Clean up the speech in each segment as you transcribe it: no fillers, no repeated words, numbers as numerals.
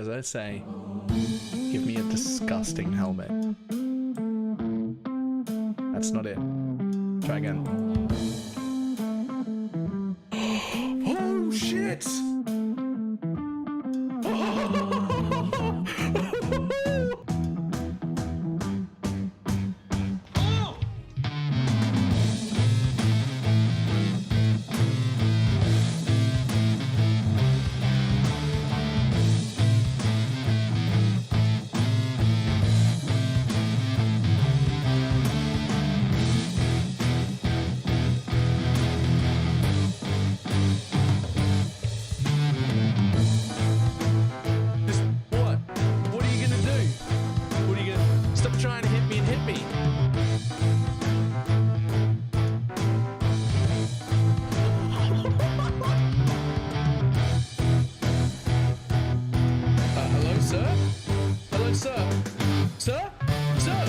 as I say, give me a disgusting helmet. That's not it. Try again. Oh shit! Trying to hit me and hit me. Hello, sir? Hello, sir? Sir? Sir?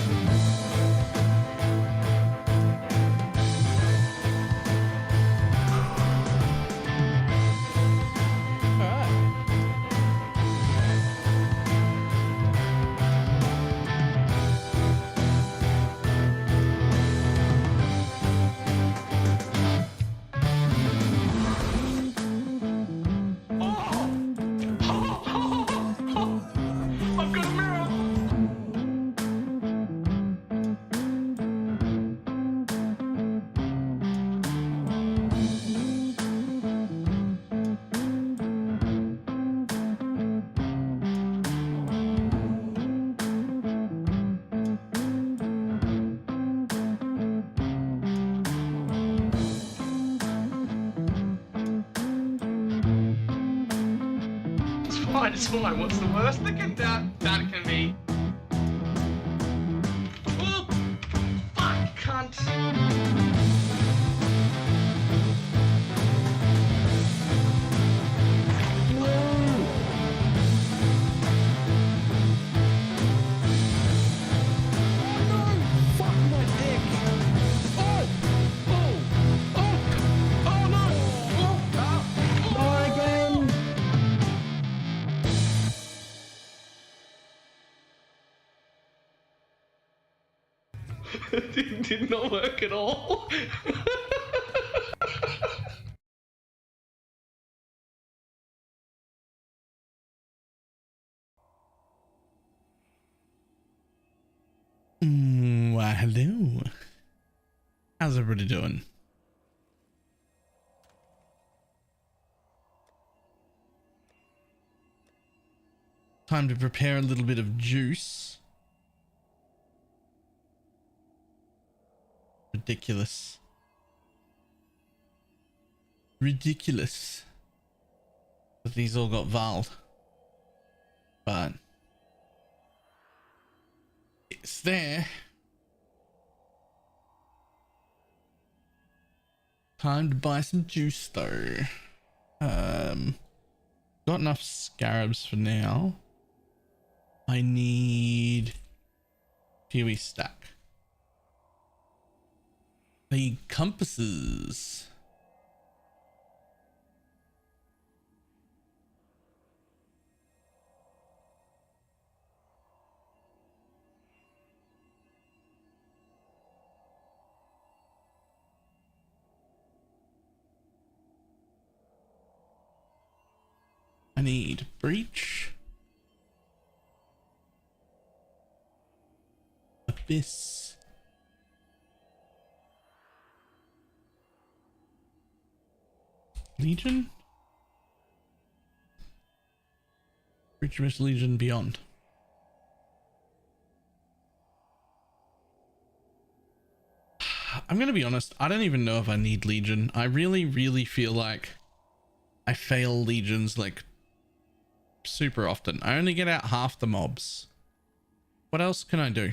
It's fine. What's the worst that can be? Oh, fuck, cunt. Did not work at all. Why, hello. How's everybody doing? Time to prepare a little bit of juice. Ridiculous. Ridiculous. But these all got valed. But it's there. Time to buy some juice though. Got enough scarabs for now. I need Kiwi stack. The compasses. I need breach. Abyss. Legion? Breach, Abyss, Legion, Beyond. I'm gonna be honest, I don't even know if I need Legion. I really feel like I fail Legions like super often. I only get out half the mobs. What else can I do?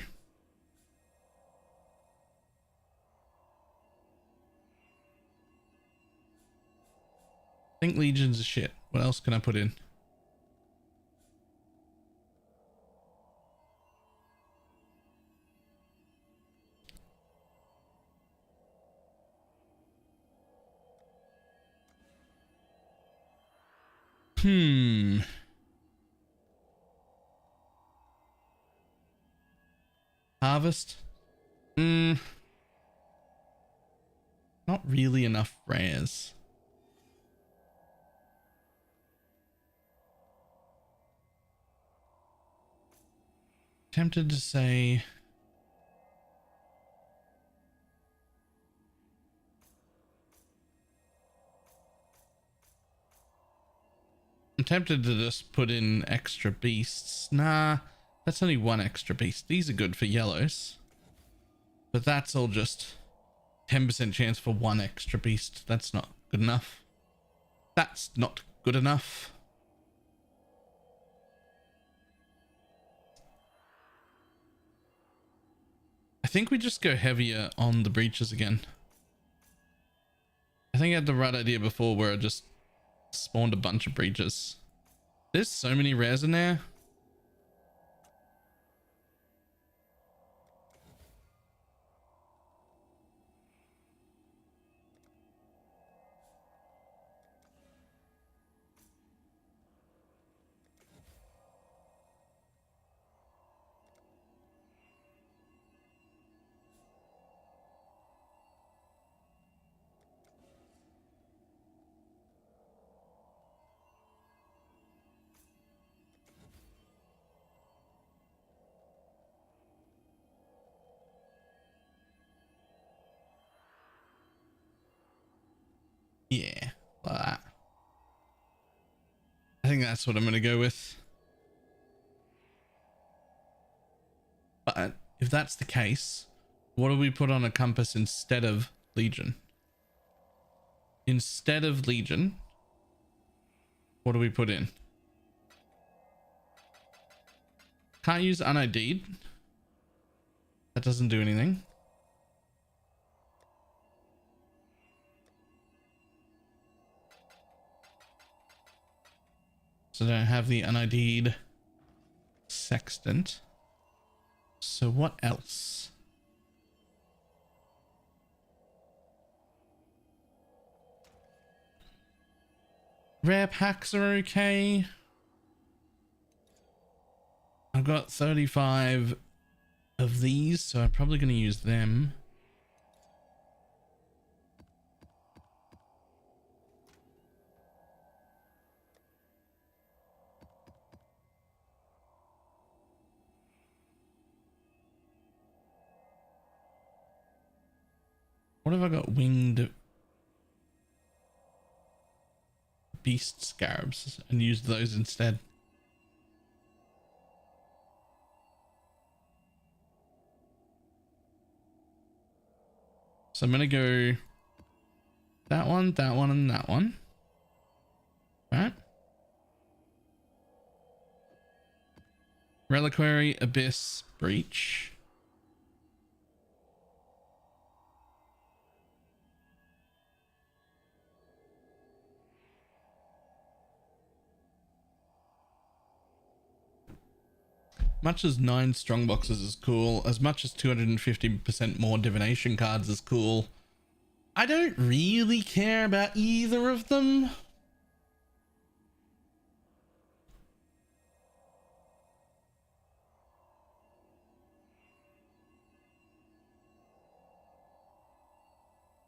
I think Legions are shit. What else can I put in? Harvest. Not really enough rares. Tempted to say I'm tempted to just put in extra beasts. Nah, that's only one extra beast. These are good for yellows, but that's all just 10% chance for one extra beast. That's not good enough. That's not good enough. I think we just go heavier on the breaches again. I think I had the right idea before where I just spawned a bunch of breaches. There's so many rares in there. Yeah, like that. I think that's what I'm going to go with. But if that's the case, what do we put on a compass instead of Legion? Instead of Legion, what do we put in? Can't use unID'd. That doesn't do anything. So I don't have the unID'd sextant. So what else? Rare packs are okay. I've got 35 of these, so I'm probably going to use them. What have I got? Winged beast scarabs, and use those instead. So I'm going to go that one, and that one. Right? Reliquary, Abyss, Breach. Much as 9 strong boxes is cool, as much as 250% more divination cards is cool, I don't really care about either of them.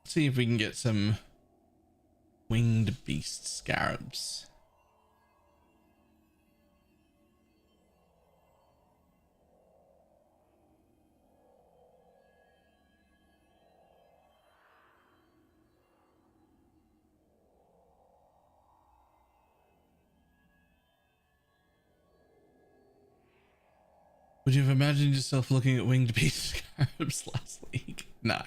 Let's see if we can get some winged beast scarabs. Would you have imagined yourself looking at winged beast scarabs last week? No.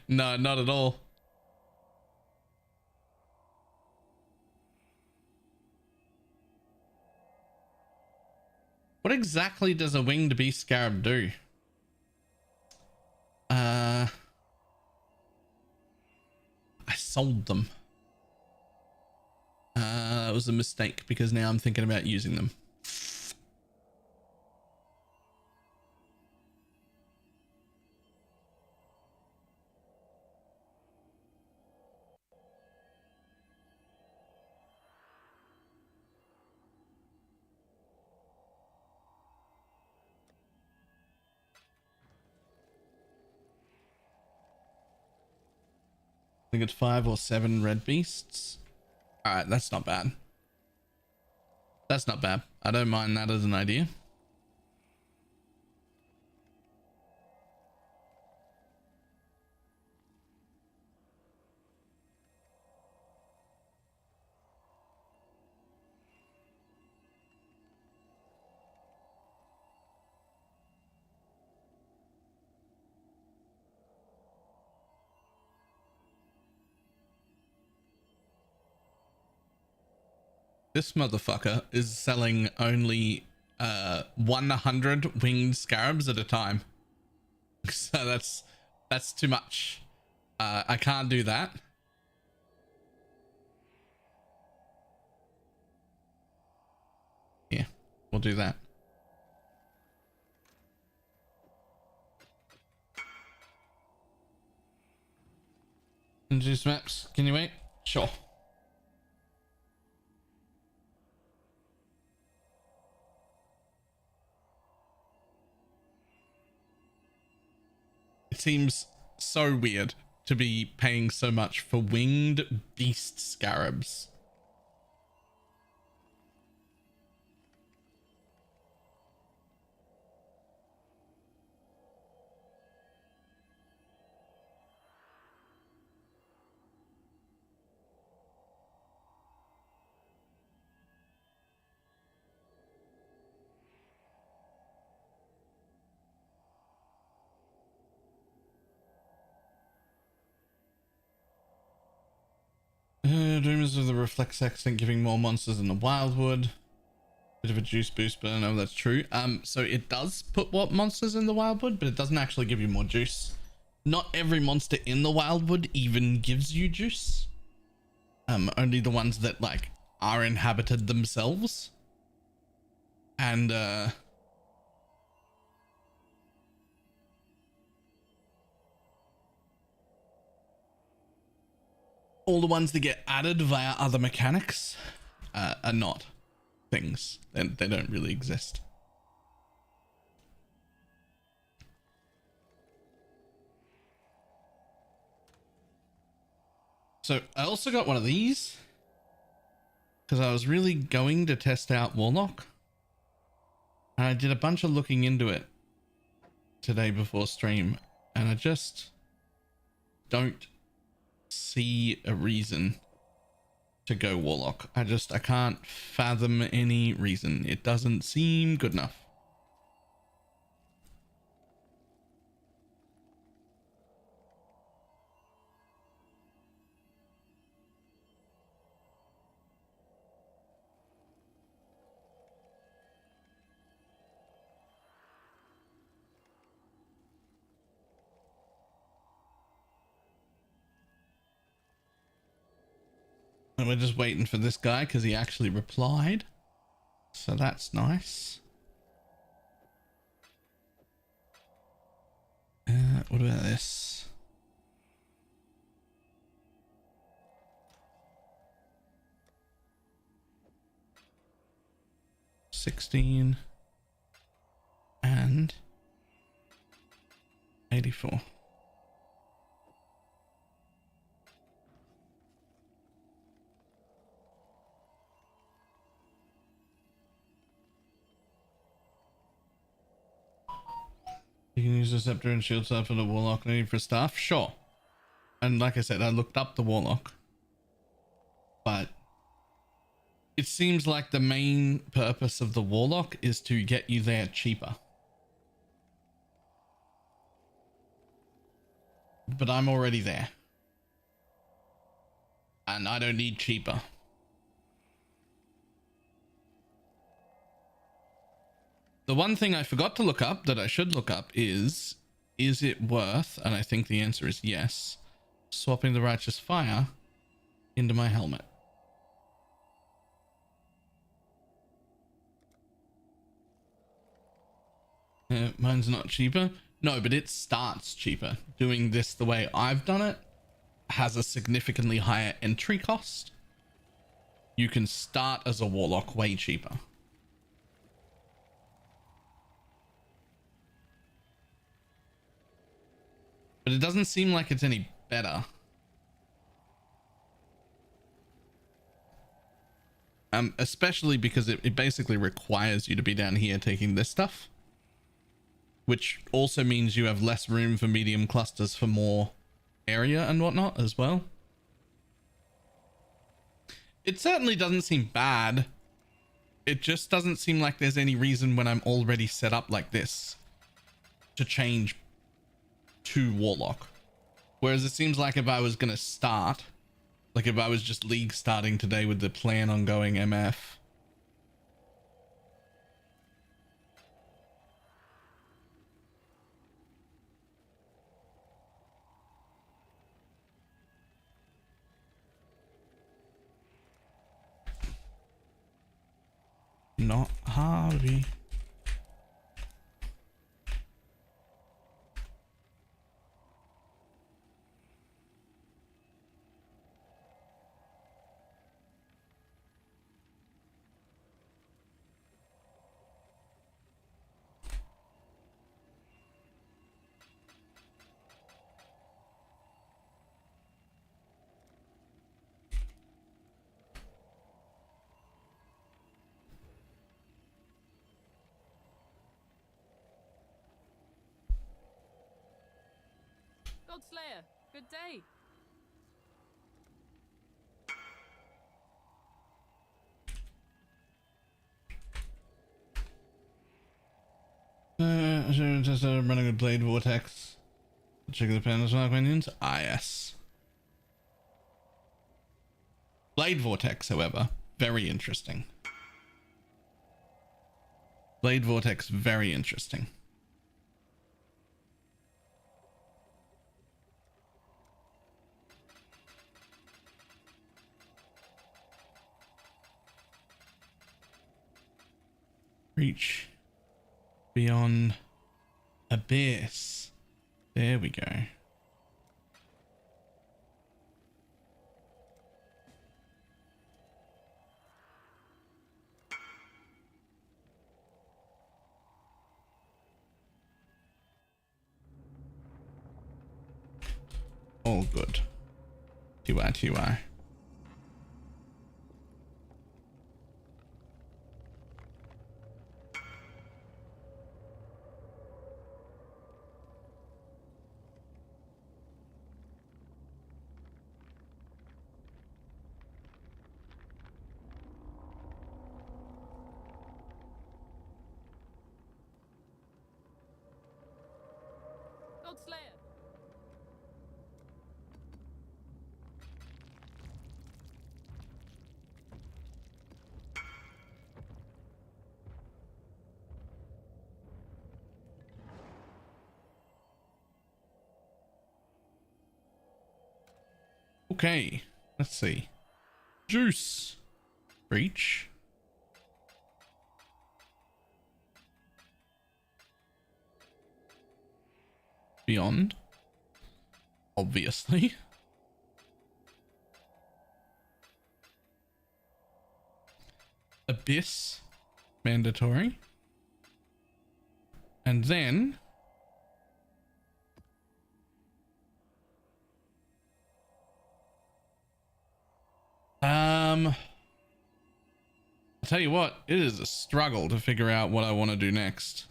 No, not at all. What exactly does a winged beast scarab do? I sold them. That was a mistake because now I'm thinking about using them. think it's 5 or 7 red beasts. All right, that's not bad. That's not bad. I don't mind that as an idea. This motherfucker is selling only 100 winged scarabs at a time. So that's too much. I can't do that. Yeah, we'll do that. Introduce maps. Can you wait? Sure. It seems so weird to be paying so much for winged beast scarabs. Dreamers of the reflex accent giving more monsters in the Wildwood. Bit of a juice boost, but I don't know if that's true. So it does put what monsters in the Wildwood, but it doesn't actually give you more juice. Not every monster in the Wildwood even gives you juice. Only the ones that like are inhabited themselves. And all the ones that get added via other mechanics are not things. They don't really exist. So I also got one of these because I was really going to test out Warlock. And I did a bunch of looking into it today before stream, and I just don't see a reason to go Warlock. I can't fathom any reason. It doesn't seem good enough. And we're just waiting for this guy because he actually replied. So that's nice. What about this? $16 and $84. You can use the scepter and shield stuff for the Warlock need for staff? Sure. And like I said, I looked up the Warlock. But it seems like the main purpose of the Warlock is to get you there cheaper. But I'm already there. And I don't need cheaper. The one thing I forgot to look up that I should look up is it worth, and I think the answer is yes, swapping the Righteous Fire into my helmet? Mine's not cheaper. No, but it starts cheaper. Doing this the way I've done it has a significantly higher entry cost. You can start as a Warlock way cheaper. But it doesn't seem like it's any better. Especially because it basically requires you to be down here taking this stuff, which also means you have less room for medium clusters for more area and whatnot as well. It certainly doesn't seem bad. It just doesn't seem like there's any reason when I'm already set up like this to change to Warlock. Whereas it seems like if I was going to start, like if I was just league starting today with the plan on going MF, not Harvey. Slayer, good day. Just running a blade vortex. Check the panels on minions. Ah, yes. Blade vortex, however, very interesting. Blade vortex, very interesting. Reach beyond abyss. There we go. All good. TY. Slayer. Okay, let's see. Juice. Breach. Beyond. Obviously. Abyss. Mandatory. And then I'll tell you what, it is a struggle to figure out what I want to do next.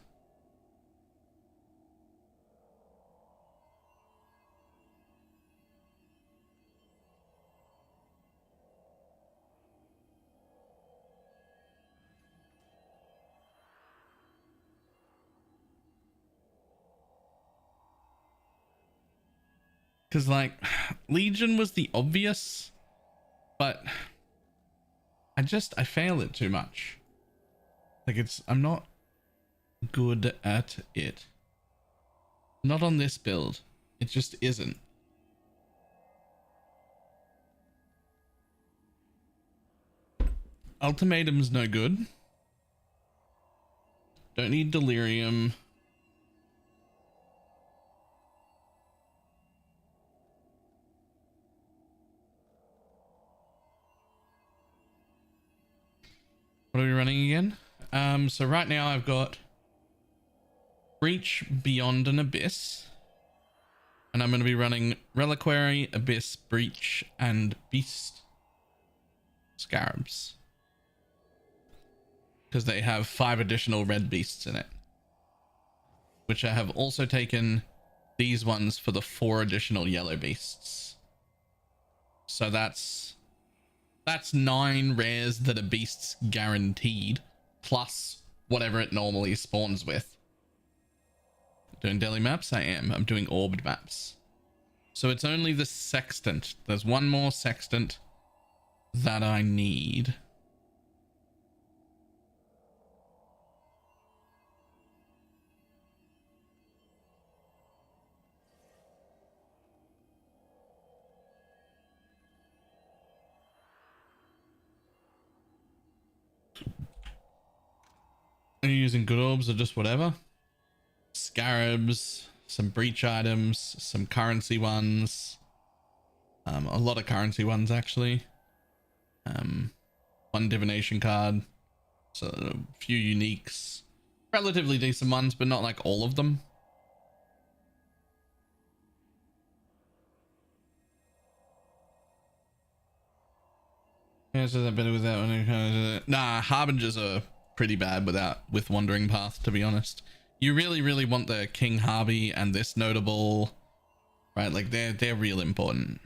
Because like Legion was the obvious, but I fail it too much. Like I'm not good at it. Not on this build. It just isn't. Ultimatum's no good. Don't need delirium. What are we running again? So right now I've got Breach, Beyond, and Abyss. And I'm going to be running Reliquary, Abyss, Breach, and Beast Scarabs. because they have 5 additional red beasts in it, which I have also taken these ones for the 4 additional yellow beasts. So that's 9 rares that are beasts guaranteed, plus whatever it normally spawns with. Doing daily maps? I am. I'm doing orbed maps. So it's only the sextant. There's one more sextant that I need. Are you using good orbs or just whatever? Scarabs, some breach items, some currency ones. A lot of currency ones actually. One divination card. So a few uniques. Relatively decent ones, but not like all of them. Yeah, so that better without any. Nah, harbingers are pretty bad with wandering path, to be honest. You really want the King Harvey and this notable, right? Like they're real important.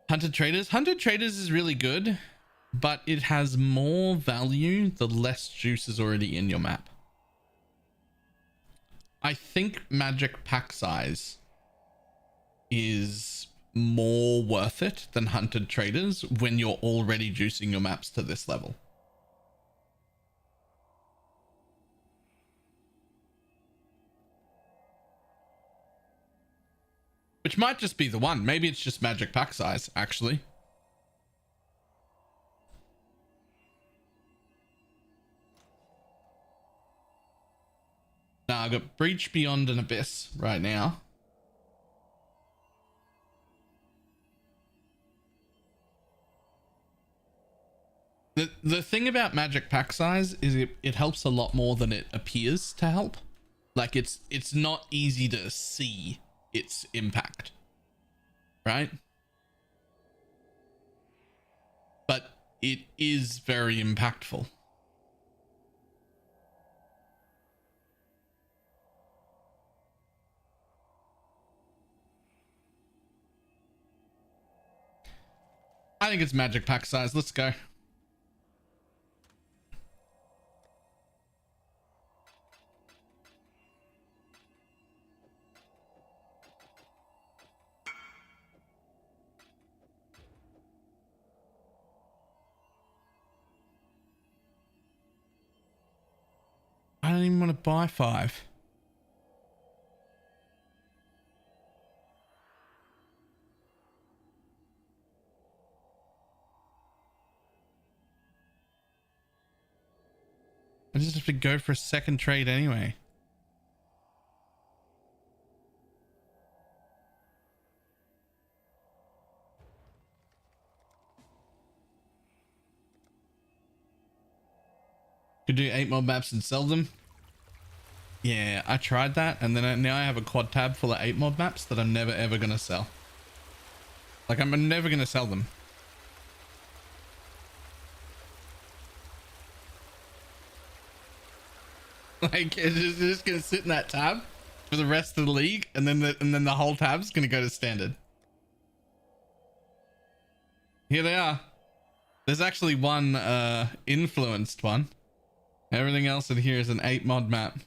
Hunted Traders is really good, but it has more value the less juice is already in your map. I think magic pack size is more worth it than Hunted Traders when you're already juicing your maps to this level. Which might just be the one. Maybe it's just magic pack size, actually. Now I've got Breach Beyond an Abyss right now. The thing about magic pack size is it helps a lot more than it appears to help. Like it's not easy to see its impact, right? But it is very impactful. I think it's magic pack size. Let's go. I don't even want to buy 5. I just have to go for a second trade anyway. Could do 8 more maps and sell them. Yeah, I tried that, and then now I have a quad tab full of 8 mod maps that I'm never ever gonna sell. Like I'm never gonna sell them. Like it's just gonna sit in that tab for the rest of the league, and then the whole tab's gonna go to standard. Here they are. There's actually one influenced one. Everything else in here is an 8 mod map.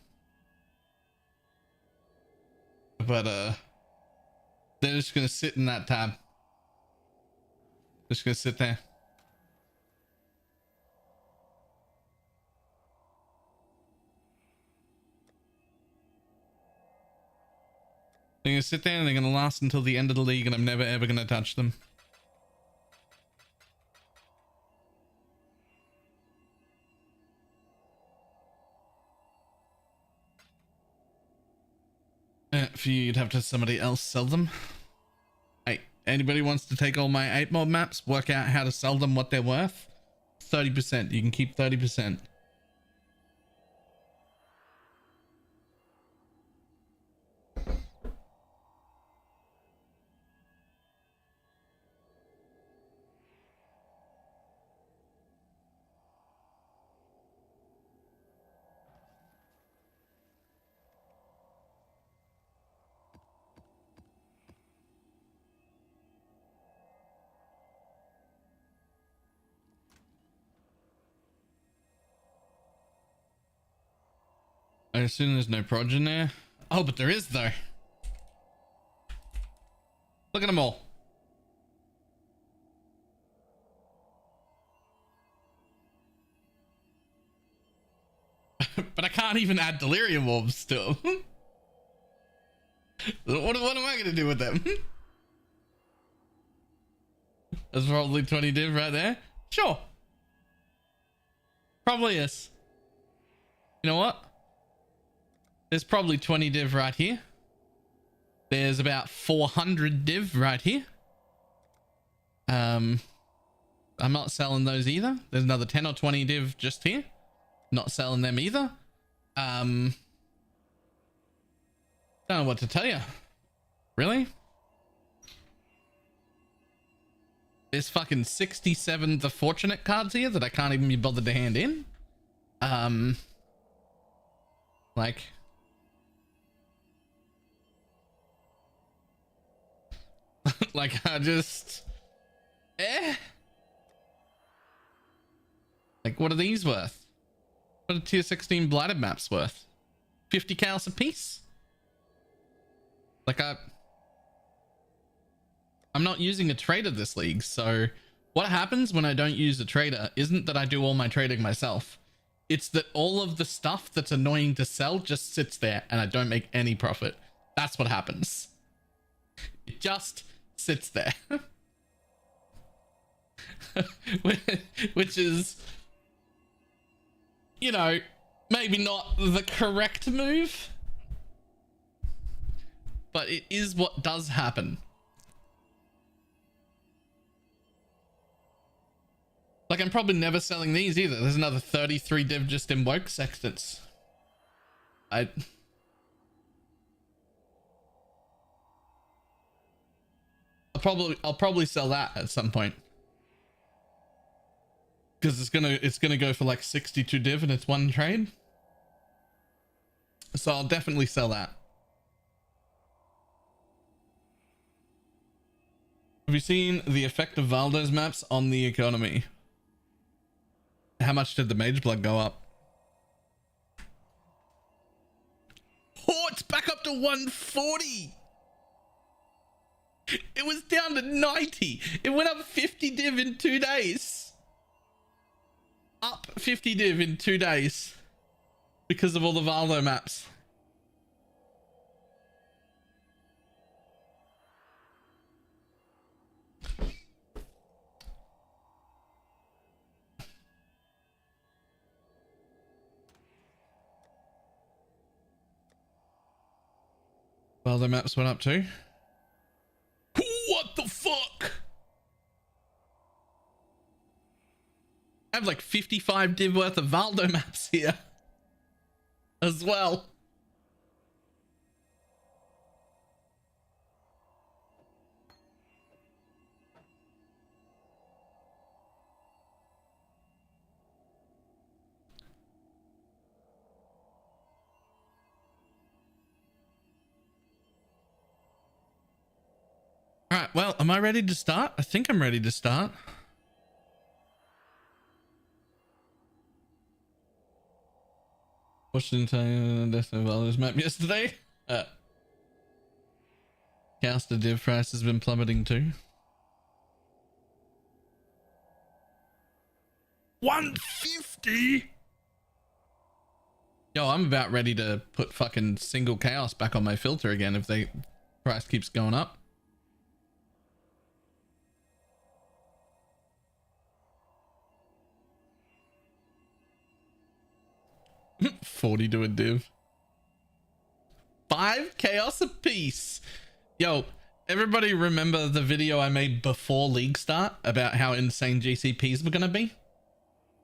But they're just gonna sit in that tab. Just gonna sit there. They're gonna sit there and they're gonna last until the end of the league, and I'm never ever gonna touch them. For you, you'd have to have somebody else sell them. Hey, anybody wants to take all my 8 mod maps, work out how to sell them, what they're worth? 30%. You can keep 30%. I assume there's no proj in there. Oh, but there is though. Look at them all. But I can't even add delirium orbs still. What am I going to do with them? There's probably 20 div right there. Sure. Probably is. You know what? There's probably 20 div right here. There's about 400 div right here. I'm not selling those either. There's another 10 or 20 div just here. Not selling them either. Don't know what to tell you. Really? There's fucking 67 the fortunate cards here that I can't even be bothered to hand in. Like, like I just, like, what are these worth? What are tier 16 blighted maps worth? 50 chaos a piece? Like, I'm not using a trader this league, so what happens when I don't use a trader isn't that I do all my trading myself. It's that all of the stuff that's annoying to sell just sits there and I don't make any profit. That's what happens. It just sits there. Which is, you know, maybe not the correct move, but it is what does happen. Like, I'm probably never selling these either. There's another 33 div just in woke sextants. I'll probably sell that at some point. Because it's gonna go for like 62 div and it's one trade. So I'll definitely sell that. Have you seen the effect of Valdo's maps on the economy? How much did the mage blood go up? Oh, it's back up to 140. It was down to 90. It went up 50 div in 2 days. Up 50 div in 2 days because of all the Valdo maps. Valdo maps went up too. What the fuck? I have like 55 div worth of Valdo maps here as well. All right, well, am I ready to start? I think I'm ready to start. Watched the entire Death of Valdo's map yesterday. Caster div price has been plummeting too. 150? Yo, I'm about ready to put fucking single chaos back on my filter again if the price keeps going up. $40 to a div. 5 chaos a piece. Yo, everybody remember the video I made before league start about how insane GCPs were going to be?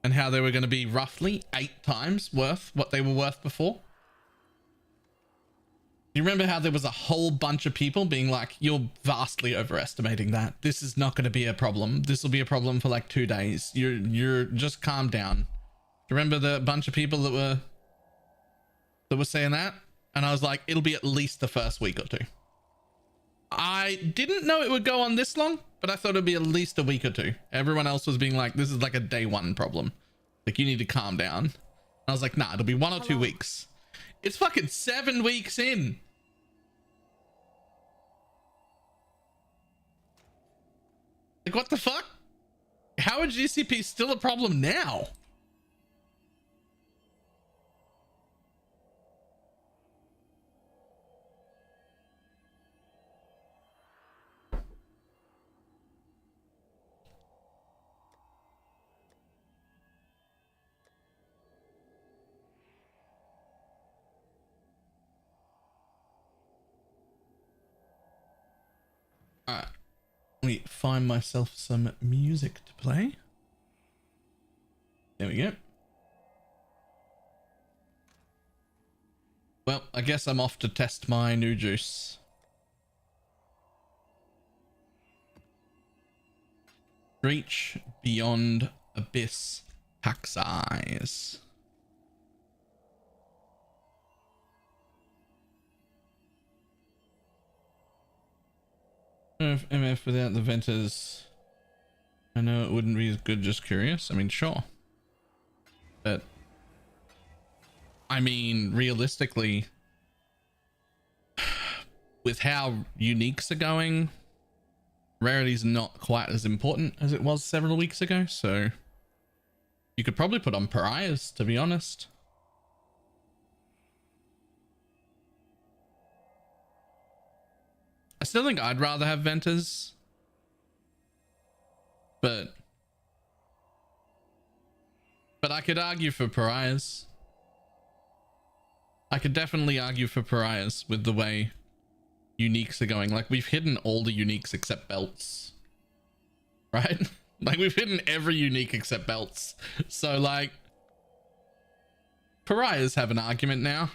And how they were going to be roughly 8 times worth what they were worth before? You remember how there was a whole bunch of people being like, you're vastly overestimating that. This is not going to be a problem. This will be a problem for like 2 days. You're just calm down. Remember the bunch of people that were saying that? And I was like, it'll be at least the first week or 2. I didn't know it would go on this long, but I thought it'd be at least a week or 2. Everyone else was being like, this is like a day 1 problem. Like, you need to calm down. And I was like, nah, it'll be 1 or 2 weeks. It's fucking 7 weeks in. Like, what the fuck? How are GCP still a problem now? Alright. Let me find myself some music to play. There we go. Well, I guess I'm off to test my new juice. Reach beyond abyss pack size. If MF without the venters, I know it wouldn't be as good. Just curious. I mean, sure, but I mean, realistically, with how uniques are going, rarity's not quite as important as it was several weeks ago. So you could probably put on pariahs, to be honest. I still think I'd rather have venters, but I could argue for pariahs. I could definitely argue for pariahs with the way uniques are going. Like, we've hidden all the uniques except belts, right? Like, we've hidden every unique except belts. So, like, pariahs have an argument now.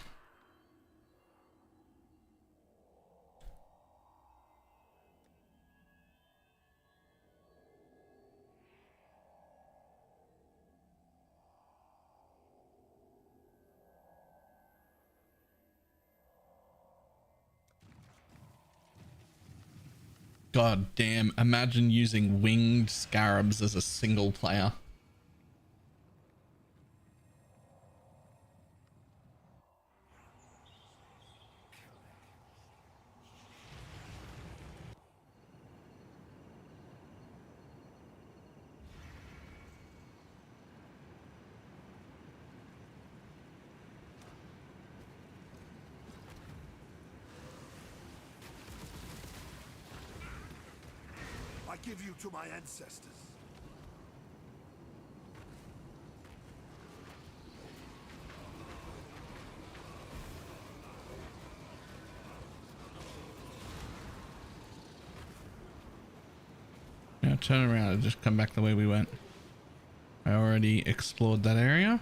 God damn, imagine using winged scarabs as a single player. I give you to my ancestors. Now turn around and just come back the way we went. I already explored that area.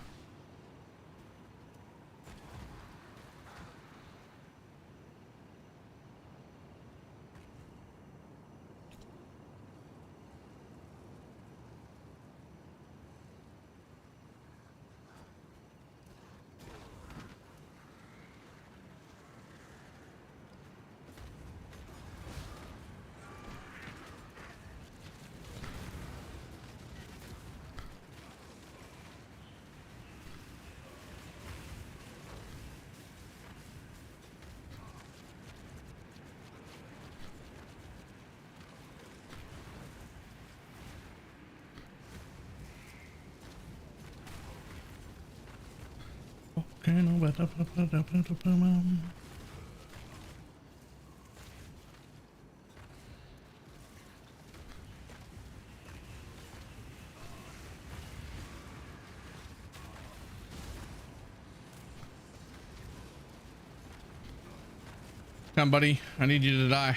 Come, buddy. I need you to die.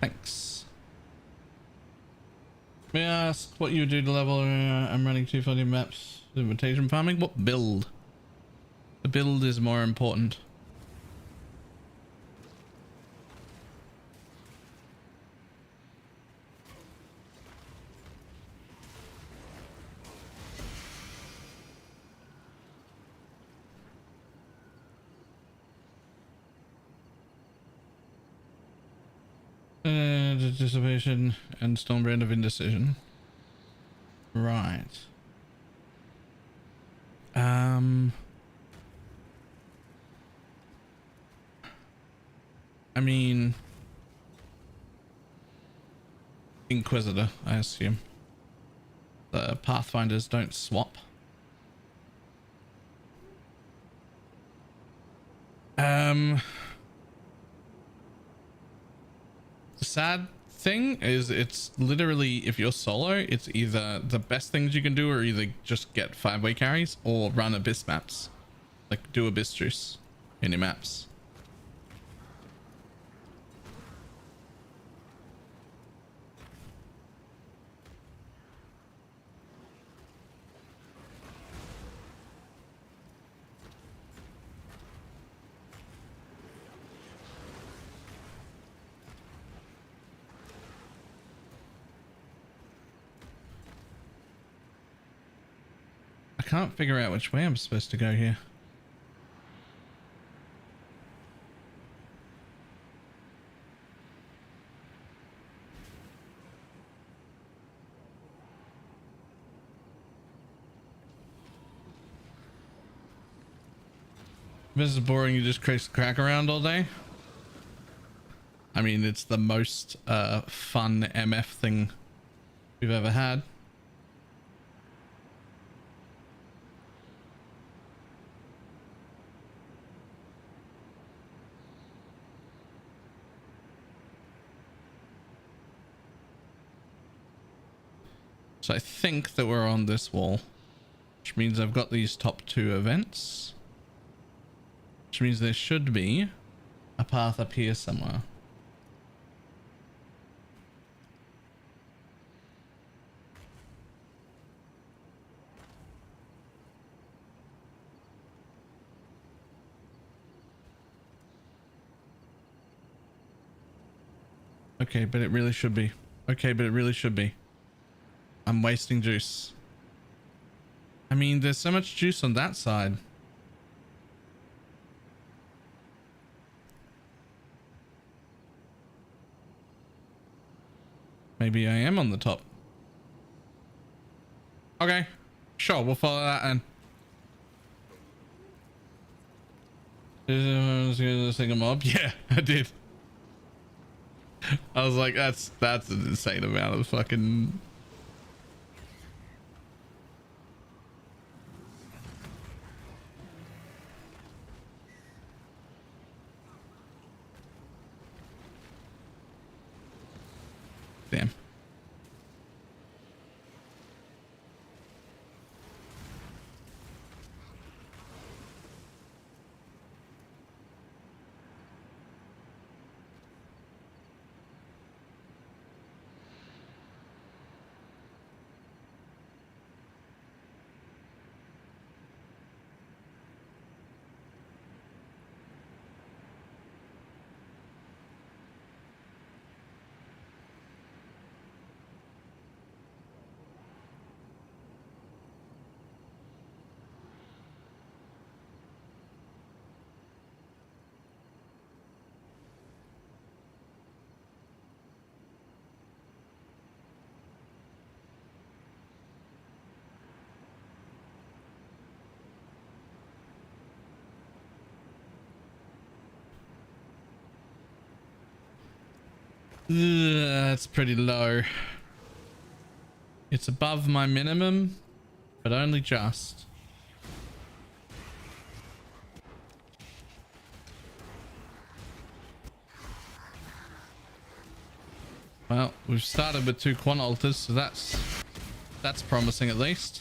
Thanks. May I ask what you do to level? I'm running 240 maps. Invitation farming? What build? The build is more important. Dissipation and Stormbrand of Indecision. Right. I mean, Inquisitor, I assume. The Pathfinders don't swap. The sad thing is it's literally, if you're solo, it's either the best things you can do or either just get 5-way carries or run abyss maps. Like do abyss juice in your maps. I can't figure out which way I'm supposed to go here. This is boring. You just crack around all day. I mean, it's the most fun MF thing we've ever had. So I think that we're on this wall, which means I've got these top 2 events, which means there should be a path up here somewhere. Okay, but it really should be. Okay, but it really should be. I'm wasting juice. I mean, there's so much juice on that side. Maybe I am on the top. Okay, sure, we'll follow that and this thing a mob. Yeah, I did. I was like, that's an insane amount of fucking. Damn. That's pretty low. It's above my minimum, but only just. Well, we've started with 2 quant altars, so that's promising at least.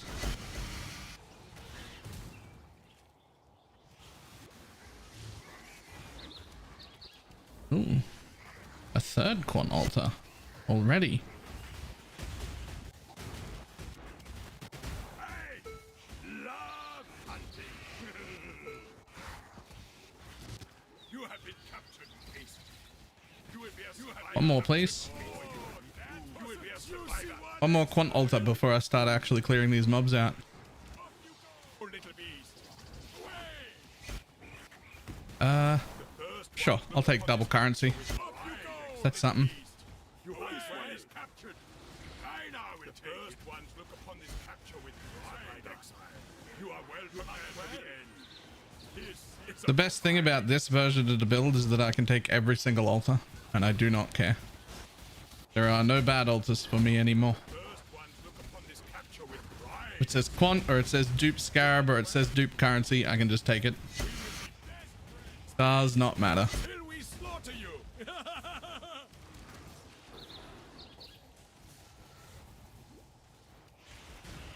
Ooh. A 3rd quant altar already. Love hunting. You have been captured. One more, please. One more quant altar before I start actually clearing these mobs out. Sure, I'll take double currency. That's something. will take first ones look upon this capture with pride, exile. You are well prepared for the end. This is The best thing about this version of the build is that I can take every single altar, and I do not care. There are no bad altars for me anymore. first ones look upon this capture with pride. If it says quant, or it says dupe scarab, or it says dupe currency, I can just take it. Does not matter. Till we slaughter you.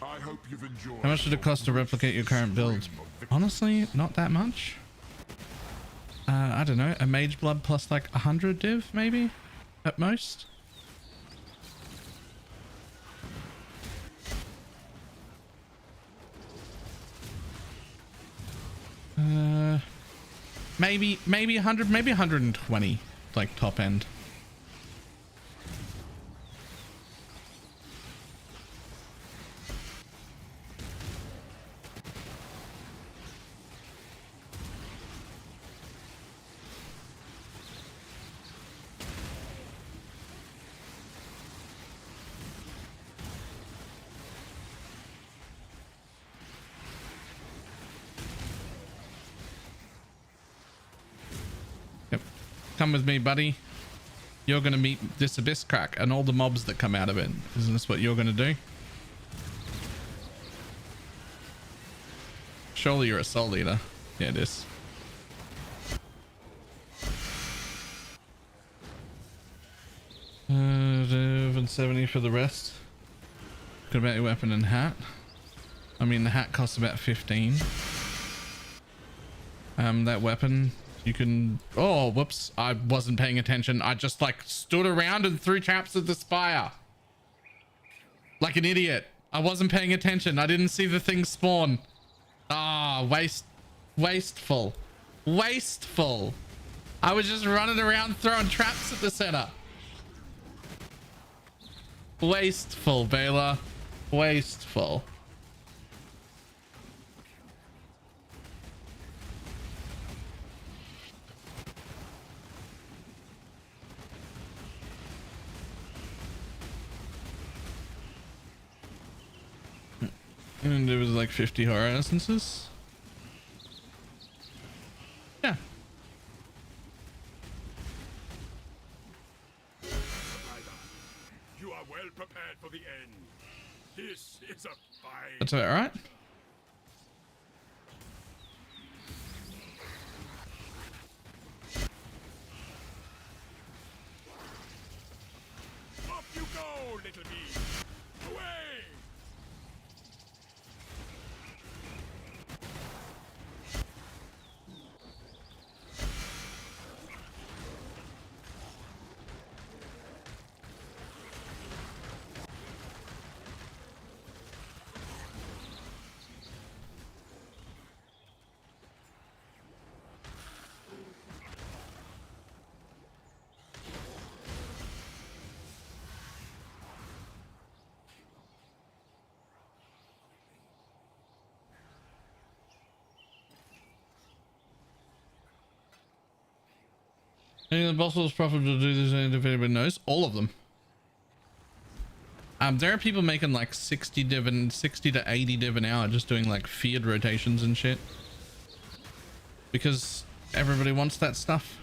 I hope you've enjoyed. How much did it cost to replicate your current build? Honestly, not that much. I don't know, a mage blood plus like 100 div maybe at most. Maybe 100, maybe 120, like top end. Come with me, buddy. You're gonna meet this abyss crack and all the mobs that come out of it. Isn't this what you're gonna do? Surely you're a soul leader. Yeah, it is. And 70 for the rest. Good about your weapon and hat. I mean, the hat costs about 15. That weapon, you can... Oh, whoops. I wasn't paying attention. I just like stood around and threw traps at the spire. Like an idiot. I wasn't paying attention. I didn't see the thing spawn. Ah, wasteful. Wasteful. I was just running around throwing traps at the center. Wasteful, Baylor. Wasteful. And it was like 50 horror essences. Yeah. You are well prepared for the end. This is a fight. That's about right. Off you go, little bee. Away. Any of the boss was profitable to do this, if anybody knows? All of them. There are people making like 60 div and 60 to 80 div an hour just doing like feared rotations and shit. Because everybody wants that stuff.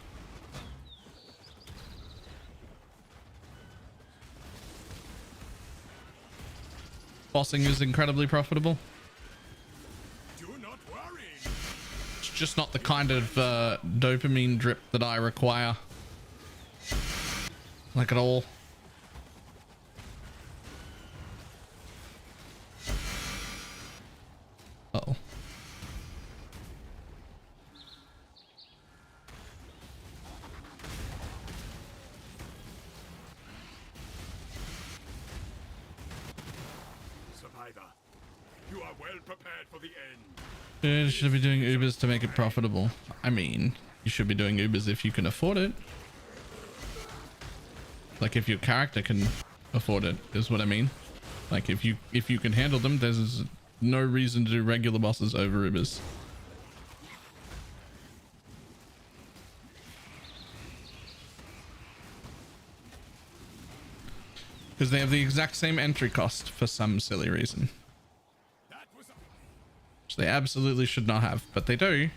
Bossing is incredibly profitable. Do not worry. It's just not the kind of dopamine drip that I require. Like at all. Uh-oh. Survivor, you are well prepared for the end. You should be doing Ubers to make it profitable. I mean, you should be doing Ubers if you can afford it. Like if your character can afford it, is what I mean. Like if you can handle them, there's no reason to do regular bosses over Ubers. Because they have the exact same entry cost for some silly reason. Which they absolutely should not have, but they do.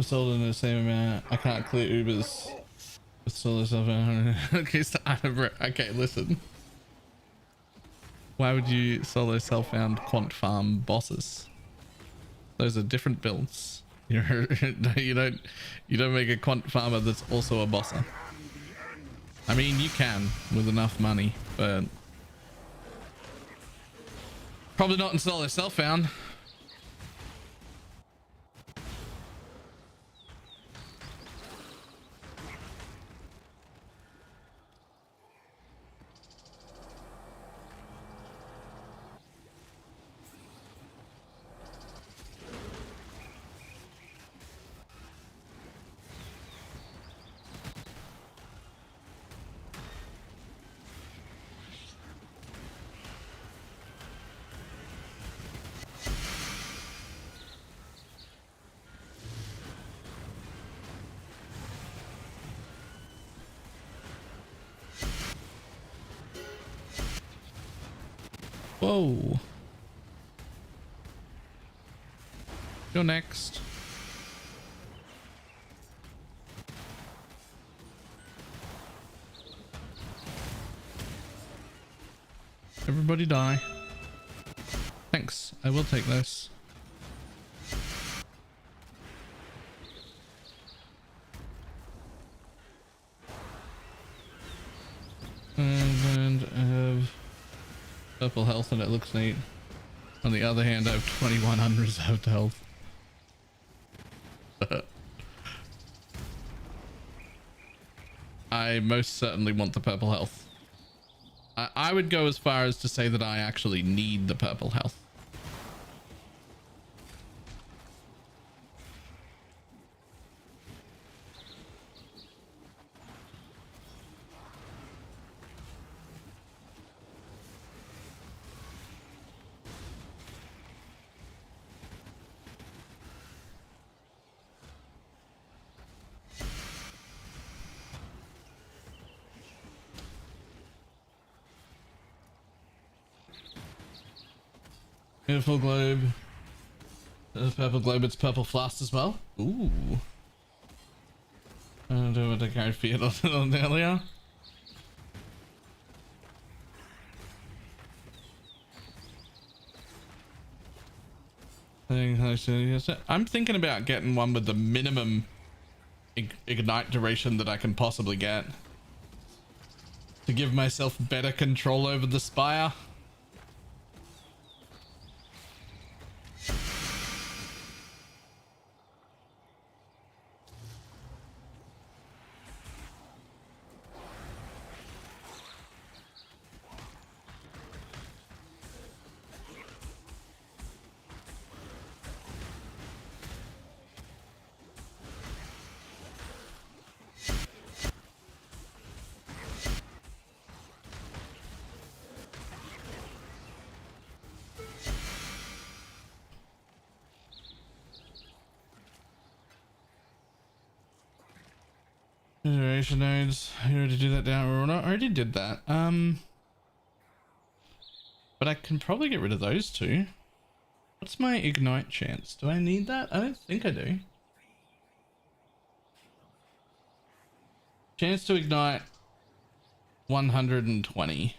Sold in the same amount. I can't clear Ubers with solo self. Okay, listen. Why would you solo self-found quant farm bosses? Those are different builds. You don't make a quant farmer that's also a bosser. I mean, you can with enough money, but probably not in solo self-found. Whoa. You're next. Everybody die. Thanks. I will take this. And I have purple health and it looks neat. On the other hand, I have 21 unreserved health. I most certainly want the purple health. I would go as far as to say that I actually need the purple health. Beautiful globe. There's purple globe, it's purple flask as well. Ooh. I don't know what I carried feared on earlier. I'm thinking about getting one with the minimum ignite duration that I can possibly get. To give myself better control over the spire. Generation nodes. You already do that down or not? I already did that. But I can probably get rid of those two. What's my ignite chance? Do I need that? I don't think I do. Chance to ignite 120.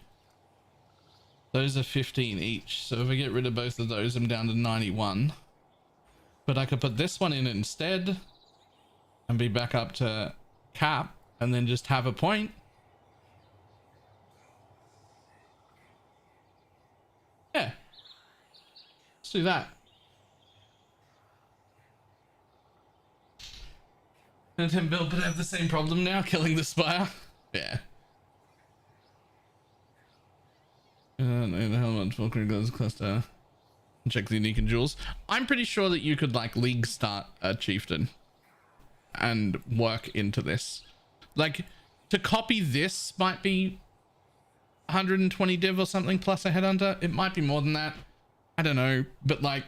Those are 15 each. So if I get rid of both of those, I'm down to 91. But I could put this one in instead and be back up to cap and then just have a point. Yeah. Let's do that. And 10 build, but I have the same problem now, killing the spire. Yeah. The helmet full glows cluster. Check the unique and jewels. I'm pretty sure that you could like league start a chieftain and work into this. Like to copy this might be 120 div or something plus a headhunter. It might be more than that. I don't know, but like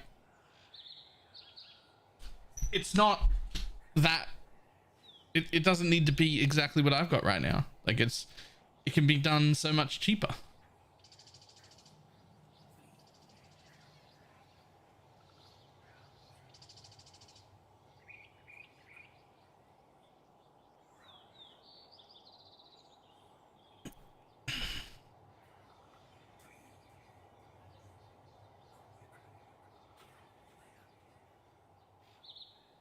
it's not that it doesn't need to be exactly what I've got right now. Like it can be done so much cheaper.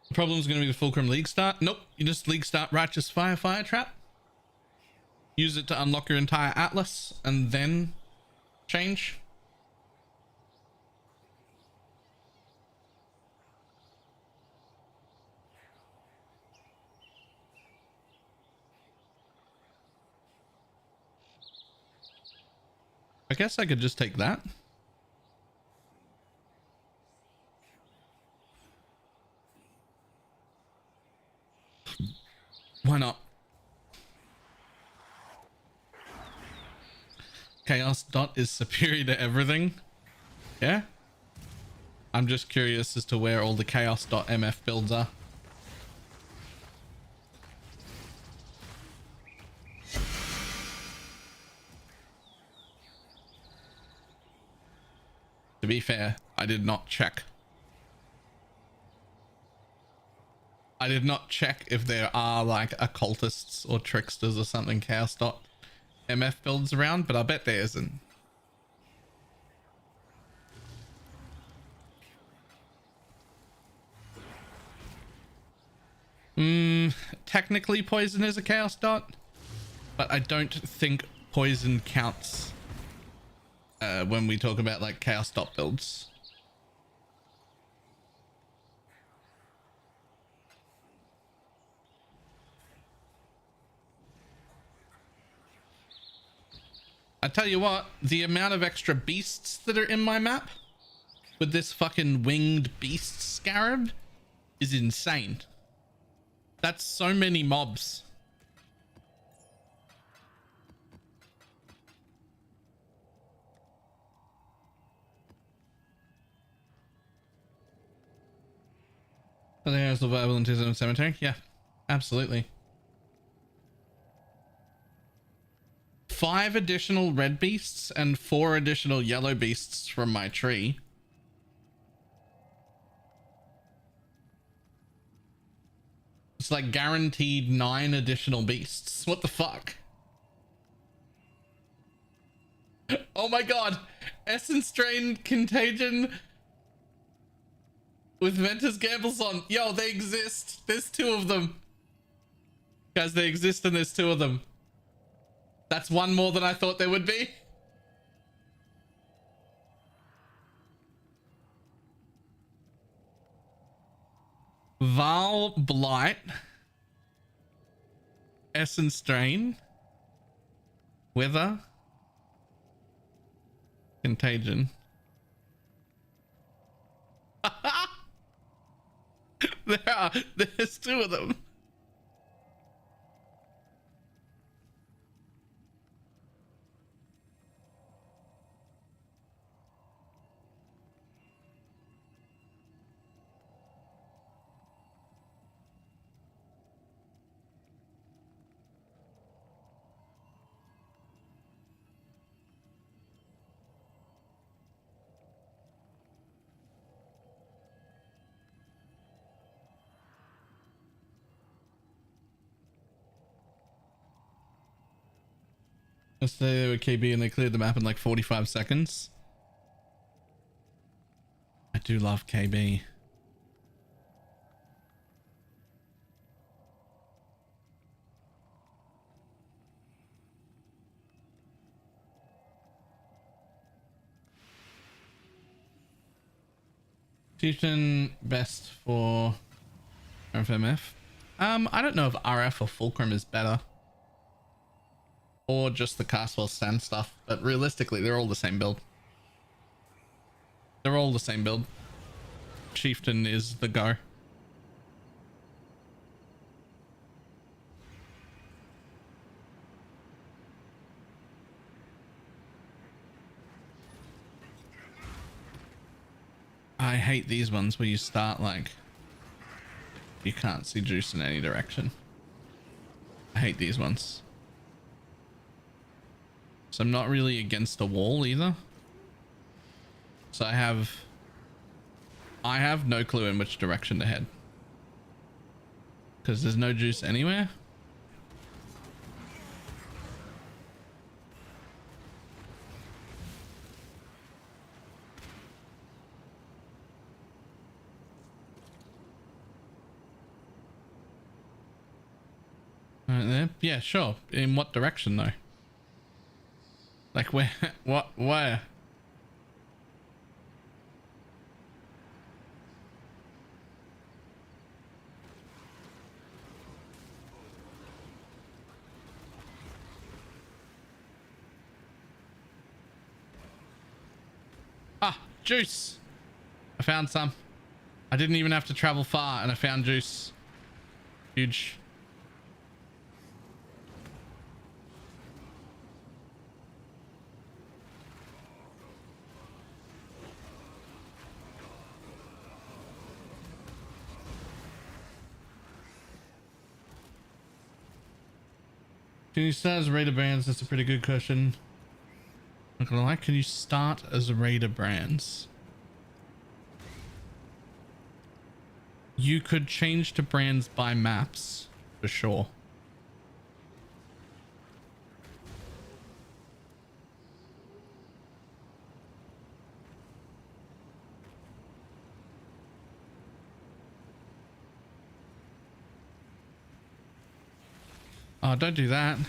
The problem is going to be the Fulcrum League start. Nope, you just League start Righteous Fire Trap. Use it to unlock your entire Atlas and then change. I guess I could just take that. Why not? Chaos Dot is superior to everything. Yeah? I'm just curious as to where all the Chaos Dot MF builds are. To be fair, I did not check. I did not check if there are like occultists or tricksters or something Chaos Dot MF builds around, but I bet there isn't. Technically poison is a Chaos Dot, but I don't think poison counts when we talk about like Chaos Dot builds. I tell you what, the amount of extra beasts that are in my map with this fucking winged beast scarab is insane. That's so many mobs. Are they survival in 2 cemetery? Yeah, absolutely. 5 additional red beasts and 4 additional yellow beasts from my tree. It's like guaranteed 9 additional beasts. What the fuck? Oh my god. Essence Strain Contagion with Ventus Gambles on. Yo, they exist. There's 2 of them. Guys, they exist and there's 2 of them. That's 1 more than I thought there would be. Val Blight. Essence Strain. Wither. Contagion. There's 2 of them. Yesterday they were KB and they cleared the map in like 45 seconds. I do love KB. Chieftain best for RFMF. I don't know if RF or Fulcrum is better. Or just the Castwell Stand stuff, but realistically, they're all the same build. They're all the same build. Chieftain is the go. I hate these ones where you start like you can't see juice in any direction. I hate these ones. So I'm not really against a wall either. So I have no clue in which direction to head. Because there's no juice anywhere. Right there. Yeah, sure. In what direction though? Like where? What? Where? Ah, juice. I found some. I didn't even have to travel far and I found juice. Huge. Can you start as Raider brands? That's a pretty good question. Not gonna lie, can you start as Raider brands? You could change to brands by maps, for sure. Oh, don't do that.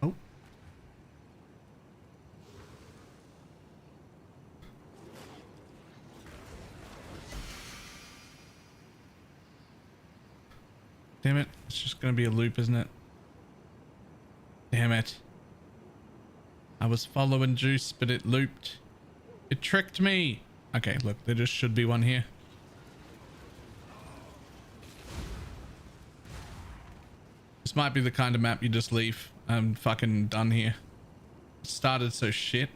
Oh. Damn it. It's just going to be a loop, isn't it? Damn it. I was following juice, but it looped. It tricked me. Okay, look, there just should be one here. This might be the kind of map you just leave. I'm fucking done here. It started so shit.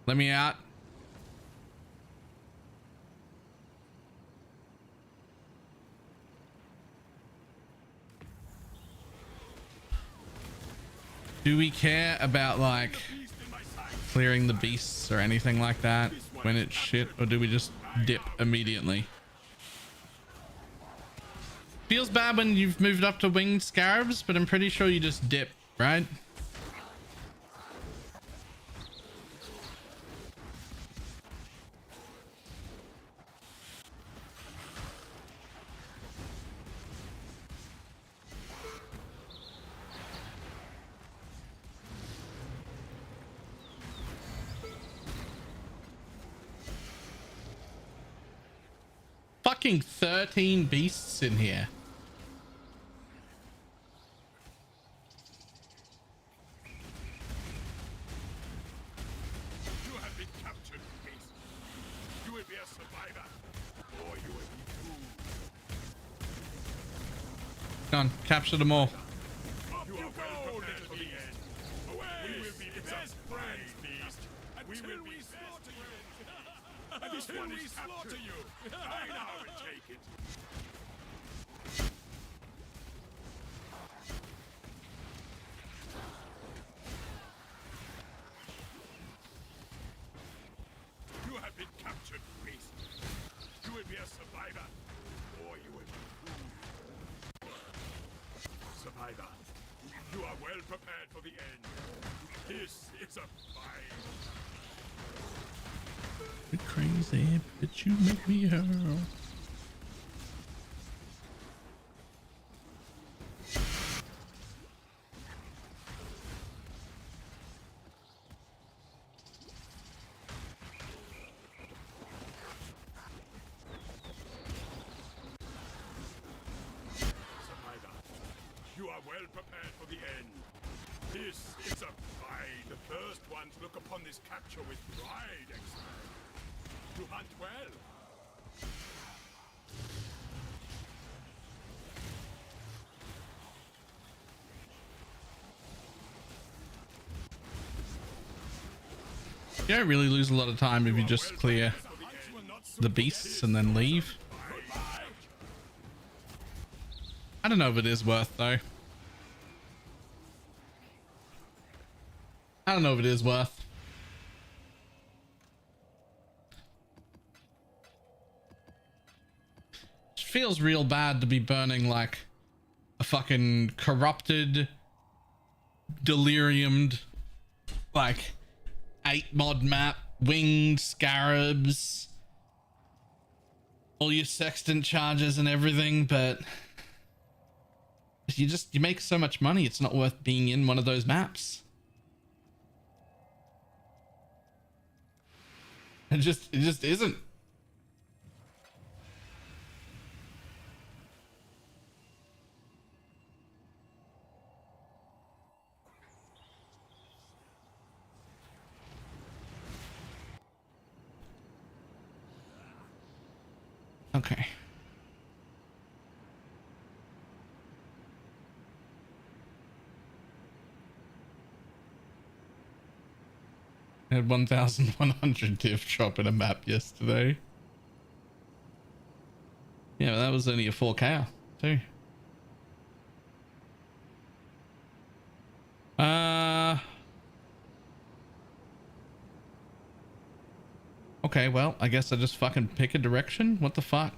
Let me out. Do we care about like clearing the beasts or anything like that when it's shit, or do we just dip immediately? Feels bad when you've moved up to winged scarabs, but I'm pretty sure you just dip, right? Fucking 13 beasts in here. You have been captured, beast. You will be a survivor, or you will be doomed. Come on, capture them all. Up you well prepared for the end. Away! We will be the best friends, beast. And we will be slaughter you. And this one is slaughter you. I know how to take it. You have been captured, beast. You will be a survivor, or you will be doomed. Survivor, you are well prepared for the end. This is a fight. You're crazy, but you make me hurl. well prepared for the end. This is a fight. The first ones look upon this capture with pride, exile. You hunt well. You don't really lose a lot of time if you just clear the beasts and then leave. I don't know if it is worth though. I don't know if it is worth. It feels real bad to be burning like a fucking corrupted, deliriumed, like 8 mod map, winged scarabs, all your sextant charges and everything, but you make so much money, it's not worth being in one of those maps. It just isn't. Okay. I had 1,100 div drop in a map yesterday. Yeah, but that was only a 4K too. Okay, well, I guess I just fucking pick a direction. What the fuck?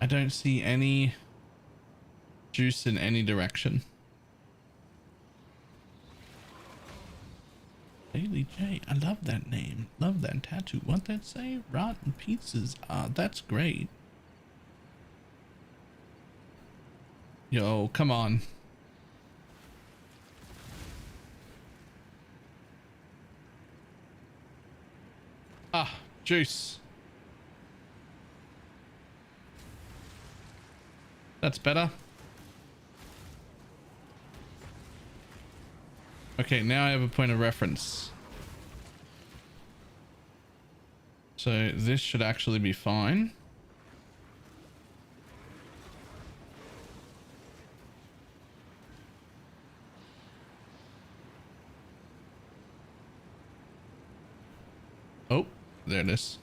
I don't see any juice in any direction. Daily J, I love that name. Love that tattoo. What that say? Rotten pizzas. Ah, that's great. Yo, come on. Ah, juice. That's better. Okay, now I have a point of reference. So this should actually be fine. Oh, there it is.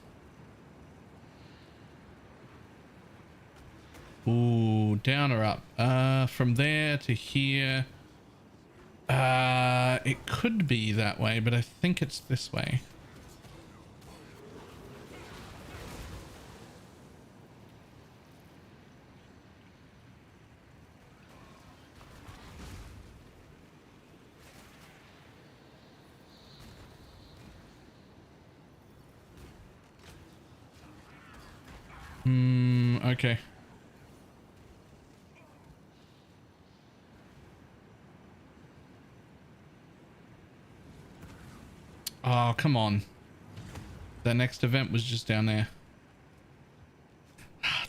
Ooh, down or up? From there to here. It could be that way, but I think it's this way. Okay. Oh, come on. The next event was just down there.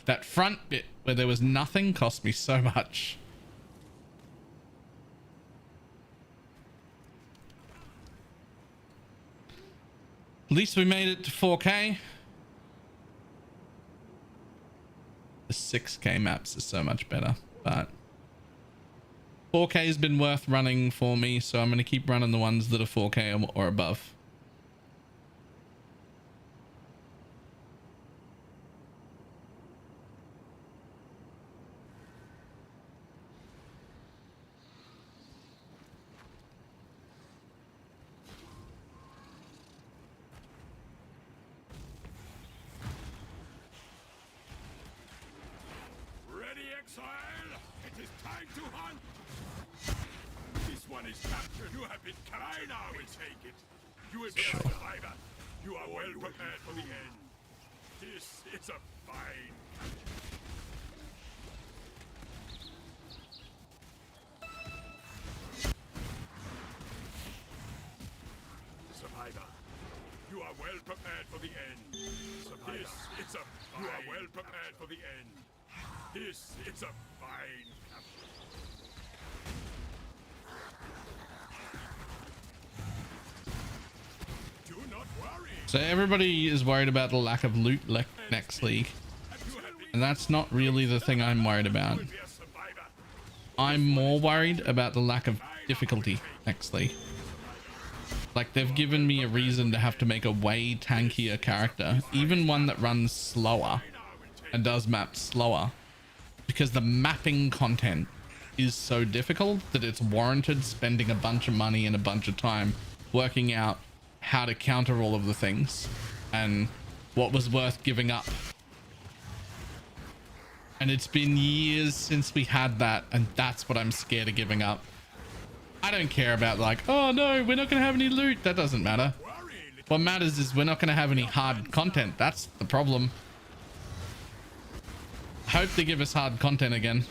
That front bit where there was nothing cost me so much. At least we made it to 4K. The 6K maps are so much better, but 4K has been worth running for me, so I'm going to keep running the ones that are 4K or above. are well prepared for the end. This is a You are well prepared for the end. This is a fine capture. Do not worry. So everybody is worried about the lack of loot next league. And that's not really the thing I'm worried about. I'm more worried about the lack of difficulty next league. Like, they've given me a reason to have to make a way tankier character, even one that runs slower and does maps slower, because the mapping content is so difficult that it's warranted spending a bunch of money and a bunch of time working out how to counter all of the things and what was worth giving up. And it's been years since we had that, and that's what I'm scared of giving up. I don't care about, like, oh no, we're not going to have any loot. That doesn't matter. What matters is we're not going to have any hard content. That's the problem. I hope they give us hard content again.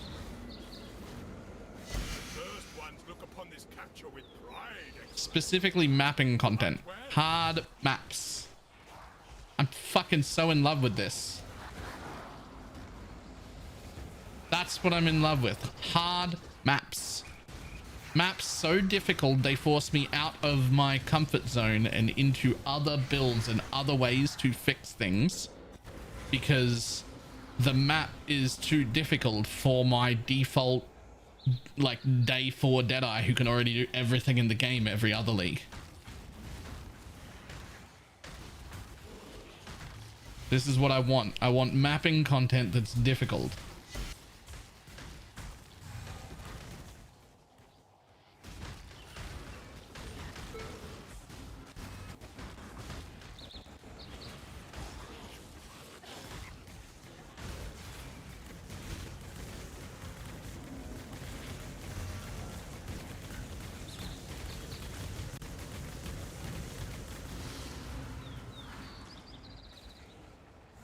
First ones look upon this capture with pride. Specifically mapping content. Hard maps. I'm fucking so in love with this. That's what I'm in love with. Hard maps. Maps so difficult they force me out of my comfort zone and into other builds and other ways to fix things, because the map is too difficult for my default, like, day 4 Deadeye who can already do everything in the game every other league. This is what I want. I want mapping content that's difficult.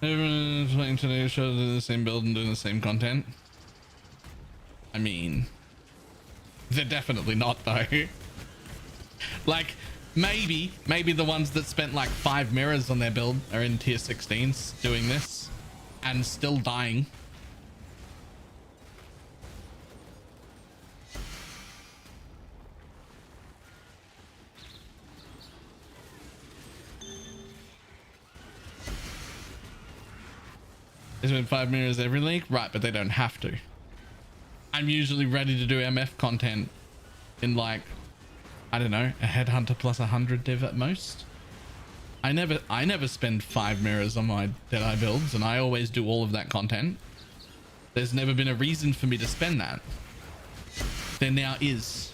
Everyone playing today's show doing the same build and doing the same content. I mean, they're definitely not though. Like, maybe the ones that spent like 5 mirrors on their build are in tier 16s doing this and still dying. They spend 5 mirrors every league, right? But they don't have to. I'm usually ready to do MF content in, like, I don't know, a headhunter plus 100 div at most. I never spend 5 mirrors on my Deadeye builds, and I always do all of that content. There's never been a reason for me to spend that. There now is.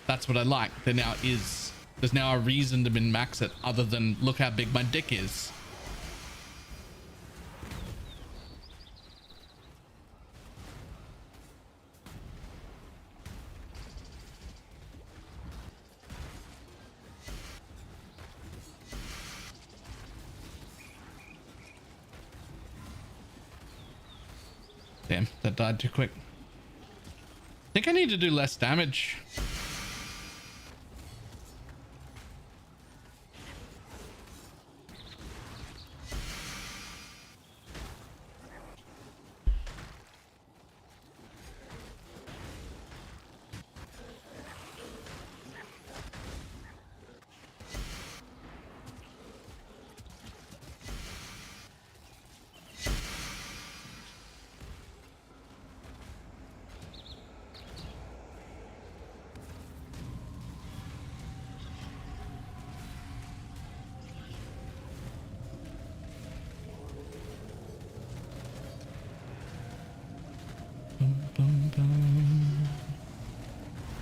That's what I like. There now is. There's now a reason to min max it, other than look how big my dick is. Damn, that died too quick. I think I need to do less damage.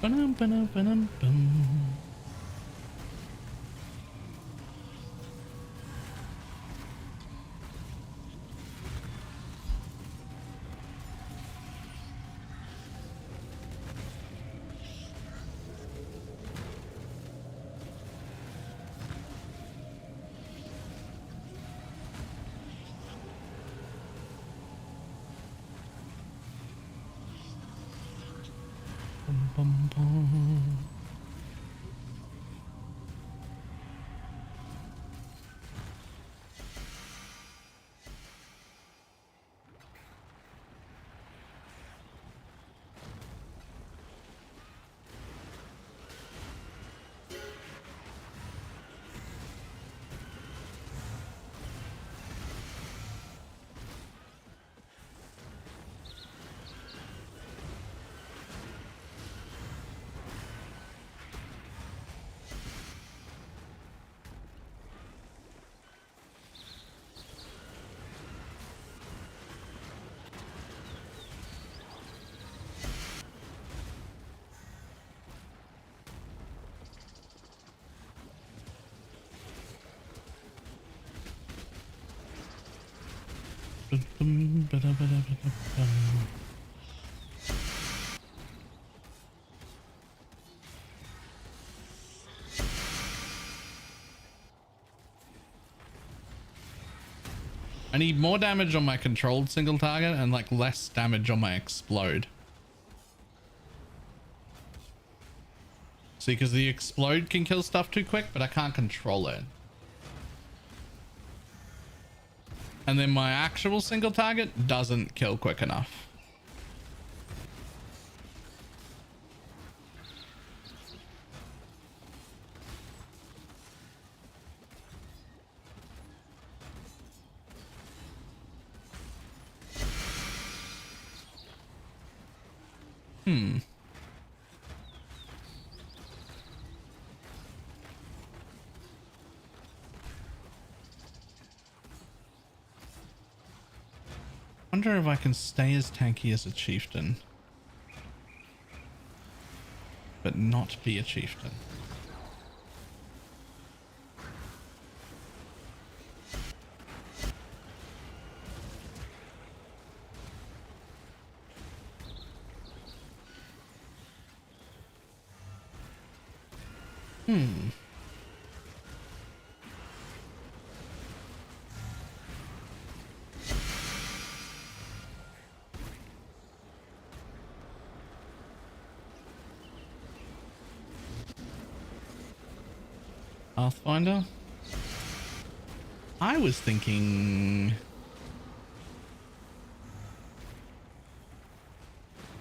Ba-dum-ba-dum-ba-dum-bum. Bum, bum. I need more damage on my controlled single target and like less damage on my explode. See, because the explode can kill stuff too quick, but I can't control it. And then my actual single target doesn't kill quick enough. Wonder if I can stay as tanky as a chieftain, but not be a chieftain. Pathfinder? I was thinking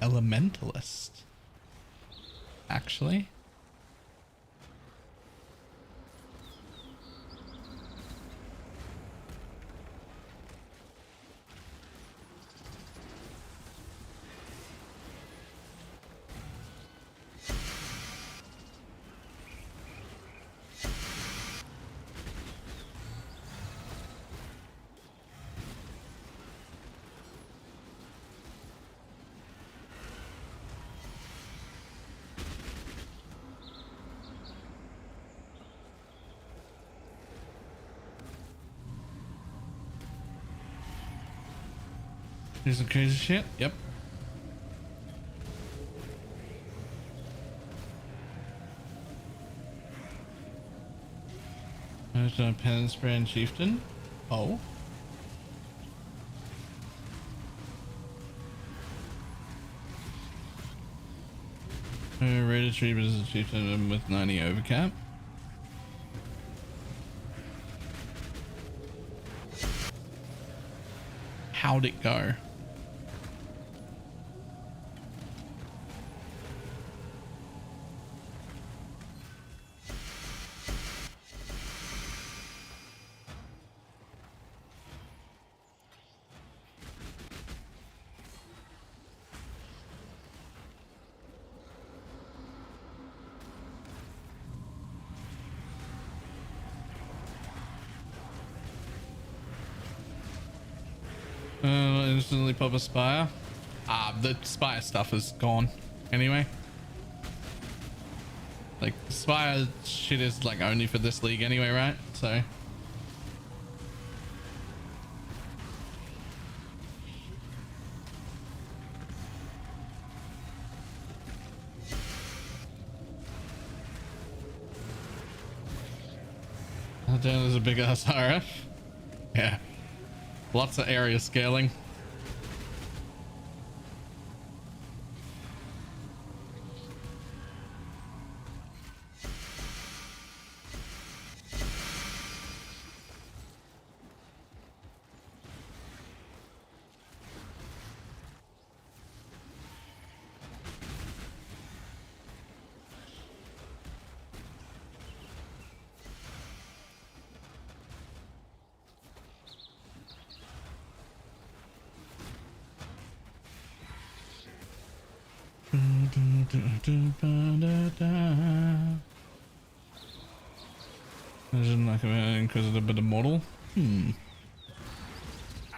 Elementalist, actually. Here's some crazy shit. Yep. There's a pen spray and chieftain. Oh. Rated treatment as a chieftain with 90 overcap. How'd it go? Instantly pop a spire. The spire stuff is gone anyway. Like, spire shit is like only for this league anyway, right? So damn, there's a big ass RF. Yeah, lots of area scaling. Isn't like an inquisitive but immortal. An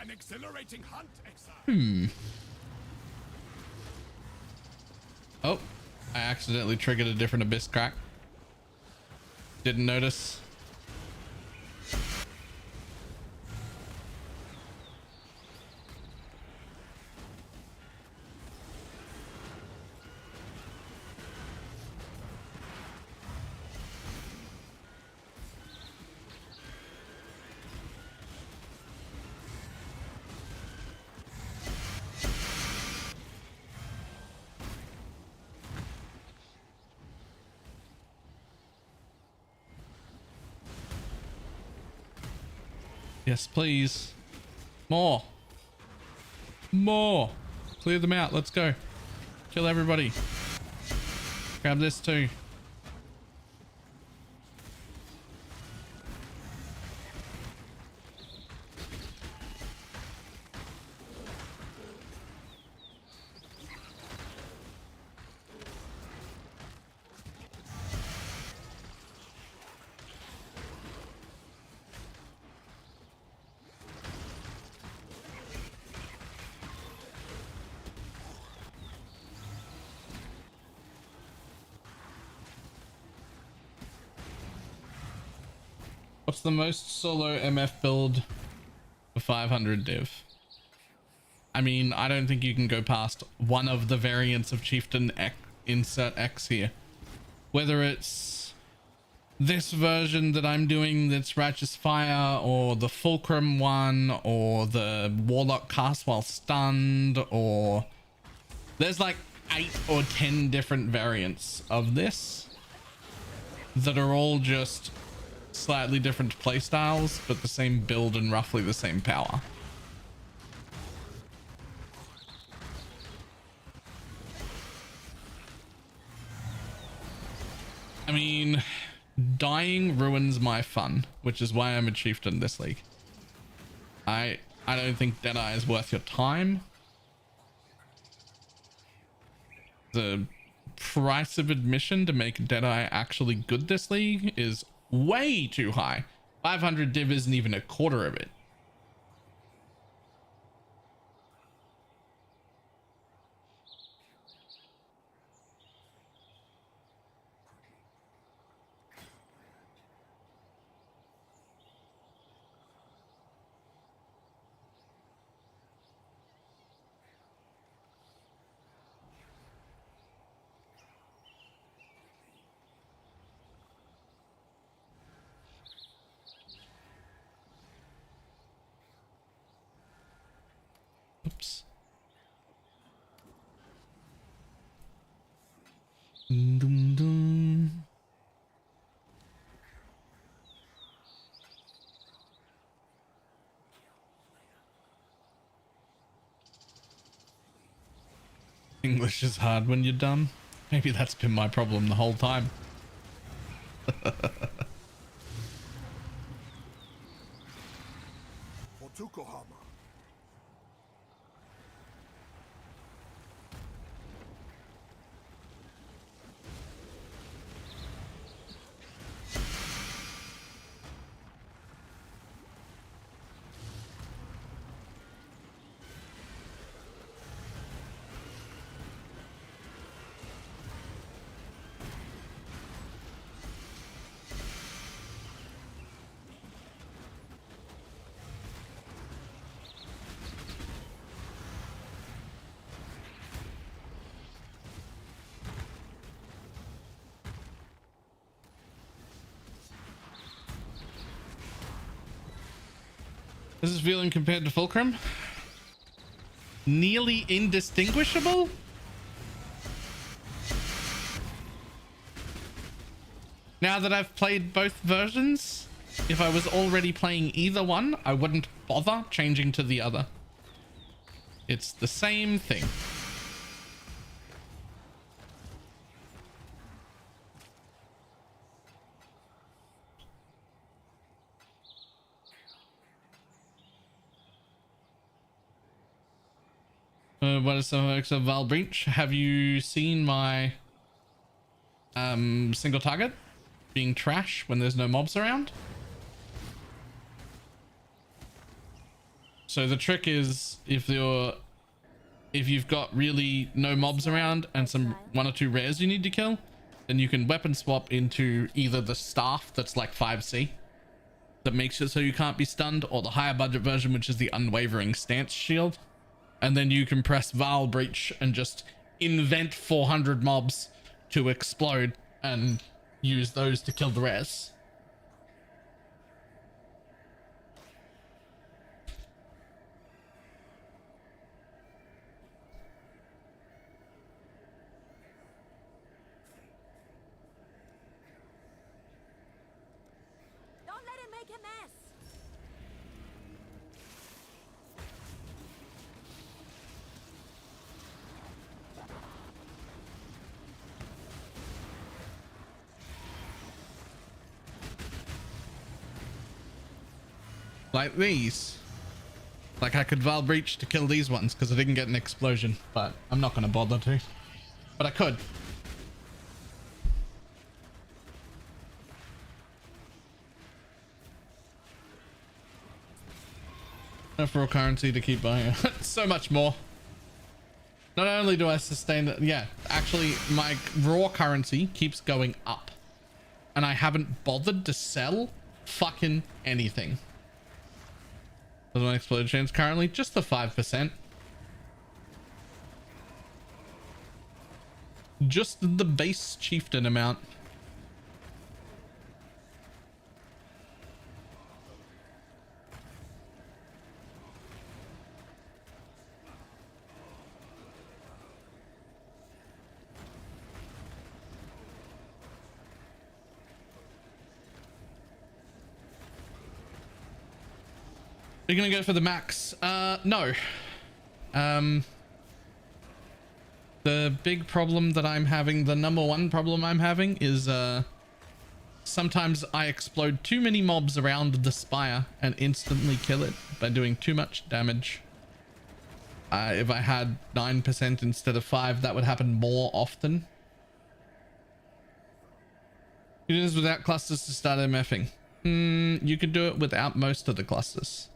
exhilarating hunt, exile. Oh, I accidentally triggered a different abyss crack. Didn't notice. Yes, please. More. More. Clear them out. Let's go. Kill everybody. Grab this too. What's the most solo MF build for 500 div? I mean, I don't think you can go past one of the variants of Chieftain X, insert X here. Whether it's this version that I'm doing that's Righteous Fire, or the Fulcrum one, or the Warlock cast while stunned, or there's like 8 or 10 different variants of this that are all just slightly different playstyles, but the same build and roughly the same power. I mean, dying ruins my fun, which is why I'm a chieftain this league. I don't think Deadeye is worth your time. The price of admission to make Deadeye actually good this league is way too high. 500 div isn't even a quarter of it. Oops. Dum, dum. English is hard when you're dumb. Maybe that's been my problem the whole time. For Tukohama. This is feeling compared to Fulcrum. Nearly indistinguishable. Now that I've played both versions, if I was already playing either one, I wouldn't bother changing to the other. It's the same thing. What is some of Val Breach? Have you seen my single target being trash when there's no mobs around? So the trick is if you've got really no mobs around and some 1 or 2 rares you need to kill, then you can weapon swap into either the staff that's like 5C that makes it so you can't be stunned, or the higher budget version, which is the unwavering stance shield. And then you can press Val Breach and just invent 400 mobs to explode and use those to kill the res. Don't let him make a mess. Like these. Like I could Val Breach to kill these ones because I didn't get an explosion, but I'm not going to bother to. But I could. Enough raw currency to keep buying. So much more. Not only do I sustain that, yeah, actually my raw currency keeps going up. And I haven't bothered to sell fucking anything. What's my explode chance currently? Just the 5%. Just the base chieftain amount. You're gonna go for the max? No. The big problem that I'm having, the number one problem I'm having is sometimes I explode too many mobs around the spire and instantly kill it by doing too much damage. If I had 9% instead of 5, that would happen more often. You do this without clusters to start MFing. You could do it without most of the clusters.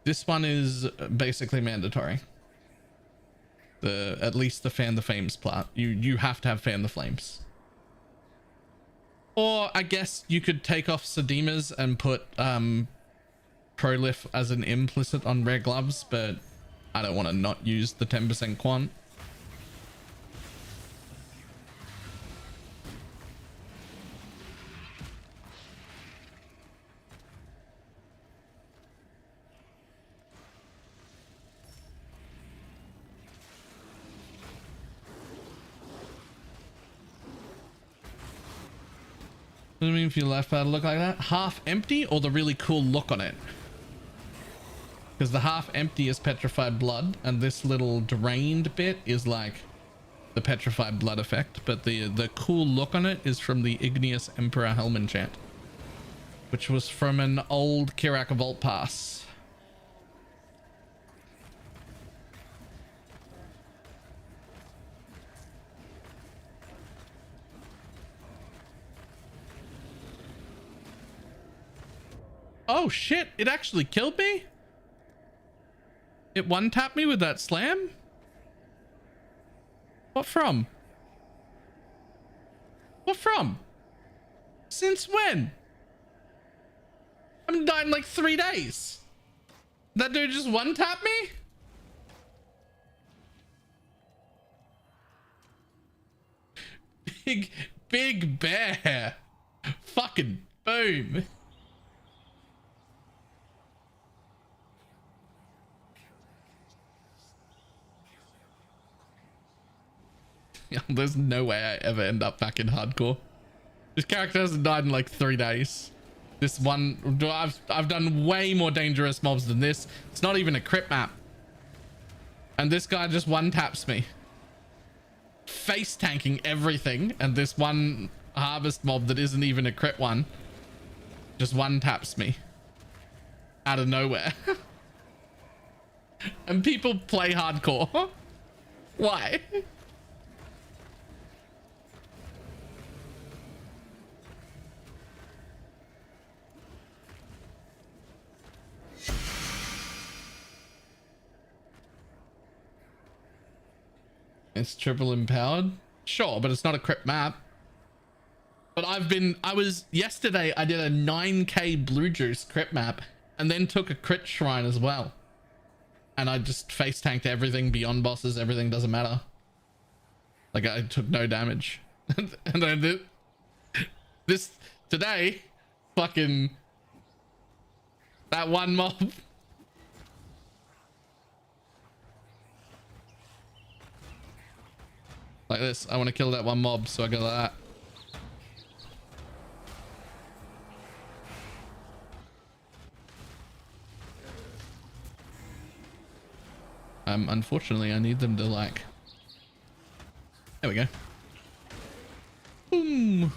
This one is basically mandatory. At least the fan the flames part. You have to have fan the flames. Or I guess you could take off Sedemas and put Prolif as an implicit on rare gloves, but I don't want to not use the 10% quant. What do you mean if your left pad look like that? Half empty or the really cool look on it? Because the half empty is petrified blood and this little drained bit is like the petrified blood effect, but the cool look on it is from the Igneous Emperor Helm enchant, which was from an old Kirak Vault Pass. Oh shit, it actually killed me? It one-tapped me with that slam? What from? What from? Since when? I haven't died in like 3 days. That dude just one-tapped me? Big bear. Fucking boom. There's no way I ever end up back in hardcore. This character hasn't died in like 3 days. This one, I've done way more dangerous mobs than this. It's not even a crit map. And this guy just one taps me. Face tanking everything. And this one harvest mob that isn't even a crit one just one taps me out of nowhere. And people play hardcore. Why? It's triple empowered. Sure, but it's not a crit map. But yesterday I did a 9k blue juice crit map and then took a crit shrine as well. And I just face tanked everything beyond bosses. Everything doesn't matter. Like I took no damage. And then this today, fucking that one mob. Like this. I want to kill that one mob, so I go like that. Unfortunately, I need them to like... There we go. Boom.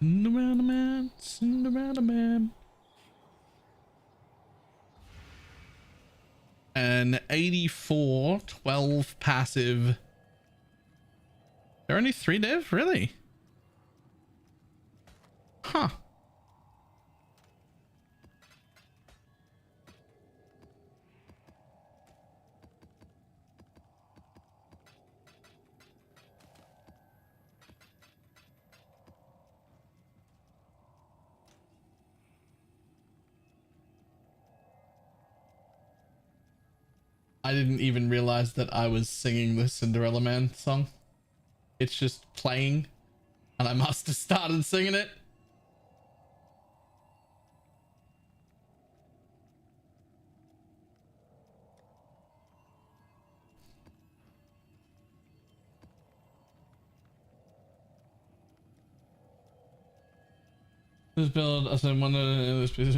Cinderella man, Cinderella man. An 84, 12 passive. There are only 3 div? Really? Huh. I didn't even realize that I was singing the Cinderella Man song. It's just playing, and I must have started singing it. This build, I said, one of this piece.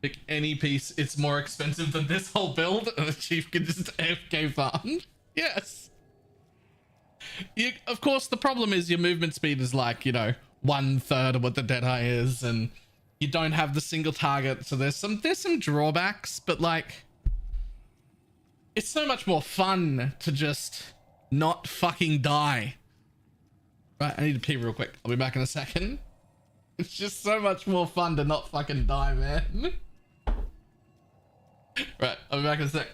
Pick any piece, it's more expensive than this whole build, and the chief can just AFK farm. Yes. Of course, the problem is your movement speed is like, you know, 1/3 of what the Deadeye is, and you don't have the single target, so there's some drawbacks, but like, it's so much more fun to just not fucking die. Right, I need to pee real quick. I'll be back in a second. It's just so much more fun to not fucking die, man. Right, I'll be back in a sec.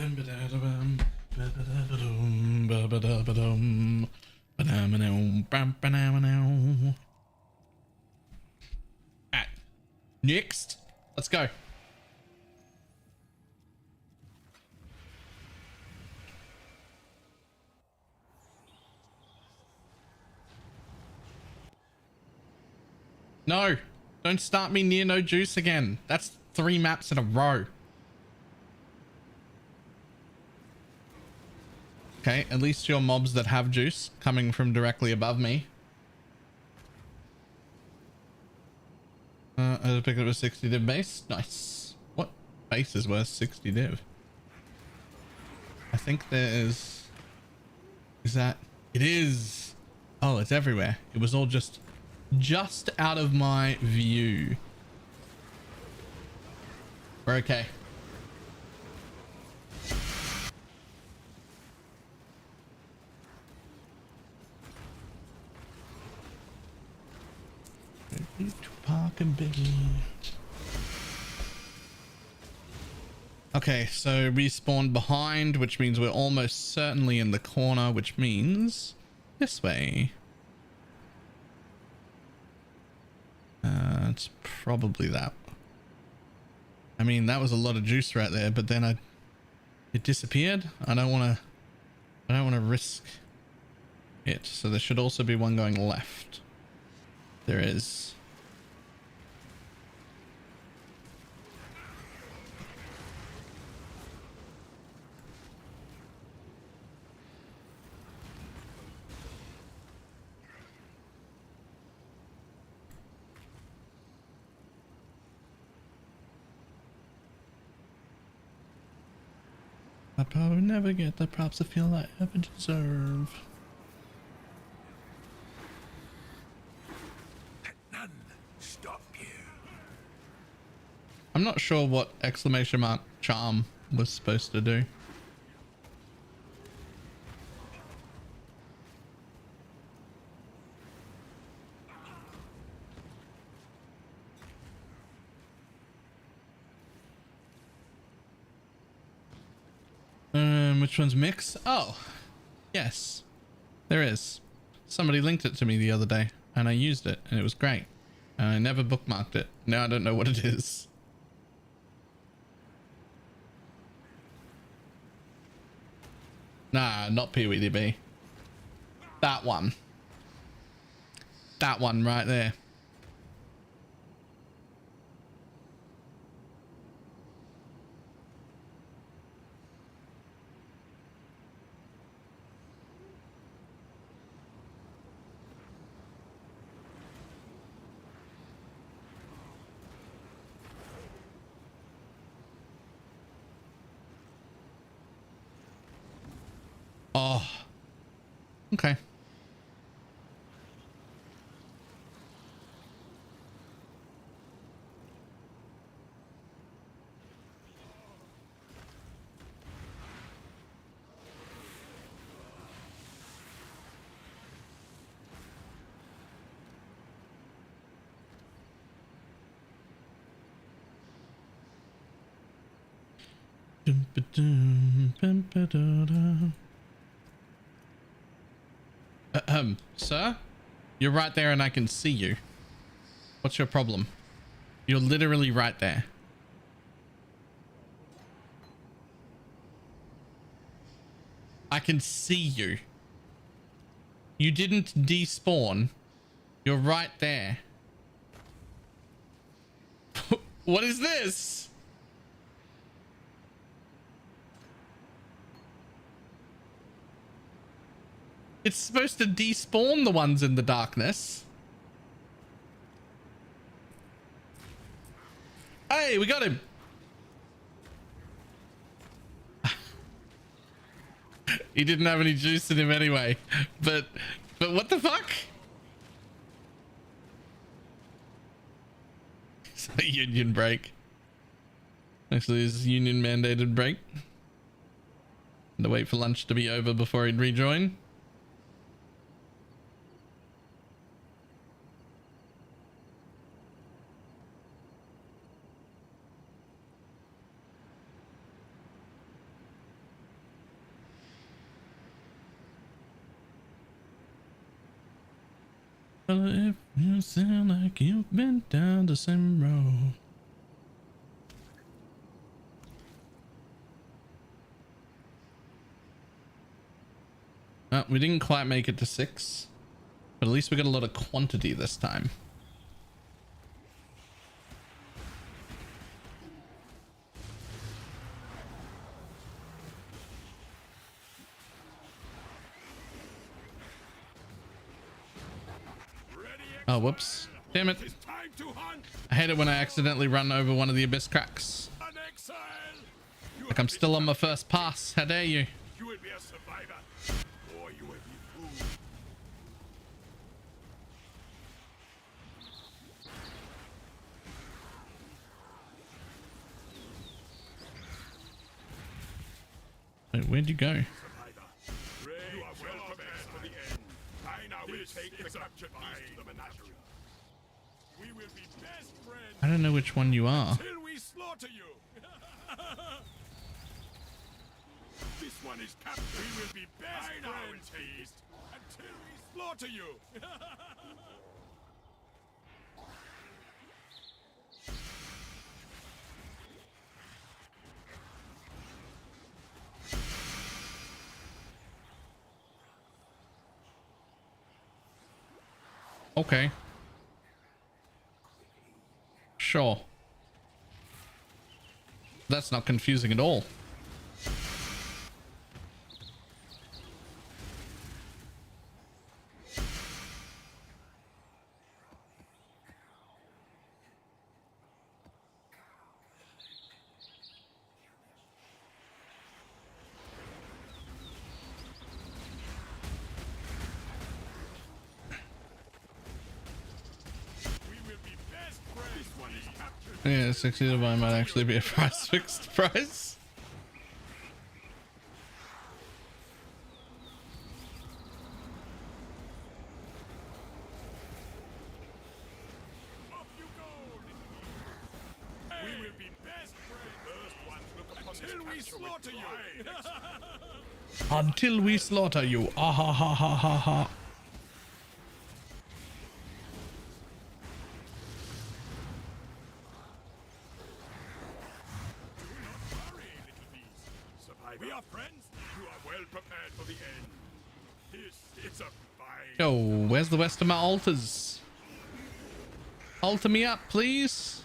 Alright, next, let's go. No, don't start me near no juice again. That's 3 maps in a row. Okay, at least your mobs that have juice coming from directly above me. I picked up a 60 div base. Nice. What base is worth 60 div? I think there is... Is that... It is! Oh, it's everywhere. It was all just out of my view. We're okay. Okay, so respawned behind, which means we're almost certainly in the corner, which means this way. It's probably that. I mean, that was a lot of juice right there, but then it disappeared. I don't want to risk it. So there should also be one going left. There is. I probably never get the props I feel I ever deserve. None stop you. I'm not sure what exclamation mark charm was supposed to do. Which one's mix? Oh, yes, there is. Somebody linked it to me the other day and I used it and it was great. And I never bookmarked it. Now I don't know what it is. Nah, not PWDB. That one. That one right there. Oh, okay. Sir? You're right there and I can see you. What's your problem? You're literally right there. I can see you. You didn't despawn. You're right there. What is this? It's supposed to despawn the ones in the darkness. Hey, we got him. He didn't have any juice in him anyway. But what the fuck? It's a union break. Actually, it's a union mandated break. And to wait for lunch to be over before he'd rejoin. Well, if you sound like you've been down the same road. We didn't quite make it to 6, but at least we got a lot of quantity this time. Oh, whoops. Damn it. It's time to hunt. I hate it when I accidentally run over one of the abyss cracks. An exile. Like I'm still on my first pass. How dare you? You will be a survivor, or you will be fooled. Wait, where'd you go? Survivor. You are well prepared for the end. I now will take the captured beast to the menagerie. We will be best friends I don't know which one you are. till we slaughter you. This one is captured. We will be best friends, beast, until we slaughter you. Okay. Sure. That's not confusing at all. Yeah, 60 to buy might actually be a price fixed price. Off you go. We will be best friends. First ones look upon until we slaughter you. Until we slaughter you. Ah ha ha ha ha ha. We are friends. You are well prepared for the end. It's a fine. Yo, where's the rest of my altars? Altar me up, please.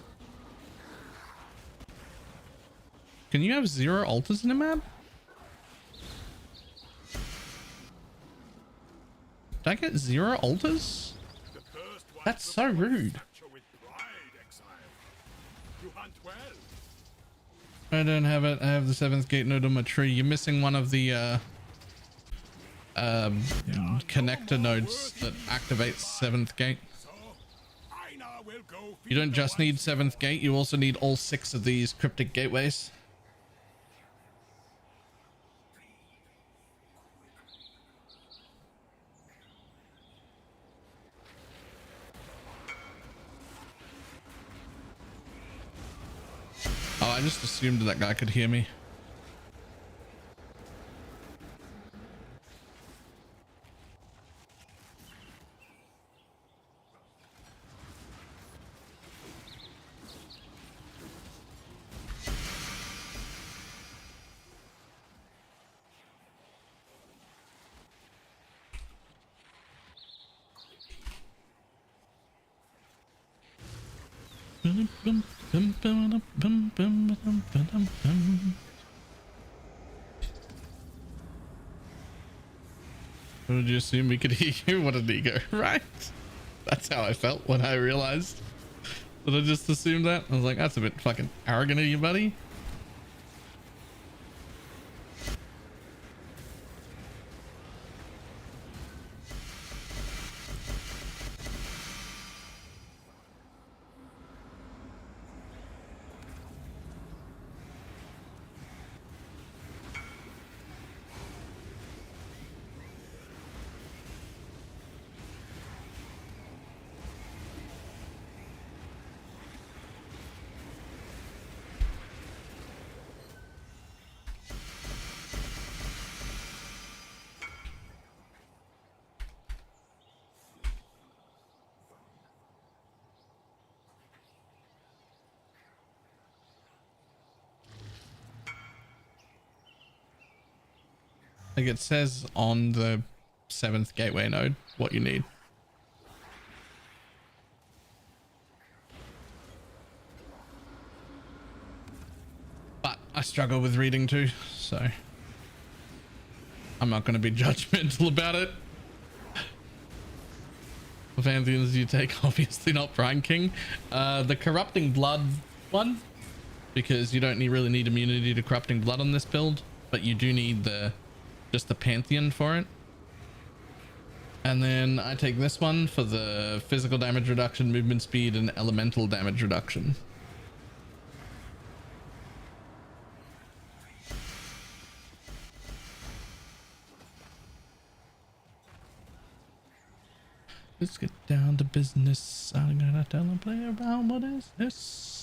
Can you have 0 altars in a map? Did I get 0 altars? The first one That's so rude. capture with pride, exile. You hunt well. I don't have it. I have the 7th gate node on my tree. You're missing one of the connector nodes that activates 7th gate. So I now will go. You don't just need 7th gate, you also need all 6 of these cryptic gateways. Oh, I just assumed that guy could hear me. Would you assume we could hear you? What an ego, right? That's how I felt when I realized that I just assumed that. I was like, that's a bit fucking arrogant of you, buddy. Like it says on the 7th gateway node what you need. But I struggle with reading too, so I'm not going to be judgmental about it. What pantheons do you take? Obviously not Brine King. The Corrupting Blood one, because you don't really need immunity to Corrupting Blood on this build, but you do need just the Pantheon for it. And then I take this one for the physical damage reduction, movement speed, and elemental damage reduction. Let's get down to business. I'm gonna tell and play around. What is this?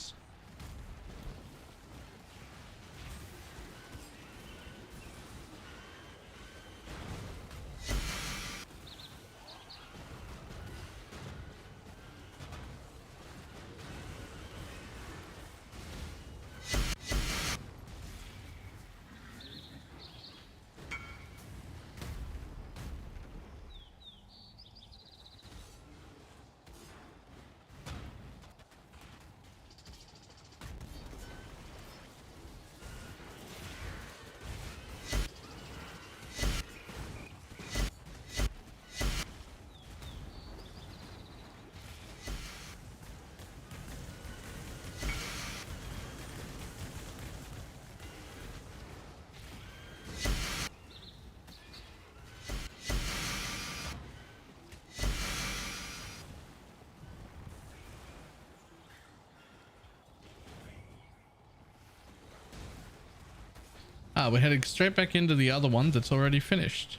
Ah, we're heading straight back into the other one that's already finished.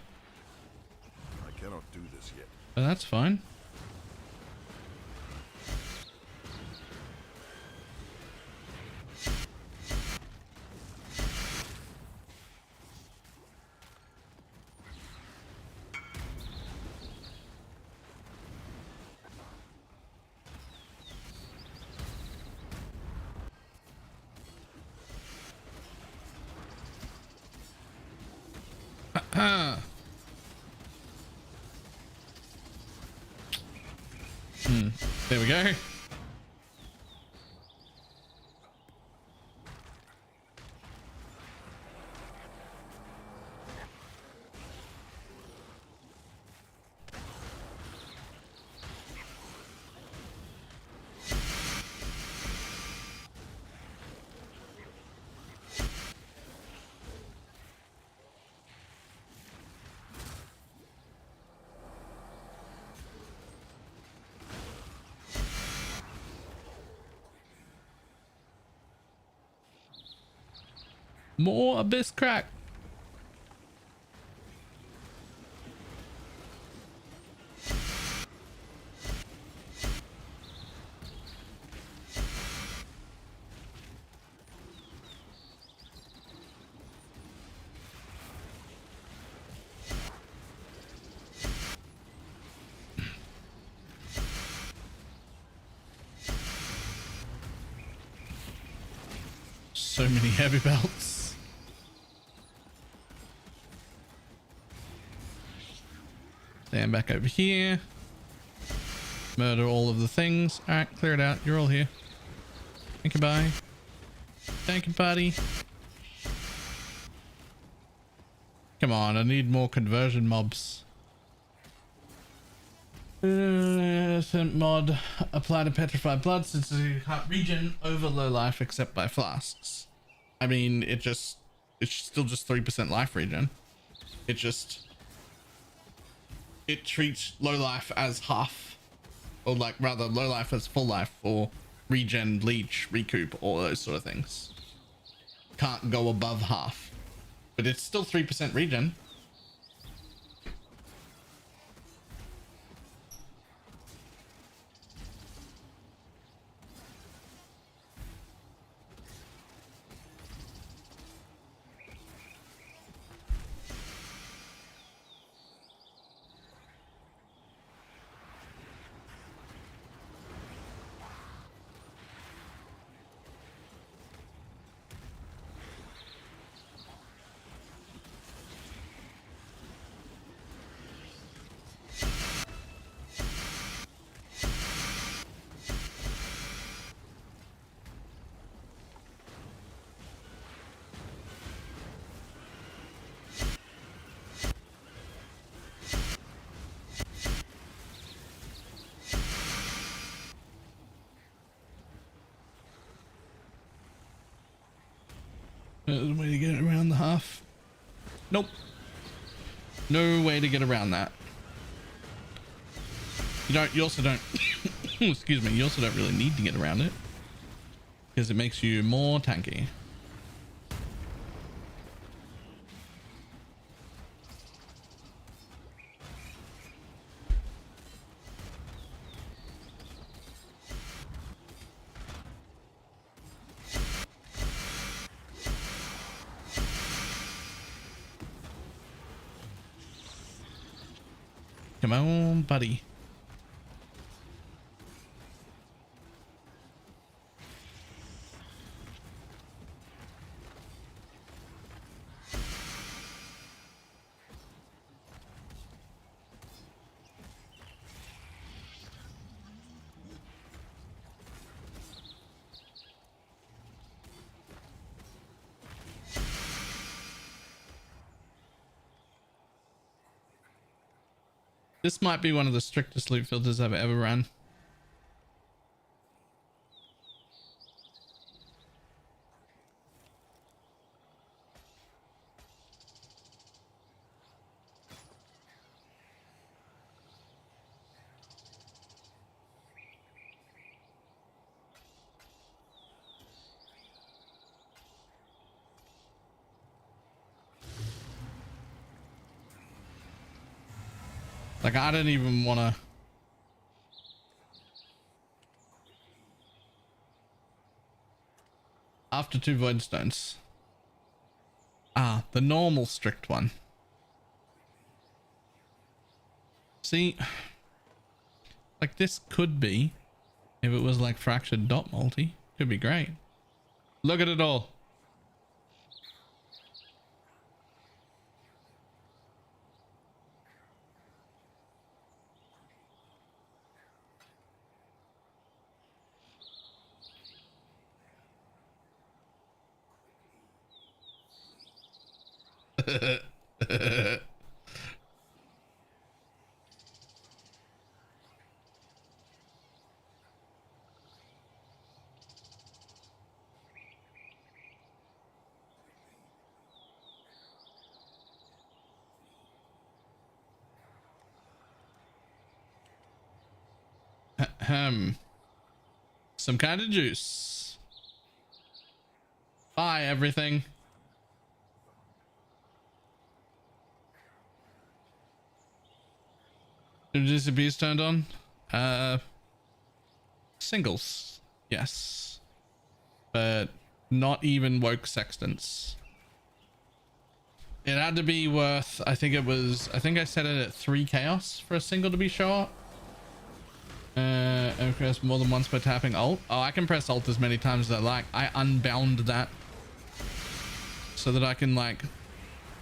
I cannot do this yet. But that's fine. There we go. More abyss crack. So many heavy belts. Stand back over here. Murder all of the things. All right, clear it out. You're all here. Thank you, bye. Thank you, buddy. Come on, I need more conversion mobs. Mod apply to petrified blood since you can't regen over low life except by flasks. I mean, it's still just 3% life regen. It treats low life as half, or like rather low life as full life, or regen, leech, recoup, all those sort of things. Can't go above half, but it's still 3% regen. There's a way to get around the half. Nope. No way to get around that. You also don't, excuse me, you also don't really need to get around it because it makes you more tanky. Come on, buddy. This might be one of the strictest loot filters I've ever run. Like, I don't even want to. After 2 void stones. Ah, the normal strict one. See, like this could be, if it was like fractured dot multi, could be great. Look at it all. Some kind of juice. Bye, everything. Is the beast turned on? Singles, yes, but not even woke sextants. It had to be worth, I think I set it at 3 chaos for a single to be show up. And press more than once by tapping alt. Oh, I can press alt as many times as I like. I unbound that so that I can like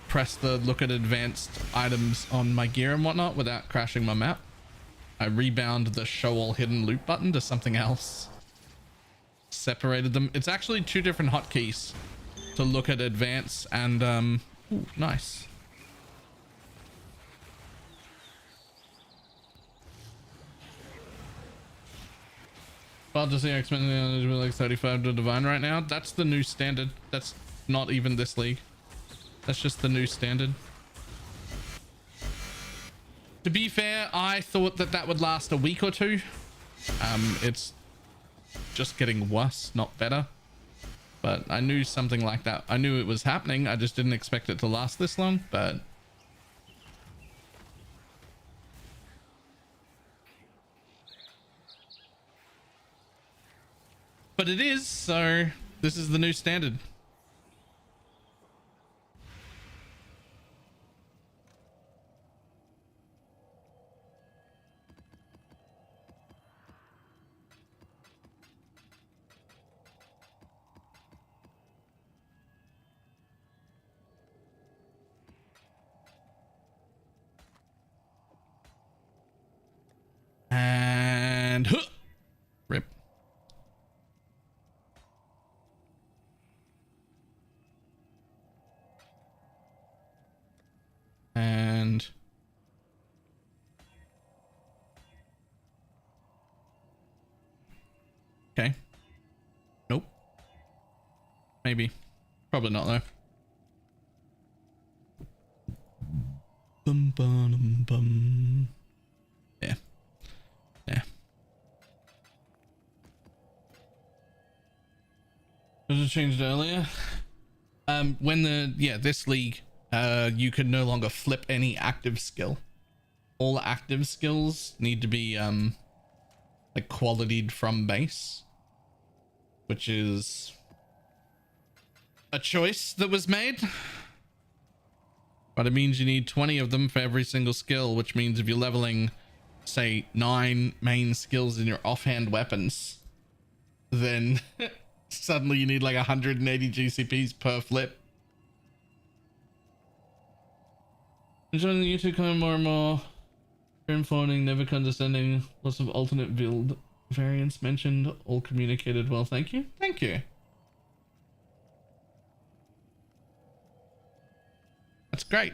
press the look at advanced items on my gear and whatnot without crashing my map. I rebound the show all hidden loot button to something else. Separated them. It's actually 2 different hotkeys to look at advance and ooh, nice. Well, to see X-Men like 35 to divine right now. That's the new standard. That's not even this league. That's just the new standard. To be fair, I thought that that would last a week or 2. It's just getting worse, not better. But I knew something like that. I knew it was happening. I just didn't expect it to last this long, but it is, so this is the new standard. And rip. And okay. Nope. Maybe. Probably not though. Bum, bum, bum. Yeah. Yeah. Was it changed earlier? When this league, you can no longer flip any active skill. All active skills need to be like qualitied from base, which is a choice that was made. But it means you need 20 of them for every single skill, which means if you're leveling, say, 9 main skills in your offhand weapons, then suddenly you need like 180 GCPs per flip. Enjoying the YouTube coming more and more. Informing, never condescending, lots of alternate build variants mentioned, all communicated well. Thank you. Thank you. That's great.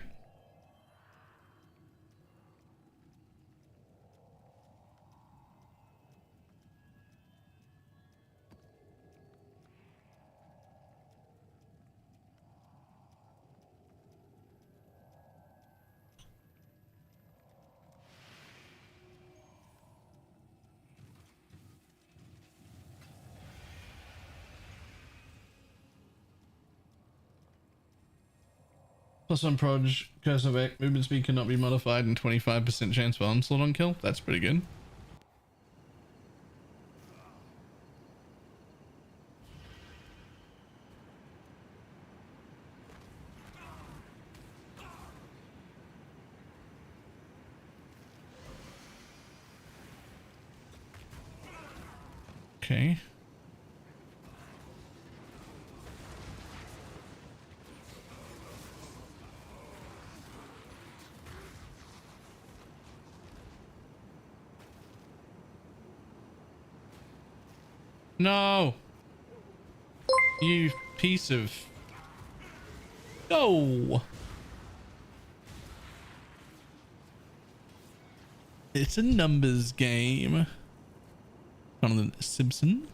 Plus on Proj, Curse of Ek, movement speed cannot be modified and 25% chance for onslaught on kill. That's pretty good. Okay. No, you piece of... No. It's a numbers game. Jonathan Simpson.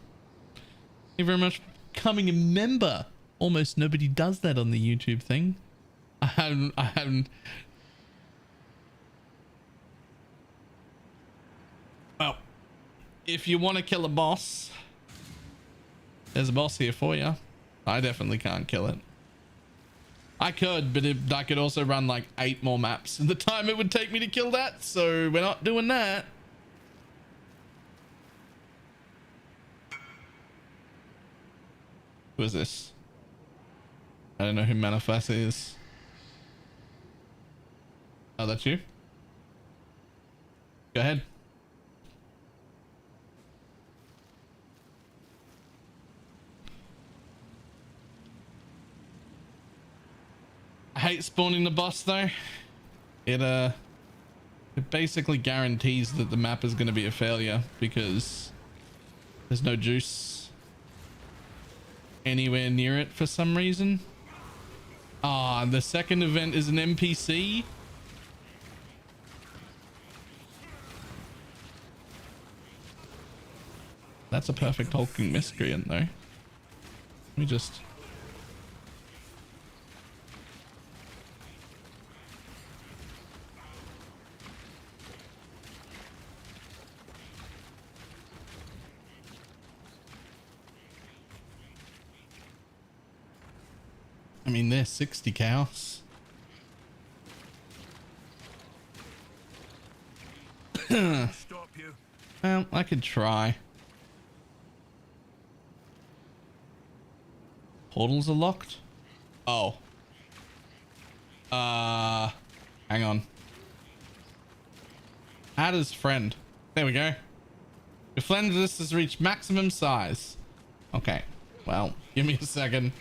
Thank you very much for becoming a member. Almost nobody does that on the YouTube thing. I haven't. Well, if you want to kill a boss, there's a boss here for you. I definitely can't kill it. I could, but I could also run like 8 more maps in the time it would take me to kill that. So we're not doing that. Who is this? I don't know who Manifest is. Oh, that's you? Go ahead. I hate spawning the boss though. It basically guarantees that the map is going to be a failure because there's no juice anywhere near it for some reason. Ah, the second event is an NPC. That's a perfect hulking miscreant though. Let me just... I mean, they're 60 cows. Stop you. Well, I could try. Portals are locked? Oh. Hang on. Add as friend. There we go. Your friend list has reached maximum size. Okay. Well, give me a second.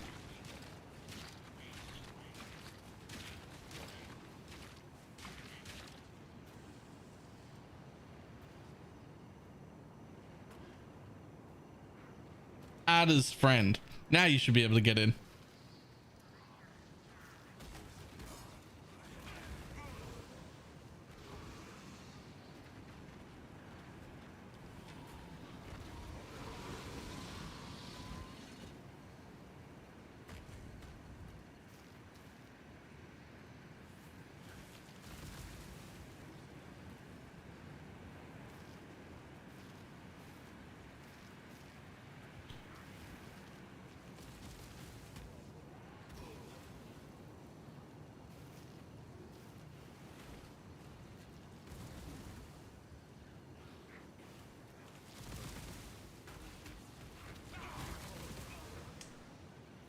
Add as friend. Now you should be able to get in.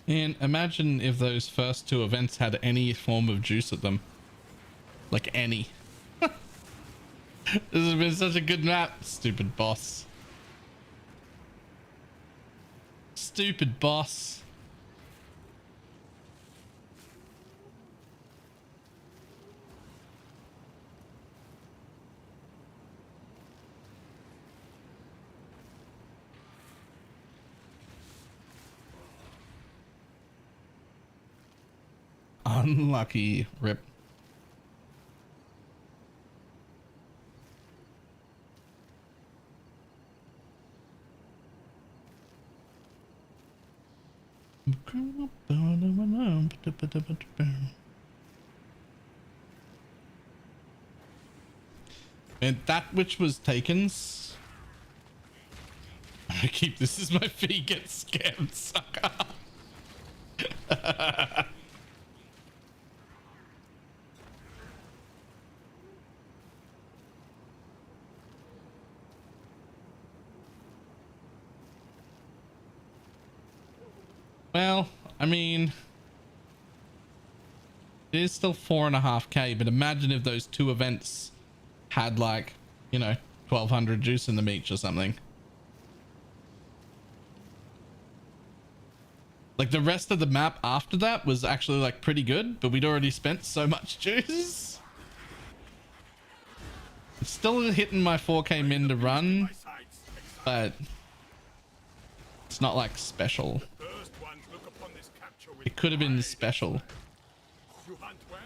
And imagine if those first two events had any form of juice at them. Like any. This has been such a good map. Stupid boss. Stupid boss. Unlucky. Rip. And that which was taken's. I keep this as my fee. Get scammed, sucker. Well, I mean, it is still 4.5k, but imagine if those two events had like, you know, 1200 juice in them each or something. Like the rest of the map after that was actually like pretty good, but we'd already spent so much juice. It's still hitting my 4k min to run, but it's not like special. It could have been special. You hunt well.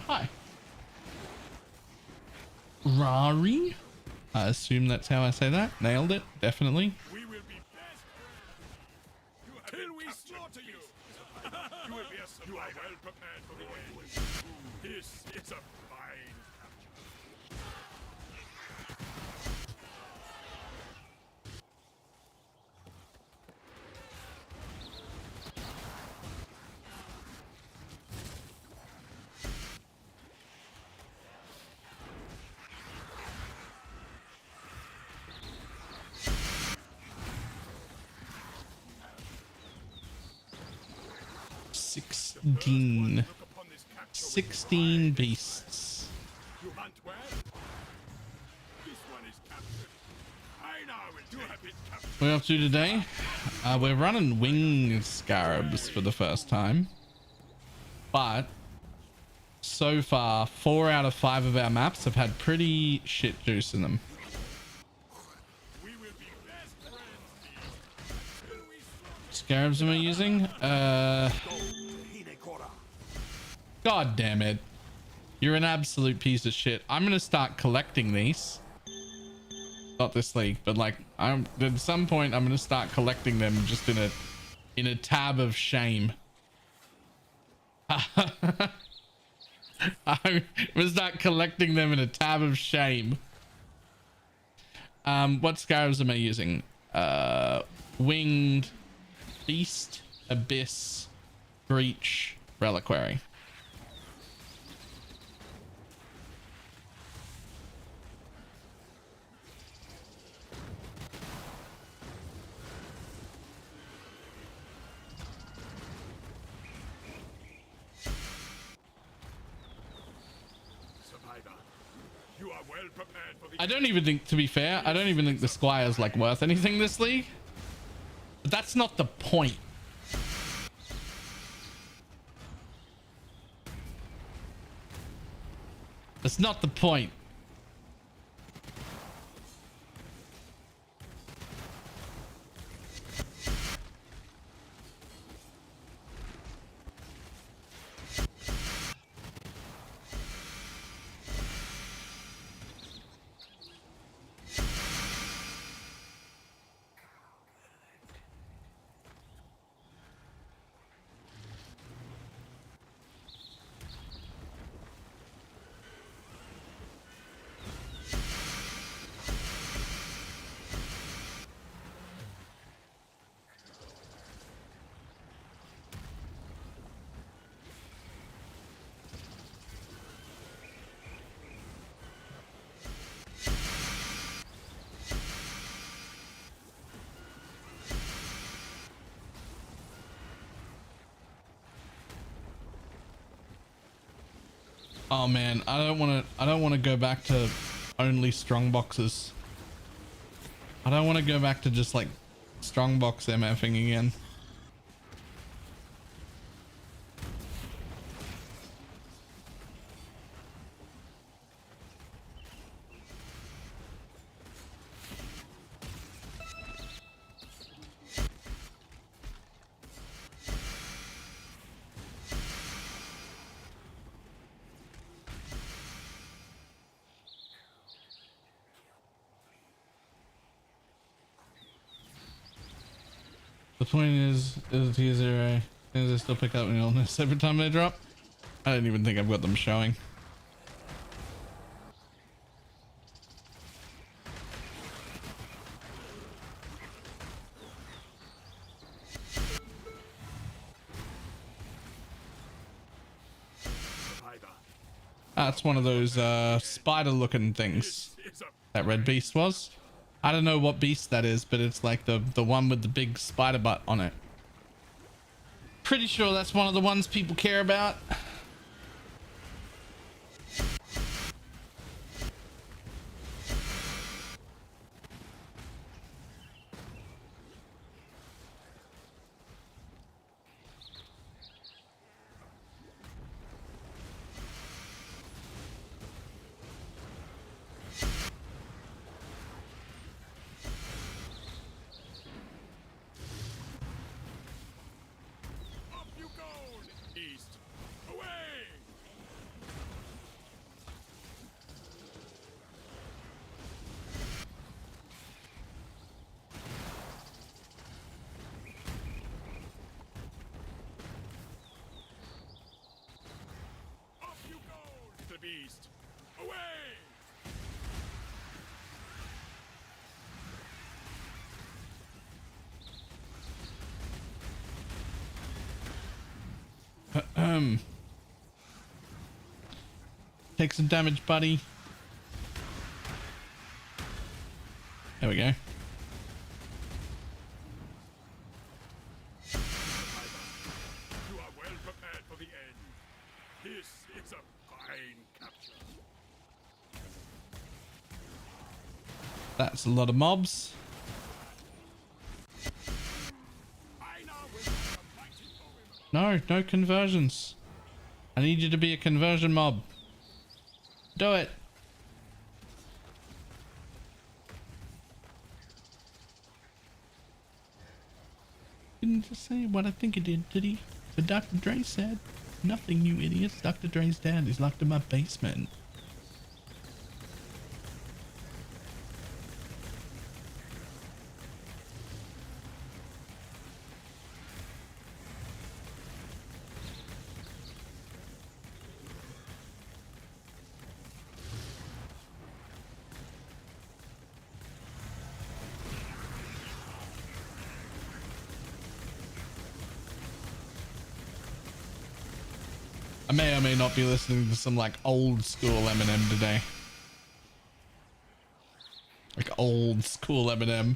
Hi. Rari? I assume that's how I say that. Nailed it. Definitely. We will be best friends. Till we slaughter you. You will be a you are well prepared for the end. This is a fine capture. 16 beasts. You hunt well. This one is captured. I know it. You have been captured. What are we up to today? We're running wing scarabs for the first time, but so far 4 out of 5 of our maps have had pretty shit juice in them. We will be best friends. Till we slaughter. Scarabs am I using? God damn it. You're an absolute piece of shit. I'm gonna start collecting these. Not this league, but like at some point I'm gonna start collecting them just in a tab of shame. I'm gonna start collecting them in a tab of shame. What scarabs am I using? Winged Beast, Abyss, Breach, Reliquary. You are well prepared for the I don't even think, to be fair, I don't even think the Squire's like worth anything this league. But that's not the point. That's not the point. Oh man, I don't want to go back to only strong boxes. I don't want to go back to just like strong box MFing again. The point is tier 0. They still pick up an illness every time they drop. I don't even think I've got them showing. That's one of those spider looking things that red beast was. I don't know what beast that is, but it's like the one with the big spider butt on it. Pretty sure that's one of the ones people care about. Beast, away! Take some damage, buddy. There we go. You are well prepared for the end. This is a fine capture. That's a lot of mobs. No conversions. I need you to be a conversion mob. Do it. Didn't just say what I think it did he? But Dr. Dre said, nothing, you idiots. Dr. Dre's dad is locked in my basement. I may or may not be listening to some like old school Eminem today. Like old school Eminem.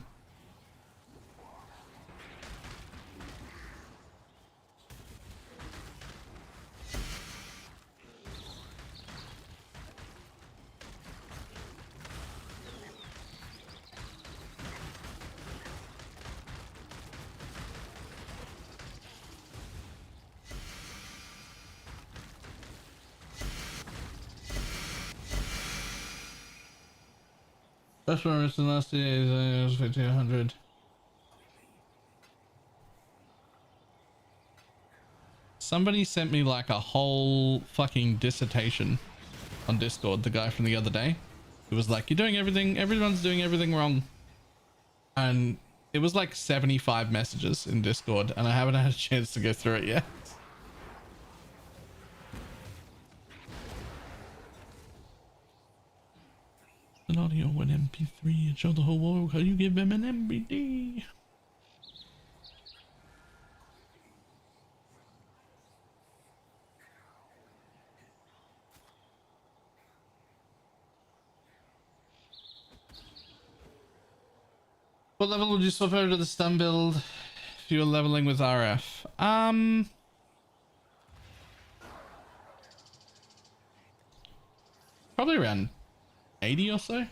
First one was the last two days, it was 1500. Somebody sent me like a whole fucking dissertation on Discord, the guy from the other day. It was like, you're doing everything, everyone's doing everything wrong. And it was like 75 messages in Discord, and I haven't had a chance to go through it yet. An audio with MP3 and show the whole world how you give them an MBD. What level would you swap over to the stun build if you were leveling with RF? probably around 80 or so.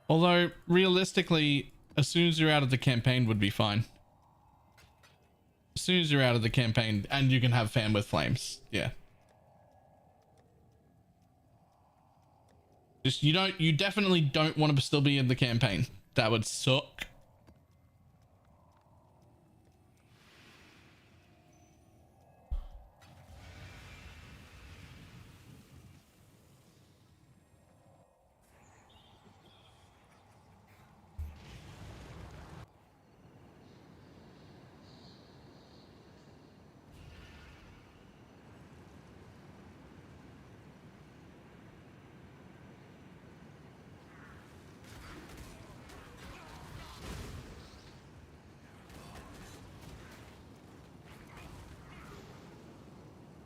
Although realistically, as soon as you're out of the campaign would be fine. As soon as you're out of the campaign and you can have fan with flames. Yeah. Just you definitely don't want to still be in the campaign. That would suck.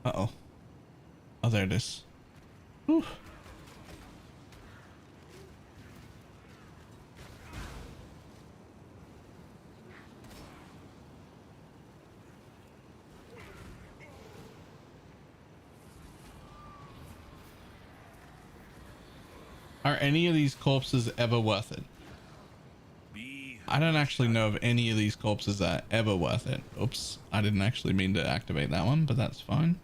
Uh-oh. Oh, there it is. Whew. Are any of these corpses ever worth it? I don't actually know if any of these corpses are ever worth it. Oops, I didn't actually mean to activate that one, but that's fine.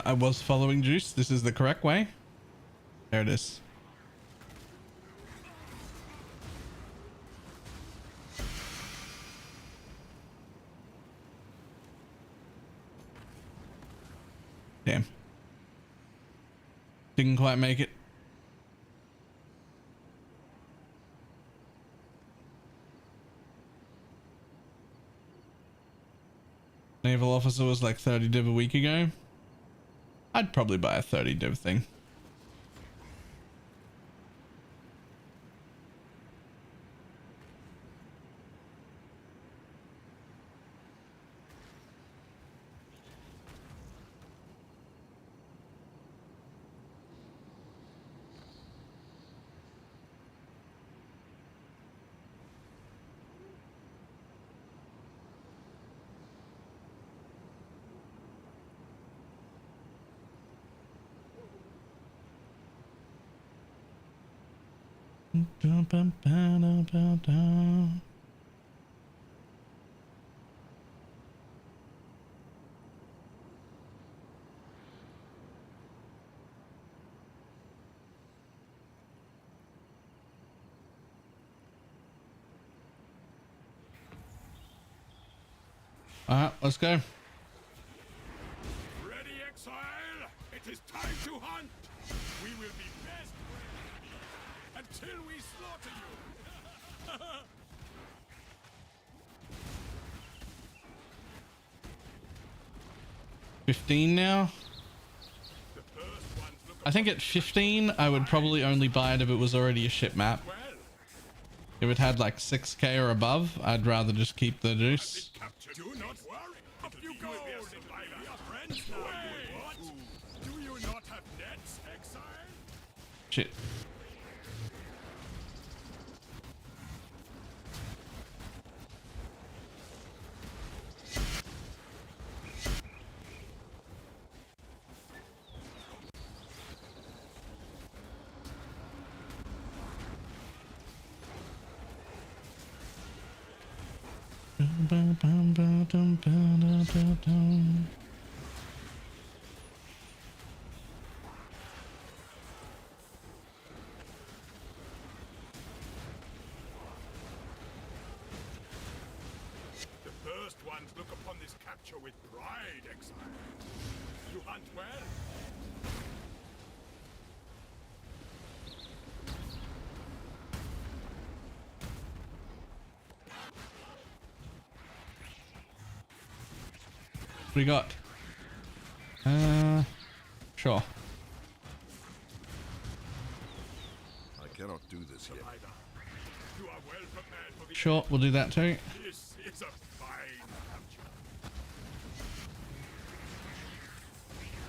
I was following Juice. This is the correct way. There it is. Damn. Didn't quite make it. Naval officer was like 30 div a week ago. I'd probably buy a 30 div thing. Alright, let's go. Ready, exile? It is time to hunt. We will be best friends until we slaughter you. 15 now. I think at 15 I would probably only buy it if it was already a ship map. If it had like 6k or above, I'd rather just keep the juice. Do not worry. Up you go. We are friends now. What? Do you not have nets, exile? Shit. first ones look upon this capture with pride, exile. You hunt well. What we got? Sure. I cannot do this yet. Survivor, you are well prepared for the Sure, we'll do that too. This is a fine capture.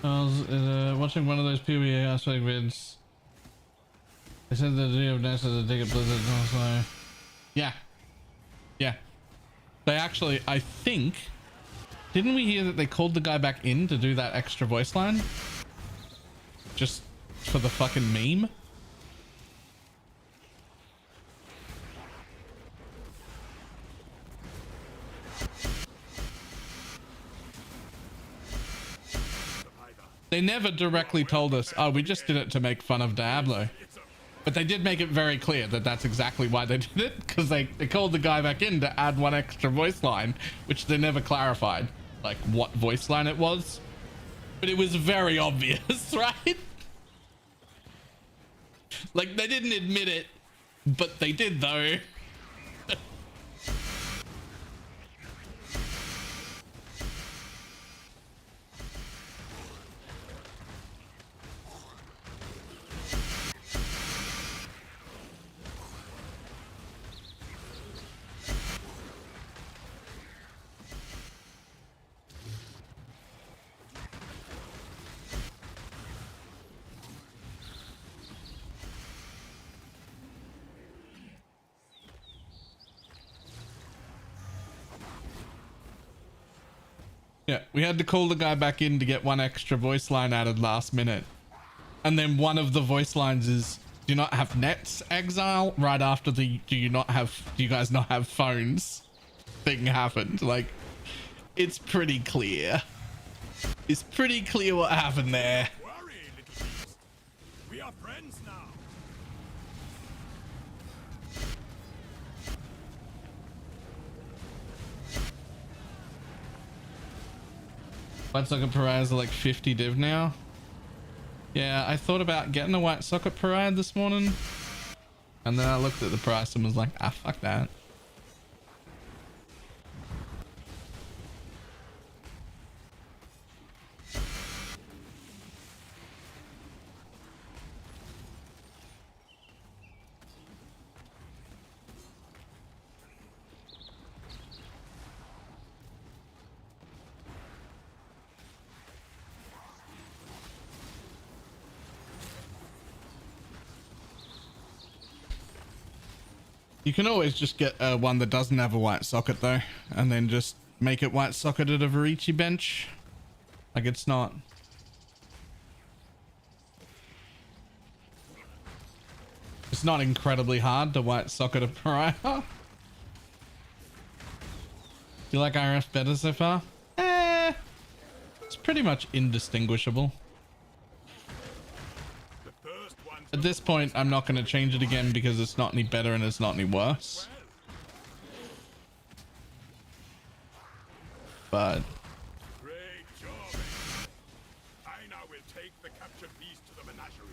I was watching one of those PvE aspect vids. They said the video of next to the dig at Blizzard also. Yeah. Yeah. They actually, I think, didn't we hear that they called the guy back in to do that extra voice line? Just for the fucking meme? They never directly told us, oh, we just did it to make fun of Diablo. But they did make it very clear that that's exactly why they did it, because they called the guy back in to add one extra voice line, which they never clarified, like, what voice line it was. But it was very obvious, right? Like, they didn't admit it, but they did, though. Yeah, we had to call the guy back in to get one extra voice line added last minute. And then one of the voice lines is, do you not have nets, exile? Right after the, do you guys not have phones thing happened. Like, it's pretty clear. It's pretty clear what happened there. Worry, little beast. We are friends now. White socket pariahs are like 50 div now. Yeah, I thought about getting a white socket pariah this morning. And then I looked at the price and was like, ah, fuck that. You can always just get one that doesn't have a white socket though, and then just make it white socketed of a Varici bench. Like, it's not incredibly hard to white socket a pariah. Do you like RF better so far? It's pretty much indistinguishable. At this point, I'm not going to change it again because it's not any better and it's not any worse. But Great job. I now will take the captured beast to the menagerie.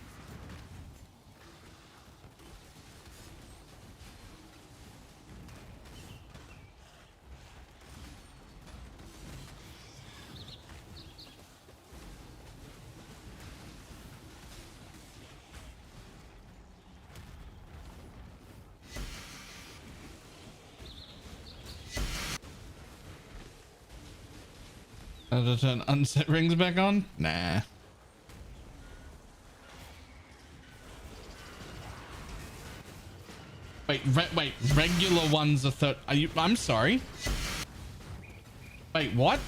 how to turn unset rings back on? Nah. Wait, regular ones are I'm sorry. Wait, what?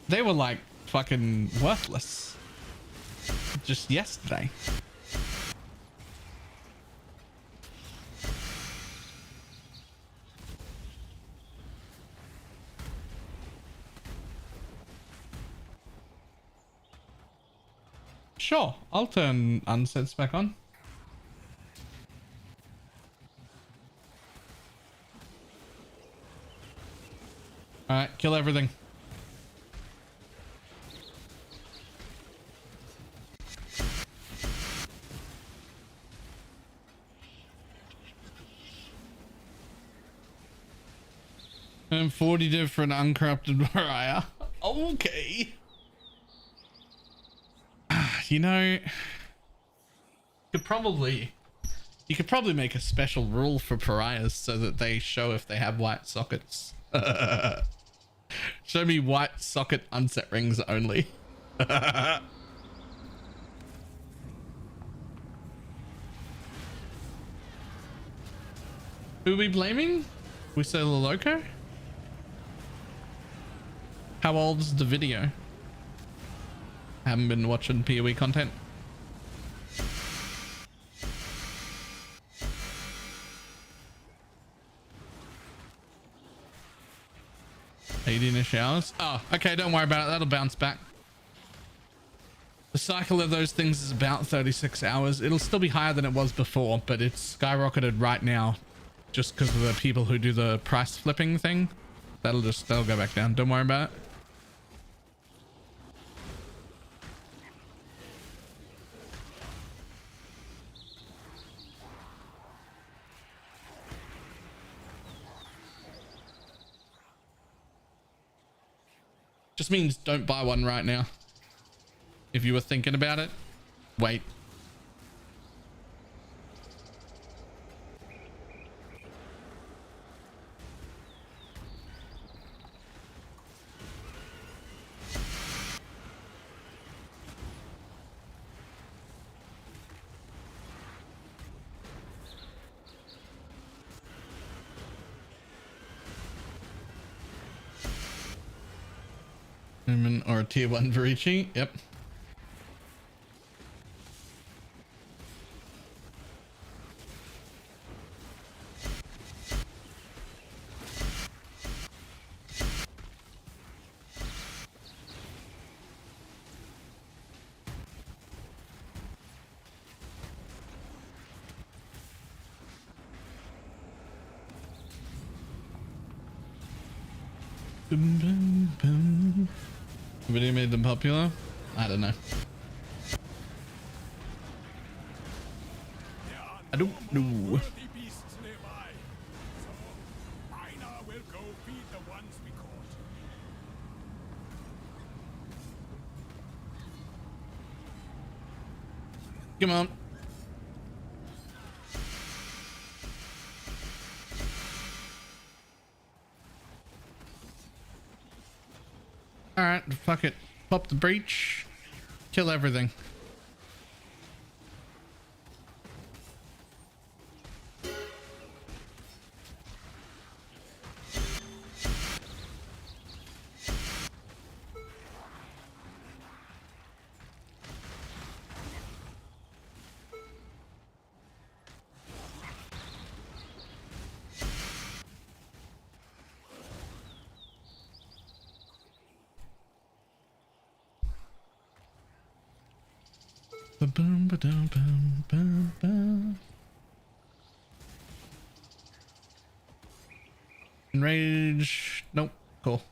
They were like fucking worthless just yesterday. Sure, I'll turn unsets back on. All right, kill everything. And 40 different uncorrupted Mariah. Okay. You know, you could probably make a special rule for pariahs so that they show if they have white sockets. Show me white socket unset rings only. Who are we blaming? We say the loco? How old's the video? Haven't been watching PoE content. $18-ish hours. Oh, okay, don't worry about it. That'll bounce back. The cycle of those things is about 36 hours. It'll still be higher than it was before, but it's skyrocketed right now just because of the people who do the price flipping thing. That'll go back down. Don't worry about it. Just means don't buy one right now. If you were thinking about it, wait. Or a tier 1 Verici. Yep. Boom, boom, boom. Video made them popular? I don't know. I don't know. Come on. All right, fuck it. Pop the breach. Kill everything. Ba-boom, ba-dum, bum, bum, bum. Enrage. Nope. Cool.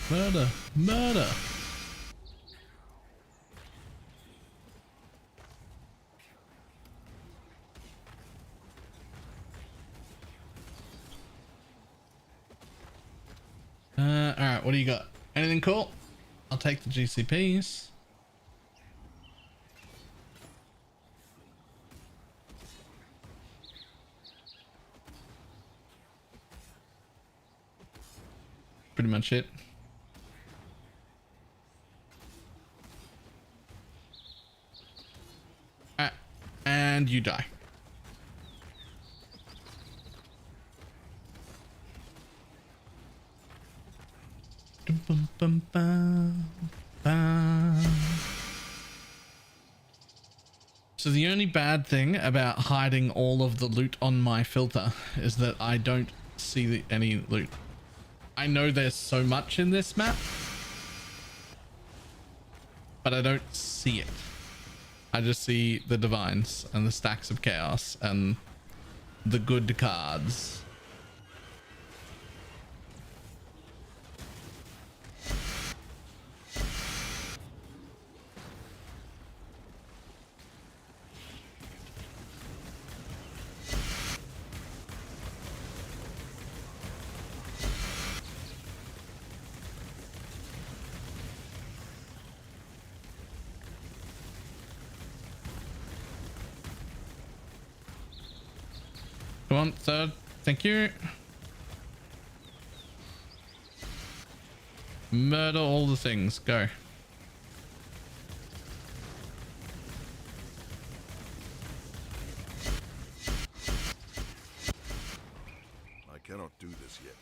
Murder, murder. All right, what do you got? Anything cool? I'll take the GCPs. Pretty much it. All right, and you die. So the only bad thing about hiding all of the loot on my filter is that I don't see any loot. I know there's so much in this map, but I don't see it. I just see the divines and the stacks of chaos and the good cards. Come on, third. Thank you. Murder all the things. Go. I cannot do this yet.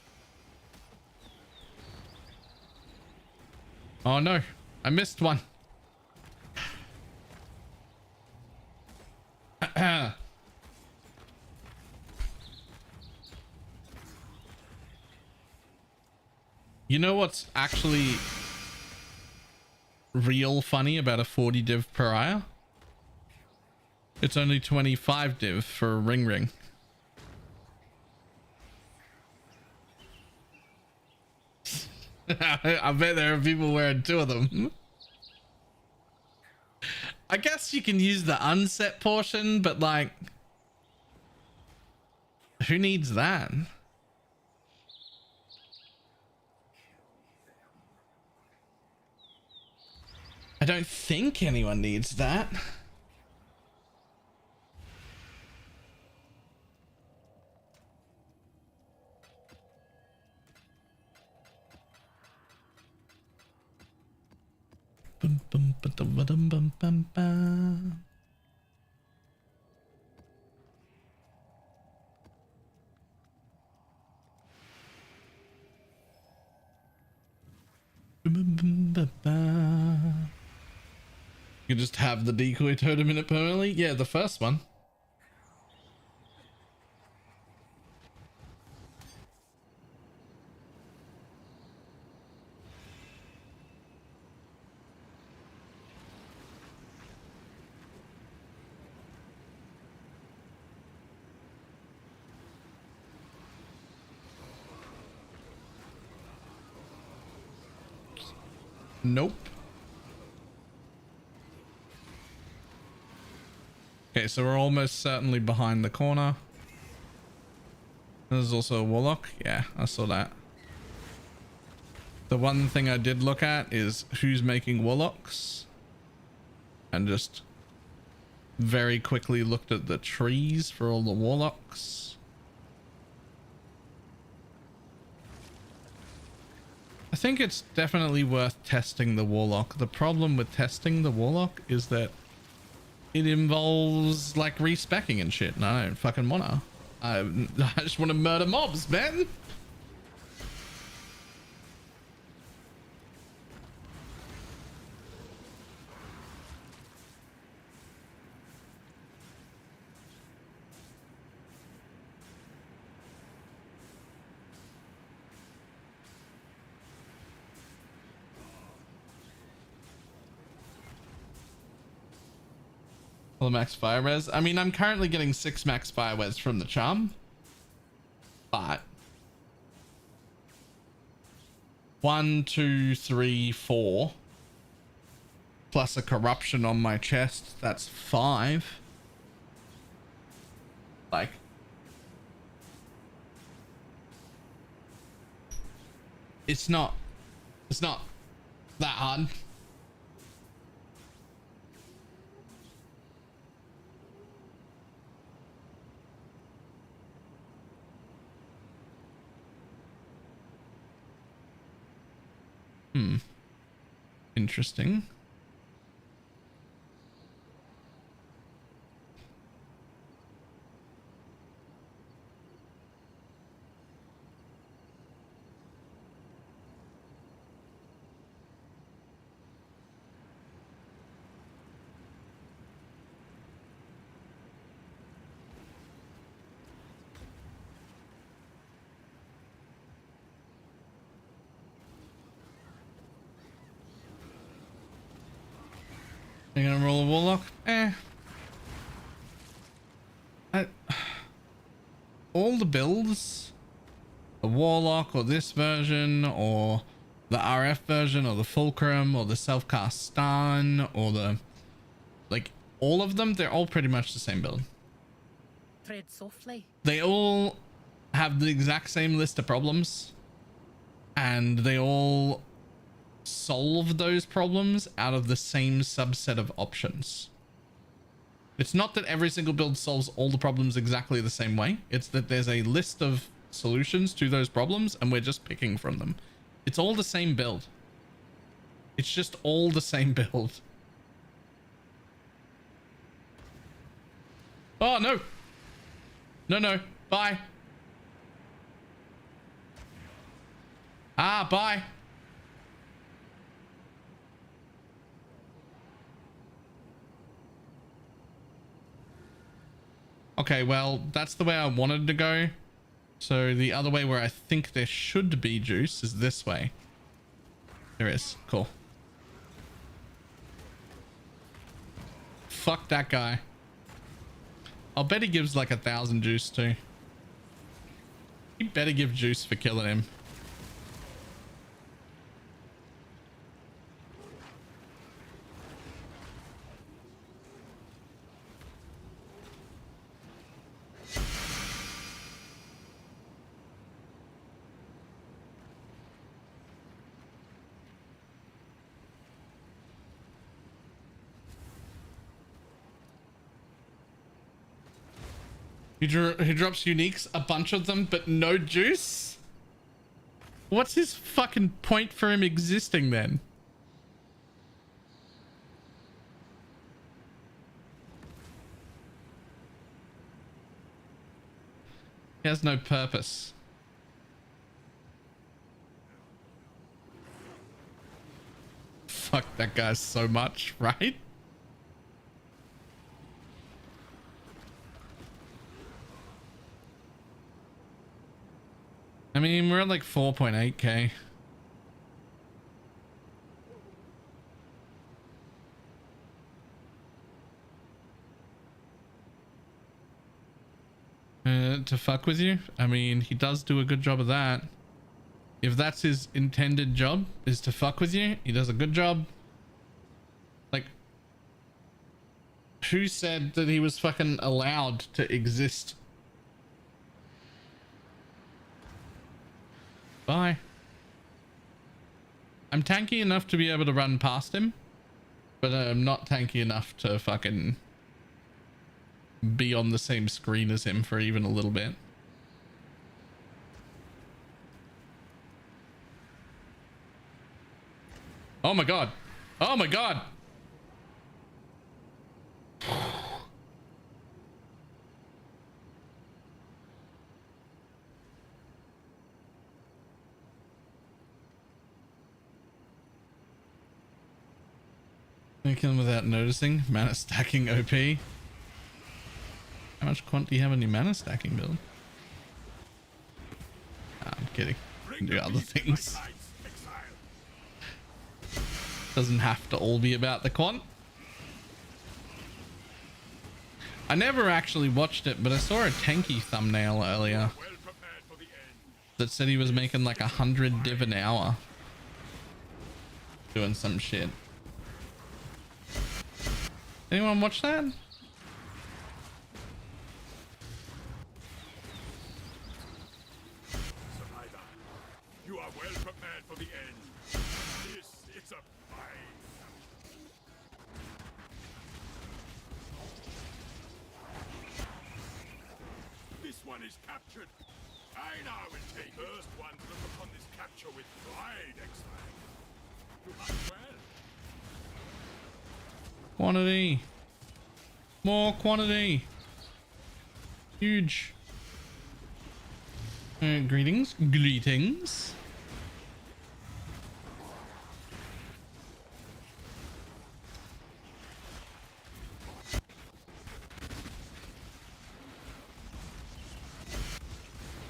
Oh no, I missed one. You know what's actually real funny about a 40 div pariah? It's only 25 div for a ring. I bet there are people wearing two of them. I guess you can use the unset portion, but like, who needs that? I don't think anyone needs that. Bum, bum, ba-dum, ba-dum, bum, bum, bum. Bum, bum, ba, ba. You just have the decoy totem in it permanently? Yeah, the first one. Nope. Okay, so we're almost certainly behind the corner. There's also a Warlock. Yeah, I saw that. The one thing I did look at is who's making Warlocks. And just very quickly looked at the trees for all the Warlocks. I think it's definitely worth testing the Warlock. The problem with testing the Warlock is that it involves like respecking and shit, and I don't fucking wanna. I just want to murder mobs, man. Max fire res. I mean, I'm currently getting 6 max fire res from the charm, but 1, 2, 3, 4. Plus a corruption on my chest. That's 5. Like, it's not that hard. Interesting. You're gonna roll a Warlock? All the builds, the Warlock or this version or the RF version or the Fulcrum or the self-cast stun or the, like, all of them, they're all pretty much the same build. Tread softly. They all have the exact same list of problems and they all solve those problems out of the same subset of options. It's not that every single build solves all the problems exactly the same way. It's that there's a list of solutions to those problems and we're just picking from them. It's all the same build. It's just all the same build. Oh, no. No. Bye. Ah, bye. Okay, well, that's the way I wanted to go. So the other way where I think there should be juice is this way. There is. Cool. Fuck that guy. I'll bet he gives like 1,000 juice too. He better give juice for killing him. He drops uniques, a bunch of them, but no juice? What's his fucking point for him existing then? He has no purpose. Fuck that guy so much, right? I mean, we're at like 4.8k. To fuck with you? I mean, he does do a good job of that. If that's his intended job, is to fuck with you, he does a good job. Like, who said that he was fucking allowed to exist? Bye. I'm tanky enough to be able to run past him, but I'm not tanky enough to fucking be on the same screen as him for even a little bit. Oh my god. Oh my god. Kill him without noticing. Mana stacking OP. How much quant do you have on your mana stacking build? I'm kidding. You can do other things. Doesn't have to all be about the quant. I never actually watched it, but I saw a Tanky thumbnail earlier that said he was making like 100 div an hour. doing some shit. Anyone watch that? Survivor, you are well prepared for the end. This is a fine. This one is captured. I now will take first one to look upon this capture with pride, exile. You hunt well. Quantity. More quantity. Huge. Greetings. Greetings.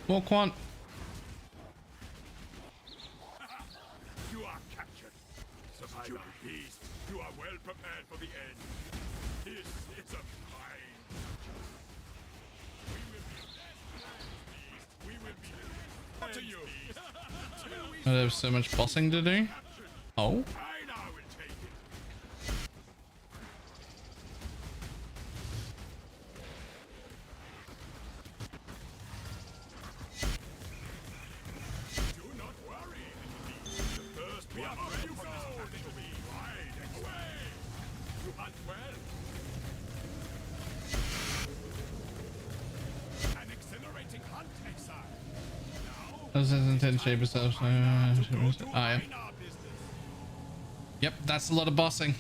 More quant. You are captured. Survivor, beast, you are well prepared for the end. This is a fine capture. We will be best friends, beast. We will be what to you? Till we Oh, there's so much bossing to do. captured. Oh. I now will take it. Do not worry, little beast. The first we are ready for this capture will be wide away. You hunt well. An exhilarating hunt, exile. Now, Does this intend shape itself? go to Ah, yeah. our business. Yep, that's a lot of bossing.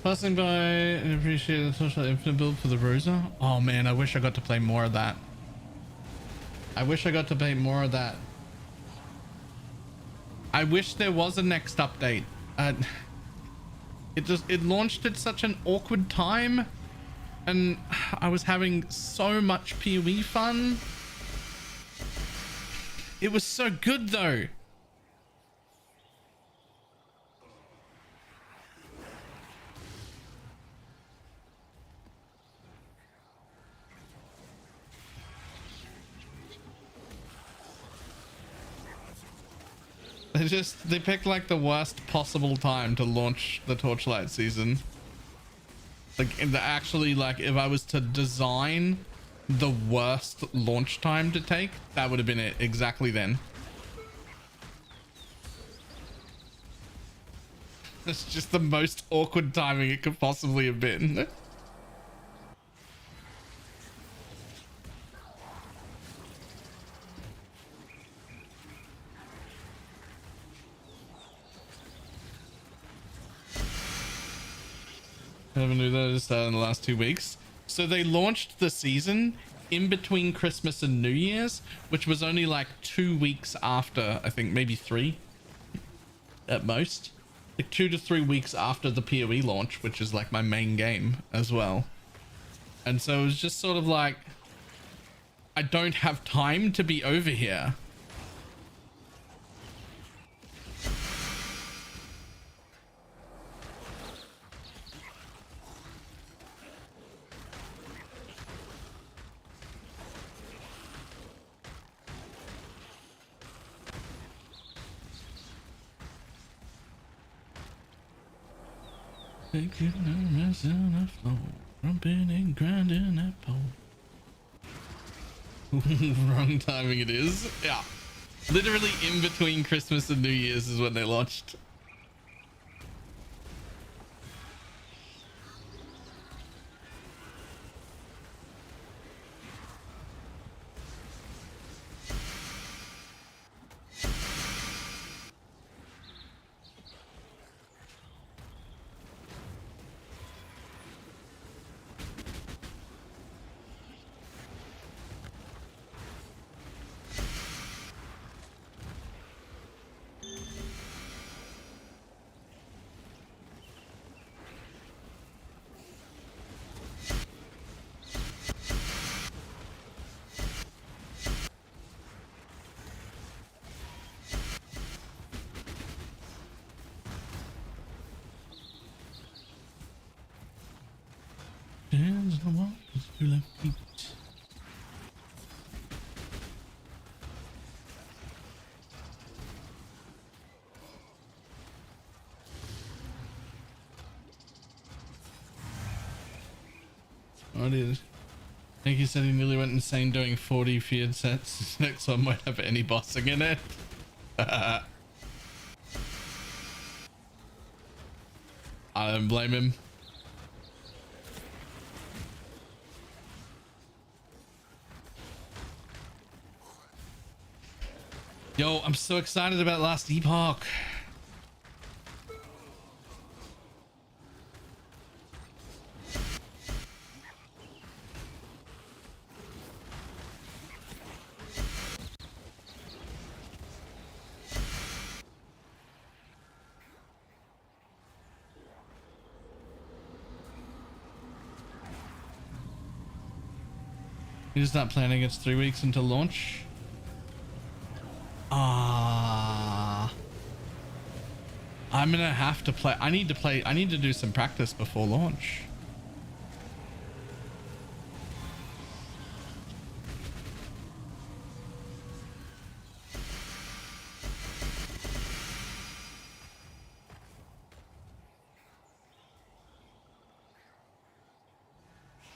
Passing by and appreciate the social infinite build for the Rosa. Oh man, I wish I got to play more of that. I wish I got to play more of that. I wish there was a next update. It launched at such an awkward time, and I was having so much PoE fun. It was so good though. They picked like the worst possible time to launch the Torchlight season. Like actually, like if I was to design the worst launch time to take, that would have been it exactly then. It's just the most awkward timing it could possibly have been. I haven't knew that just in the last 2 weeks. So they launched the season in between Christmas and New Year's, which was only like 2 weeks after, I think maybe 3 at most. Like 2 to 3 weeks after the PoE launch, which is like my main game as well. And so it was just sort of like, I don't have time to be over here. Taking a rest on the floor, rumping and grinding that pole. Wrong timing it is. Yeah. Literally in between Christmas and New Year's is when they launched. hands on the wall, two left feet. Oh, it is. I think he said he nearly went insane doing 40 feared sets. His next one might have any bossing in it. I don't blame him. Yo, I'm so excited about Last Epoch. He's not planning. It's 3 weeks until launch. I'm gonna have to play. I need to do some practice before launch.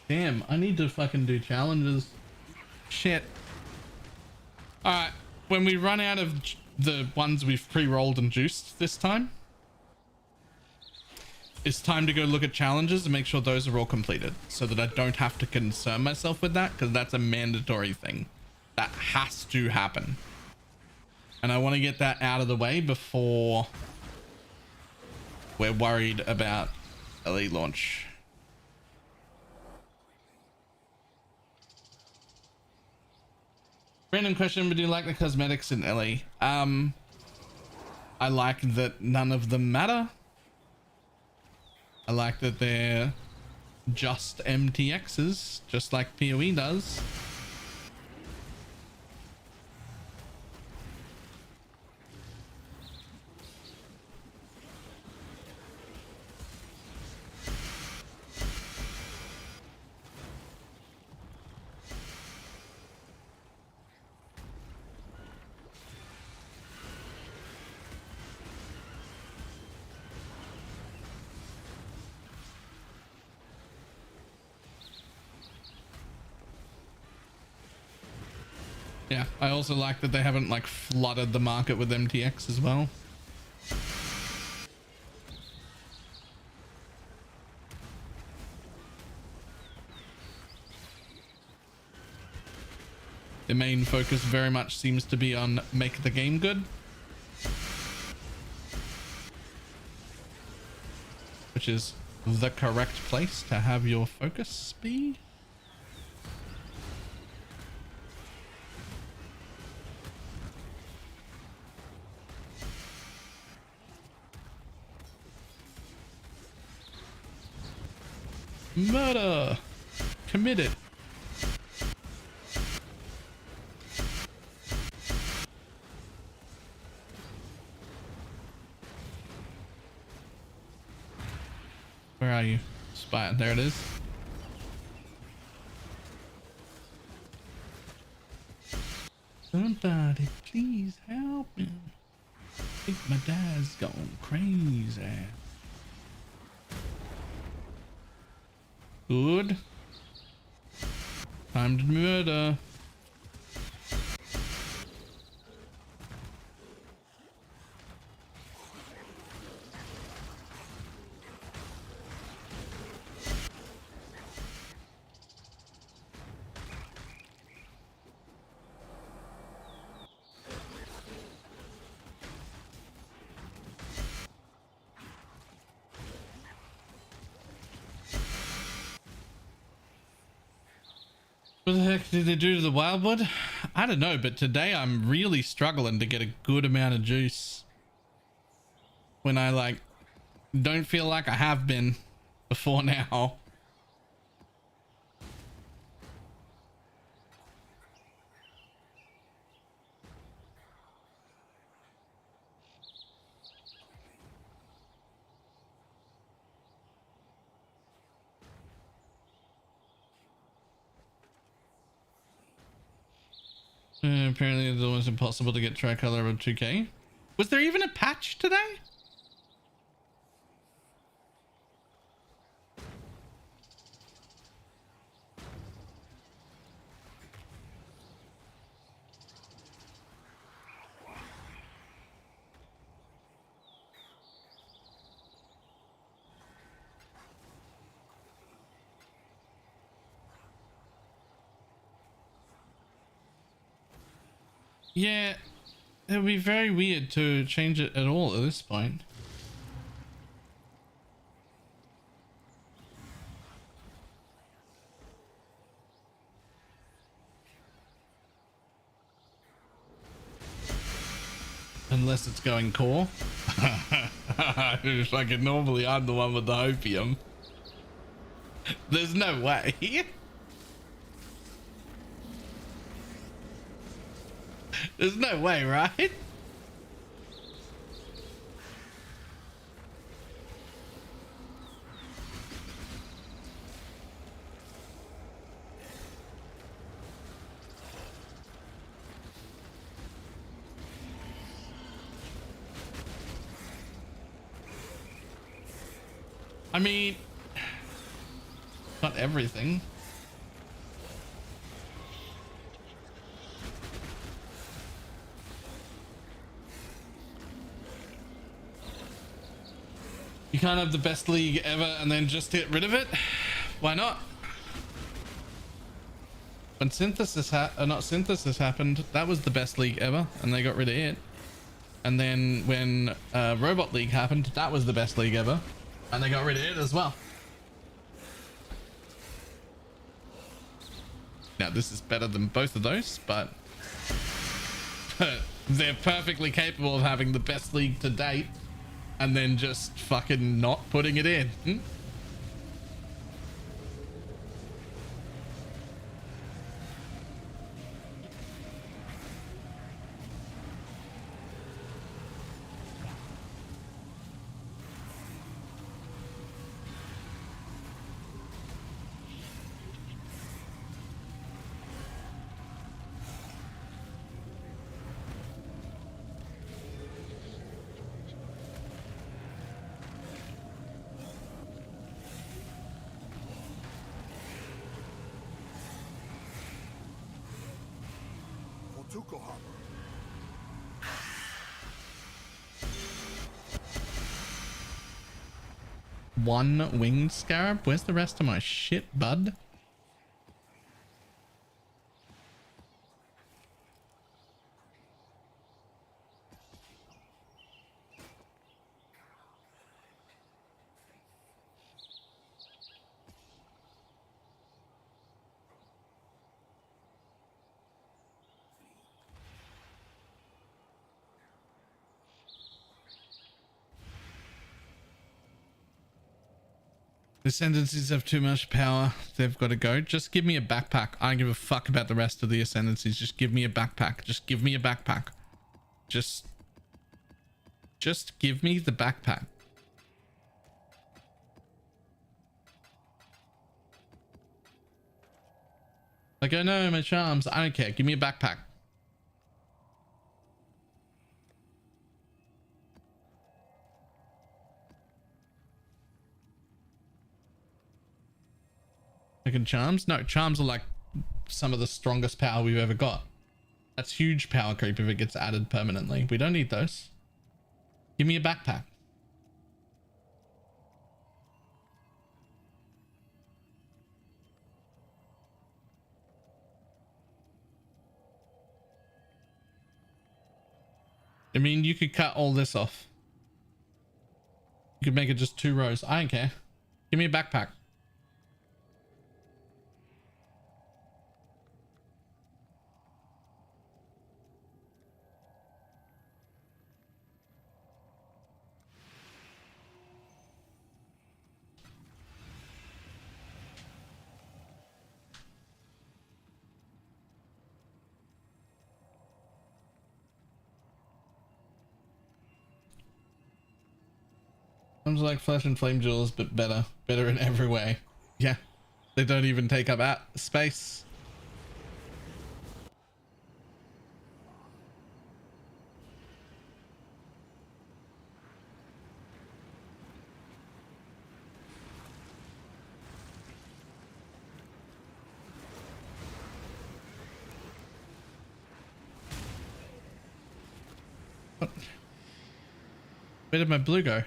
Damn, I need to fucking do challenges. Shit. Alright, when we run out of the ones we've pre-rolled and juiced this time, it's time to go look at challenges and make sure those are all completed so that I don't have to concern myself with that, because that's a mandatory thing. That has to happen. And I want to get that out of the way before we're worried about LE launch. Random question, but do you like the cosmetics in LE? I like that none of them matter. I like that they're just MTXs, just like PoE does. Yeah, I also like that they haven't like flooded the market with MTX as well. The main focus very much seems to be on make the game good, which is the correct place to have your focus be. Murder committed. Where are you? Spot. There it is. Somebody please help me. I think my dad's gone crazy. Good. Time to murder. What the heck did they do to the Wildwood? I don't know, but today I'm really struggling to get a good amount of juice when I like don't feel like I have been before now. Apparently it's almost impossible to get tricolor of 2K. Was there even a patch today? Yeah, it would be very weird to change it at all at this point. Unless it's going core. Fucking normally I'm the one with the opium. There's no way. There's no way, right? I mean, not everything. You can't have the best league ever and then just get rid of it. Why not? When synthesis happened, that was the best league ever and they got rid of it. And then when Robot League happened, that was the best league ever and they got rid of it as well. Now this is better than both of those, but they're perfectly capable of having the best league to date and then just fucking not putting it in. One winged scarab? Where's the rest of my shit, bud? The ascendancies have too much power. They've got to go. Just give me a backpack. I don't give a fuck about the rest of the ascendancies. Just give me a backpack. Just give me a backpack. Just give me the backpack. Like, I know my charms. I don't care. Give me a backpack. Charms? No, charms are like some of the strongest power we've ever got. That's huge power creep if it gets added permanently. We don't need those. Give me a backpack. I mean, you could cut all this off. You could make it just 2 rows. I don't care. Give me a backpack. Sounds like Flesh and Flame Jewels, but better in every way. Yeah, they don't even take up space. What? Where did my blue go? I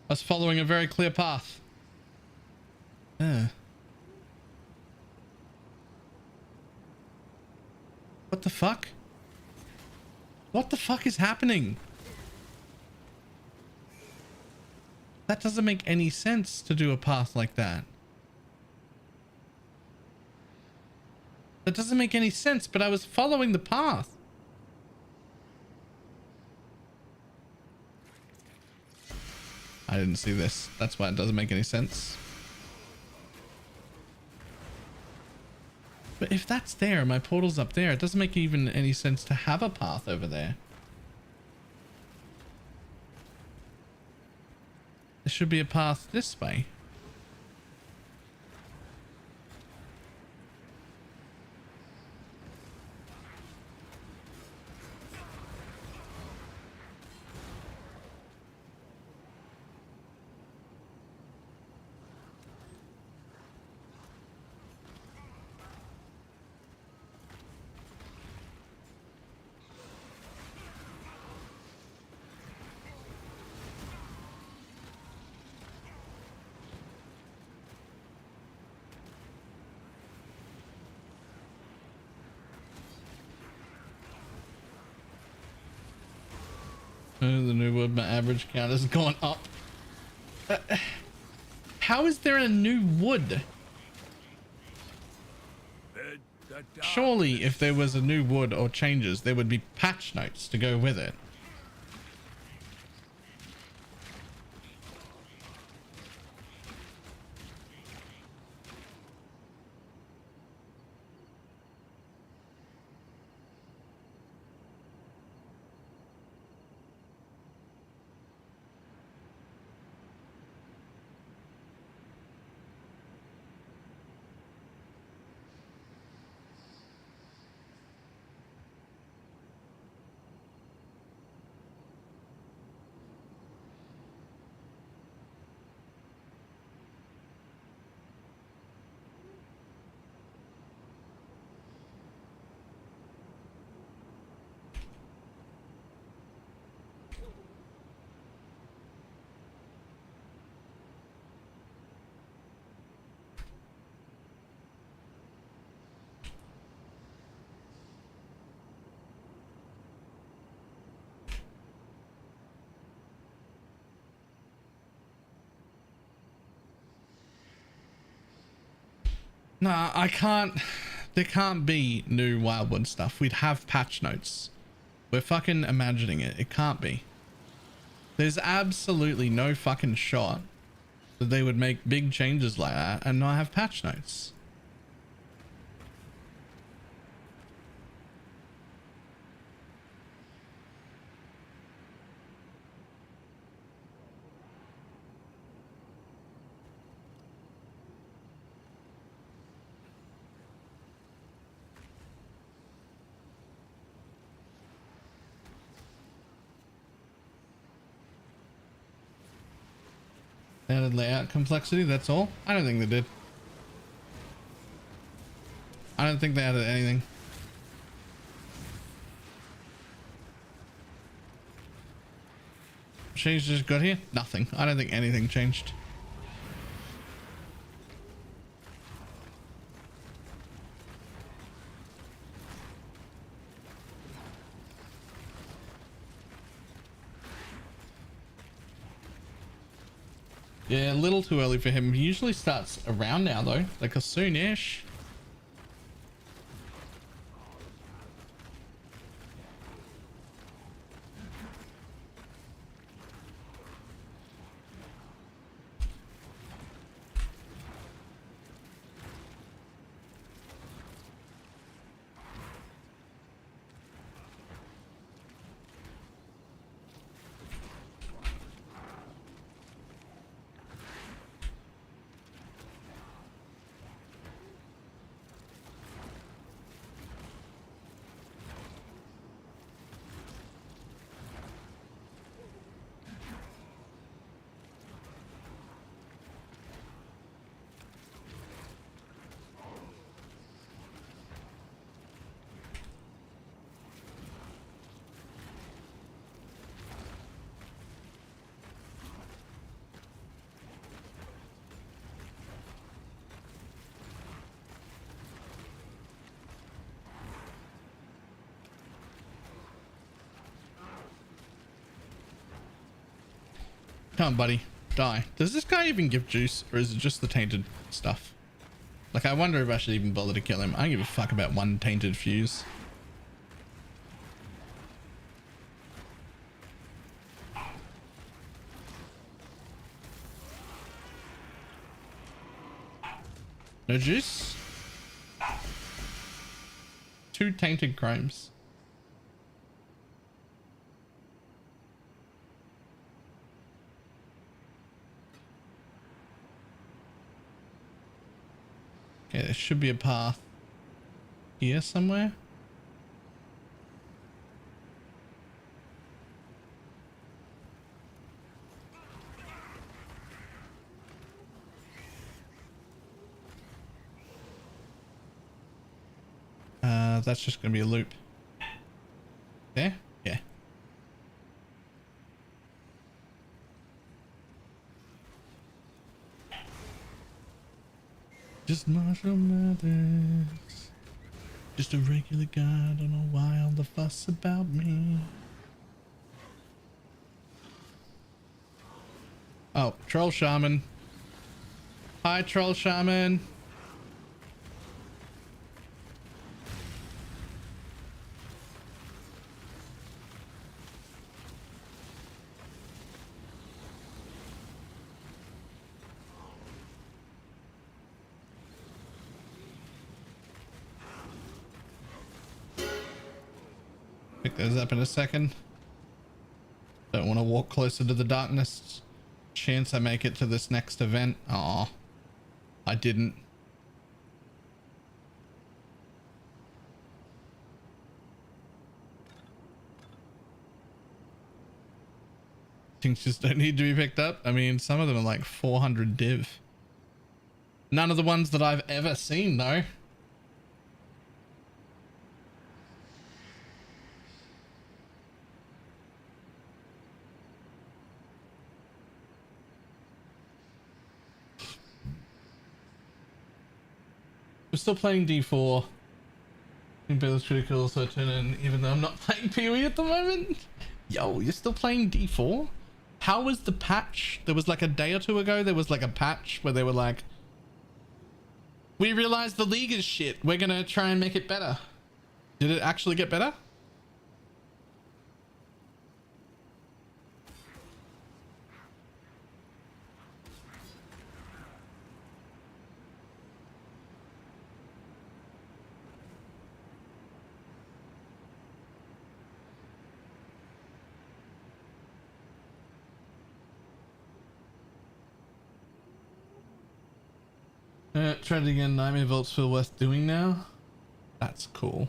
was following a very clear path. What the fuck? What the fuck is happening? That doesn't make any sense to do a path like that. That doesn't make any sense, but I was following the path. I didn't see this. That's why it doesn't make any sense. But if that's there, my portal's up there, it doesn't make even any sense to have a path over there. There should be a path this way. The new wood, my average count has gone up. How is there a new wood? Surely if there was a new wood or changes, there would be patch notes to go with it. Nah, I can't. There can't be new Wildwood stuff. We'd have patch notes. We're fucking imagining it. It can't be. There's absolutely no fucking shot that they would make big changes like that and not have patch notes. They added layout complexity, that's all? I don't think they did. I don't think they added anything. Change just got here? Nothing. I don't think anything changed. Yeah, a little too early for him. He usually starts around now though, like a soon-ish. Come on, buddy. Die. Does this guy even give juice, or is it just the tainted stuff? Like, I wonder if I should even bother to kill him. I don't give a fuck about one tainted fuse. No juice? 2 tainted chromes. Okay, there should be a path here somewhere. That's just gonna be a loop. There? Yeah. Just Marshall Mathers. Just a regular guy, don't know why all the fuss about me. Oh, Troll Shaman. Hi, Troll Shaman. Pick those up in a second. Don't want to walk closer to the darkness. Chance I make it to this next event. Aw, I didn't. Things just don't need to be picked up. I mean, some of them are like 400 div. None of the ones that I've ever seen though. We're still playing D4. Impale's critical, so I turn in even though I'm not playing PoE at the moment. Yo, you're still playing D4? How was the patch? There was like a day or two ago, there was like a patch where they were like, we realized the league is shit. We're gonna try and make it better. Did it actually get better? Tried again. Nightmare Vaults feel worth doing now. That's cool.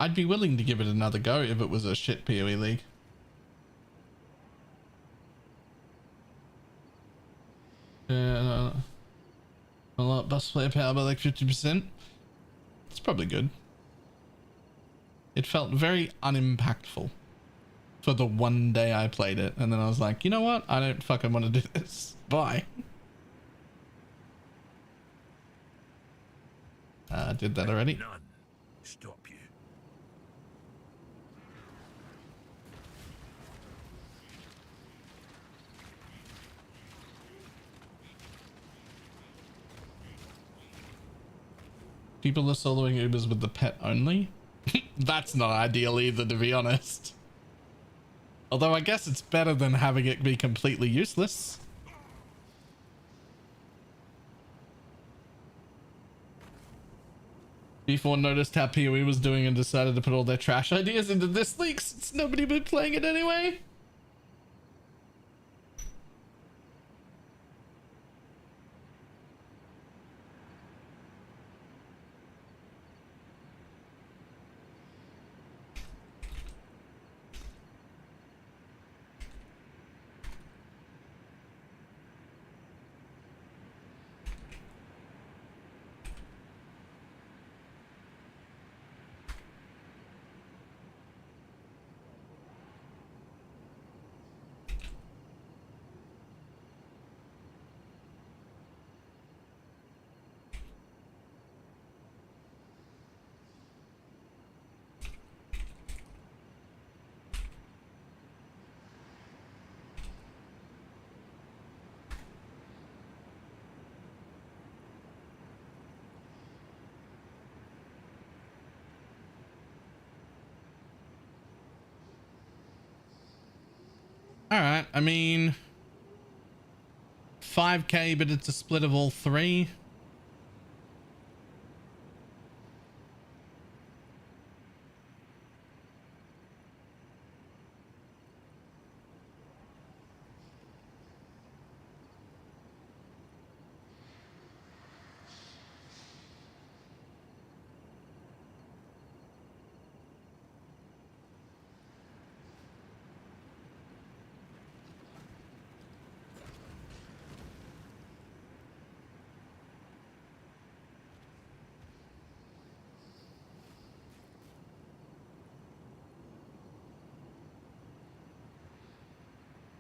I'd be willing to give it another go if it was a shit PoE league. Yeah, a lot bus player power by like 50%. It's probably good. It felt very unimpactful for the one day I played it, and then I was like, you know what? I don't fucking want to do this. Bye. Did that already. None stop you. People are soloing Ubers with the pet only. That's not ideal either, to be honest. Although I guess it's better than having it be completely useless. B4 noticed how PoE was doing and decided to put all their trash ideas into this league since nobody been playing it anyway. All right. I mean, 5k, but it's a split of all three.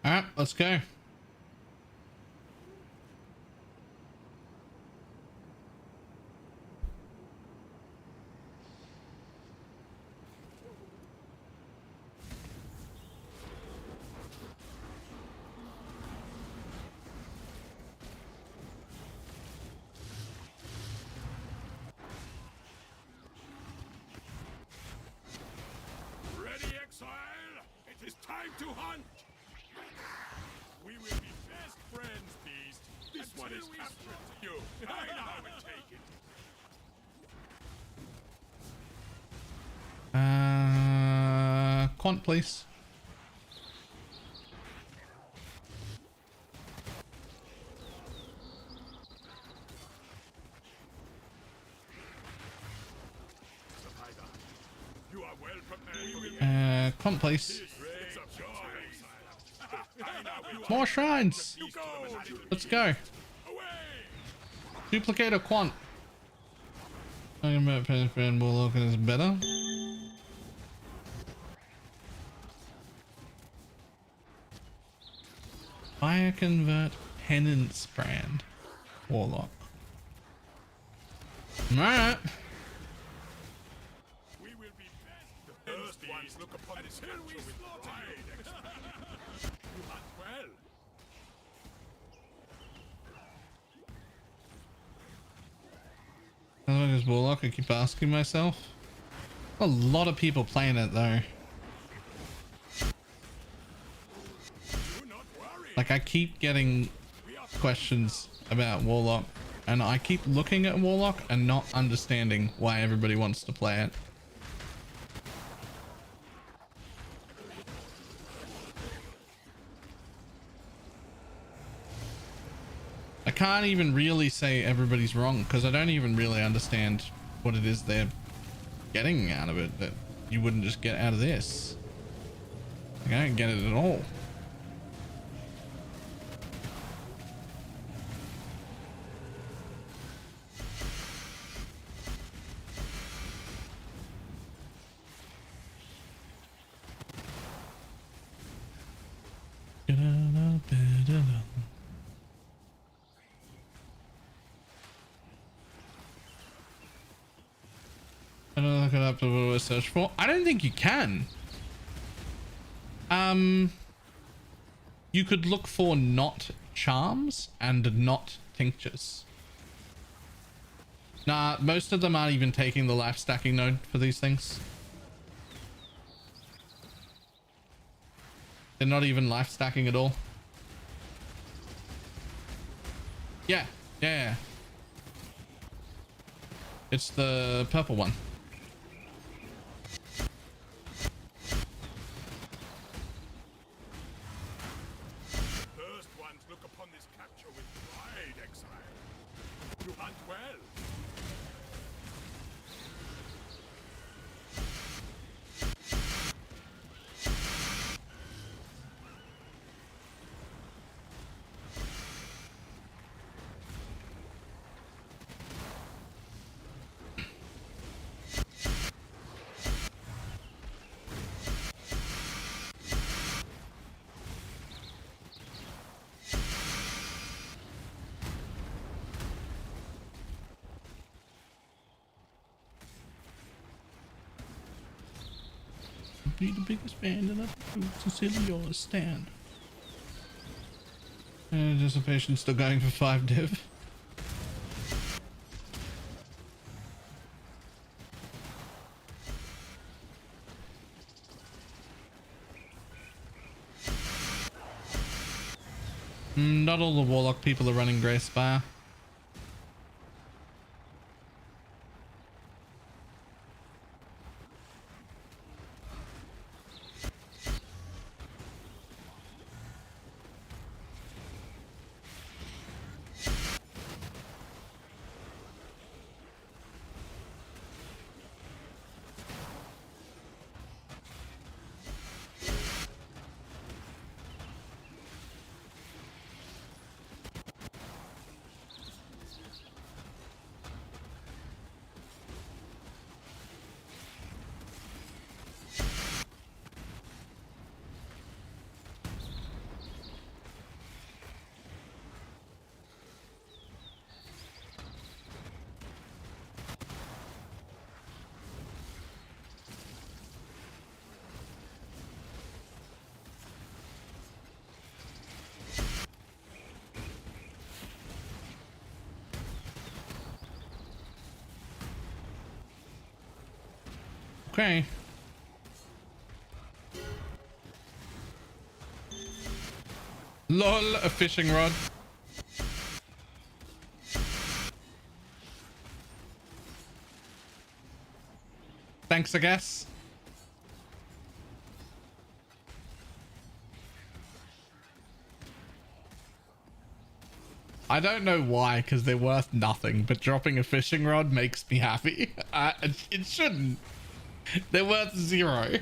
All right, let's go. Ready, exile? It is time to hunt! We will be best friends, Beast. This one is captured to you. I now will take it. Quant, please. Survivor, you are well prepared for the Quant, please. It's a joy. I now will More shrines. you go. Let's go. Away! Duplicate or quant? I'm about Penny Warlock is better. Fire convert penance brand. Warlock. Alright. We will be best. The first ones look upon this capture with pride. You hunt well. How long is Warlock? I keep asking myself. A lot of people playing it though. Do not worry. Like I keep getting questions about Warlock, and I keep looking at Warlock and not understanding why everybody wants to play it. I can't even really say everybody's wrong because I don't even really understand what it is they're getting out of it that you wouldn't just get out of this. Like, I don't get it at all. I don't look it up to what I search for. I don't think you can. You could look for not charms and not tinctures. Nah, most of them aren't even taking the life stacking node for these things. They're not even life stacking at all. Yeah. It's the purple one. First ones look upon this capture with pride, exile. You hunt well. Be the biggest band in a Sicily stand. Anticipation still going for 5 div. Not all the Warlock people are running Grey Spire. Okay. Lol, a fishing rod. Thanks, I guess. I don't know why, because they're worth nothing, but dropping a fishing rod makes me happy. It shouldn't. They're worth 0.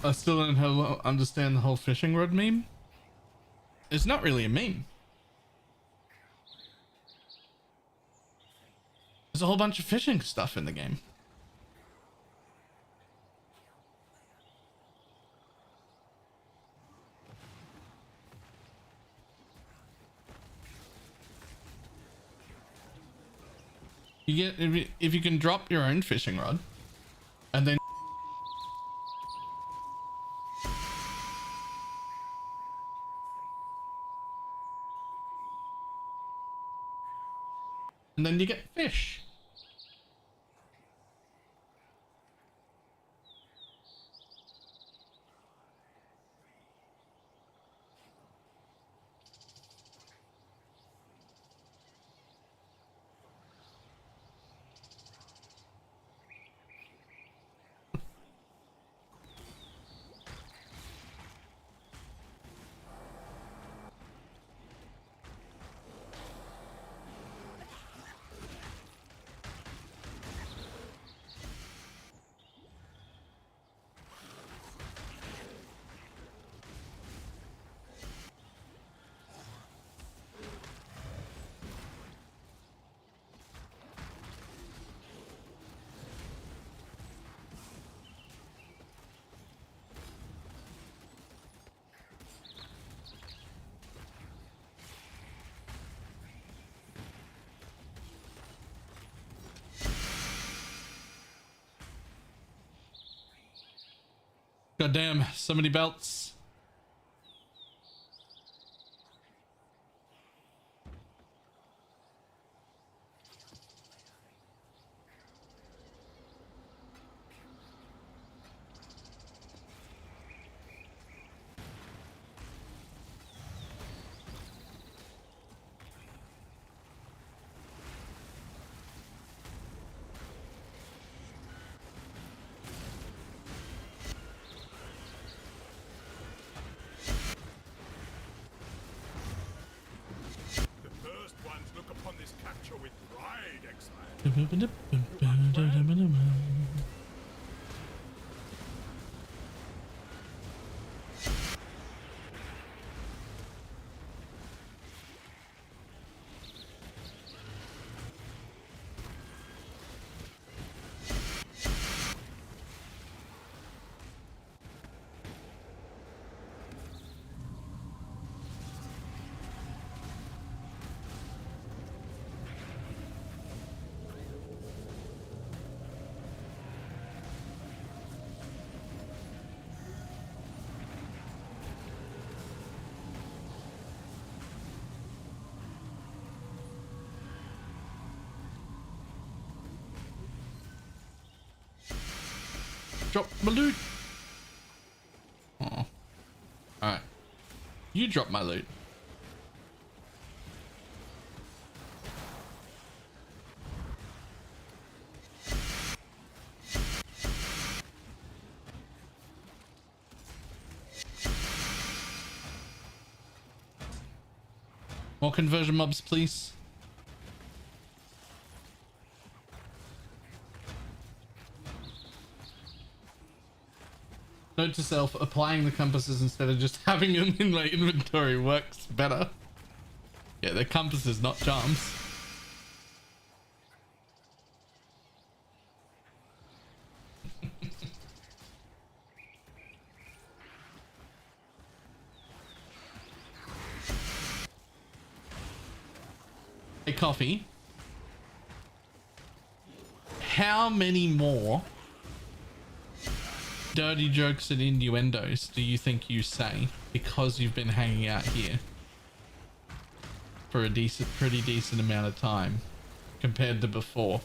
I still don't understand the whole fishing rod meme. It's not really a meme. There's a whole bunch of fishing stuff in the game. You get if you can drop your own fishing rod and then you get fish. God damn, so many belts. Drop my loot. Oh. Alright. You drop my loot. More conversion mobs, please. Note to self, applying the compasses instead of just having them in my inventory works better. Yeah, they're compasses, not charms. Hey, Coffee. How many more dirty jokes and innuendos do you think you say because you've been hanging out here for a pretty decent amount of time compared to before?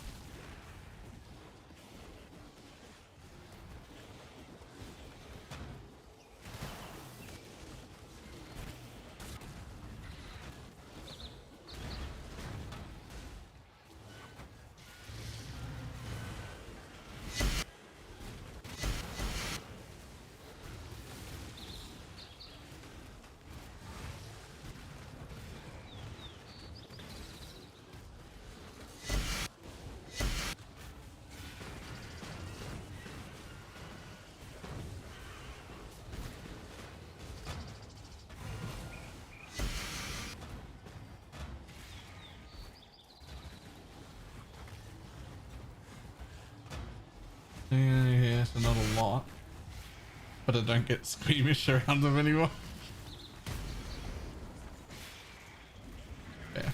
Yeah, so not a lot, but I don't get squeamish around them anymore. Yeah.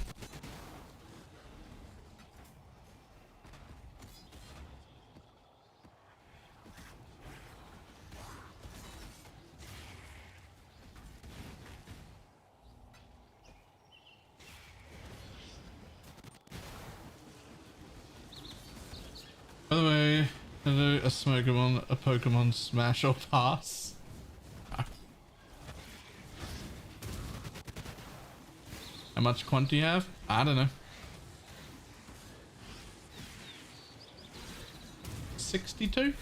By the way, hello, a Smokemon, a Pokemon Smash or Pass. Ah. How much quant do you have? I don't know. 62?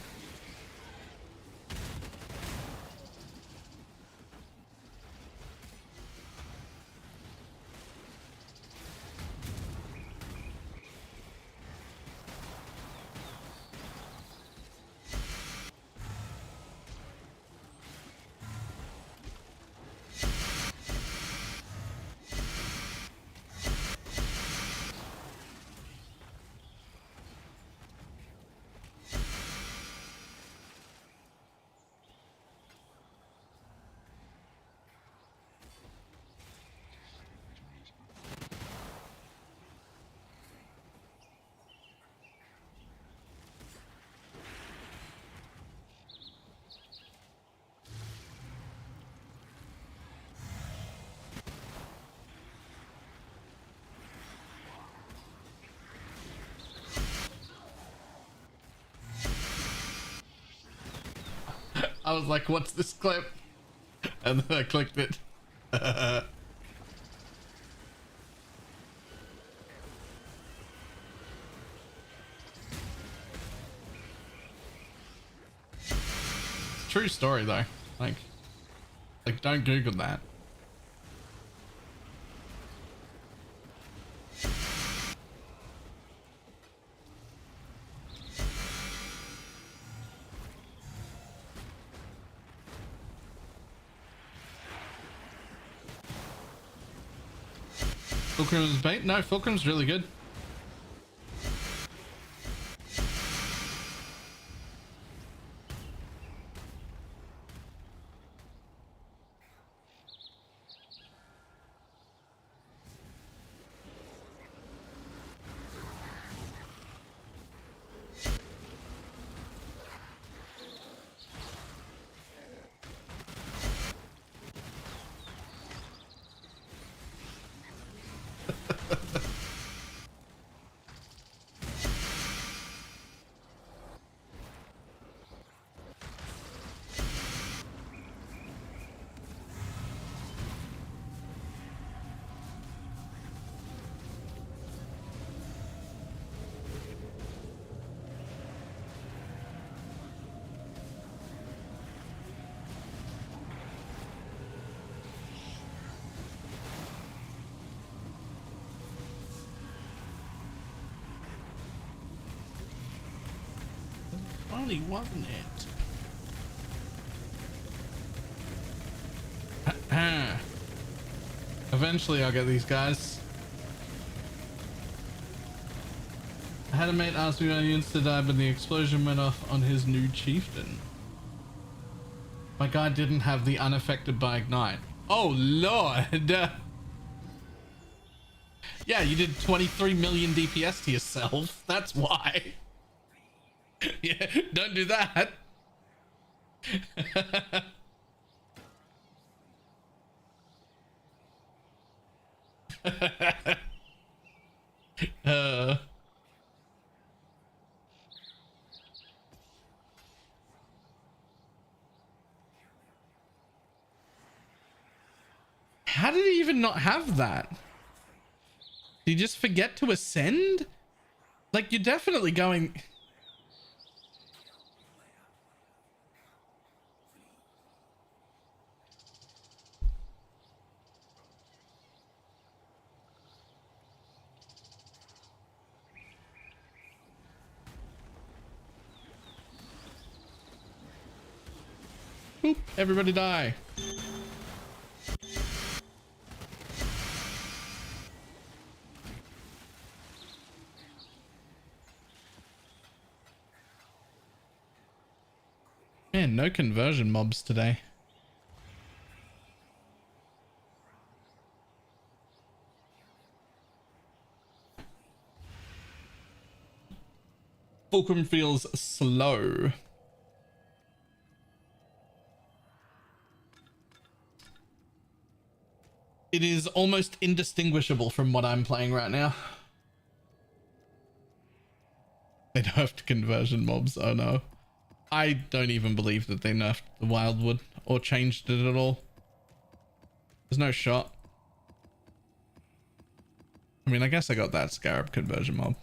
I was like, what's this clip? And then I clicked it. True story though. Like don't Google that. Fulcrum's bait? No, Fulcrum's really good. funny, wasn't it? Eventually I'll get these guys. I had a mate ask me when I used to die, but the explosion went off on his new chieftain. My guy didn't have the unaffected by ignite. Oh lord. Yeah, you did 23 million DPS to yourself. That's why. Yeah, don't do that. How did he even not have that? Did you just forget to ascend? Like, you're definitely going... Boop, everybody die. Man, no conversion mobs today. Fulcrum feels slow. It is almost indistinguishable from what I'm playing right now. They nerfed conversion mobs, oh no. I don't even believe that they nerfed the Wildwood or changed it at all. There's no shot. I mean, I guess I got that Scarab conversion mob.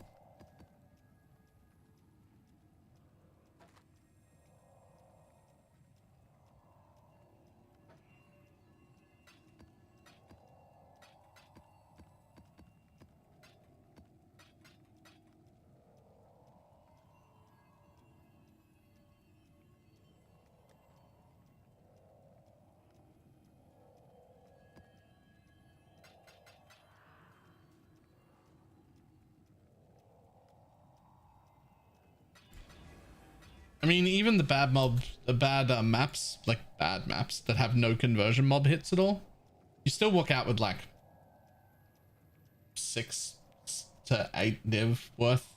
I mean, even the bad maps, like bad maps that have no conversion mob hits at all, you still walk out with like 6 to 8 div worth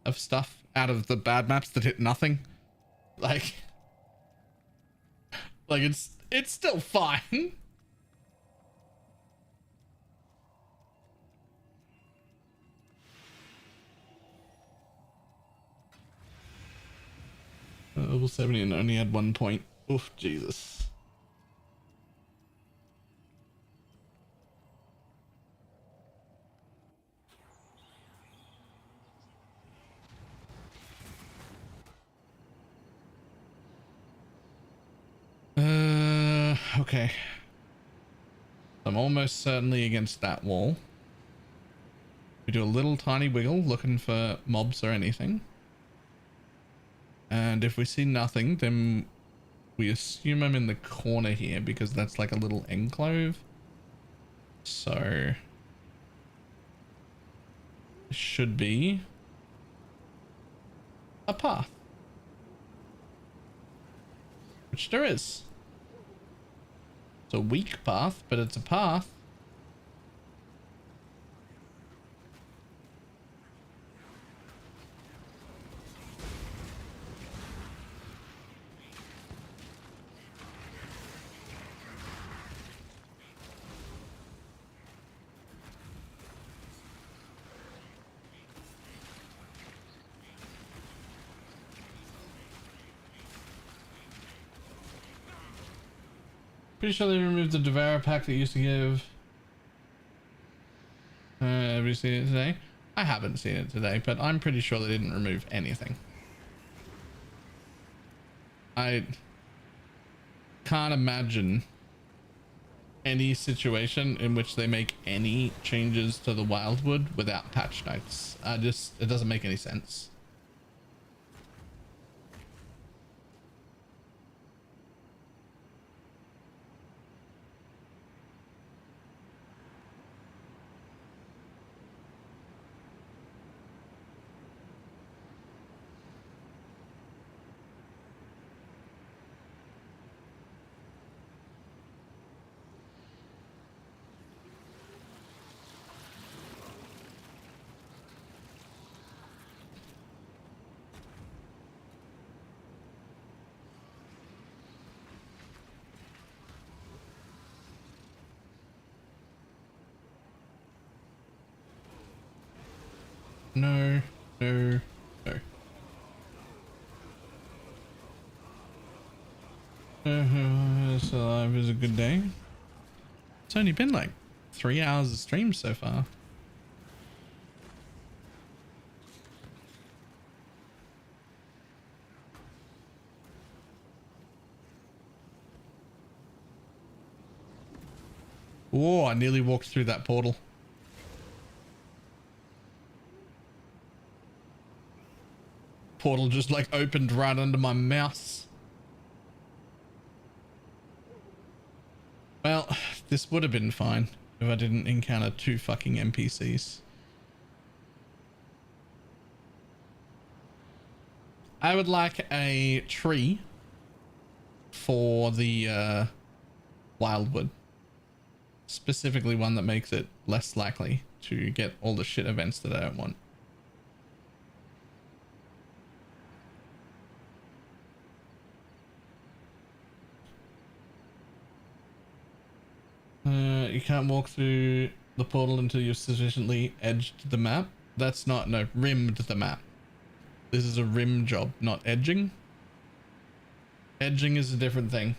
of stuff out of the bad maps that hit nothing. Like it's still fine. Level 70 and only had 1 point. Oof, Jesus. Okay. I'm almost certainly against that wall. We do a little tiny wiggle looking for mobs or anything. And if we see nothing, then we assume I'm in the corner here because that's like a little enclave. So it should be a path. Which there is. It's a weak path, but it's a path. Pretty sure they removed the Devourer pack that used to give. Have you seen it today? I haven't seen it today, but I'm pretty sure they didn't remove anything. I can't imagine any situation in which they make any changes to the Wildwood without patch notes. It doesn't make any sense. No, no, no. So live is a good day. It's only been like 3 hours of stream so far. Oh, I nearly walked through that portal. Portal just like opened right under my mouse. Well, this would have been fine if I didn't encounter 2 fucking NPCs. I would like a tree for the Wildwood. Specifically one that makes it less likely to get all the shit events that I don't want. You can't walk through the portal until you've sufficiently edged the map. That's not, no, rimmed the map. This is a rim job, not edging. Edging is a different thing.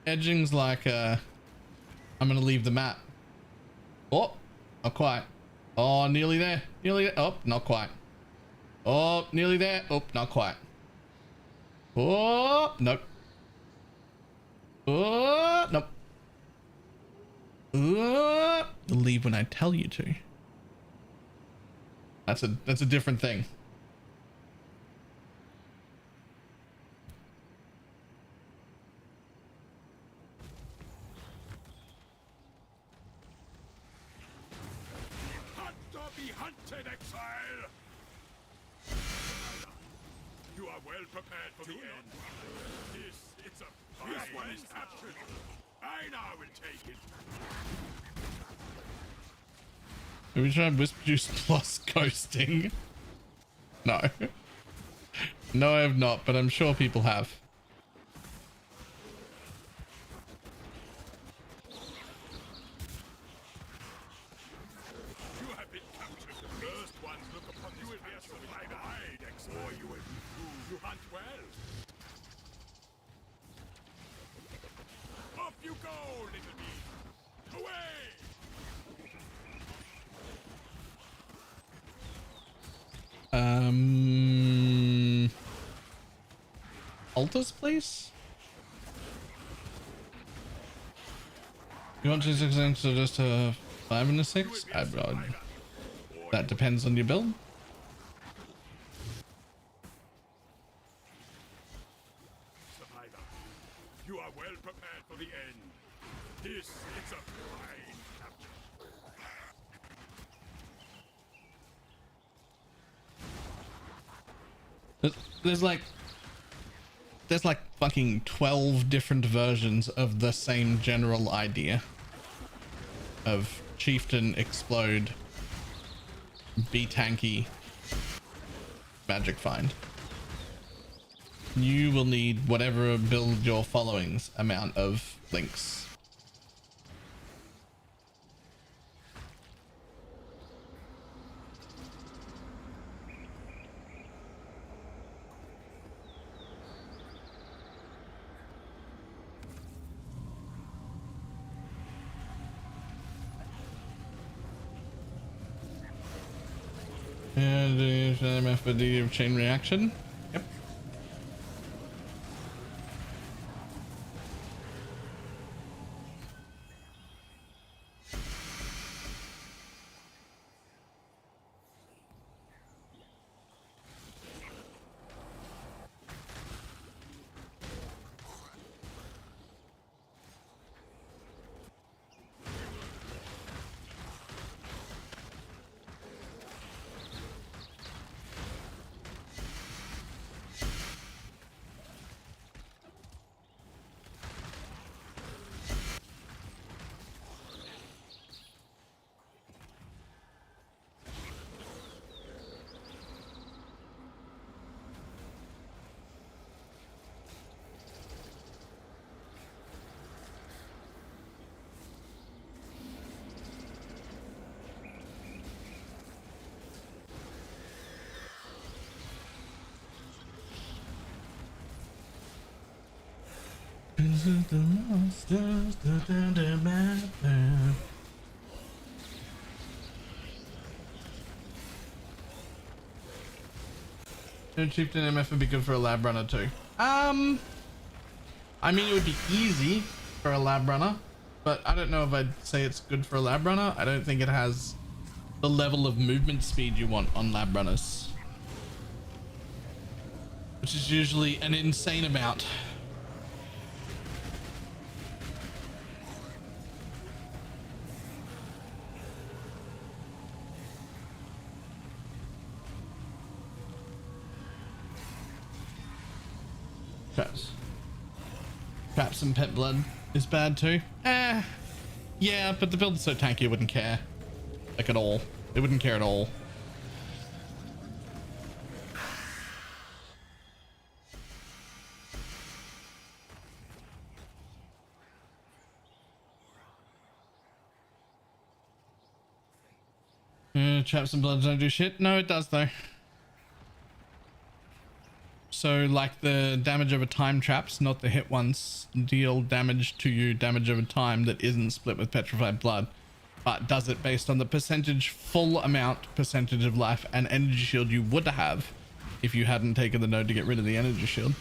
Edging's like, I'm gonna leave the map. Oh, not quite. Oh, nearly there. Nearly there. Oh, not quite. Oh, nearly there. Oh, not quite. Oh, nope. Oh, nope. Oh, you'll leave when I tell you to. That's a different thing. Hunted, exile! You are well prepared for the end. It's a this one is captured. I now will take it. Have we tried Wisp Juice plus ghosting? No. No, I have not, but I'm sure people have. Alta's place? You want 2 6 inch or just a 5 and a 6? That depends on your build. Survivor, you are well prepared for the end. This is a fine capture. There's like fucking 12 different versions of the same general idea of chieftain explode, be tanky, magic find. You will need whatever build your following's amount of links. And MFD of chain reaction. Yep. No chieftain MF would be good for a lab runner too. I mean, it would be easy for a lab runner, but I don't know if I'd say it's good for a lab runner. I don't think it has the level of movement speed you want on lab runners, which is usually an insane amount. Traps and pet blood is bad too. Yeah, but the build's so tanky it wouldn't care. Like at all. It wouldn't care at all. Traps and bloods don't do shit. No, it does though. So like the damage over time traps, not the hit ones, deal damage to you, damage over time that isn't split with petrified blood, but does it based on the full amount percentage of life and energy shield you would have if you hadn't taken the node to get rid of the energy shield.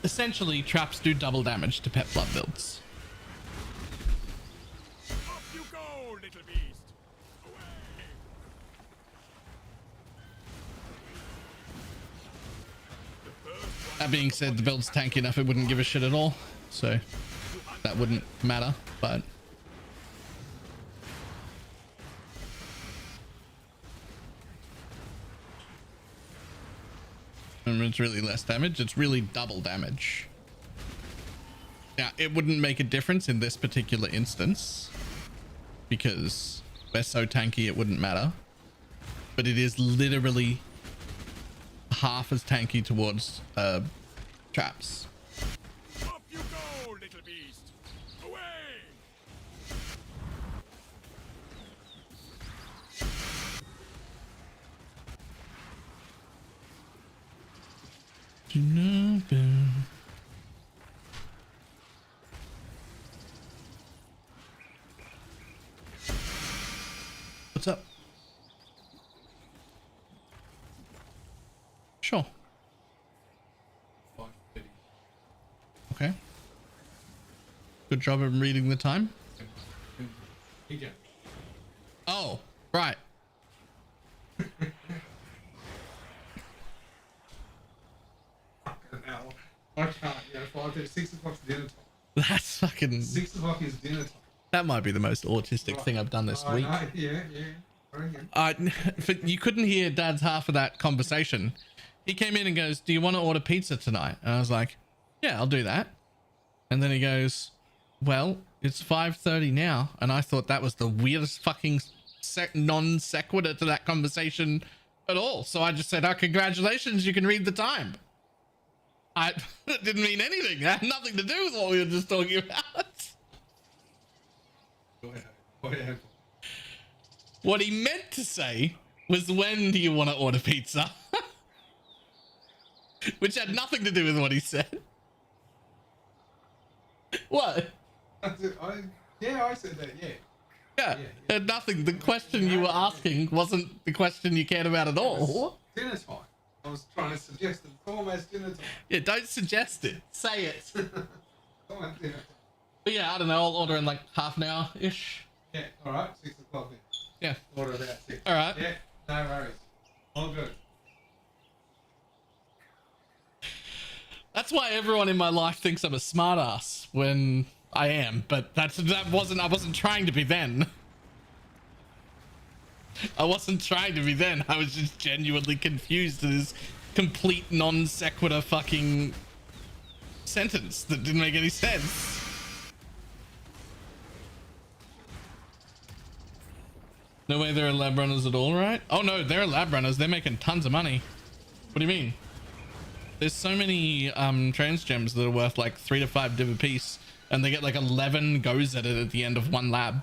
Essentially, traps do double damage to pet blood builds. Off you go, little beast. Away. That being said, the build's tanky enough it wouldn't give a shit at all, so that wouldn't matter, but remember, it's really less damage. It's really double damage. Now, it wouldn't make a difference in this particular instance because we're so tanky it wouldn't matter. But it is literally half as tanky towards traps. Off you go, little beast. Away. What's up? Sure. Okay. Good job of reading the time. Oh, right. I can't, 5:30, 6 o'clock's dinner time. That's fucking... 6 o'clock is dinner time. That might be the most autistic thing I've done this week. Know, yeah. I reckon. But you couldn't hear Dad's half of that conversation. He came in and goes, "Do you want to order pizza tonight?" And I was like, "Yeah, I'll do that." And then he goes, "Well, it's 5:30 now." And I thought that was the weirdest fucking non sequitur to that conversation at all. So I just said, "Oh, congratulations, you can read the time." It didn't mean anything. It had nothing to do with what we were just talking about. Go ahead. What he meant to say was, "When do you want to order pizza?" Which had nothing to do with what he said. What? I said that, yeah. Yeah, had nothing. The question you were asking wasn't the question you cared about at all. Dinner time. I was trying to suggest that it's almost dinner time. Yeah, don't suggest it. Say it. Almost dinner time. But yeah, I don't know. I'll order in like half an hour-ish. Yeah, alright, 6 o'clock then. Yeah. Order about 6. Alright. Yeah, no worries. All good. That's why everyone in my life thinks I'm a smartass when I am, but I wasn't trying to be then. I wasn't trying to be then. I was just genuinely confused at this complete non sequitur fucking sentence that didn't make any sense. No way there are lab runners at all, right? Oh no, they're lab runners. They're making tons of money. What do you mean? There's so many trans gems that are worth like 3 to 5 div a piece, and they get like 11 goes at it at the end of one lab.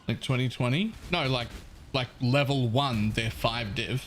Like 2020? No, like level 1, they're 5 div.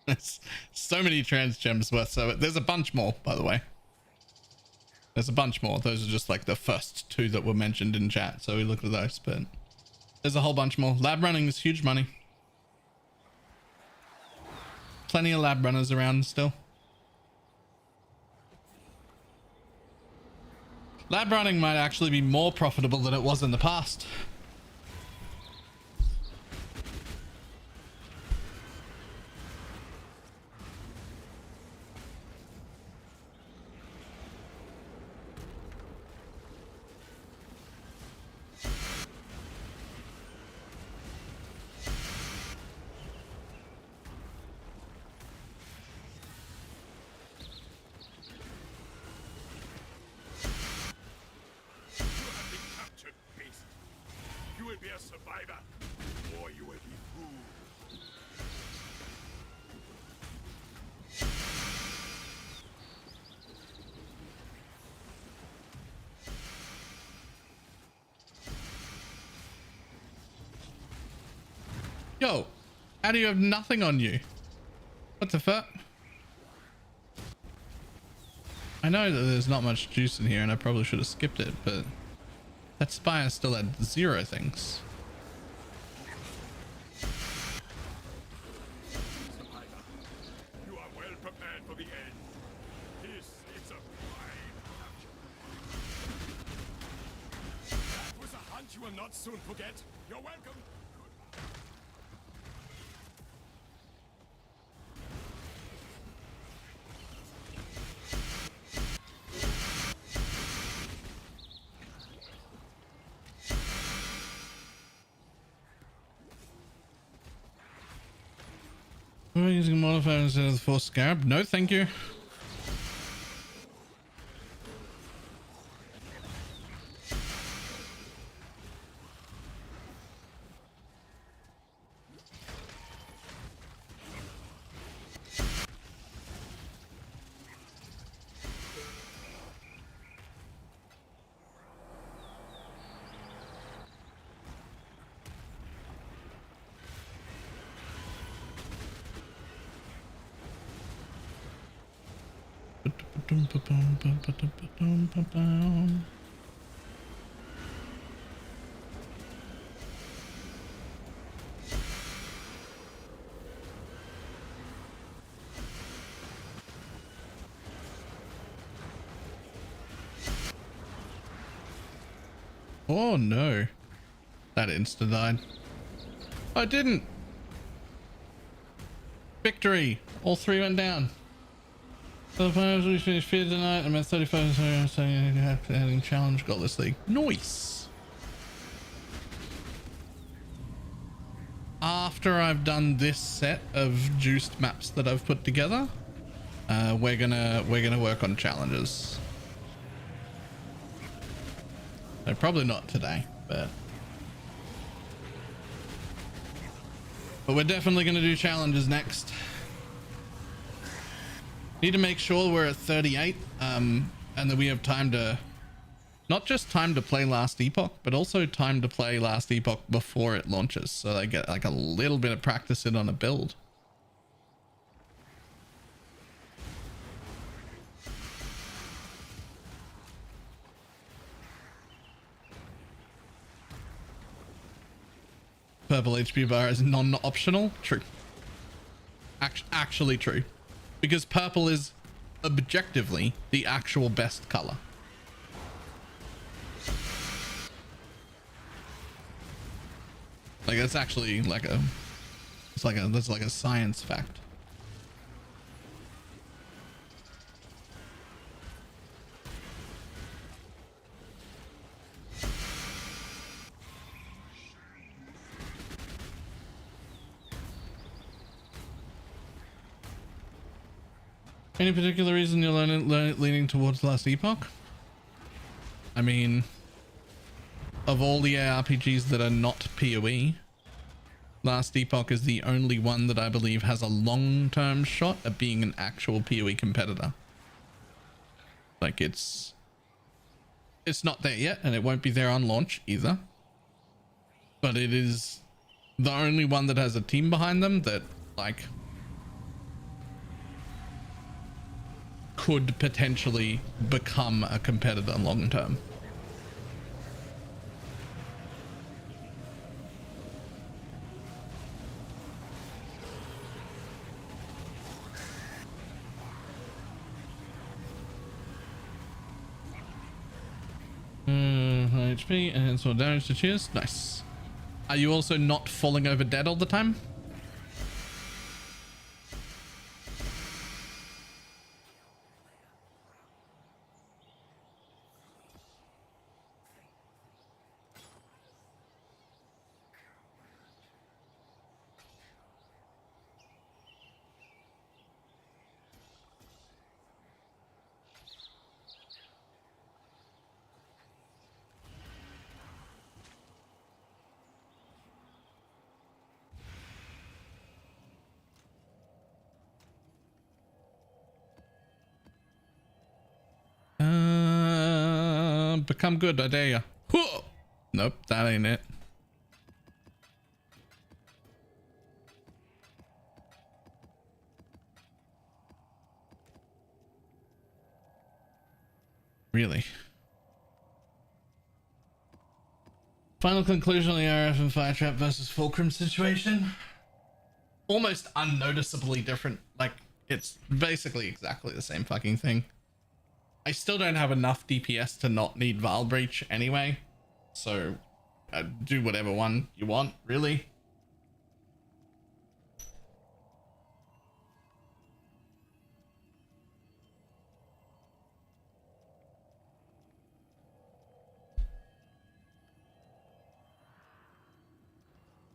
There's so many trans gems worth. So there's a bunch more, by the way. There's a bunch more. Those are just like the first 2 that were mentioned in chat, so we looked at those, but there's a whole bunch more. Lab running is huge money. Plenty of lab runners around still. Lab running might actually be more profitable than it was in the past. Yo, how do you have nothing on you? What the fuck? I know that there's not much juice in here and I probably should have skipped it, but that spire still had 0 things. You are well prepared for the end. This is a prime capture. That was a hunt you will not soon forget. You're welcome. We're using modifier instead of the force scarab. No, thank you. Oh no, that insta died. I didn't. Victory. All 3 went down. So far we finished fear tonight. I'm at 35, so I'm saying having challenge got this league. Nice. After I've done this set of juiced maps that I've put together, we're gonna work on challenges. So probably not today, but we're definitely gonna do challenges next. Need to make sure we're at 38, and that we have time to, not just time to play Last Epoch, but also time to play Last Epoch before it launches, so they get like a little bit of practice in on a build. Purple HP bar is non-optional. True. Actually true. Because purple is objectively the actual best color. Like that's actually like a, that's like a science fact. Any particular reason you're leaning towards Last Epoch? I mean, of all the ARPGs that are not PoE, Last Epoch is the only one that I believe has a long-term shot at being an actual PoE competitor. Like it's not there yet, and it won't be there on launch either. But it is the only one that has a team behind them that like could potentially become a competitor long term. HP and so damage to cheers. Nice. Are you also not falling over dead all the time? Become good, I dare ya. Whoa! Nope, that ain't it. Really? Final conclusion on the RF and Fire Trap versus Fulcrum situation? Almost unnoticeably different. Like, it's basically exactly the same fucking thing. I still don't have enough DPS to not need Vial Breach anyway, so do whatever one you want, really.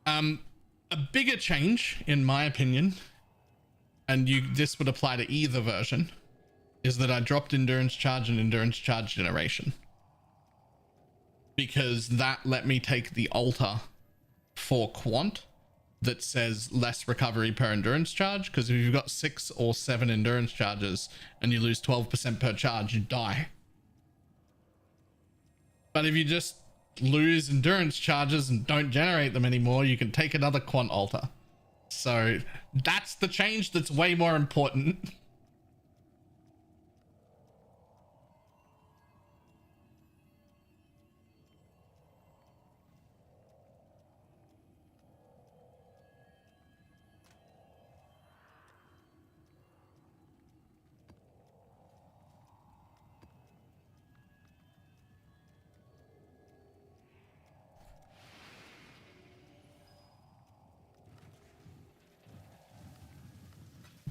A bigger change, in my opinion, and this would apply to either version, is that I dropped Endurance Charge and Endurance Charge Generation. Because that let me take the altar for Quant that says less recovery per Endurance Charge, because if you've got 6 or 7 Endurance Charges and you lose 12% per charge, you die. But if you just lose Endurance Charges and don't generate them anymore, you can take another Quant altar. So that's the change that's way more important.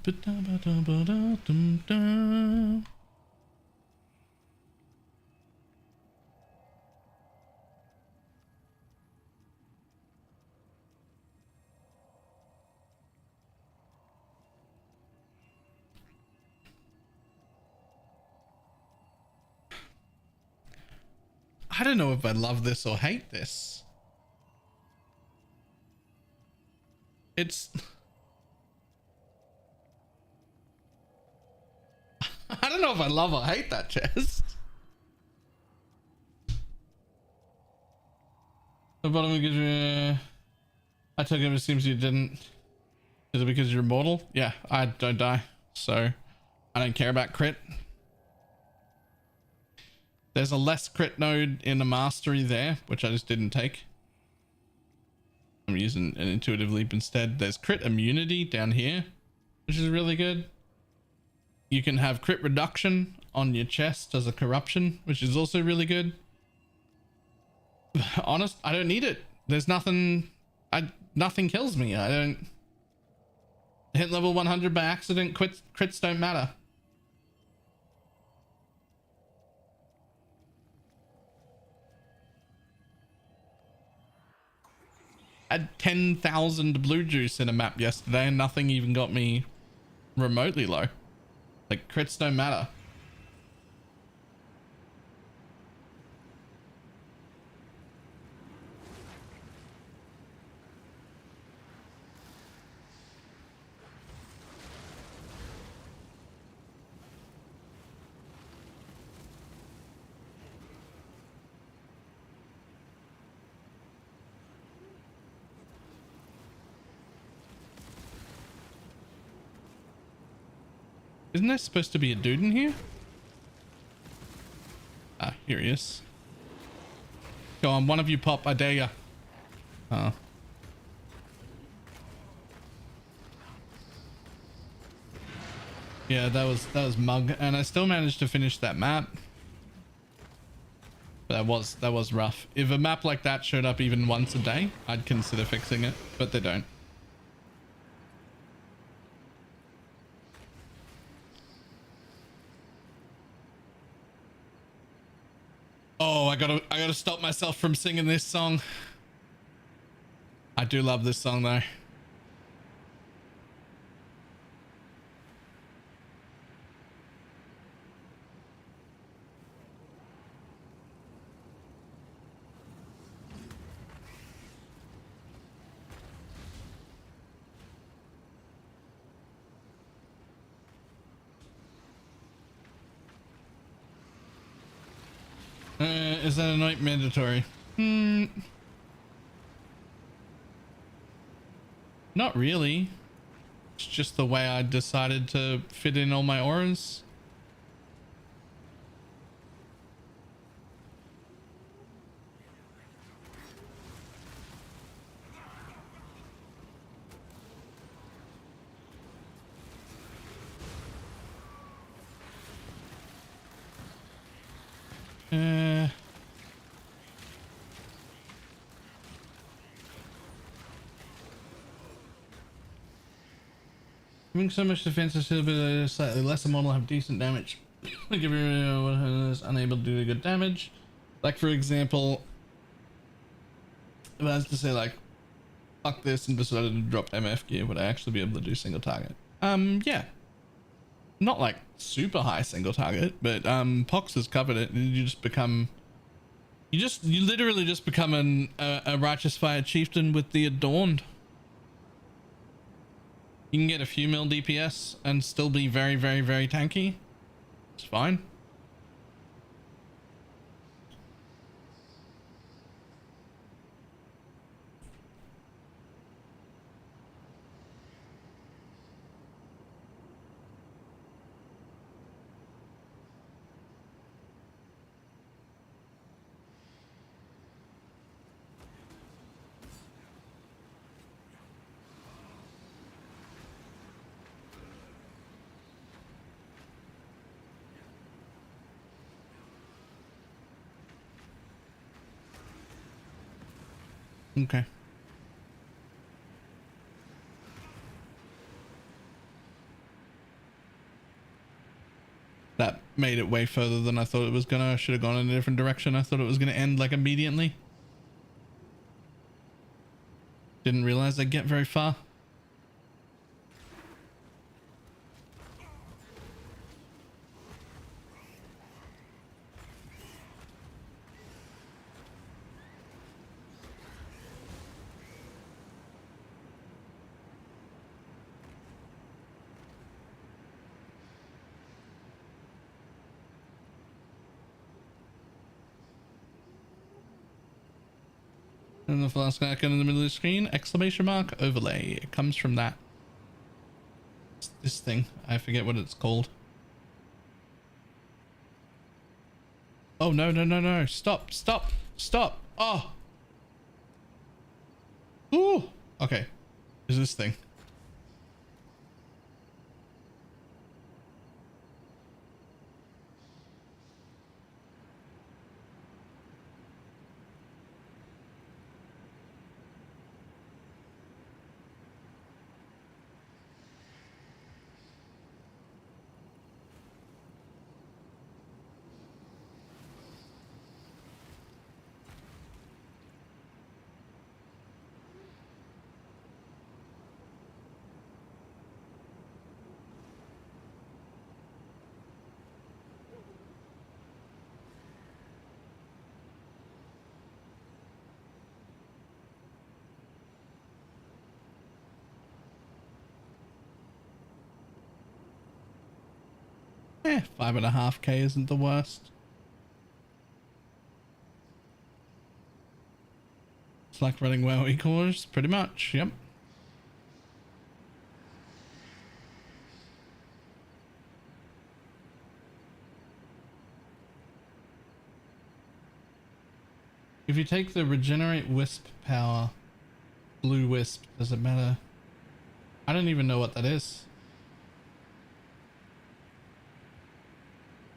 I don't know if I love this or hate this. It's... I don't know if I love or hate that chest. The bottom because I took it, it seems you didn't. Is it because you're immortal? Yeah, I don't die, so I don't care about crit. There's a less crit node in the mastery there, which I just didn't take. I'm using an intuitive leap instead. There's crit immunity down here, which is really good. You can have crit reduction on your chest as a corruption, which is also really good. Honest, I don't need it. There's nothing, nothing kills me. I don't hit level 100 by accident. Crits don't matter. I had 10,000 blue juice in a map yesterday and nothing even got me remotely low. Like, crits don't matter. Isn't there supposed to be a dude in here? Ah, here he is. Go on, one of you pop, I dare ya. Oh. Yeah, that was mug, and I still managed to finish that map. But that was rough. If a map like that showed up even once a day, I'd consider fixing it, but they don't. Oh, I gotta stop myself from singing this song. I do love this song though. Is that a night mandatory? Not really. It's just the way I decided to fit in all my auras. Having so much defense is still a slightly lesser model have decent damage. Like if you're unable to do good damage. Like for example, if I was to say like fuck this and decided to drop MF gear, would I actually be able to do single target? Yeah. Not like super high single target, but Pox has covered it and you just become you literally just become a righteous fire chieftain with the adorned. You can get a few mil DPS and still be very, very, very tanky. It's fine. Okay. made it way further than I thought it was gonna. I should have gone in a different direction. I thought it was gonna end like immediately. Didn't realize I'd get very far. And the last icon in the middle of the screen, exclamation mark overlay. It comes from that. It's this thing. I forget what it's called. Oh, no, no, no, no. Stop, stop, stop. Oh. Ooh. Okay. Is this thing. Eh, 5.5k isn't the worst. It's like running WoW equals, pretty much, yep. If you take the regenerate wisp power, blue wisp, does it matter? I don't even know what that is.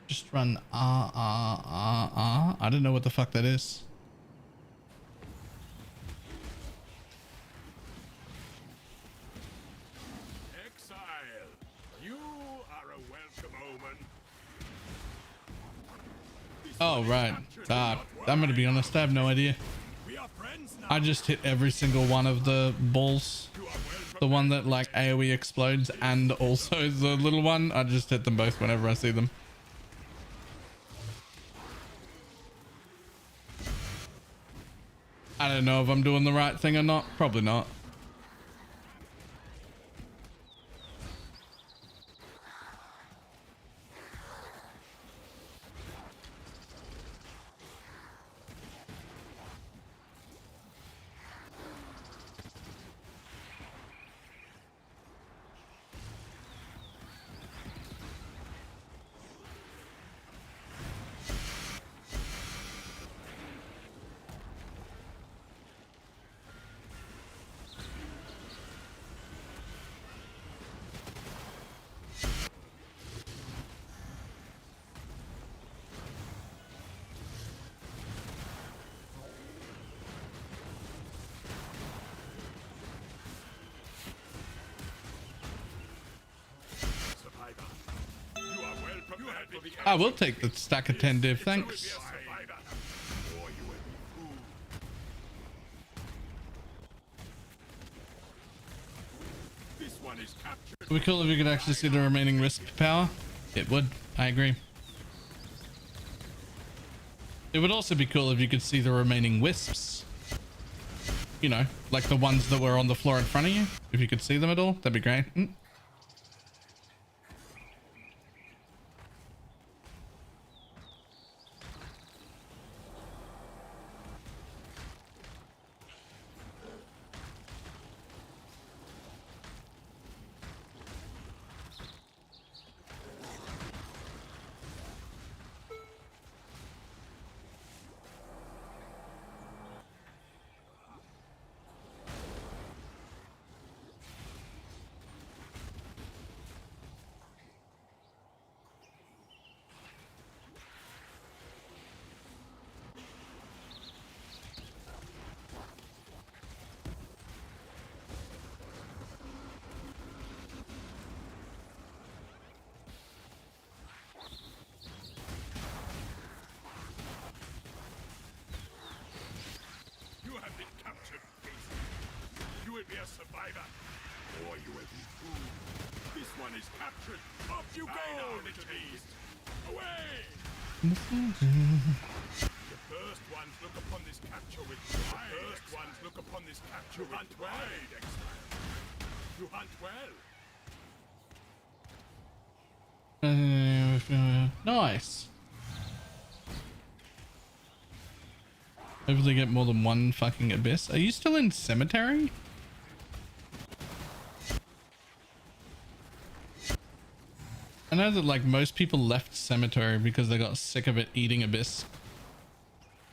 Just run R. I don't know what the fuck that is. Exile, you are a welcome omen. Oh, right. I'm gonna be honest, I have no idea. We are friends now. I just hit every single one of the balls. The one that like AoE explodes and also the little one. I just hit them both whenever I see them. I don't know if I'm doing the right thing or not. Probably not. I will take the stack of 10 div, thanks. It would be cool if you could actually see the remaining risk power. It would, I agree. It would also be cool if you could see the remaining wisps. You know, like the ones that were on the floor in front of you. If you could see them at all, that'd be great. survivor, or you will be food. This one is captured. Off you go, little beast. Away! The first ones look upon this capture with pride. The first ones look upon this capture with pride, exile. You hunt well. Nice. Hopefully get more than one fucking abyss. Are you still in cemetery? I know that like most people left cemetery because they got sick of it eating abyss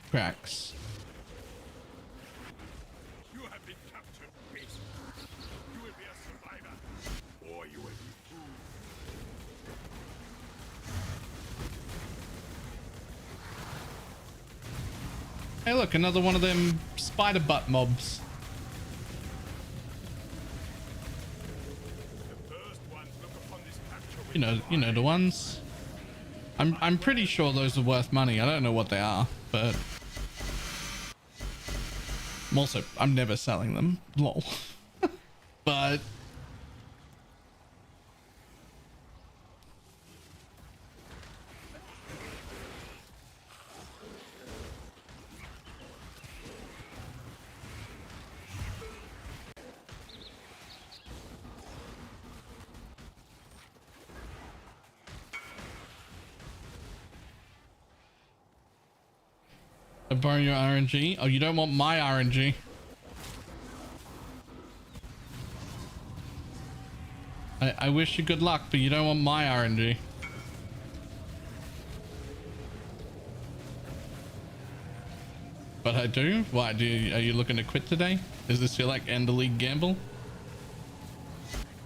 cracks. You have been captured, beast. You will be a survivor, or you will be food. Hey look, another one of them spider butt mobs. You know the ones. I'm pretty sure those are worth money. I don't know what they are, but I'm never selling them. Lol. But I borrow your RNG. Oh, you don't want my RNG. I wish you good luck, but you don't want my RNG. But I do. Why are you looking to quit today? Is this your like end of league gamble?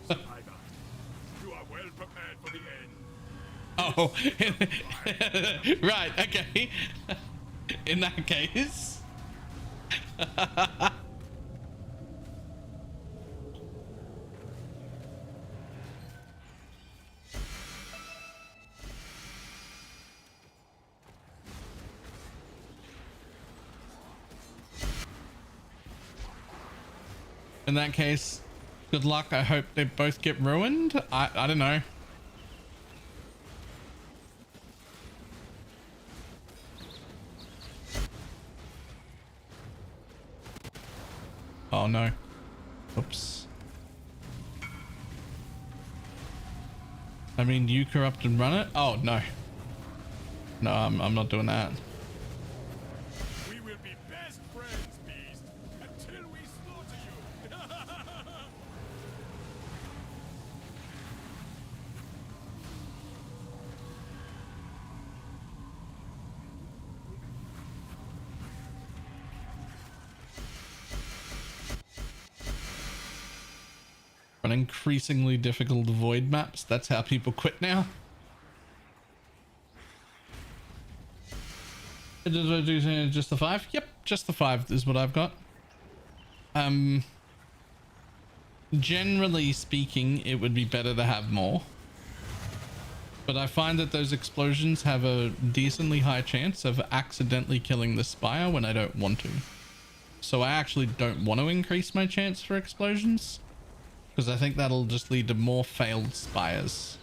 You are well prepared for the end. Oh, right. Okay. In that case. In that case, good luck. I hope they both get ruined. I don't know. Oh no. Oops. I mean, you corrupt and run it? Oh no. No, I'm not doing that. We will be best friends, beast, until we slaughter you. On increasingly difficult void maps, that's how people quit now. Did I do just the 5? Yep, just the 5 is what I've got. Generally speaking, it would be better to have more. But I find that those explosions have a decently high chance of accidentally killing the spire when I don't want to. So I actually don't want to increase my chance for explosions, because I think that'll just lead to more failed spires.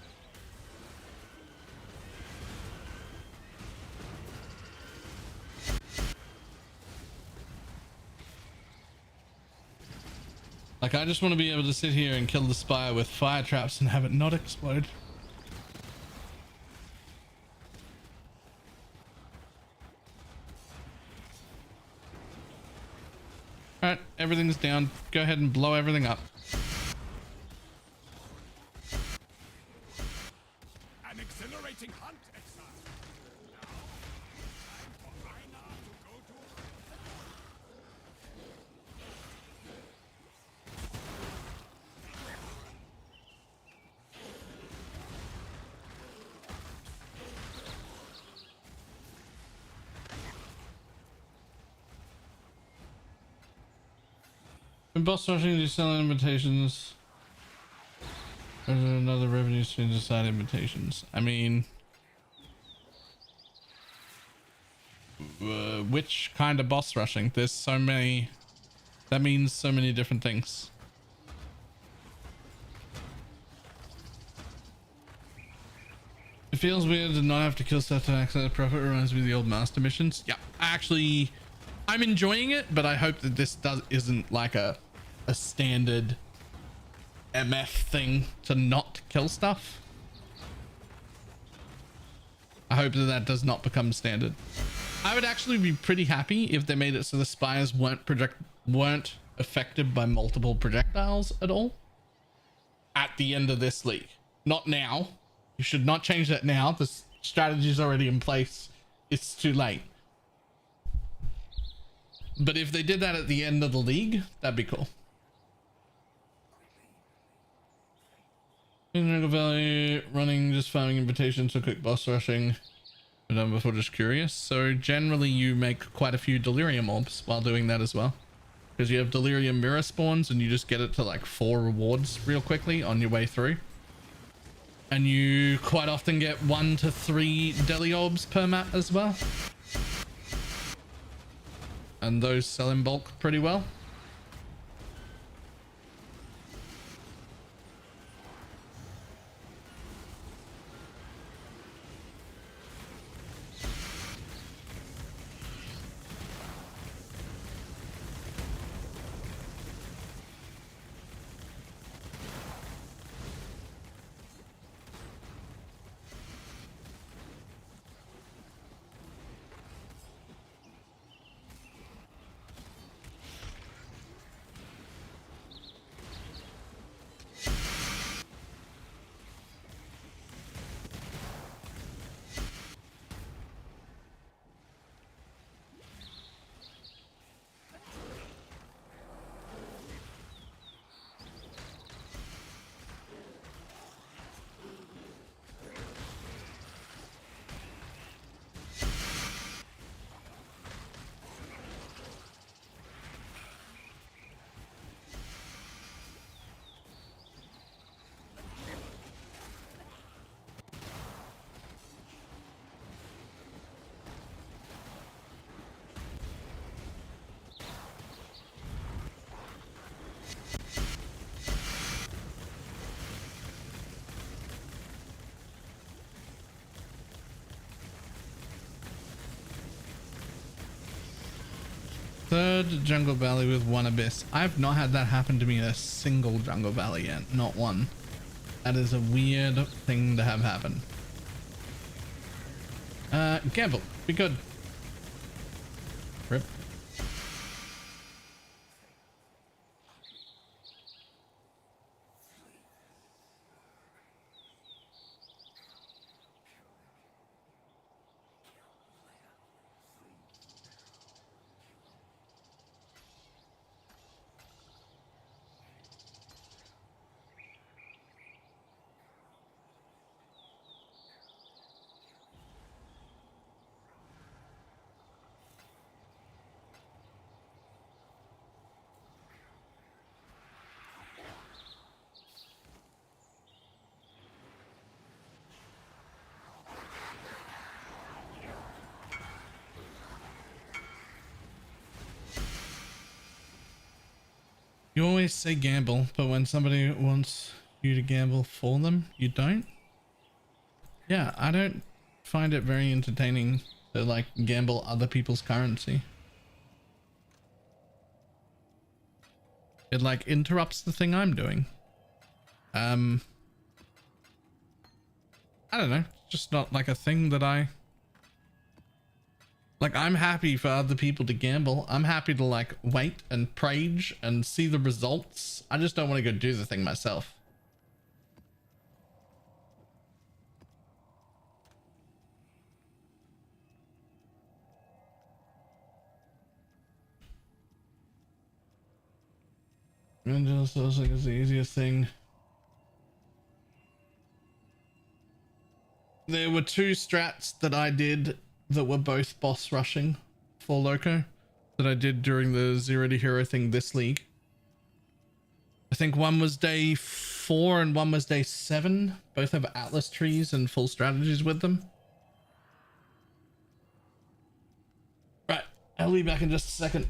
Like, I just want to be able to sit here and kill the spire with fire traps and have it not explode. Alright, everything's down. Go ahead and blow everything up. An exhilarating hunt, exile. Now, time for Aina to go to. When boss rushing to sell invitations, there's another revenue stream to side invitations. I mean, which kind of boss rushing? There's so many. That means so many different things. feels weird to not have to kill stuff to access profit. Reminds me of the old master missions. Yeah, I'm enjoying it, but I hope that this isn't like a standard MF thing to not kill stuff. I hope that does not become standard. I would actually be pretty happy if they made it so the spires weren't affected by multiple projectiles at all at the end of this league. Not now. You should not change that now. The strategy is already in place. It's too late. But if they did that at the end of the league, that'd be cool. In Jungle Valley, running just farming invitations or quick boss rushing. I've done before, just curious. So generally you make quite a few delirium orbs while doing that as well, because you have delirium mirror spawns and you just get it to like 4 rewards real quickly on your way through, and you quite often get 1 to 3 deli orbs per map as well, and those sell in bulk pretty well. Third Jungle Valley with 1 abyss. I've not had that happen to me in a single Jungle Valley yet. Not one. That is a weird thing to have happen. Gamble. Be good. Rip. You always say gamble, but when somebody wants you to gamble for them, you don't? Yeah, I don't find it very entertaining to like gamble other people's currency. It like interrupts the thing I'm doing. I don't know, just not like a thing that like. I'm happy for other people to gamble. I'm happy to like wait and prage and see the results. I just don't want to go do the thing myself. And just feels like it's the easiest thing. There were 2 strats that I did that were both boss rushing for Loco that I did during the 0 to hero thing this league. I think one was day 4 and one was day 7. Both have Atlas trees and full strategies with them. Right, I'll be back in just a second.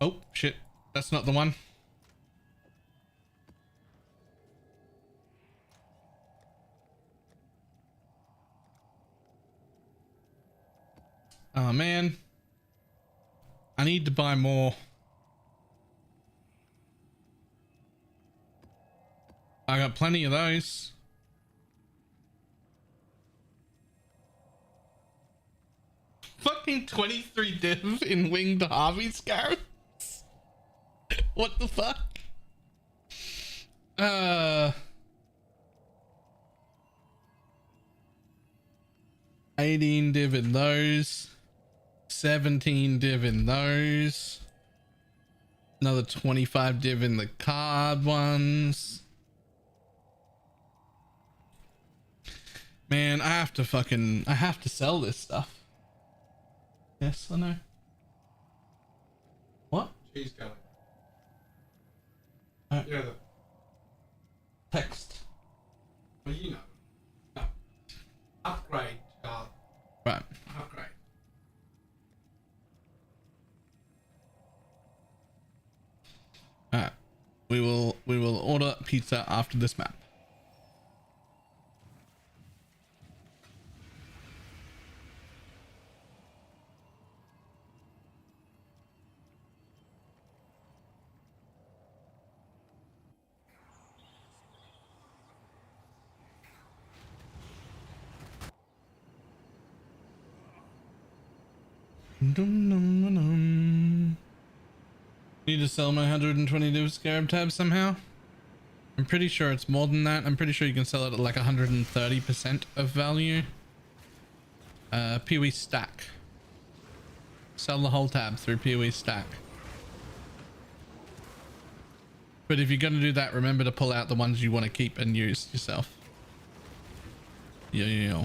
Oh shit, that's not the one. Oh man, I need to buy more. I got plenty of those. Fucking 23 div in winged Harvey scarabs. What the fuck? 18 div in those. 17 div in those. Another 25 div in the card ones. Man, I have to sell this stuff. Yes, I know. What? Cheese Kelly. Oh. You know the. Text. Well, you know. No. Upgrade card. Right. Upgrade. Alright. We will order pizza after this map. Need to sell my 120 div scarab tab somehow. I'm pretty sure it's more than that. I'm pretty sure you can sell it at like 130% of value. PoE stack. Sell the whole tab through PoE stack. But if you're going to do that, remember to pull out the ones you want to keep and use yourself. Yeah.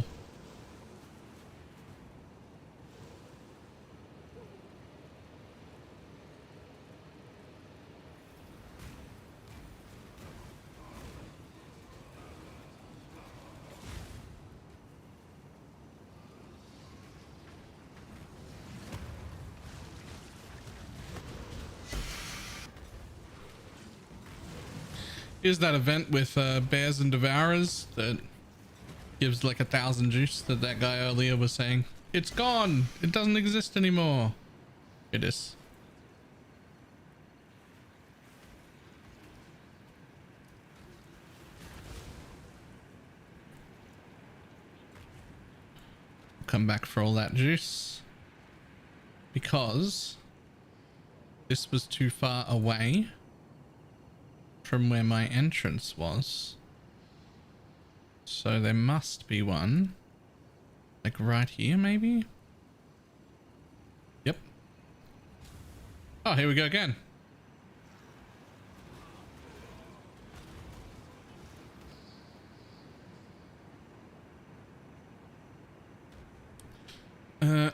Here's that event with bears and devourers that gives like 1,000 juice that guy earlier was saying. It's gone. It doesn't exist anymore. It is. Come back for all that juice because this was too far away from where my entrance was, so there must be one like right here maybe. Yep. Oh, here we go again.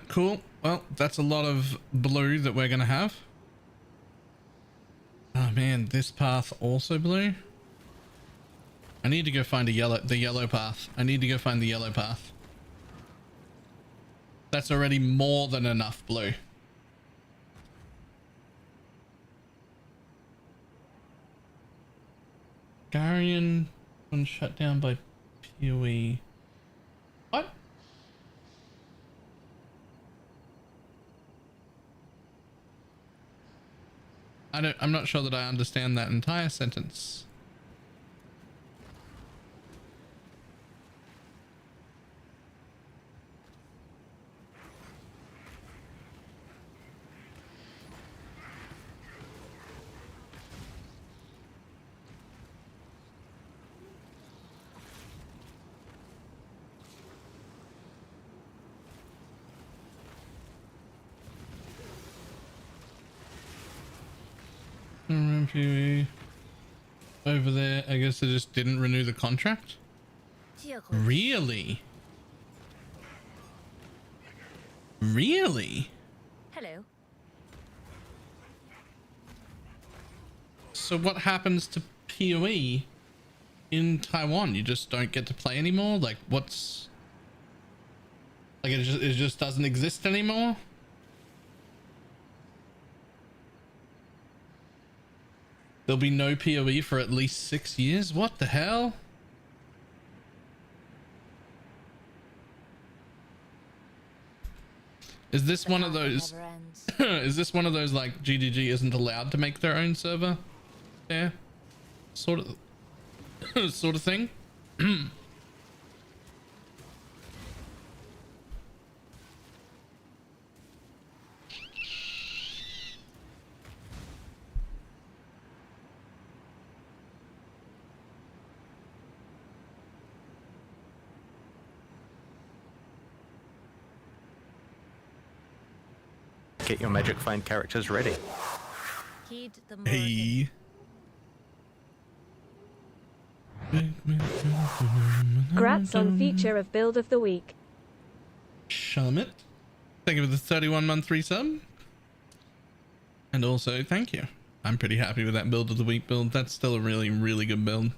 Cool. Well, that's a lot of blue that we're gonna have. Oh man, this path also blue. I need to go find the yellow path. I need to go find the yellow path. That's already more than enough blue. Garian one shut down by PoE. What? I'm not sure that I understand that entire sentence. PoE over there. I guess they just didn't renew the contract. Really? Really? Hello. So what happens to PoE in Taiwan? You just don't get to play anymore? Like, what's like, it just doesn't exist anymore? There'll be no PoE for at least 6 years? What the hell? Is this one of those is this one of those like GGG isn't allowed to make their own server? Yeah. Sort of sort of thing. Get your magic find characters ready. Heed the Hey. Grats on feature of build of the week. Shalomit. Thank you for the 31-month resub. And also, thank you. I'm pretty happy with that build of the week build. That's still a really, really good build.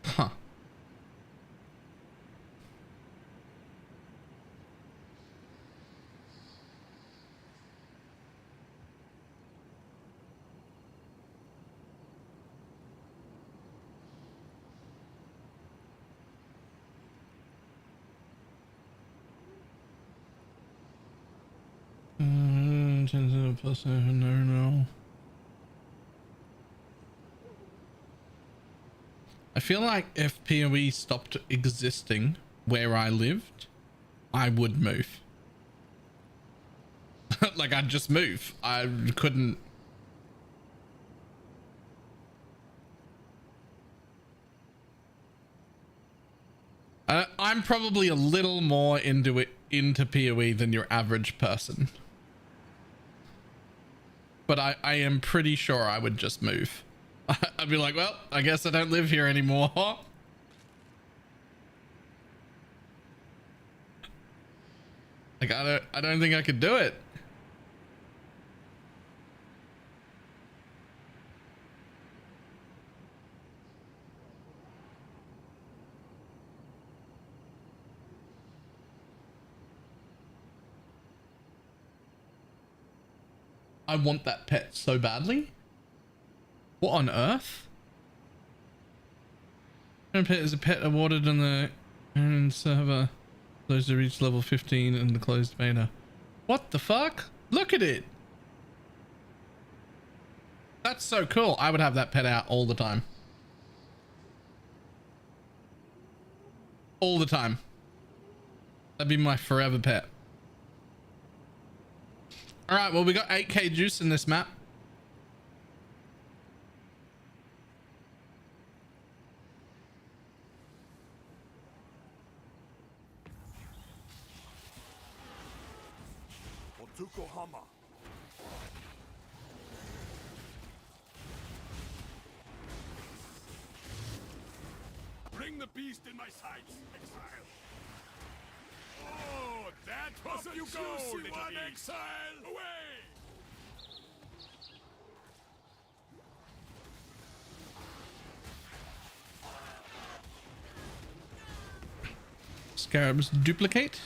Huh. No. I feel like if PoE stopped existing where I lived, I would move. Like, I'd just move. I couldn't. I'm probably a little more into PoE than your average person. But I am pretty sure I would just move. I'd be like, well, I guess I don't live here anymore. Like, I don't think I could do it. I want that pet so badly. What on earth? Pet is a pet awarded on the own server. Those to reach level 15 in the closed beta. What the fuck? Look at it. That's so cool. I would have that pet out all the time. All the time. That'd be my forever pet. All right, well, we got 8k juice in this map. Yokohama. Bring the beast in my sights, exile. Oh, that was a juicy one, exile. Away! Scarabs duplicate.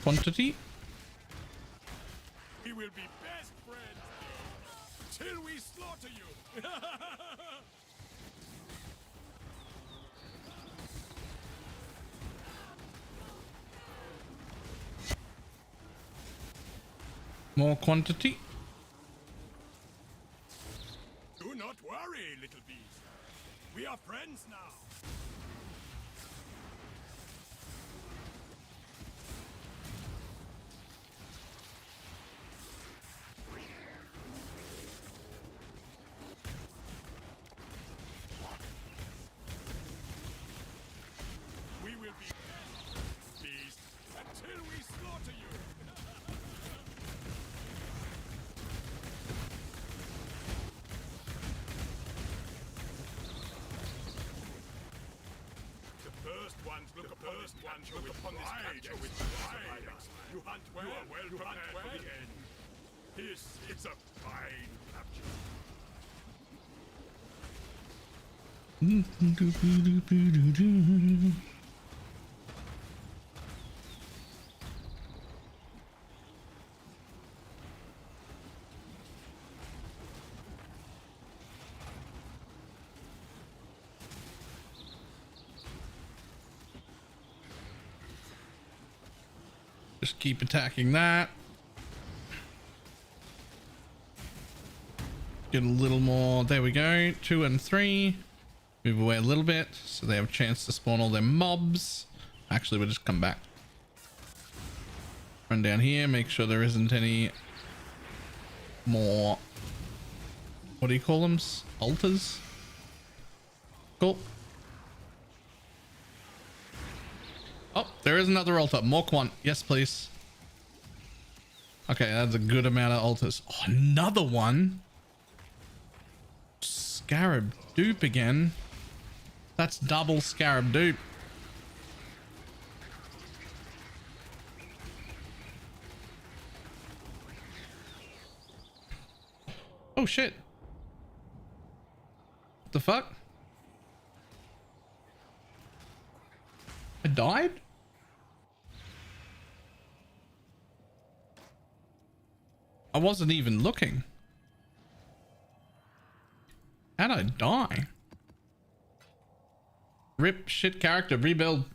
Quantity. We will be best friends till we slaughter you. More quantity. Do not worry, little beast. We are friends now. We will be beast until we slaughter you. first one to look upon this capture with pride. You hunt well, you are well prepared for the end. This is a fine capture. Just keep attacking that. Get a little more. There we go. 2 and 3. Move away a little bit so they have a chance to spawn all their mobs. Actually, we'll just come back. Run down here. Make sure there isn't any more. What do you call them? Altars? Cool. Oh, there is another altar. More quant. Yes, please. Okay, that's a good amount of altars. Oh, another one. Scarab dupe again. That's double scarab dupe. Oh shit. What the fuck? I died? I wasn't even looking. How'd I die? Rip shit character, rebuild.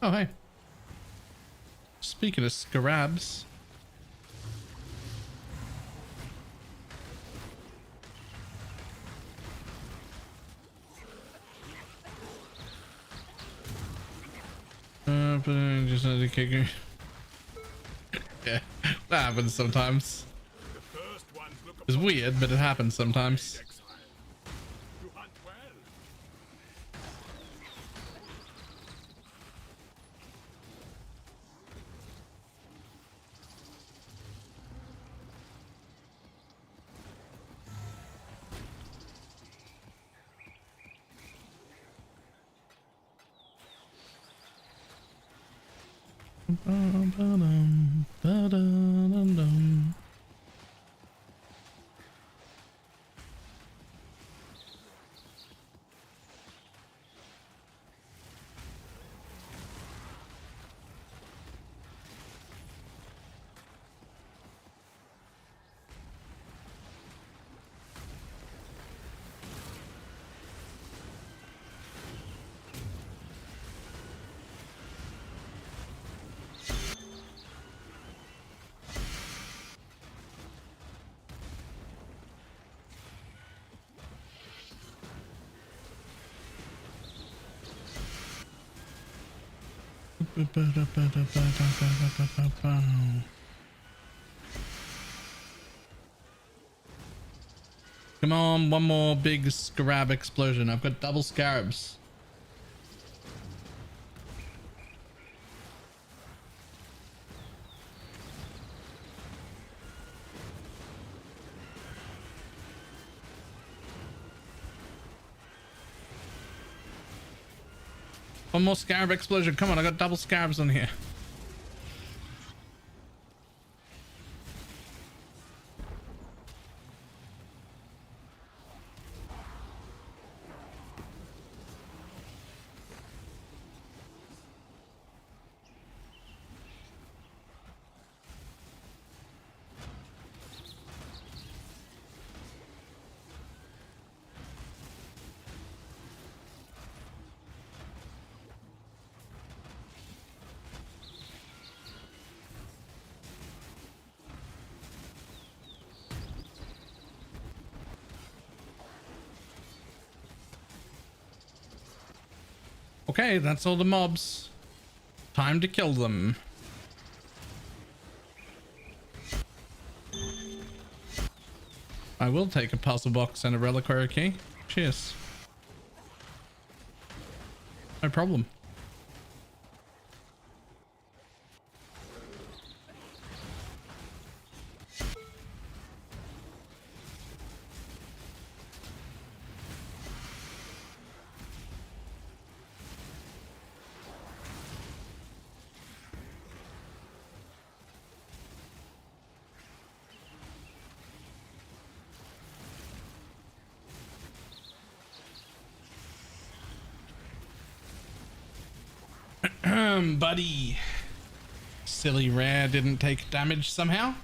Oh, hey. Speaking of scarabs. Just had to kick her. Yeah, that happens sometimes. It's weird, but it happens sometimes. You hunt well. Come on, one more big scarab explosion. I've got double scarabs. One more scarab explosion. Come on, I got double scarabs on here. Okay, that's all the mobs. Time to kill them. I will take a puzzle box and a reliquary key. Cheers. No problem. Buddy. Silly rare didn't take damage somehow.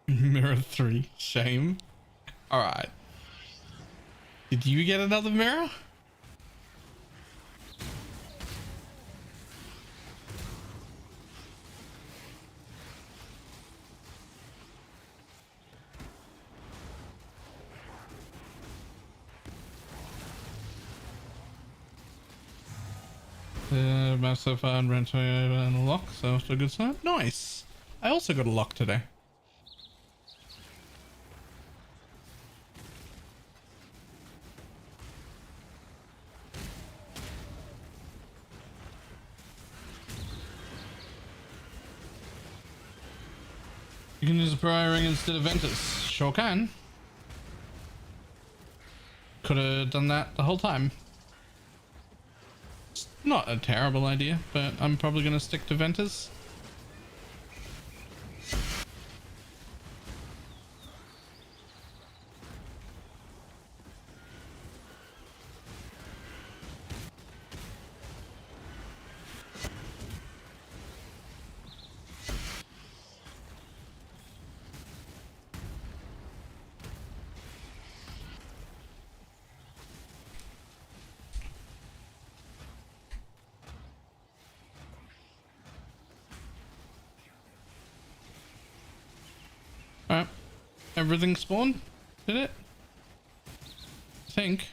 Mirror 3. Shame. Alright. Did you get another mirror? So far and rent and a lock, so it's a good sign. Nice. I also got a lock today. You can use a prior ring instead of Ventus. Sure can. Could have done that the whole time. It's not a terrible idea, but I'm probably going to stick to Ventus. Alright. Everything spawned? Did it? I think.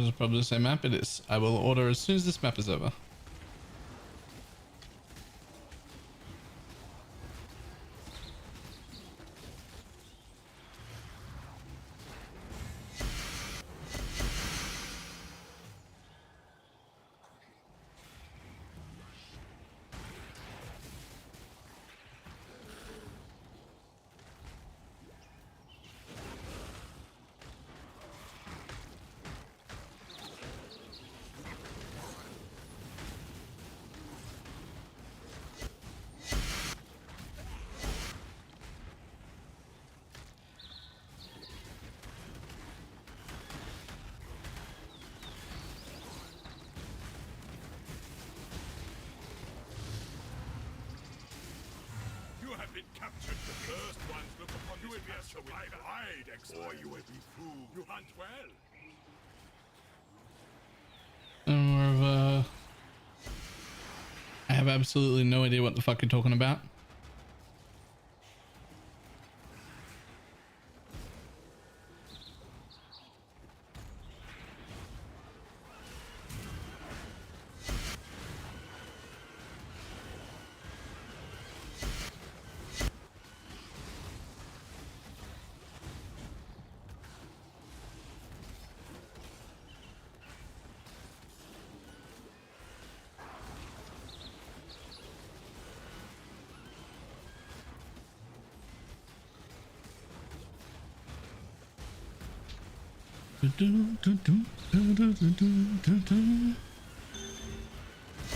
It's probably the same map. It is. I will order as soon as this map is over. Captured the first ones look upon you will be a survivor, or you will be fooled. You hunt well. More of a... I have absolutely no idea what the fuck you're talking about.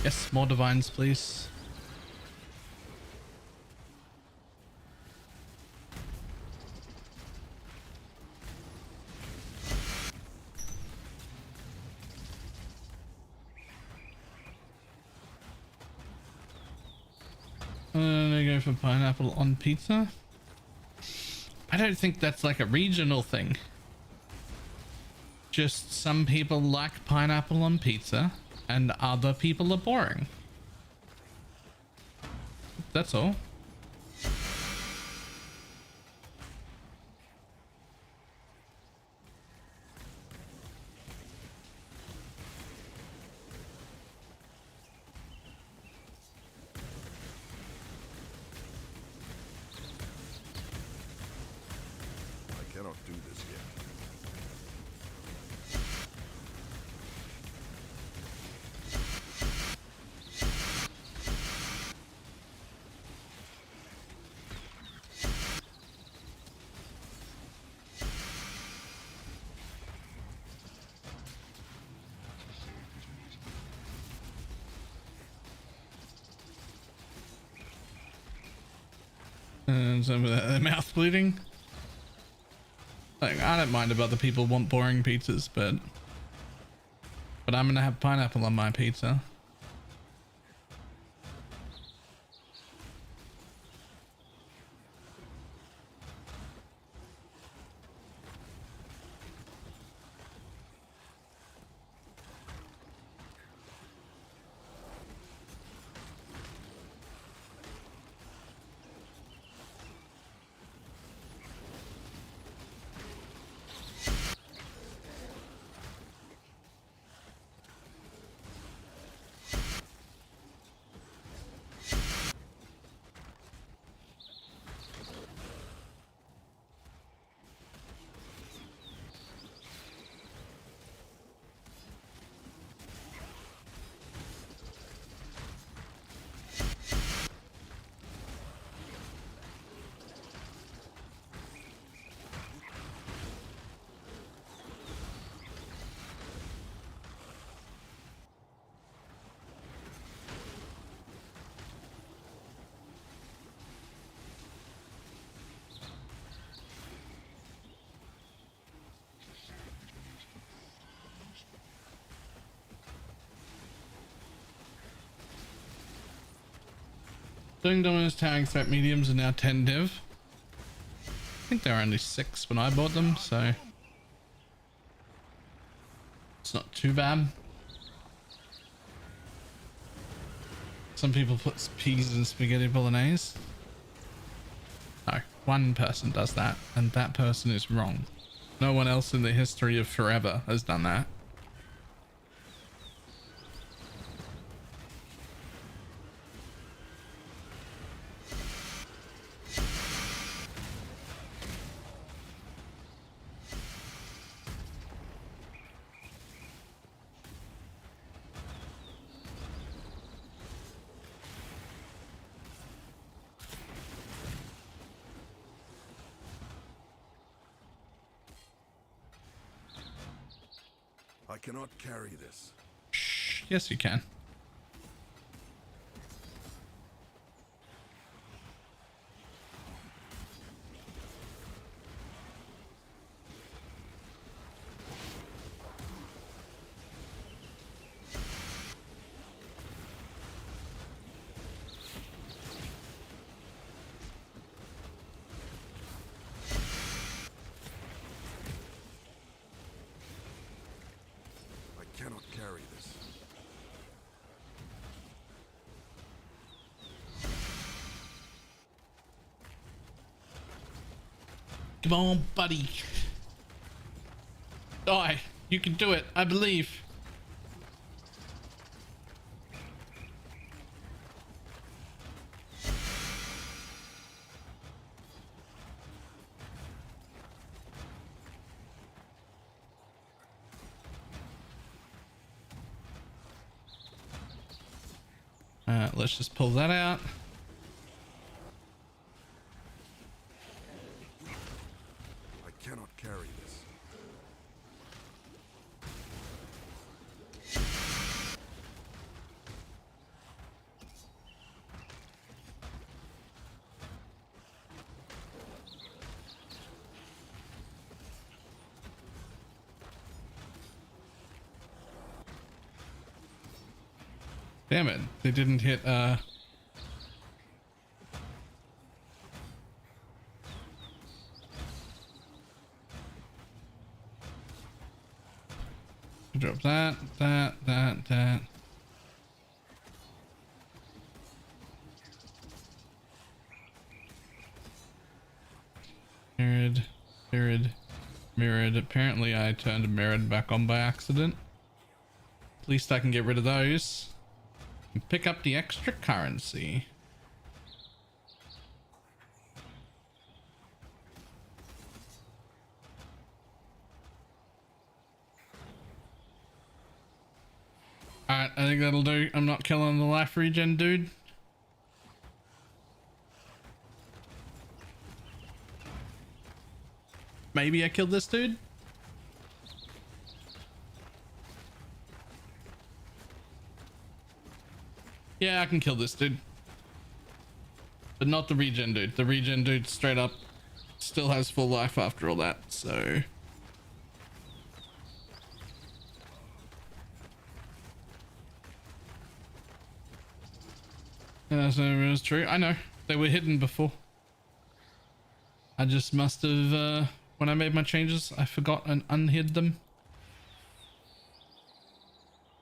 Yes, more divines, please. I go for pineapple on pizza. I don't think that's like a regional thing. Just some people like pineapple on pizza and other people are boring. That's all. cannot do this yet. And some of the mouth bleeding. Like, I don't mind if other people want boring pizzas, but I'm gonna have pineapple on my pizza. Doing dominance tag threat mediums are now 10 div. I think they were only 6 when I bought them, so it's not too bad. Some people put peas in spaghetti bolognese. No, one person does that, and that person is wrong. No one else in the history of forever has done that. I cannot carry this. Shh, yes you can. I cannot carry this. Come on, buddy. Die. You can do it. I believe. Let's just pull that out. I cannot carry this. Damn it, they didn't hit drop that. Mirrored. Apparently I turned mirrored back on by accident. At least I can get rid of those and pick up the extra currency. I think that'll do. I'm not killing the life regen dude. Maybe I killed this dude. Yeah, I can kill this dude. But not the regen dude. The regen dude straight up still has full life after all that, so... Yeah, that's no, true. I know. They were hidden before. I just must have, when I made my changes, I forgot and unhid them.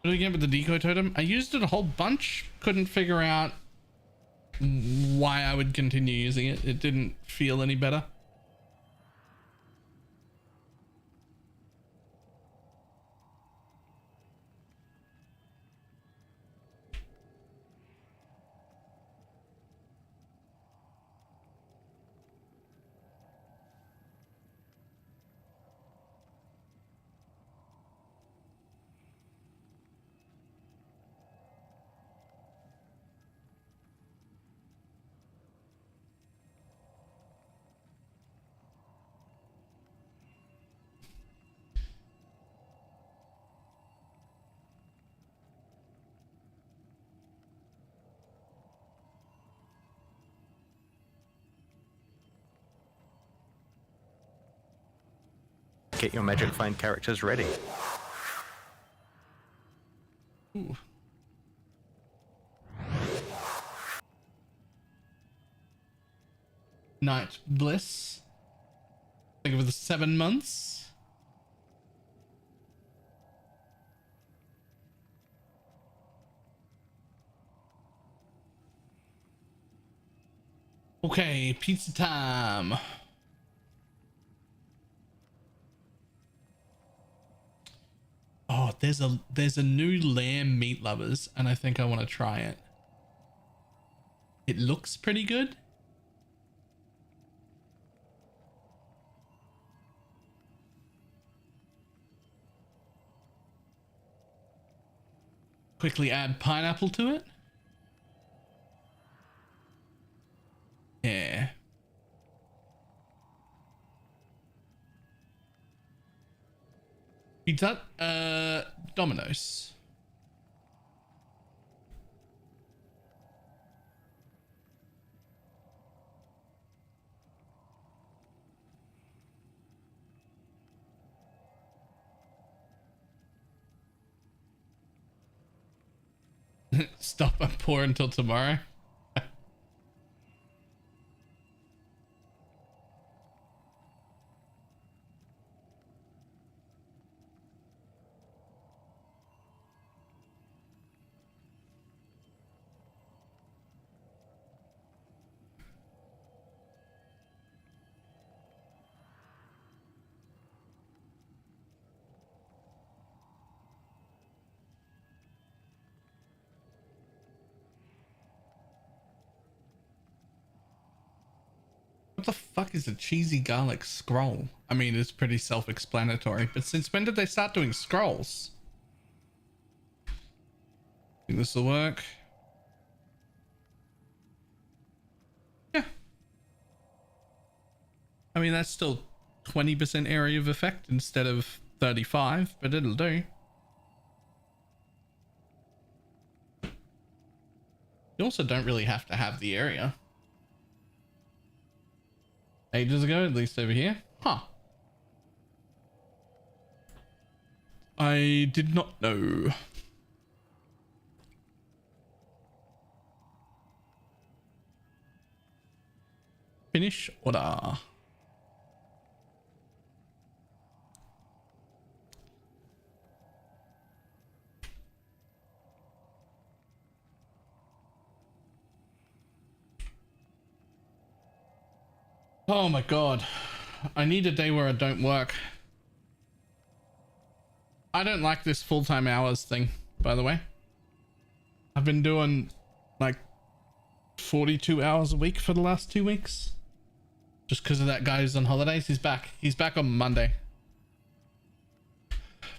What do we get with the decoy totem? I used it a whole bunch. Couldn't figure out why I would continue using it. It didn't feel any better. Get your magic find characters ready. Ooh. Night Bliss. Think of the 7 months. Okay, pizza time. Oh, there's a new lamb meat lovers, and I think I want to try it. It looks pretty good. Quickly add pineapple to it. Yeah. Pizza? Domino's. Stop, I'm poor until tomorrow. What the fuck is a cheesy garlic scroll? I mean, it's pretty self-explanatory, but since when did they start doing scrolls? Think this will work. Yeah. I mean, that's still 20% area of effect instead of 35, but it'll do. You also don't really have to have the area. Ages ago, at least over here. Huh. I did not know. Finish order. Oh my god. I need a day where I don't work. I don't like this full-time hours thing, by the way. I've been doing like 42 hours a week for the last 2 weeks. Just because of that guy who's on holidays. He's back. He's back on Monday.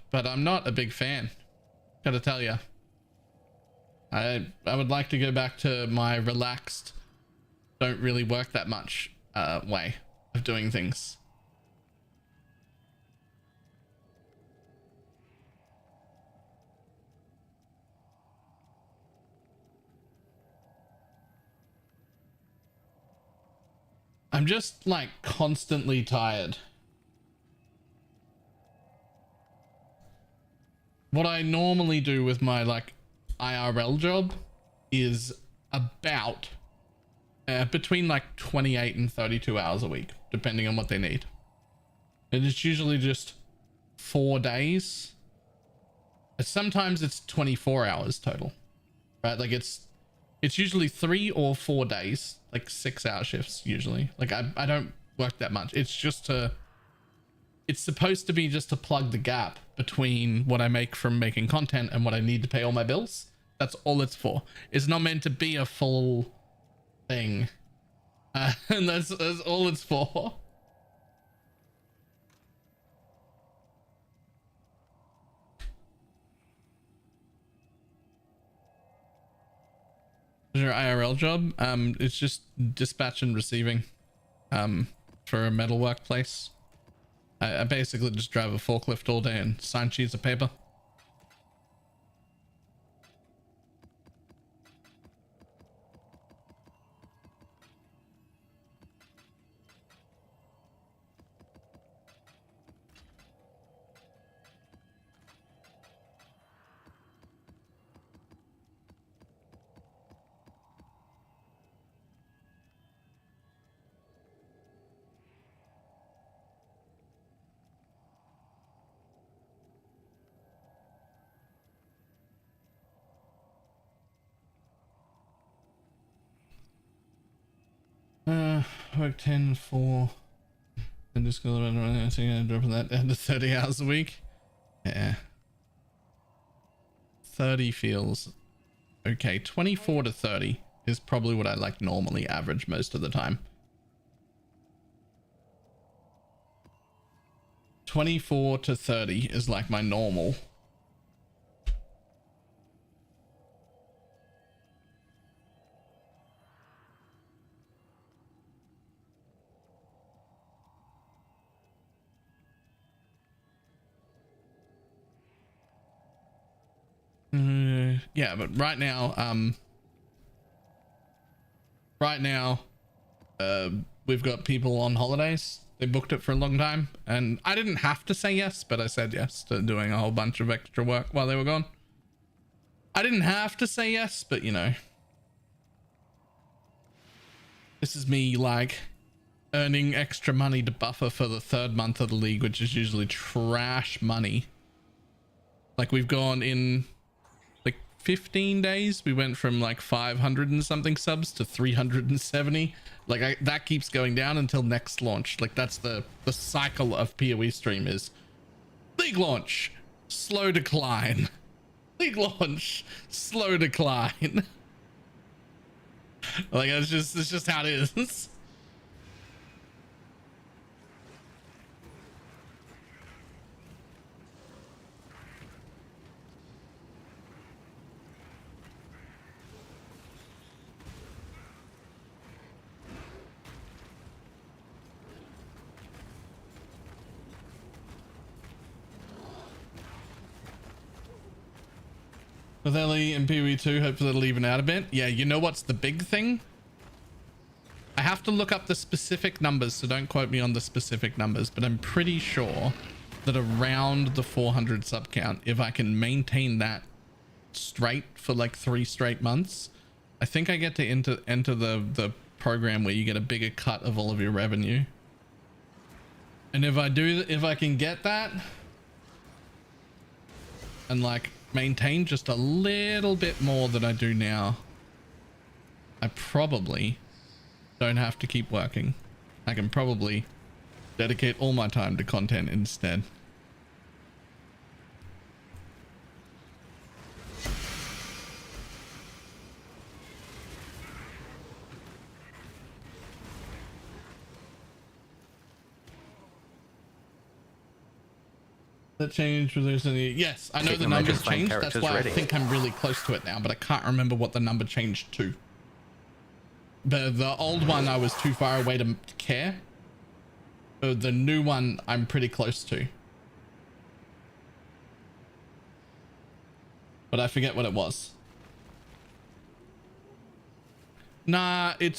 But I'm not a big fan. Gotta tell you. I would like to go back to my relaxed, don't really work that much way of doing things. I'm just like constantly tired. What I normally do with my like IRL job is about between like 28 and 32 hours a week, depending on what they need. And it's usually just 4 days. Sometimes it's 24 hours total, right? Like it's usually 3 or 4 days, like 6-hour shifts usually. Like I don't work that much. It's just it's supposed to be just to plug the gap between what I make from making content and what I need to pay all my bills. That's all it's for. It's not meant to be a full thing. And that's all it's for. Your IRL job? It's just dispatch and receiving for a metalwork place. I basically just drive a forklift all day and sign sheets of paper. Work 10, 4. And just go around dropping that down to 30 hours a week. Yeah. 30 feels okay. 24 to 30 is probably what I like normally average most of the time. 24 to 30 is like my normal. Yeah, but right now, we've got people on holidays. They booked it for a long time, and I didn't have to say yes, but I said yes to doing a whole bunch of extra work while they were gone. I didn't have to say yes, but you know, this is me like earning extra money to buffer for the 3rd month of the league, which is usually trash money. Like we've gone in 15 days, we went from like 500 and something subs to 370. Like that keeps going down until next launch. Like that's the cycle of PoE stream is league launch, slow decline, league launch, slow decline. Like it's just how it is. With LE and PoE 2, hopefully it'll even out a bit. Yeah, you know what's the big thing? I have to look up the specific numbers, so don't quote me on the specific numbers, but I'm pretty sure that around the 400 sub count, if I can maintain that straight for like 3 straight months, I think I get to enter the program where you get a bigger cut of all of your revenue. And if I can get that and like maintain just a little bit more than I do now, I probably don't have to keep working. I can probably dedicate all my time to content instead. That changed was recently. Yes, I know Get the your magic numbers flame changed. That's characters why ready. I think I'm really close to it now, but I can't remember what the number changed to. But the old one, I was too far away to care. The new one, I'm pretty close to. But I forget what it was. Nah, I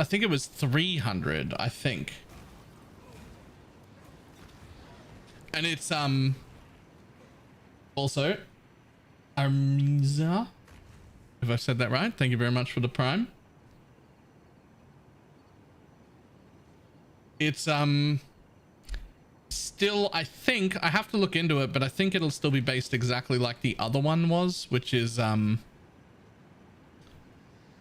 think it was 300, I think. And it's, also, Armiza, if I said that right. Thank you very much for the prime. It's, still, I think, I have to look into it, but I think it'll still be based exactly like the other one was, which is,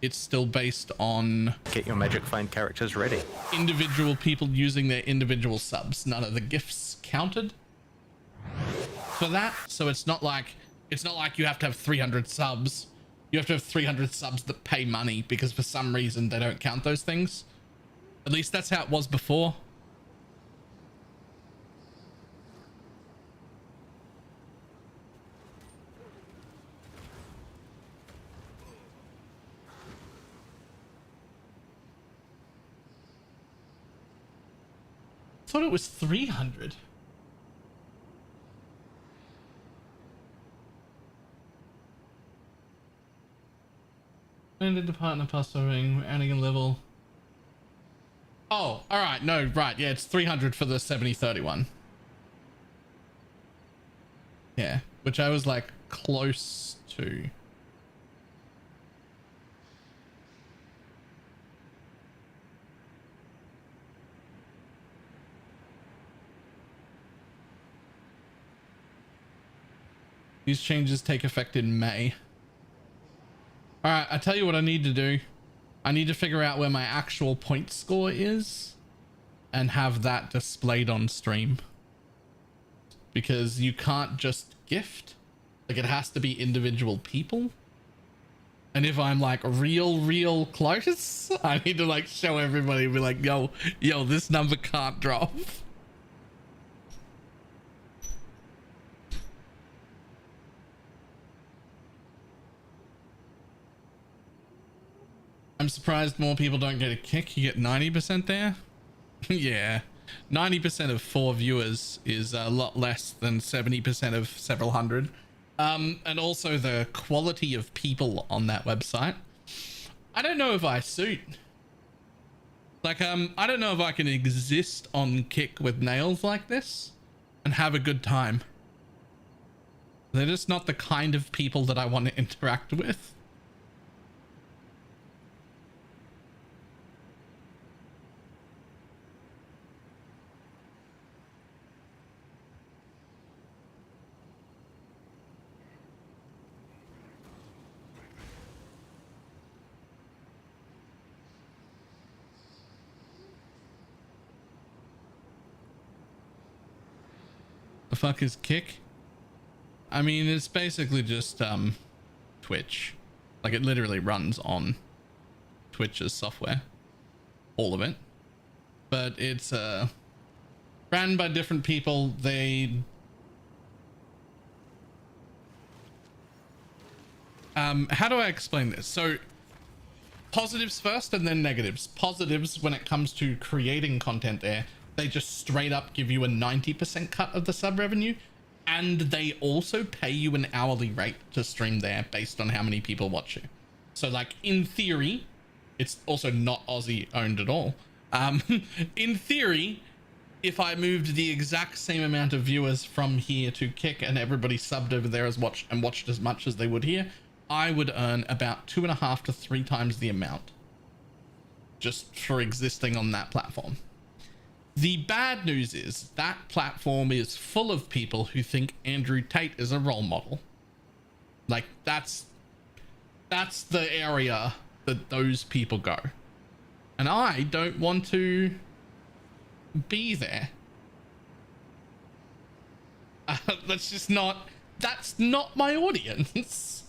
it's still based on Get your magic flame characters ready. individual people using their individual subs. None of the gifts counted for that. So it's not like you have to have 300 subs. You have to have 300 subs that pay money, because for some reason they don't count those things. At least that's how it was before. I thought it was 300. Ended the partner plus ring, adding a level. Oh, all right. No, right. Yeah, it's 300 for the 70-30 one. Yeah, which I was like close to. These changes take effect in May. All right, I tell you what I need to do. I need to figure out where my actual point score is and have that displayed on stream. Because you can't just gift. Like, it has to be individual people. And if I'm like real close, I need to like show everybody and be like, yo, this number can't drop. I'm surprised more people don't get a kick. You get 90% there. Yeah, 90% of 4 viewers is a lot less than 70% of several hundred. And also the quality of people on that website. I don't know if I suit. Like, I don't know if I can exist on Kick with nails like this and have a good time. They're just not the kind of people that I want to interact with. The fuck is Kick? I mean, it's basically just Twitch. Like, it literally runs on Twitch's software, all of it. But it's ran by different people. They how do I explain this? So positives first and then negatives. Positives, when it comes to creating content there, they just straight up give you a 90% cut of the sub revenue, and they also pay you an hourly rate to stream there based on how many people watch you. So like, in theory, it's also not Aussie owned at all. In theory, if I moved the exact same amount of viewers from here to Kick and everybody subbed over there and watched as much as they would here, I would earn about 2.5 to 3 times the amount just for existing on that platform. The bad news is that platform is full of people who think Andrew Tate is a role model. Like, that's the area that those people go. And I don't want to be there. That's not my audience.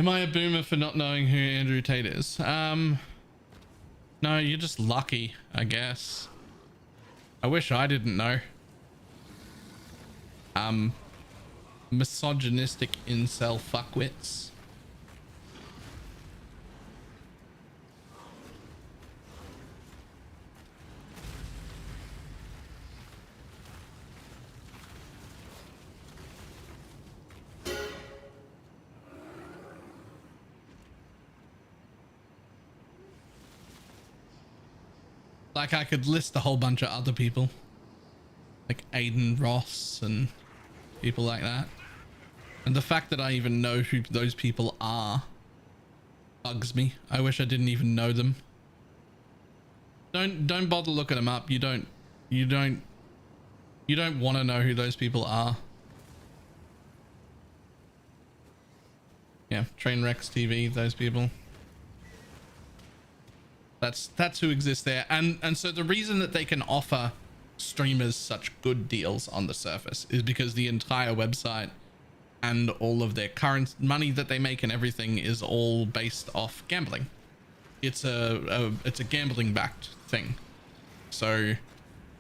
Am I a boomer for not knowing who Andrew Tate is? No, you're just lucky, I guess. I wish I didn't know. Misogynistic incel fuckwits. Like, I could list a whole bunch of other people. Like Aiden Ross and people like that. And the fact that I even know who those people are bugs me. I wish I didn't even know them. Don't bother looking them up. You don't want to know who those people are. Yeah, Trainwrecks TV, those people. That's who exists there. And so the reason that they can offer streamers such good deals on the surface is because the entire website and all of their current money that they make and everything is all based off gambling. It's a gambling backed thing. So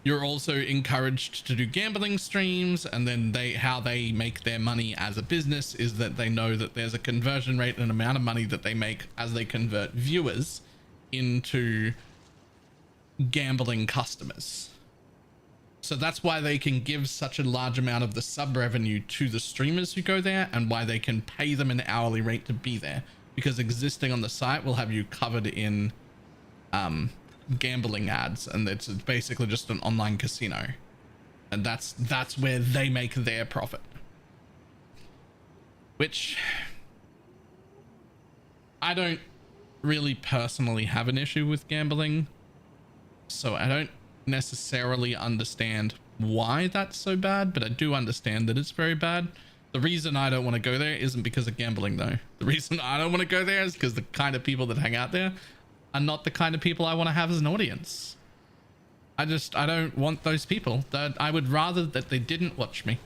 you're also encouraged to do gambling streams, and then how they make their money as a business is that they know that there's a conversion rate and amount of money that they make as they convert viewers into gambling customers. So that's why they can give such a large amount of the sub revenue to the streamers who go there, and why they can pay them an hourly rate to be there, because existing on the site will have you covered in gambling ads, and it's basically just an online casino, and that's where they make their profit, which I don't really personally have an issue with gambling, so I don't necessarily understand why that's so bad, but I do understand that it's very bad. The reason I don't want to go there isn't because of gambling though. The reason I don't want to go there is because the kind of people that hang out there are not the kind of people I want to have as an audience. I don't want those people. That I would rather that they didn't watch me.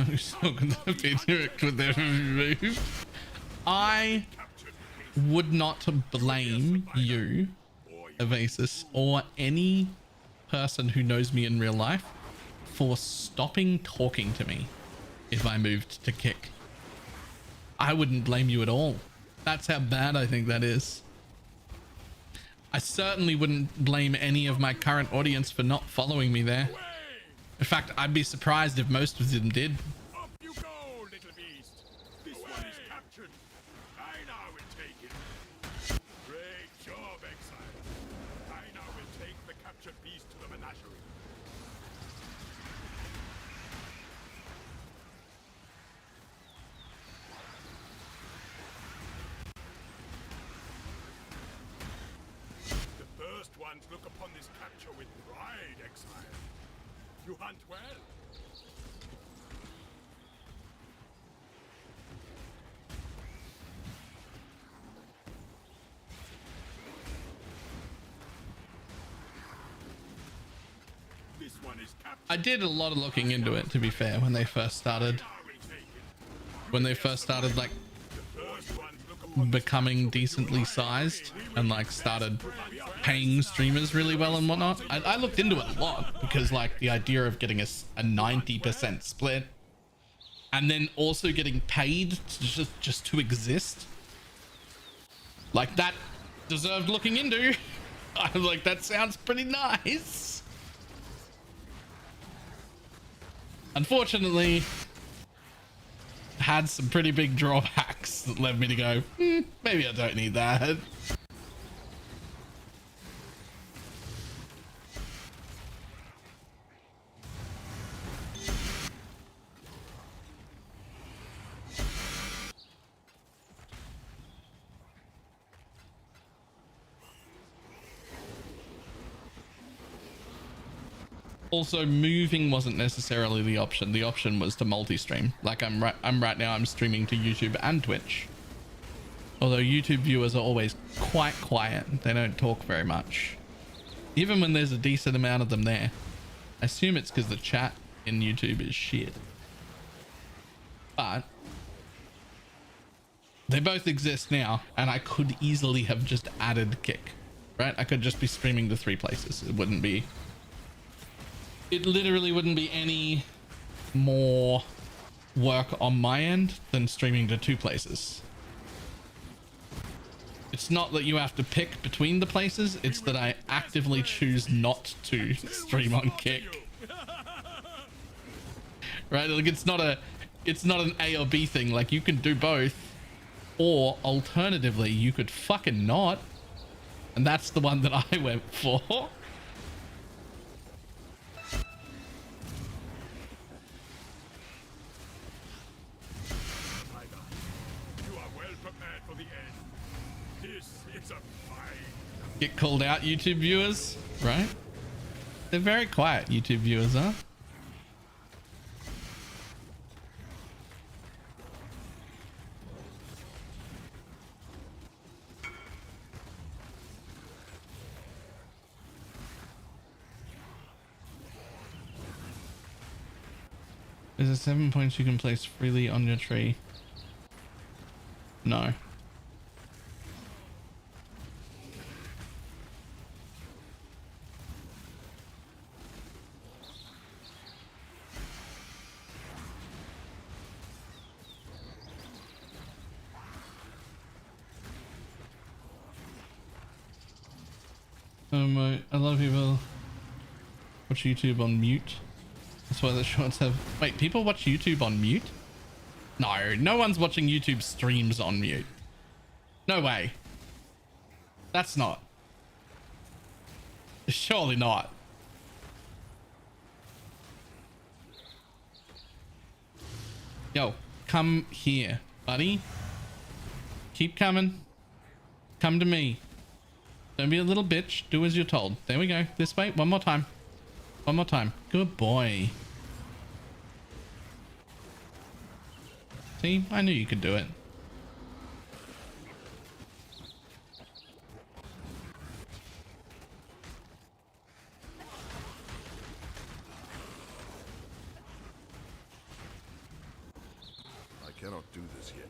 Who's still going to be direct with their move? I would not blame you, Evasis, or any person who knows me in real life for stopping talking to me if I moved to kick. I wouldn't blame you at all. That's how bad I think that is. I certainly wouldn't blame any of my current audience for not following me there. In fact, I'd be surprised if most of them did. Up you go, little beast. This one is captured. I now will take it. Great job, exile. I now will take the captured beast to the menagerie. The first ones look upon this capture with pride, exile. You hunt well. This one is captured. I did a lot of looking into it, to be fair, when they first started. When they first started, like, becoming decently sized and, like, started paying streamers really well and whatnot. I looked into it a lot because, like, the idea of getting a 90% split and then also getting paid to just to exist, like, that deserved looking into. I'm like, that sounds pretty nice. Unfortunately, had some pretty big drawbacks that led me to go, maybe I don't need that. Also, moving wasn't necessarily the option. The option was to multi-stream. Like I'm right now, I'm streaming to YouTube and Twitch. Although YouTube viewers are always quite quiet. They don't talk very much. Even when there's a decent amount of them there. I assume it's because the chat in YouTube is shit. But they both exist now, and I could easily have just added Kick, right? I could just be streaming to 3 places. It literally wouldn't be any more work on my end than streaming to 2 places. It's not that you have to pick between the places, it's that I actively choose not to stream on Kick. Right? Like it's not an A or B thing. Like you can do both, or alternatively you could fucking not. And that's the one that I went for. Get called out, YouTube viewers, right? They're very quiet, YouTube viewers, huh? Is there 7 points you can place freely on your tree? No. A lot of people watch YouTube on mute. That's why the shorts have... Wait, people watch YouTube on mute? No, no one's watching YouTube streams on mute. No way. That's not. Surely not. Yo, come here, buddy. Keep coming. Come to me. Don't be a little bitch. Do as you're told. There we go. This way. One more time. One more time. Good boy. See? I knew you could do it. I cannot do this yet.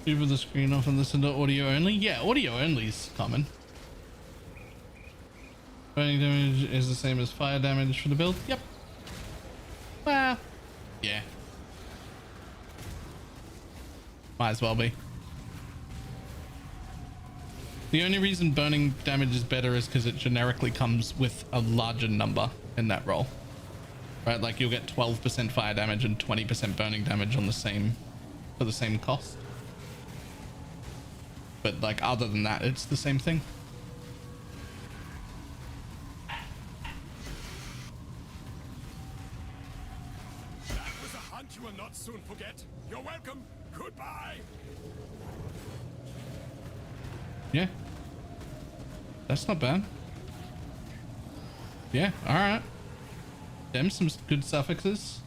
With the screen off and listen to audio only. Yeah, audio only is common. Burning damage is the same as fire damage for the build. Yep. Well, yeah. Might as well be. The only reason burning damage is better is because it generically comes with a larger number in that roll. Right, like you'll get 12% fire damage and 20% burning damage on the same, for the same cost. But like other than that, it's the same thing. That was a hunt you will not soon forget. You're welcome. Goodbye. Yeah. That's not bad. Yeah, alright. Them some good suffixes.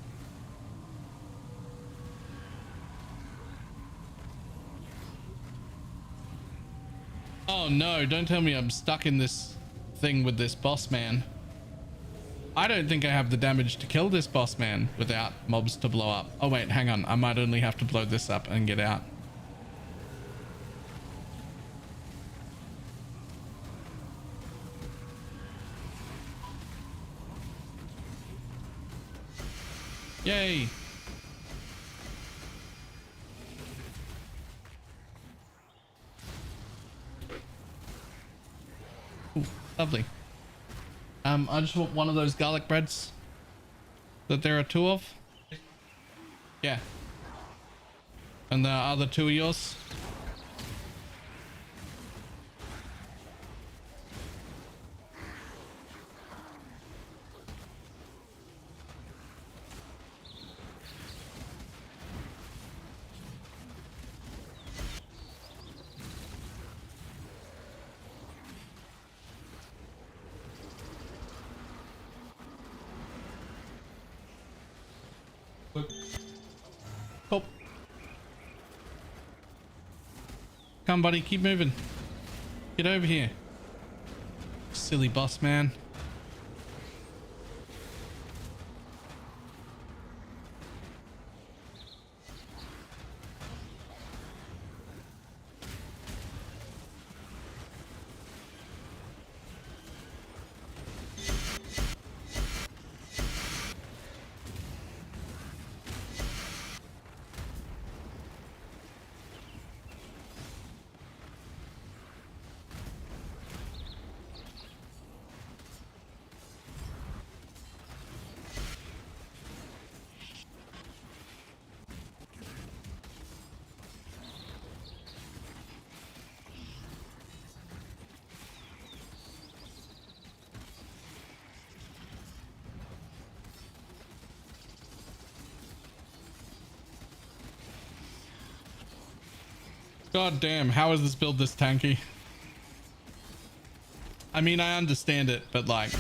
Oh no, don't tell me I'm stuck in this thing with this boss man. I don't think I have the damage to kill this boss man without mobs to blow up. Oh wait, hang on. I might only have to blow this up and get out. Yay. Ooh, lovely. I just want one of those garlic breads that there are 2 of. Yeah. And the other 2 are yours. Look, Oh. Come, buddy, keep moving. Get over here. Silly boss man. God damn, how is this build this tanky? I mean, I understand it, but like,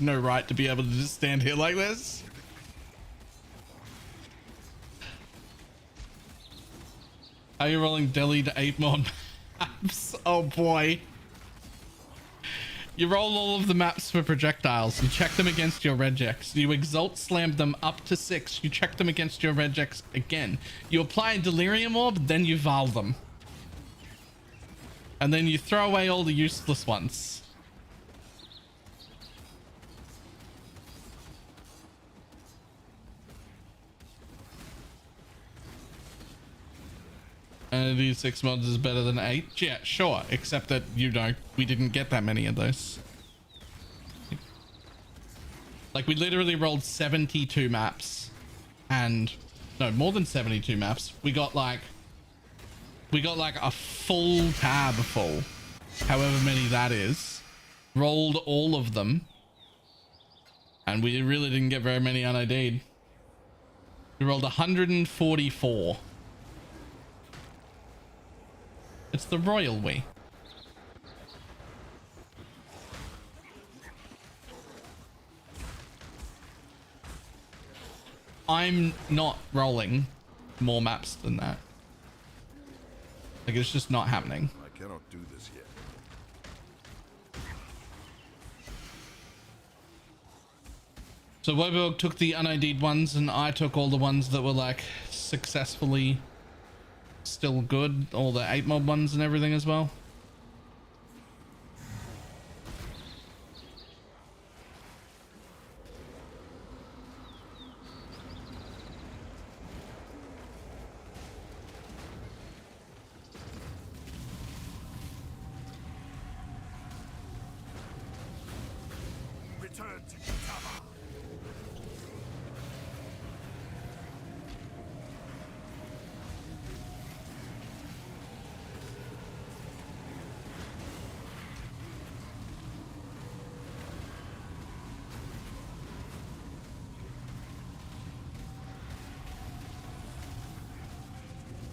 no right to be able to just stand here like this. Are you rolling Delhi to 8 more maps? Oh boy. You roll all of the maps for projectiles. You check them against your regex. You exalt slam them up to 6. You check them against your regex again. You apply a delirium orb, then you val them. And then you throw away all the useless ones. And these 6 mods is better than 8. Yeah, sure. Except that, you know, we didn't get that many of those. Like, we literally rolled 72 maps. And, no, more than 72 maps. We got like a full tab full. However many that is. Rolled all of them. And we really didn't get very many unID'd. We rolled 144. It's the royal way. I'm not rolling more maps than that. Like, it's just not happening. I cannot do this yet. So Wildwood took the unID'd ones and I took all the ones that were like successfully still good, all the 8 mob ones and everything as well. Return to Kitama.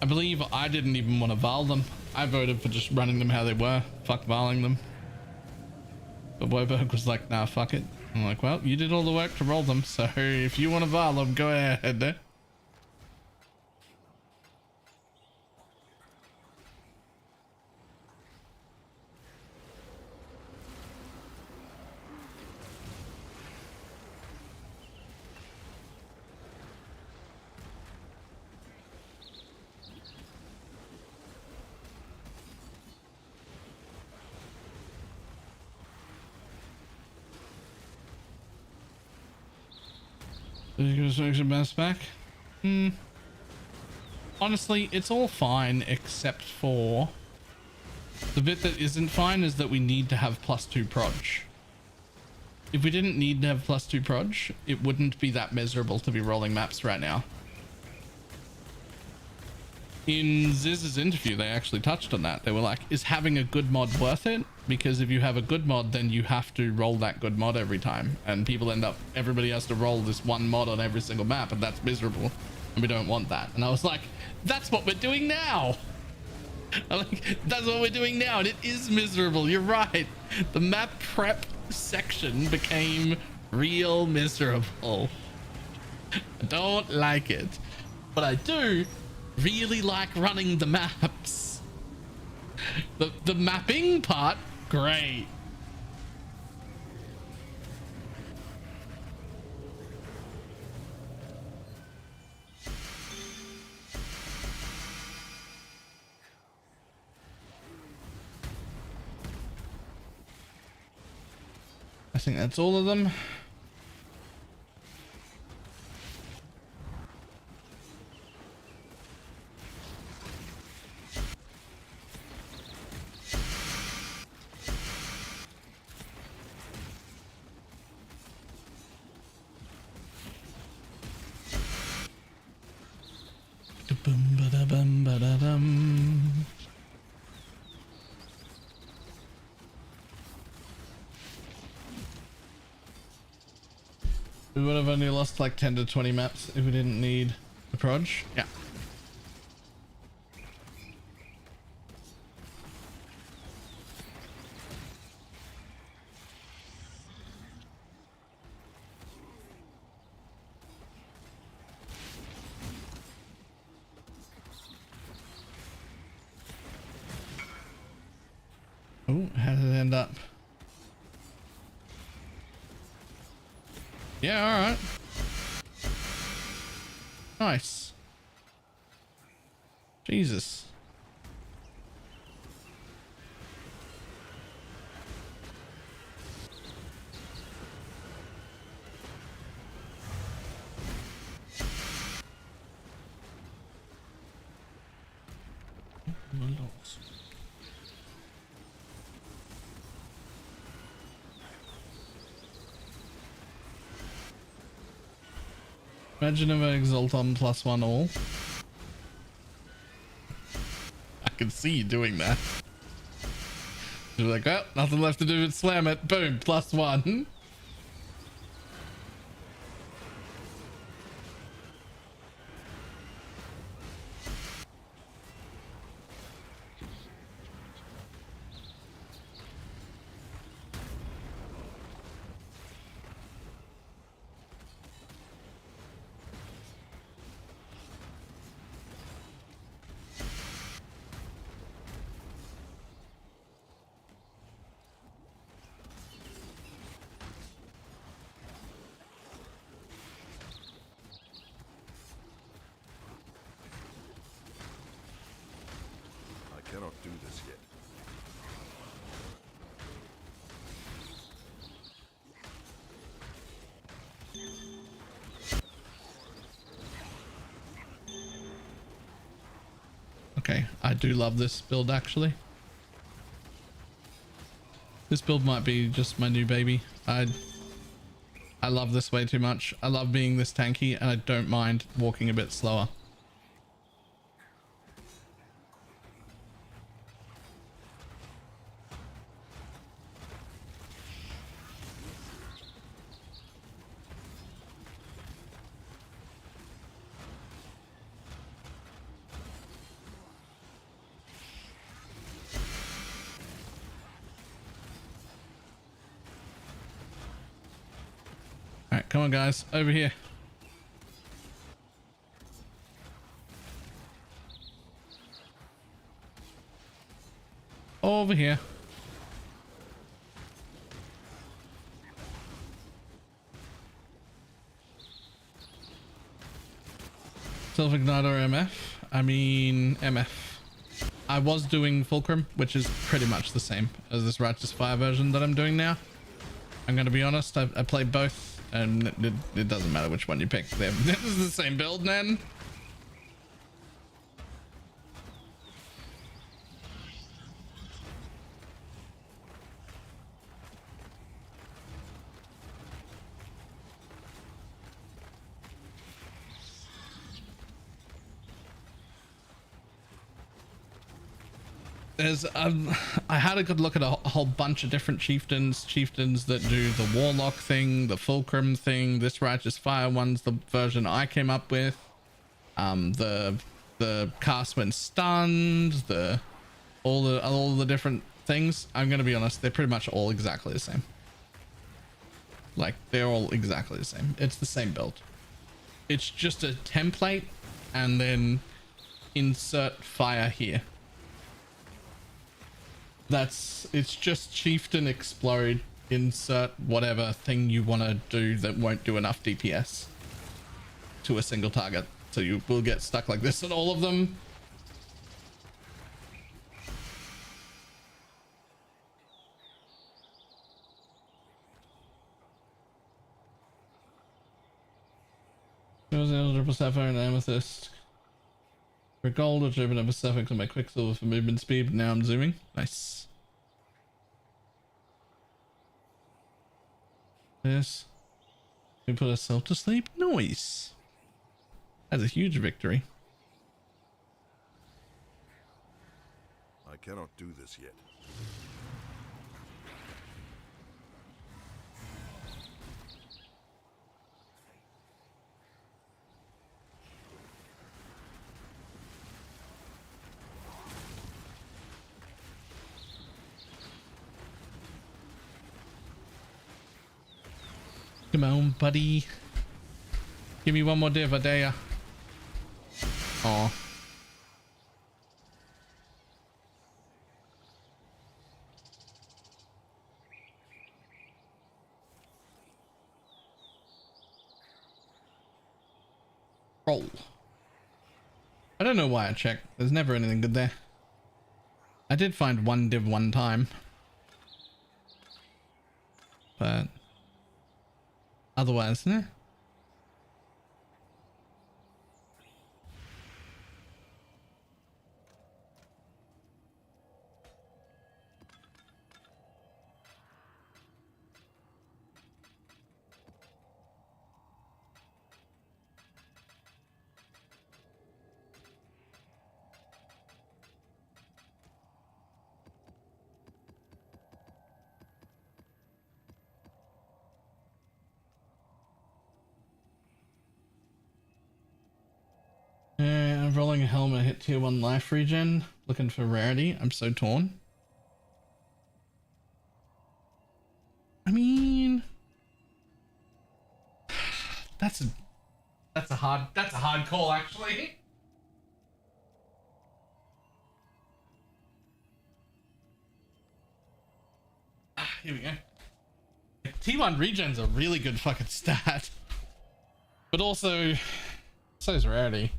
I believe I didn't even want to val them. I voted for just running them how they were. Fuck valing them. But Woberg was like, nah, fuck it. I'm like, well, you did all the work to roll them, so if you want to val them, go ahead. Bounce back. Honestly, it's all fine except for the bit that isn't fine is that we need to have +2 proj. If we didn't need to have +2 proj, it wouldn't be that miserable to be rolling maps right now. In Ziz's interview, they actually touched on that. They were like, is having a good mod worth it? Because if you have a good mod, then you have to roll that good mod every time. And people end up, everybody has to roll this one mod on every single map, and that's miserable. And we don't want that. And I was like, that's what we're doing now. I'm like, that's what we're doing now. And it is miserable. You're right. The map prep section became real miserable. I don't like it, but I do really like running the maps. The mapping part, great. I think that's all of them. Bum-ba-da-bum-ba-da-dum. We would have only lost like 10 to 20 maps if we didn't need the proj. Yeah. Oh, how did it end up? Yeah, all right. Nice. Jesus. Imagine if I exalt on +1 all. I can see you doing that. You're like, well, nothing left to do but slam it. Boom, +1. I cannot do this yet. Okay, I do love this build actually. This build might be just my new baby. I love this way too much. I love being this tanky and I don't mind walking a bit slower. All right, come on guys, over here. Over here. Self-igniter MF. I mean MF. I was doing Fulcrum, which is pretty much the same as this Righteous Fire version that I'm doing now. I'm going to be honest, I played both. And it doesn't matter which one you pick. This is the same build, man. There's I had a good look at a whole bunch of different chieftains that do the Warlock thing, the Fulcrum thing, this Righteous Fire one's the version I came up with. The cast when stunned, all the different things. I'm gonna be honest, they're pretty much all exactly the same. Like, they're all exactly the same. It's the same build. It's just a template and then insert fire here. It's just chieftain explode, insert whatever thing you want to do that won't do enough DPS to a single target. So you will get stuck like this on all of them. Triple sapphire and amethyst for gold, which opened up a suffix on my quicksilver for movement speed, but now I'm zooming. Nice. This. We put ourselves to sleep. Nice. That's a huge victory. I cannot do this yet. Come on, buddy. Give me one more div, I dare ya. Aw. Roll. I don't know why I checked. There's never anything good there. I did find one div one time. But otherwise, nah. I'm rolling a helmet, hit tier 1 life regen, looking for rarity. I'm so torn. I mean, that's a hard call actually. Here we go. T1 regen's a really good fucking stat, but also so is rarity.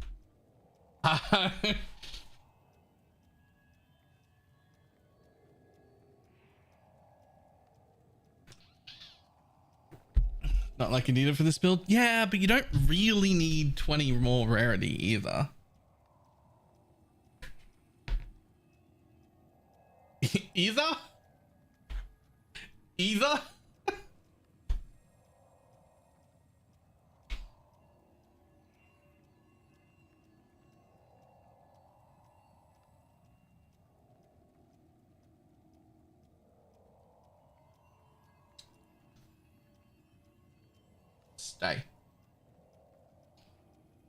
Not like you need it for this build. Yeah, but you don't really need 20 more rarity either. Either? Either? Stay.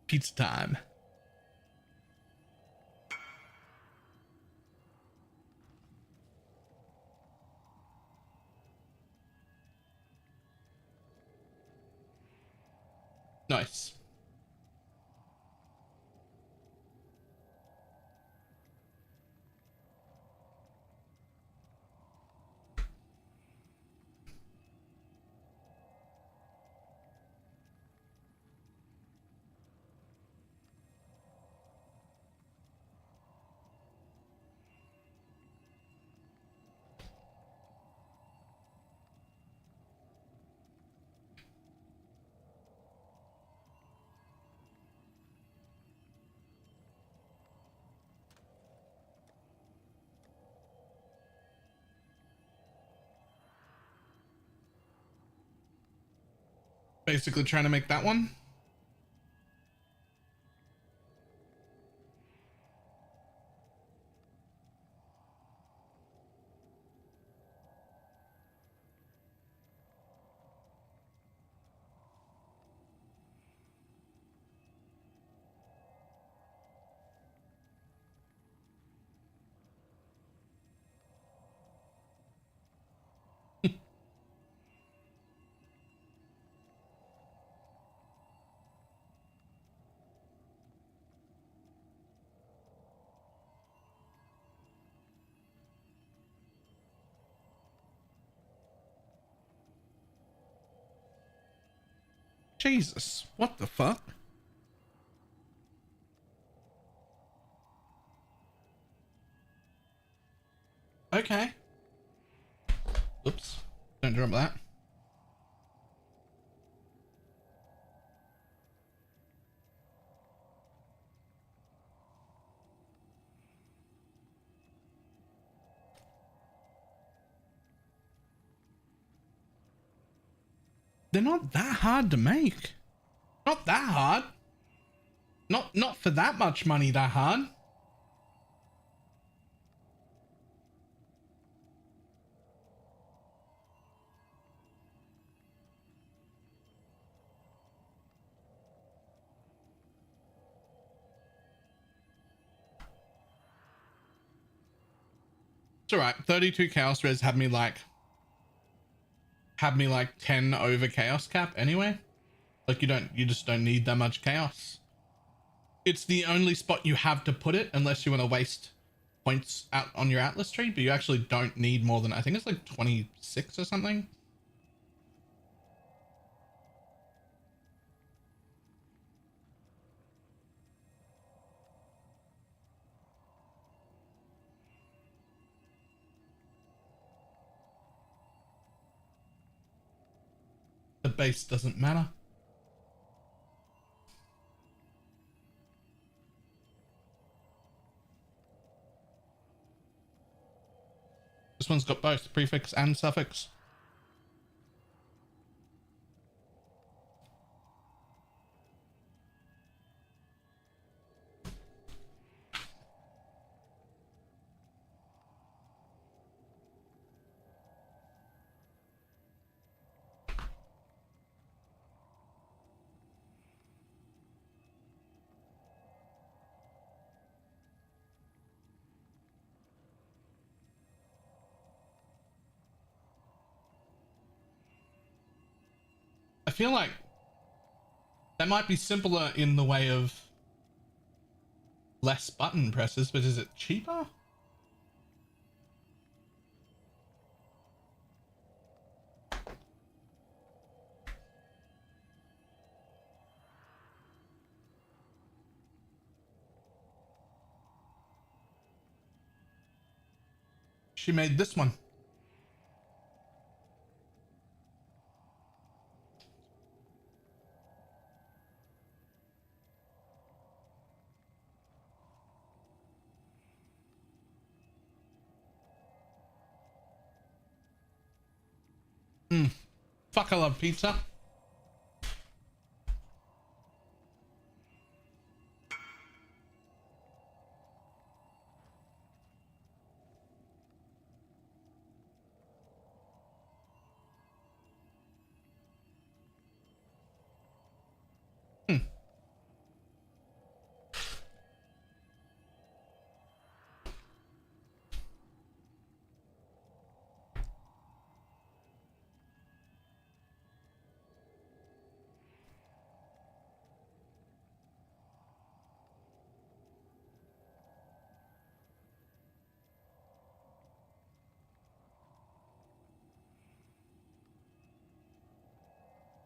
Pizza time. Nice. Basically trying to make that one. Jesus, what the fuck? Okay. Oops. Don't drop that. They're not that hard to make. Not that hard. Not for that much money that hard. It's alright. 32 chaos res had me like 10 over chaos cap anyway. Like you just don't need that much chaos. It's the only spot you have to put it unless you want to waste points out on your Atlas tree, but you actually don't need more than, I think it's like 26 or something. The base doesn't matter. This one's got both prefix and suffix. I feel like that might be simpler in the way of less button presses, but is it cheaper? She made this one. Fuck, I love pizza.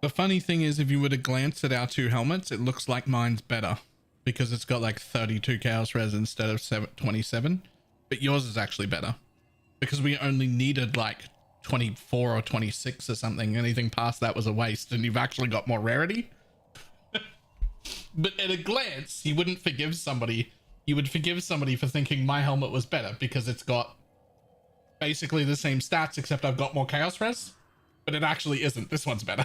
The funny thing is, if you were to glance at our two helmets, it looks like mine's better because it's got like 32 chaos res instead of 27, but yours is actually better because we only needed like 24 or 26 or something. Anything past that was a waste, and you've actually got more rarity. But at a glance, you wouldn't forgive somebody. You would forgive somebody for thinking my helmet was better because it's got basically the same stats, except I've got more chaos res, but it actually isn't. This one's better.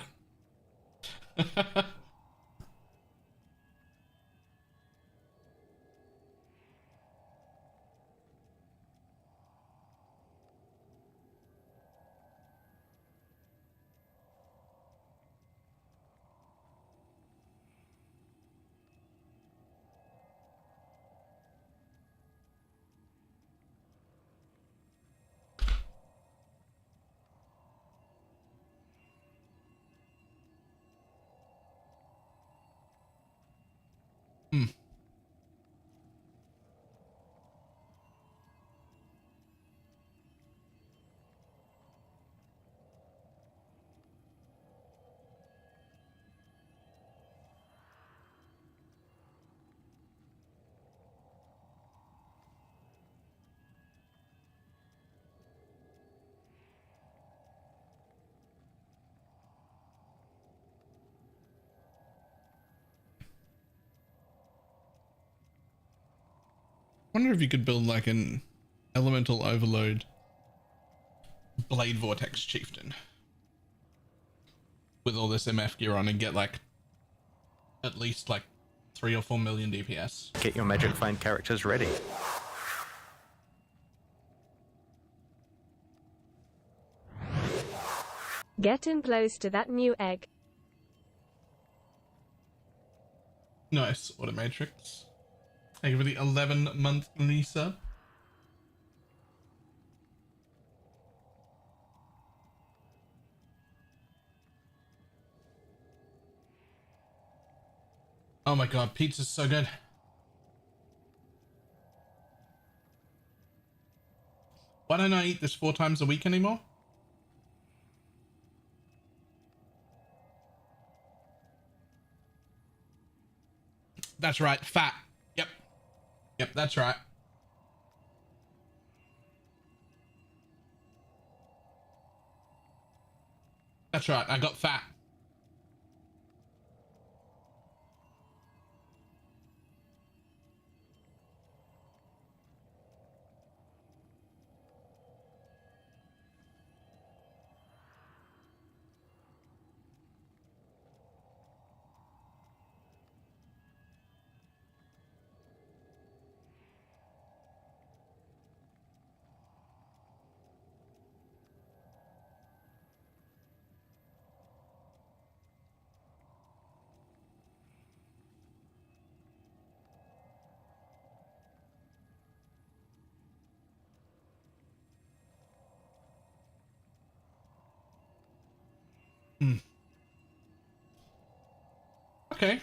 Wonder if you could build like an elemental overload blade vortex chieftain with all this MF gear on and get like at least like 3 or 4 million DPS. Get your magic find characters ready. Getting close to that new egg. Nice, Automatrix. Thank you for the 11-month resub. Oh my god, pizza's so good. Why don't I eat this 4 times a week anymore? That's right, fat. Yep. Yep, that's right. That's right, I got fat. Okay.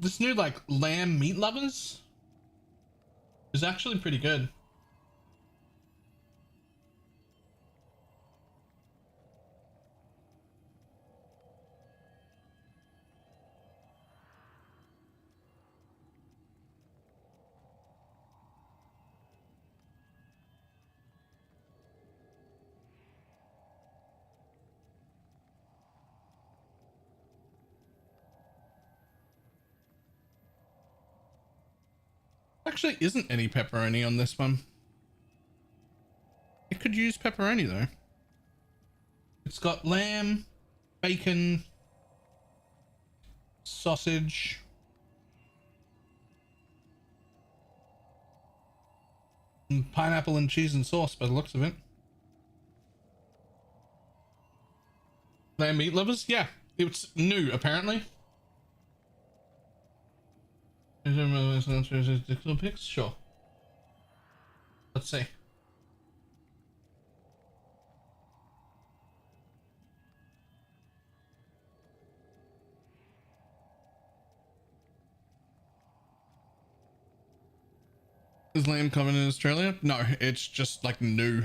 This new like lamb meat lovers is actually pretty good. Actually isn't any pepperoni on this one. It could use pepperoni though. It's got lamb, bacon, sausage, and pineapple and cheese and sauce by the looks of it. Lamb meat lovers? Yeah, it's new apparently. Pics? Sure. Let's see. Is lamb common in Australia? No, it's just like new.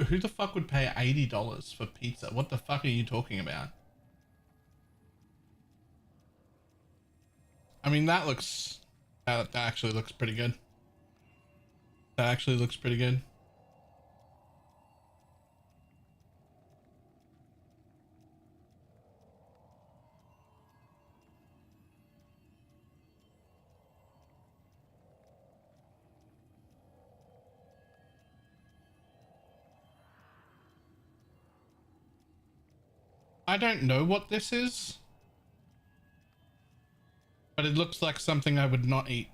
Who the fuck would pay $80 for pizza? What the fuck are you talking about? I mean, that looks... that actually looks pretty good. That actually looks pretty good. I don't know what this is, but it looks like something I would not eat.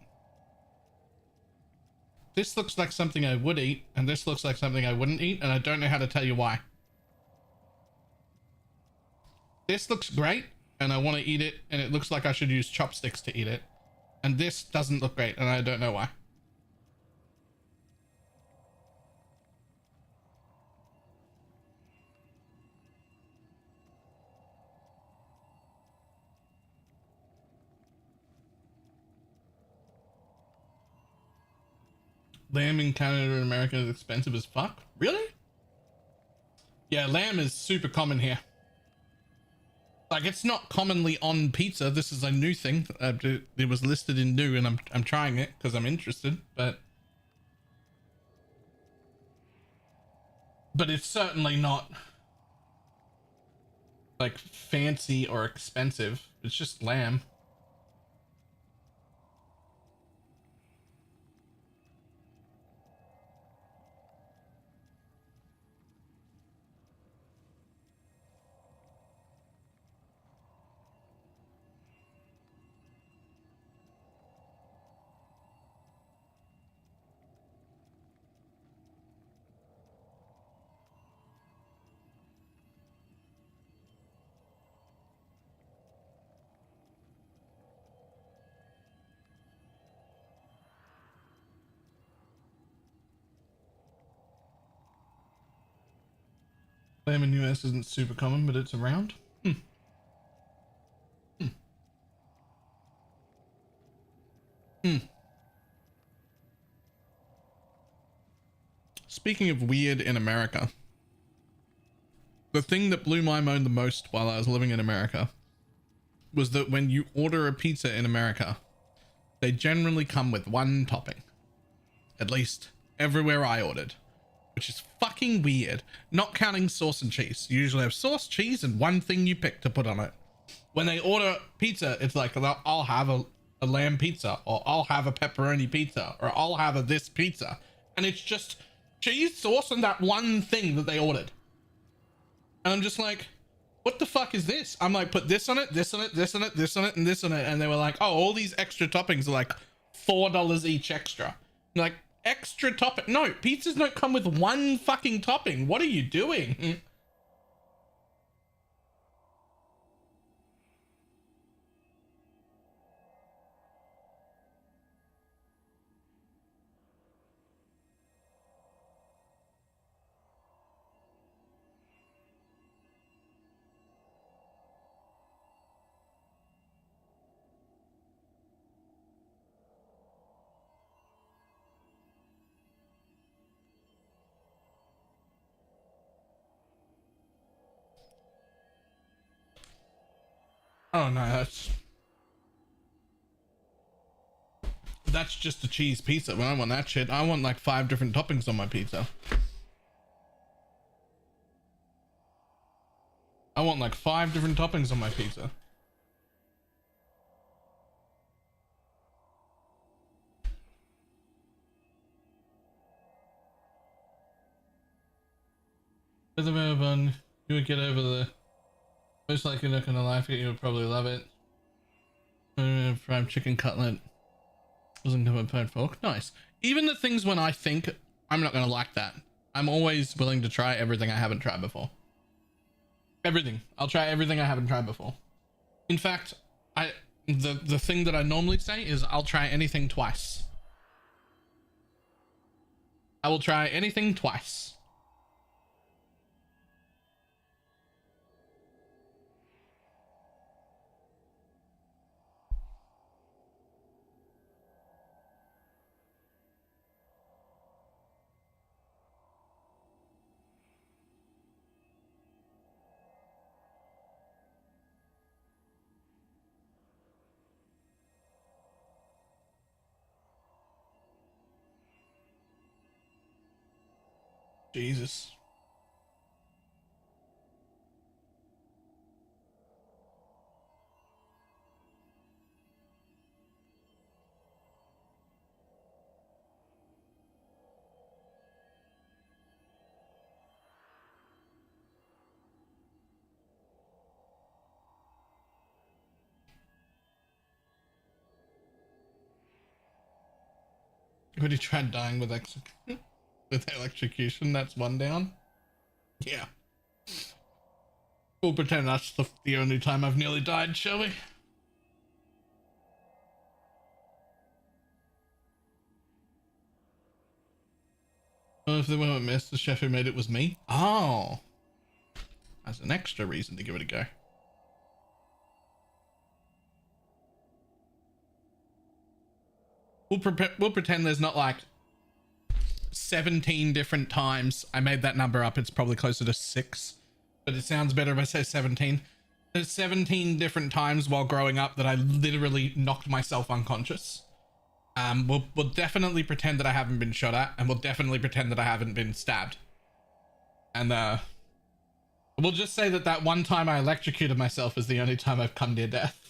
This looks like something I would eat, and this looks like something I wouldn't eat, and I don't know how to tell you why. This looks great, and I want to eat it, and it looks like I should use chopsticks to eat it. And this doesn't look great, and I don't know why. Lamb in Canada and America is expensive as fuck. Really? Yeah, lamb is super common here. Like, it's not commonly on pizza. This is a new thing. It was listed in new, and I'm trying it because I'm interested. But it's certainly not like fancy or expensive. It's just lamb. Lamb in US isn't super common, but it's around. Speaking of weird in America, the thing that blew my mind the most while I was living in America was that when you order a pizza in America, they generally come with one topping. At least everywhere I ordered, which is fucking weird. Not counting sauce and cheese. You usually have sauce, cheese, and one thing you pick to put on it. When they order pizza, it's like, I'll have a lamb pizza, or I'll have a pepperoni pizza, or I'll have a this pizza. And it's just cheese, sauce, and that one thing that they ordered. And I'm just like, what the fuck is this? I'm like, put this on it, this on it, this on it, this on it, and this on it. And they were like, oh, all these extra toppings are like $4 each extra. I'm like, extra topping? No, pizzas don't come with one fucking topping. What are you doing? Oh no, that's just a cheese pizza. When I want that shit, I want like 5 different toppings on my pizza. I want like 5 different toppings on my pizza. With a bit of bun, you would get over the most likely not gonna like it. You would probably love it. Fried chicken cutlet doesn't come with fried fork. Nice. Even the things when I think I'm not gonna like that, I'm always willing to try everything I haven't tried before. Everything. I'll try everything I haven't tried before. In fact, the thing that I normally say is I'll try anything twice. I will try anything twice. Jesus. Have you tried dying with with electrocution? That's one down. Yeah. We'll pretend that's the only time I've nearly died, shall we? Well, if they weren't missed, the chef who made it was me. Oh. That's an extra reason to give it a go. We'll pretend there's not like 17 different times. I made that number up. It's probably closer to 6, but it sounds better if I say 17. There's 17 different times while growing up that I literally knocked myself unconscious. We'll definitely pretend that I haven't been shot at, and we'll definitely pretend that I haven't been stabbed. And we'll just say that that one time I electrocuted myself is the only time I've come near death.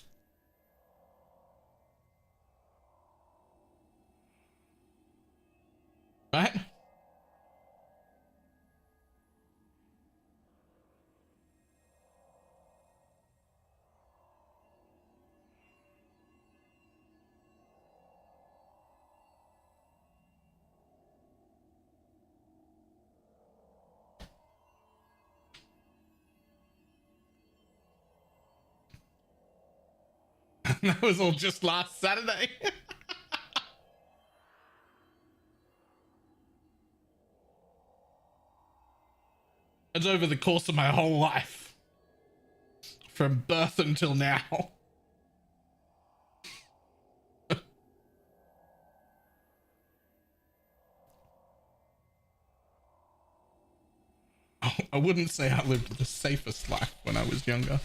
Right? That was all just last Saturday. It's over the course of my whole life. From birth until now. I wouldn't say I lived the safest life when I was younger.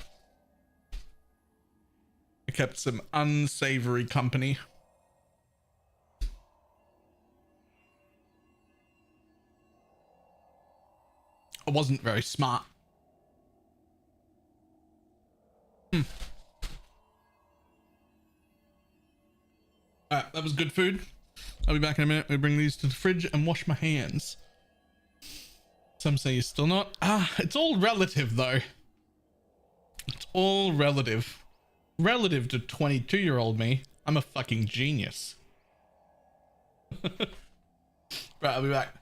I kept some unsavory company. I wasn't very smart. Alright, that was good food. I'll be back in a minute. We bring these to the fridge and wash my hands. Some say you're still not. It's all relative though. It's all relative. Relative to 22-year-old me, I'm a fucking genius. Right, I'll be back.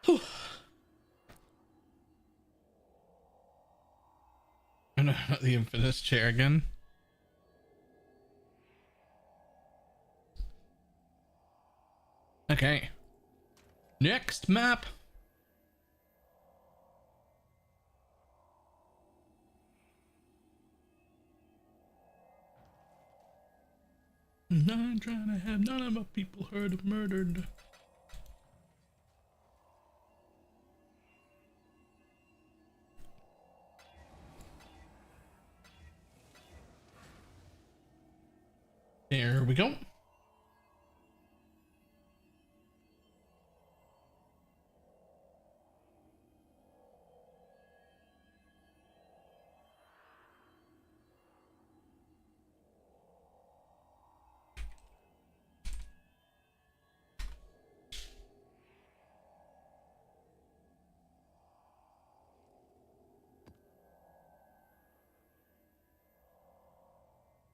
Whew. I know about the infamous chair again. Okay. Next map. Not trying to have none of my people hurt or murdered. There we go.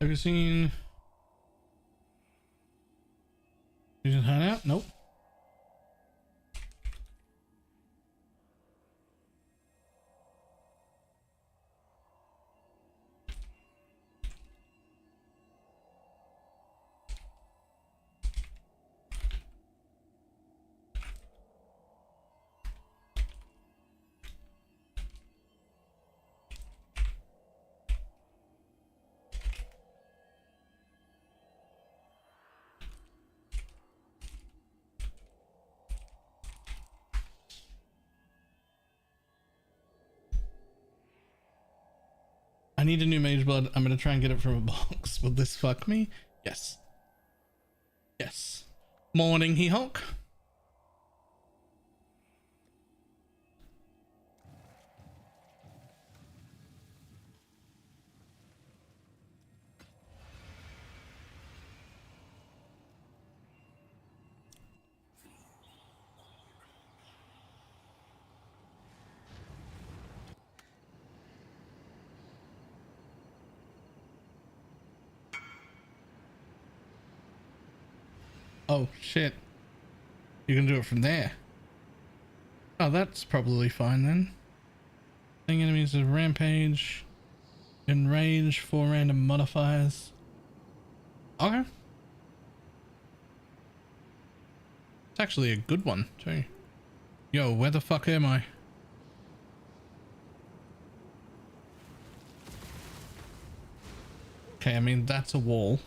Have you seen Fusion Hideout? Nope. I need a new mage blood. I'm gonna try and get it from a box. Will this fuck me? Yes. Yes. Morning, He-Hulk. Oh shit. You can do it from there. Oh, that's probably fine then. Thing enemies is rampage. Enrage, 4 random modifiers. Okay. It's actually a good one too. Yo, where the fuck am I? Okay, I mean that's a wall.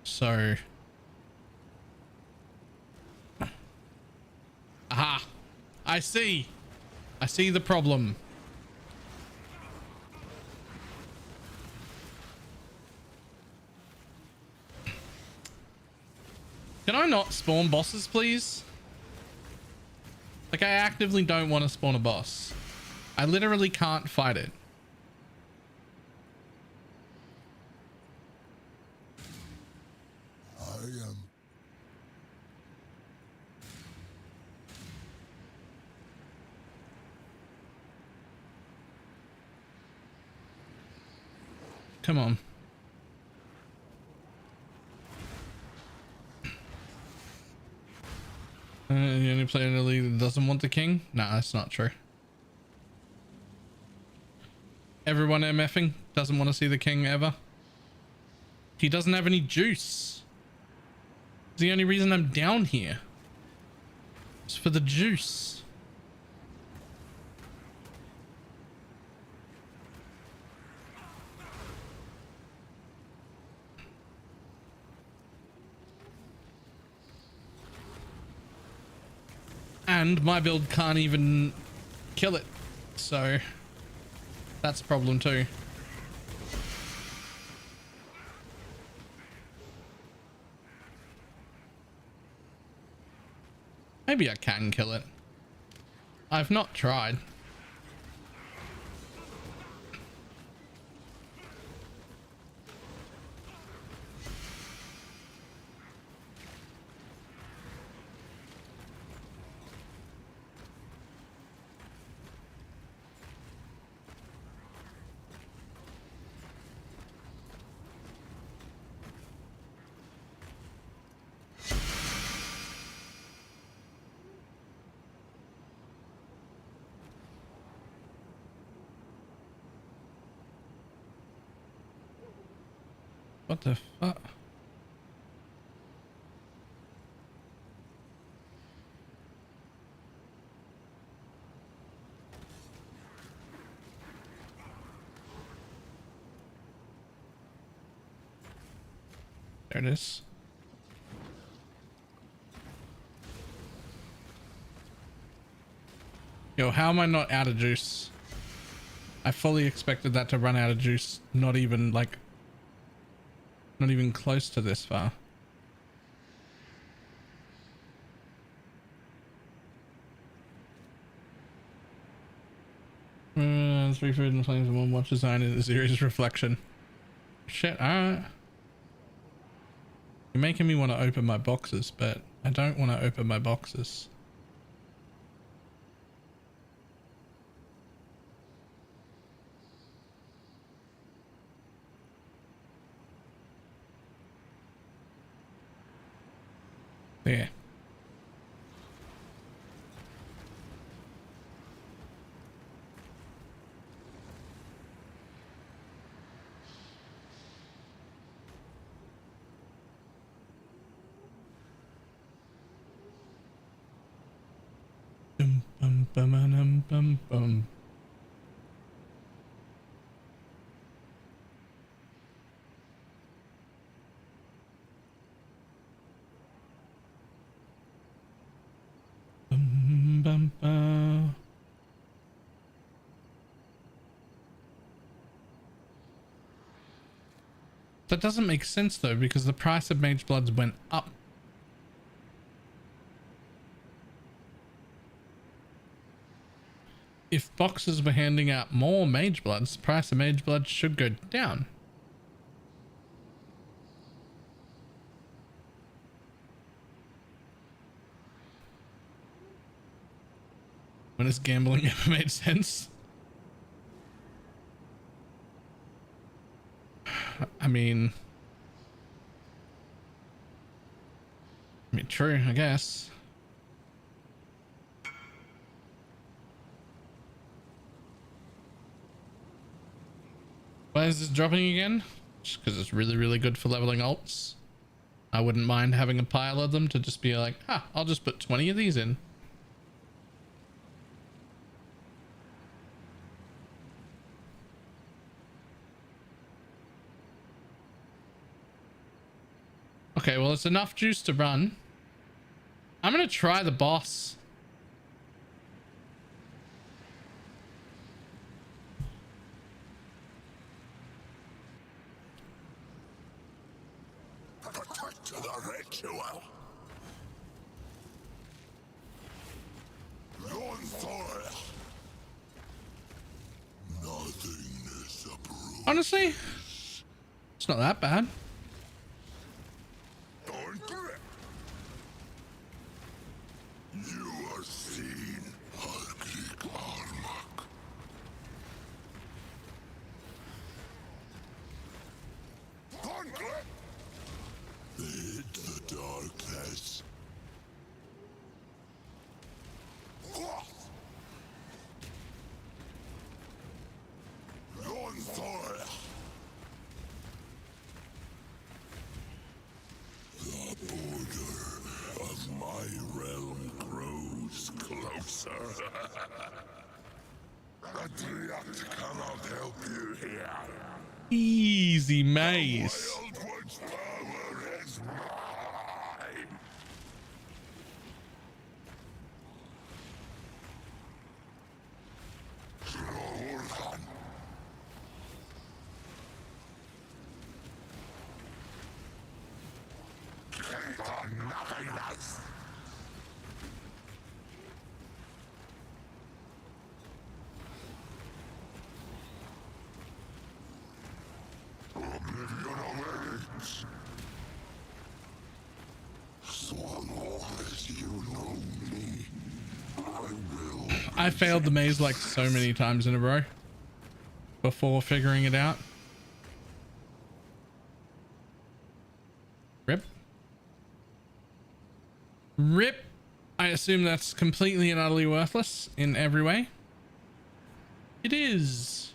So aha! I see the problem. Can I not spawn bosses, please? Like, I actively don't want to spawn a boss. I literally can't fight it. I am. Come on. The only player in the league that doesn't want the king? Nah, that's not true. Everyone MFing doesn't want to see the king ever. He doesn't have any juice. It's the only reason I'm down here. It's for the juice. And my build can't even kill it. So that's a problem too. Maybe I can kill it. I've not tried. What the fuck? There it is. Yo, how am I not out of juice? I fully expected that to run out of juice. Not even close to this far. Three food and flames and one watch design in the series reflection. Shit, alright. You're making me want to open my boxes, but I don't want to open my boxes. There. Bum, bum, bum, bum, bum. Bum, bum, bum. That doesn't make sense though, because the price of Mage Bloods went up. If boxes were handing out more Mage Bloods, the price of Mage Bloods should go down. When has gambling ever made sense? I mean, true, I guess. Why is this dropping again? Just because it's really, really good for leveling alts. I wouldn't mind having a pile of them to just be like, I'll just put 20 of these in. Okay, well, it's enough juice to run. I'm gonna try the boss. Protect the ritual. Nothing is approved. Honestly, it's not that bad. You are seen, Warlock. Lead the darkness. The border of my realm grows closer. Adriat cannot help you here. Easy maze. Wildwood's power is mine. Jordan. Nothingness. Oblivion awaits. So long as you know me, I will. I failed the maze like so many times in a row before figuring it out. Rip. Rip. I assume that's completely and utterly worthless in every way. It is.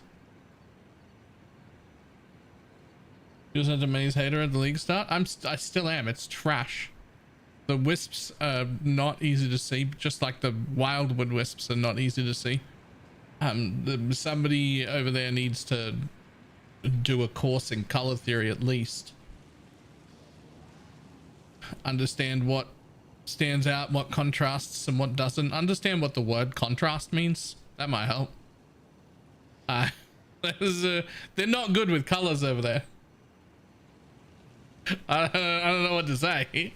You was a maze hater at the league start. I still am. It's trash. The wisps are not easy to see, just like the Wildwood wisps are not easy to see. Somebody over there needs to do a course in color theory at least. Understand what stands out, what contrasts and what doesn't. Understand what the word contrast means. That might help. They're not good with colors over there. I don't know what to say.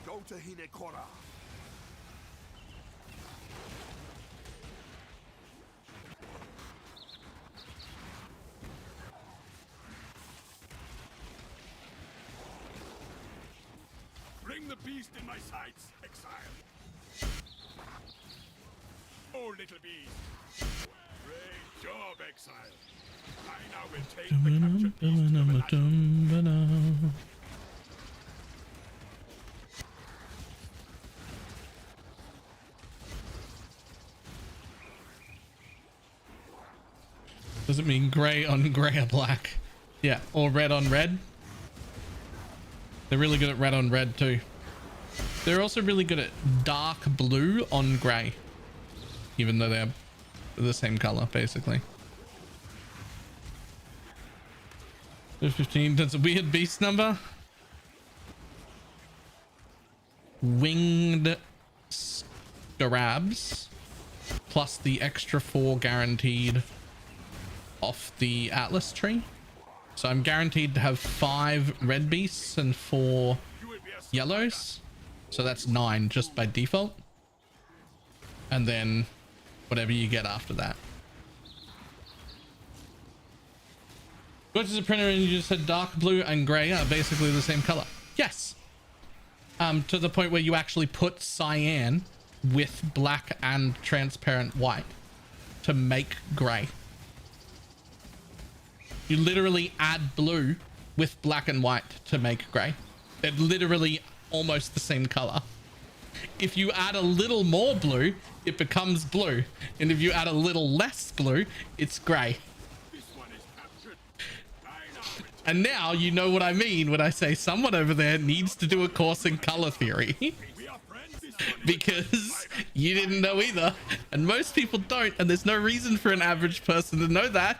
Go to Hinekora. Bring the beast in my sights, exile. Oh, little beast. Great job, exile. I now will take the captured beast to the battle. Does it mean gray on gray or black? Yeah, or red on red. They're really good at red on red too. They're also really good at dark blue on gray, even though they're the same color basically. 15, that's a weird beast number. Winged scarabs plus the extra 4 guaranteed off the Atlas tree. So I'm guaranteed to have 5 red beasts and 4 yellows. So that's 9 just by default. And then whatever you get after that. Go to the printer and you just said dark blue and gray are basically the same color. Yes. To the point where you actually put cyan with black and transparent white to make gray. You literally add blue with black and white to make gray. They're literally almost the same color. If you add a little more blue, it becomes blue. And if you add a little less blue, it's gray. And now you know what I mean when I say someone over there needs to do a course in color theory. Because you didn't know either. And most people don't. And there's no reason for an average person to know that.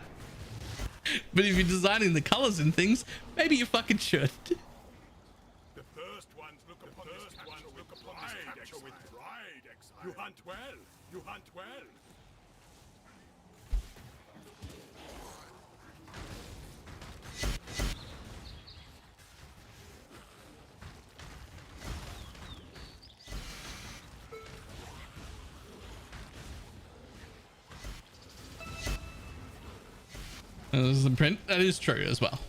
But if you're designing the colors and things, maybe you fucking should. The first ones look upon this capture with pride, exile. You hunt well. You hunt well. This is the print. That is true as well.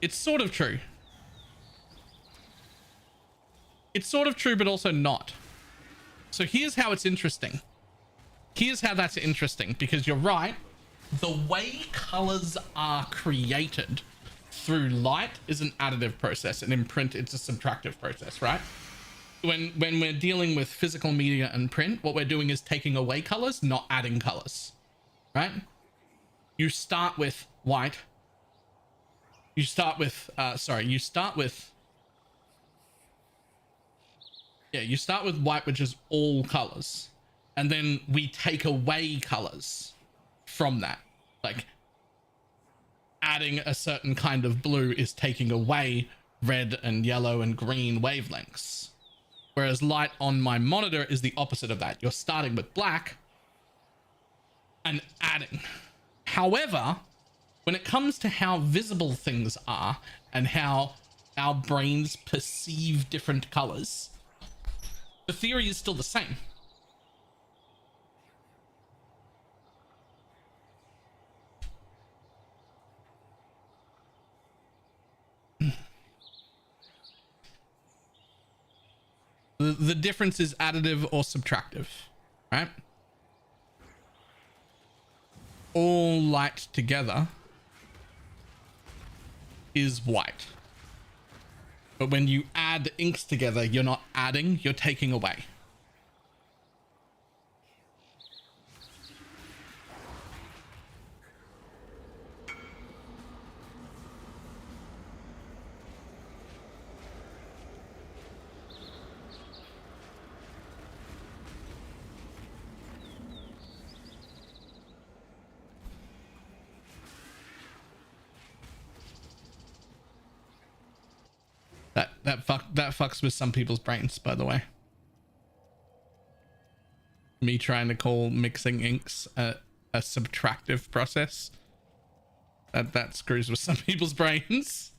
It's sort of true. It's sort of true, but also not. So here's how it's interesting. Here's how that's interesting, because you're right. The way colors are created through light is an additive process, and in print, it's a subtractive process, right? When we're dealing with physical media and print, what we're doing is taking away colors, not adding colors, right? You start with white. You start with white, which is all colors. And then we take away colors from that. Like adding a certain kind of blue is taking away red and yellow and green wavelengths. Whereas light on my monitor is the opposite of that. You're starting with black and adding. However, when it comes to how visible things are and how our brains perceive different colors, the theory is still the same. The difference is additive or subtractive, right? all light together is white. But when you add inks together, you're not adding, you're taking away. That fucks with some people's brains, by the way. Me trying to call mixing inks a subtractive process. That screws with some people's brains.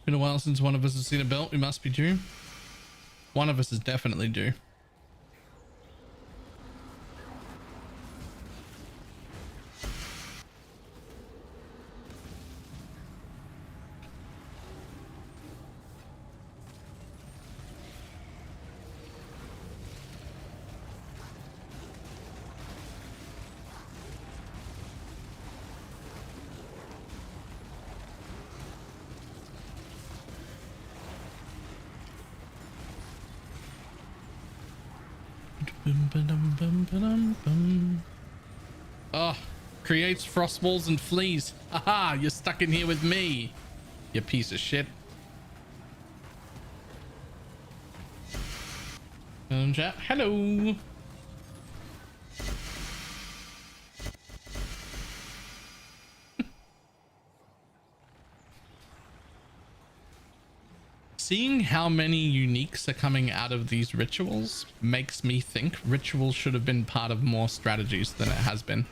Been a while since one of us has seen a belt. We must be due. One of us is definitely due. Oh, creates frost balls and fleas. Aha, you're stuck in here with me, you piece of shit. Chat. Hello. Seeing how many uniques are coming out of these rituals makes me think rituals should have been part of more strategies than it has been.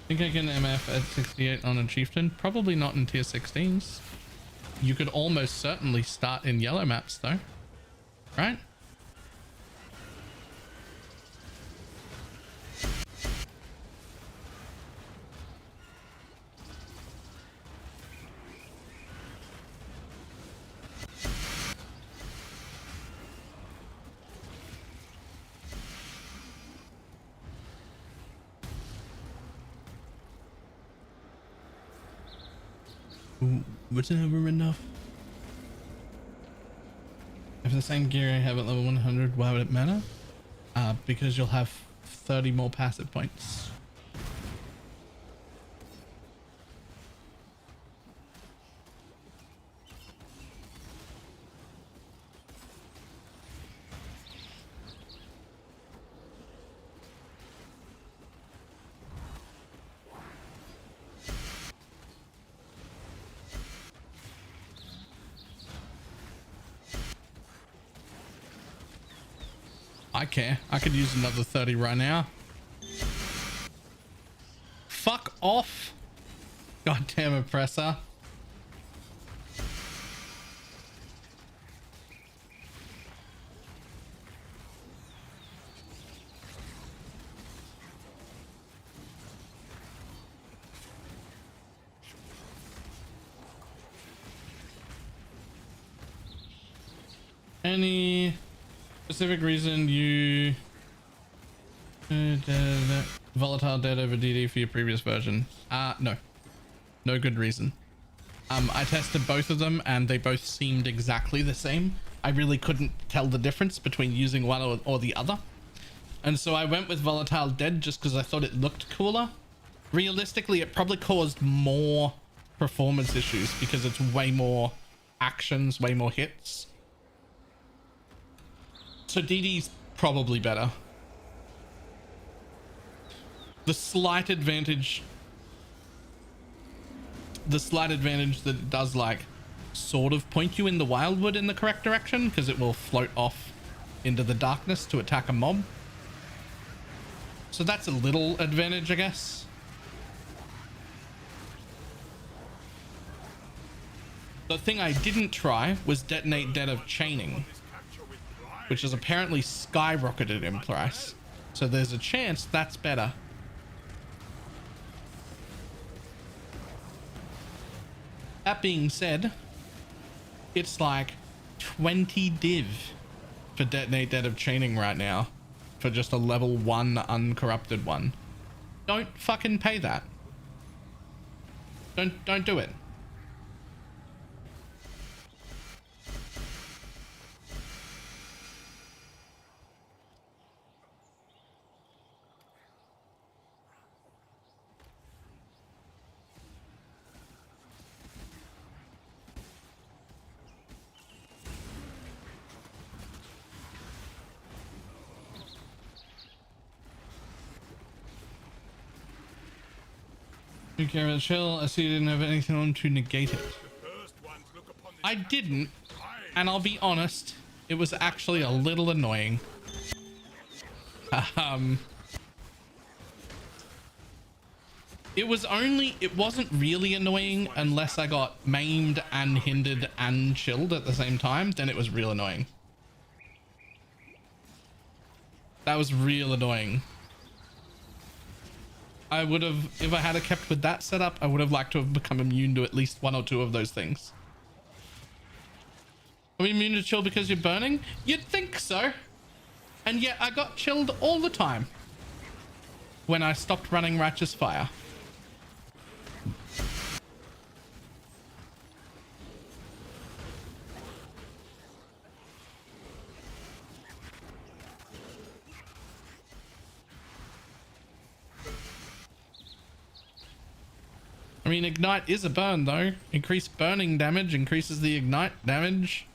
Think I can MF at 68 on a chieftain? Probably not in tier 16s. You could almost certainly start in yellow maps though, right? Was it ever enough? If the same gear I have at level 100, why would it matter? Because you'll have 30 more passive points. I care. I could use another 30 right now. Fuck off. Goddamn oppressor. Any specific reason you volatile dead over DD for your previous version? No good reason. I tested both of them and they both seemed exactly the same. I really couldn't tell the difference between using one or the other. And so I went with Volatile Dead just because I thought it looked cooler. Realistically, it probably caused more performance issues because it's way more actions, way more hits. So DD's probably better. The slight advantage that it does like sort of point you in the Wildwood in the correct direction because it will float off into the darkness to attack a mob. So that's a little advantage, I guess. The thing I didn't try was Detonate Dead of Chaining, which has apparently skyrocketed in price. So there's a chance that's better. That being said, it's like 20 div for Detonate Dead of Chaining right now for just a level 1 uncorrupted one. Don't fucking pay that. Don't do it. You care about the shell? I see you didn't have anything on to negate it. I didn't, and I'll be honest, it was actually a little annoying. It wasn't really annoying unless I got maimed and hindered and chilled at the same time, then it was real annoying. That was real annoying. I would have, if I had kept with that setup, I would have liked to have become immune to at least 1 or 2 of those things. Are we immune to chill because you're burning? You'd think so. And yet I got chilled all the time when I stopped running Righteous Fire. I mean, Ignite is a burn though. Increased burning damage increases the Ignite damage.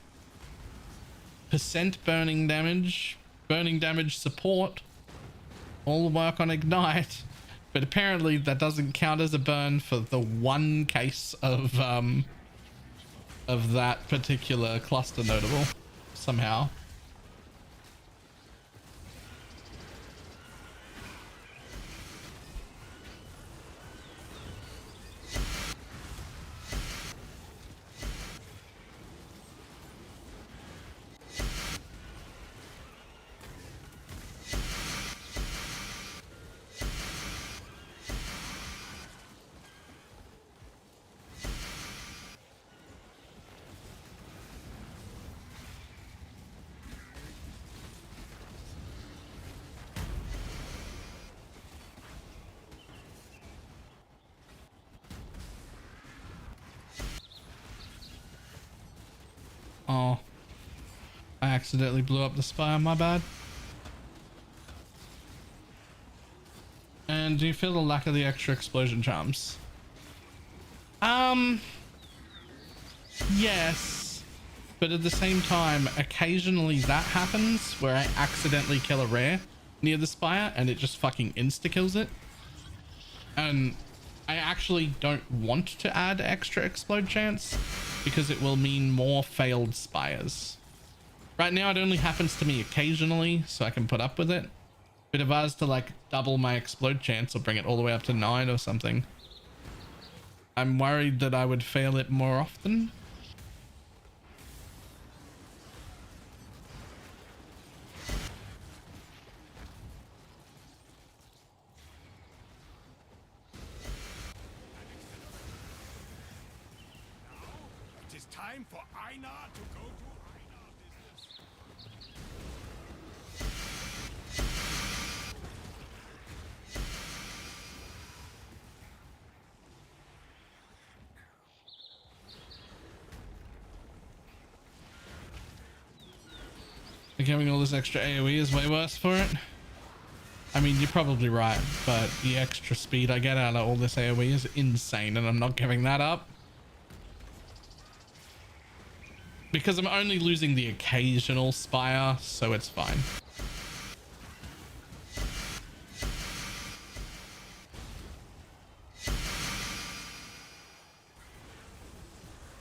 Percent burning damage support. All work on Ignite. But apparently that doesn't count as a burn for the one case of that particular cluster notable somehow. Oh, I accidentally blew up the spire, my bad. And do you feel the lack of the extra explosion charms? Yes, but at the same time, occasionally that happens where I accidentally kill a rare near the spire and it just fucking insta-kills it. And I actually don't want to add extra explode chance because it will mean more failed spires. Right now it only happens to me occasionally, so I can put up with it. But if I was to like double my explode chance or bring it all the way up to 9 or something, I'm worried that I would fail it more often. It is time for Einar to go to Einar business. Like having all this extra AoE is way worse for it. I mean, you're probably right, but the extra speed I get out of all this AoE is insane, and I'm not giving that up. Because I'm only losing the occasional spire, so it's fine.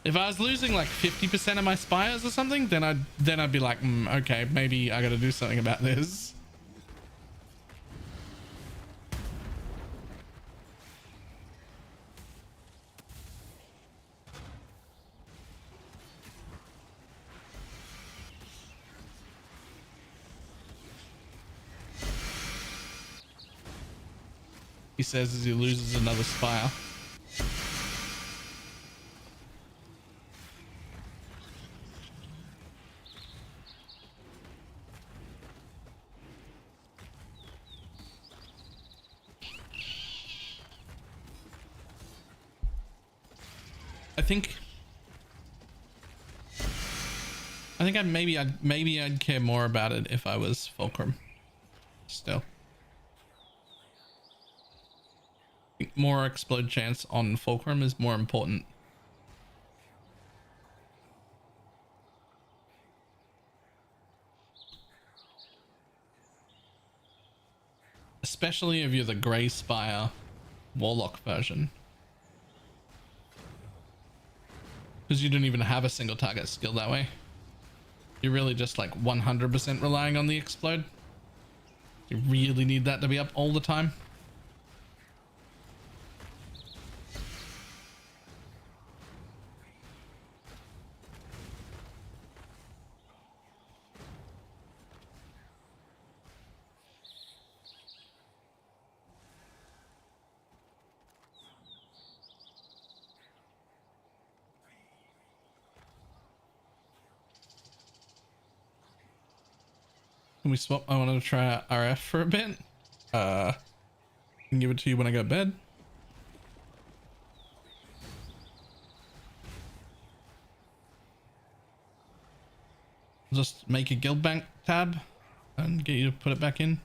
If I was losing like 50% of my spires or something, then I'd be like, okay, maybe I gotta do something about this. He says as he loses another spire. I think maybe I'd care more about it if I was Fulcrum. Still. I think more explode chance on Fulcrum is more important. Especially if you're the Grey Spire Warlock version. Because you don't even have a single target skill that way. You're really just like 100% relying on the explode. You really need that to be up all the time. Can we swap? I want to try RF for a bit. I can give it to you when I go to bed. Just make a guild bank tab and get you to put it back in.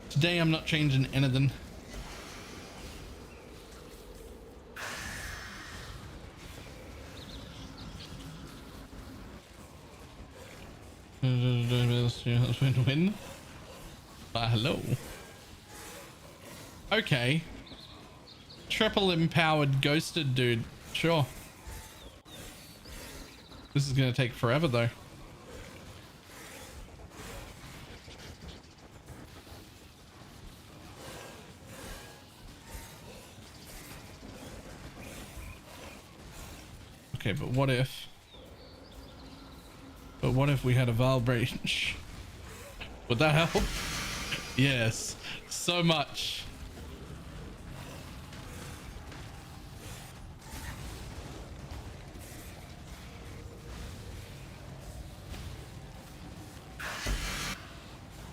Today I'm not changing anything. Win. Hello. Okay. Triple empowered ghosted dude. Sure. This is gonna take forever though. Okay, but what if we had a BalorMage? Would that help? Yes, so much.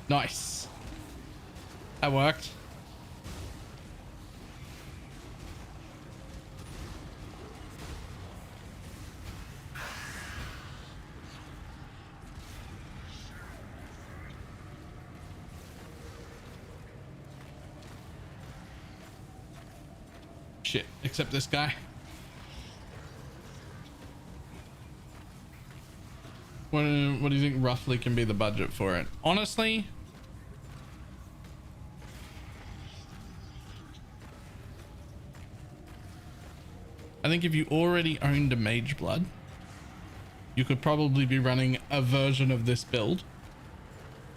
Nice. That worked. Shit, except this guy. What do you think roughly can be the budget for it? Honestly, I think if you already owned a Mage Blood, you could probably be running a version of this build,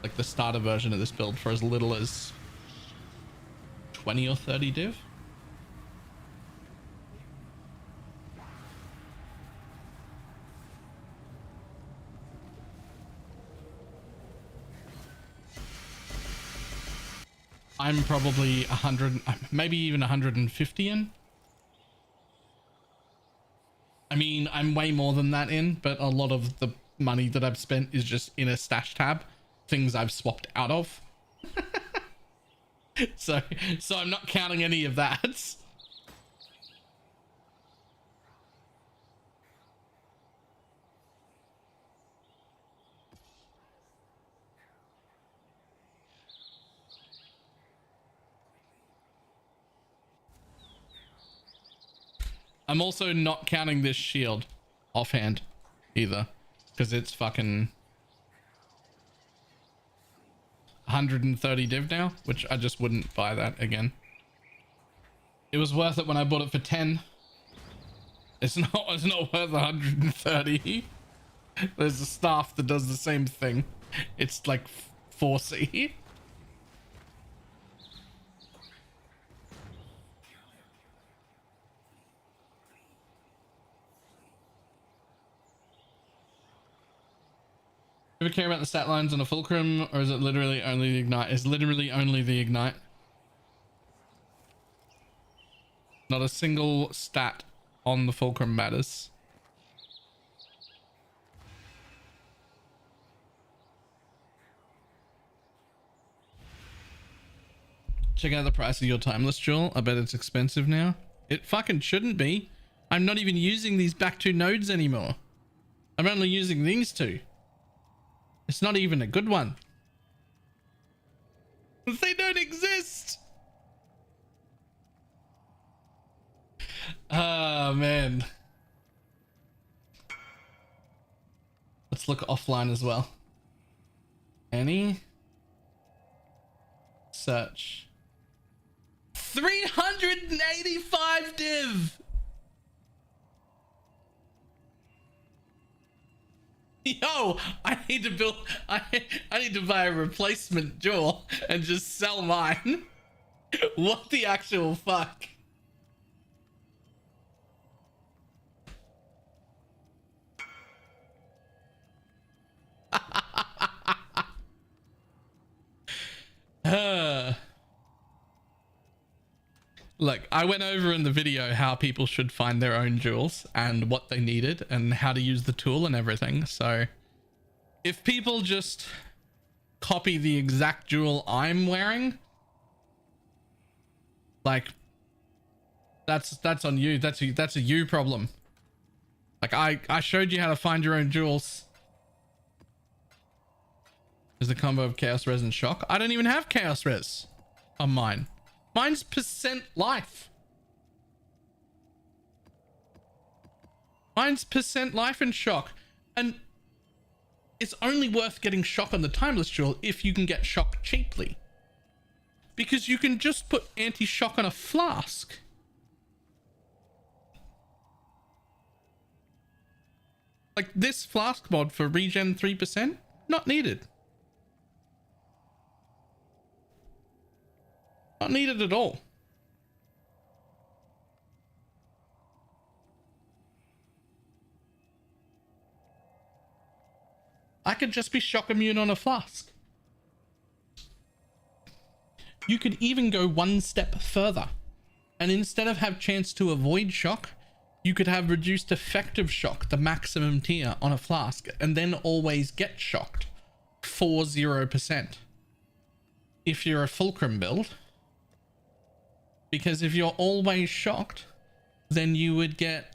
like the starter version of this build, for as little as 20 or 30 div. I'm probably 100, maybe even 150 in. I mean, I'm way more than that in, but a lot of the money that I've spent is just in a stash tab, things I've swapped out of. So I'm not counting any of that. I'm also not counting this shield offhand either, because it's fucking 130 div now, which I just wouldn't buy that again. It was worth it when I bought it for 10. It's not worth 130. There's a staff that does the same thing. It's like 4C. Do you ever care about the stat lines on a fulcrum, or is it literally only the ignite? It's literally only the ignite. Not a single stat on the fulcrum matters. Check out the price of your timeless jewel. I bet it's expensive now. It fucking shouldn't be. I'm not even using these back two nodes anymore. I'm only using these two. It's not even a good one. They don't exist. Oh, man. Let's look offline as well. Any? Search. 385 div. Yo, I need to build. I need to buy a replacement jewel and just sell mine. What the actual fuck? Look, I went over in the video how people should find their own jewels and what they needed and how to use the tool and everything. So if people just copy the exact jewel I'm wearing, like that's on you. That's a you problem. Like I showed you how to find your own jewels. Is the combo of Chaos Res and Shock? I don't even have Chaos Res on mine. Mine's percent life. Mine's percent life and Shock. And it's only worth getting Shock on the Timeless Jewel if you can get Shock cheaply. Because you can just put anti-shock on a flask. Like this flask mod for regen 3%, not needed. Not needed at all. I could just be shock immune on a flask. You could even go one step further. And instead of have chance to avoid shock, you could have reduced effective shock, the maximum tier on a flask, and then always get shocked for 0%. If you're a fulcrum build. Because if you're always shocked, then you would get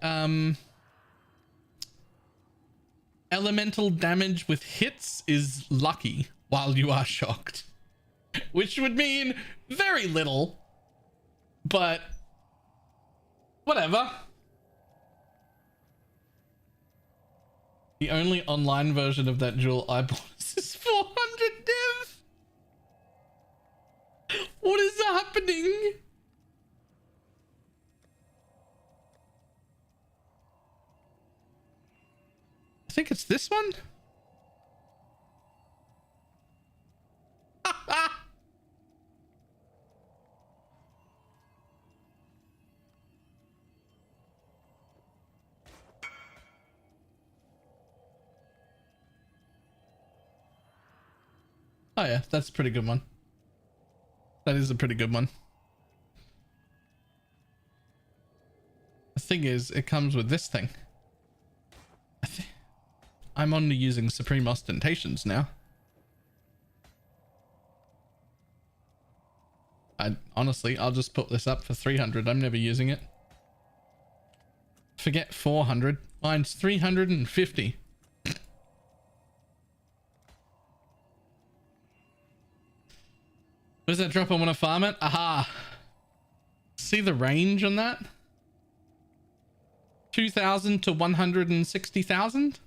elemental damage with hits is lucky while you are shocked. Which would mean very little, but whatever. The only online version of that jewel I bought is 400 div. What is happening? I think it's this one. Oh yeah, that's a pretty good one. That is a pretty good one. The thing is, it comes with this thing. I'm only using Supreme Ostentations now. Honestly, I'll just put this up for 300. I'm never using it. Forget 400. Mine's 350. What does that drop? I want to farm it. Aha. See the range on that? 2,000 to 160,000.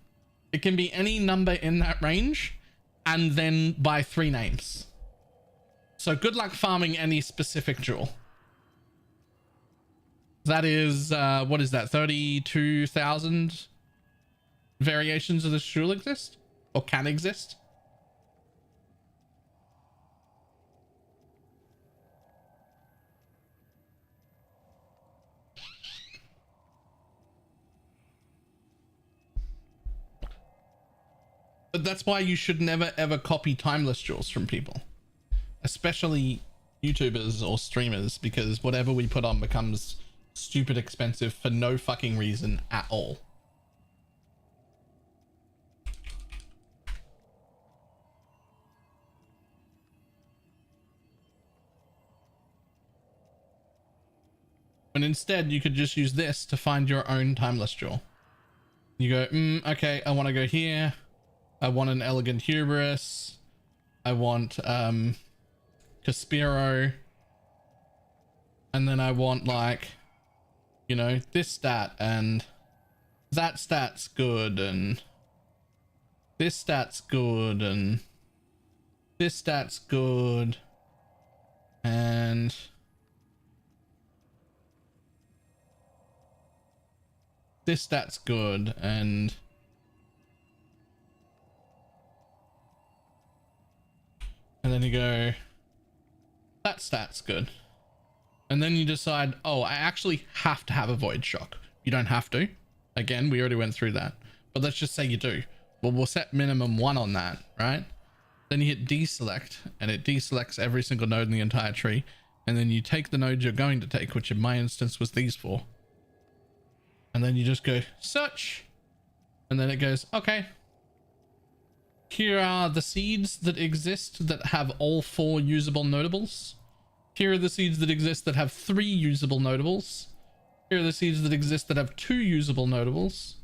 It can be any number in that range, and then by 3 names. So good luck farming any specific jewel. That is, what is that? 32,000 variations of this jewel exist, or can exist. But that's why you should never ever copy timeless jewels from people, especially YouTubers or streamers, because whatever we put on becomes stupid expensive for no fucking reason at all. And instead you could just use this to find your own timeless jewel. You go, okay, I want to go here. I want an elegant hubris. I want Caspero. And then I want, like, you know, this stat, and that stat's good, and this stat's good, and this stat's good, and this stat's good, and then you go, that stat's good. And then you decide, oh, I actually have to have a void shock. You don't have to. Again, we already went through that. But let's just say you do. Well, we'll set minimum 1 on that, right? Then you hit deselect, and it deselects every single node in the entire tree. And then you take the nodes you're going to take, which in my instance was these 4. And then you just go search. And then it goes, okay. Here are the seeds that exist that have all 4 usable notables. Here are the seeds that exist that have 3 usable notables. Here are the seeds that exist that have 2 usable notables.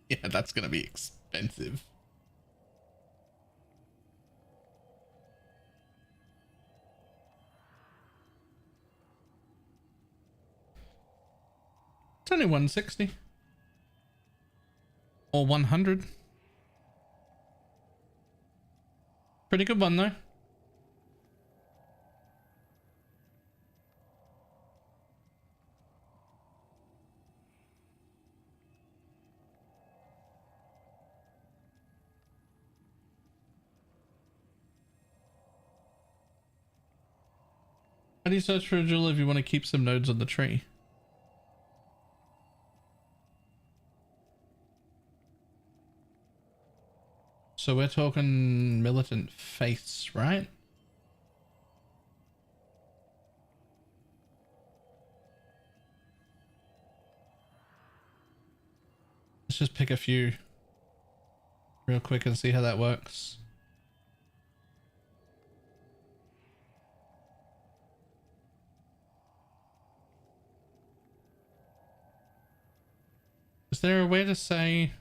Yeah, that's gonna be expensive. It's only 160 or 100. Pretty good one though. How do you search for a jewel if you want to keep some nodes on the tree? So we're talking militant faiths, right? Let's just pick a few real quick and see how that works. Is there a way to say...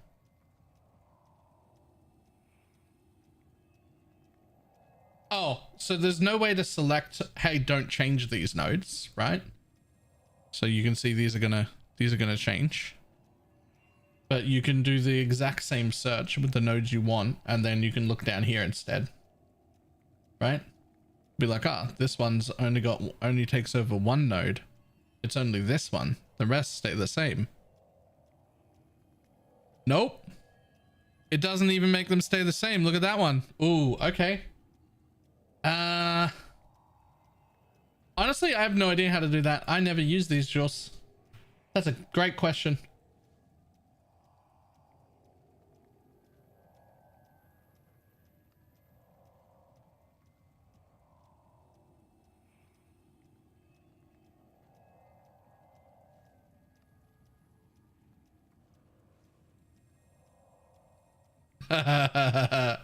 Oh, so there's no way to select, hey, don't change these nodes, right? So you can see these are gonna change. But you can do the exact same search with the nodes you want, and then you can look down here instead. Right? Be like, this one's only takes over 1 node. It's only this one. The rest stay the same. Nope. It doesn't even make them stay the same. Look at that one. Ooh, okay. Honestly, I have no idea how to do that. I never use these jewels. That's a great question. Right.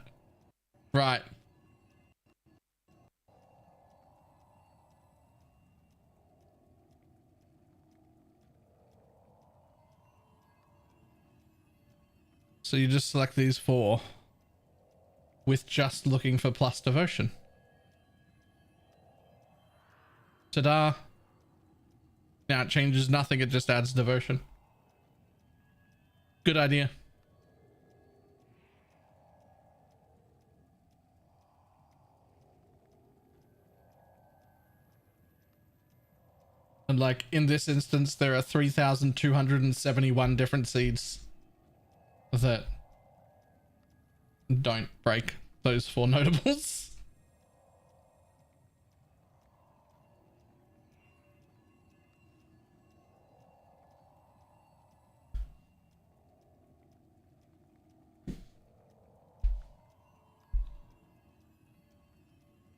So you just select these 4 with just looking for plus devotion. Ta-da. Now it changes nothing, it just adds devotion. Good idea. And like in this instance, there are 3,271 different seeds that don't break those 4 notables.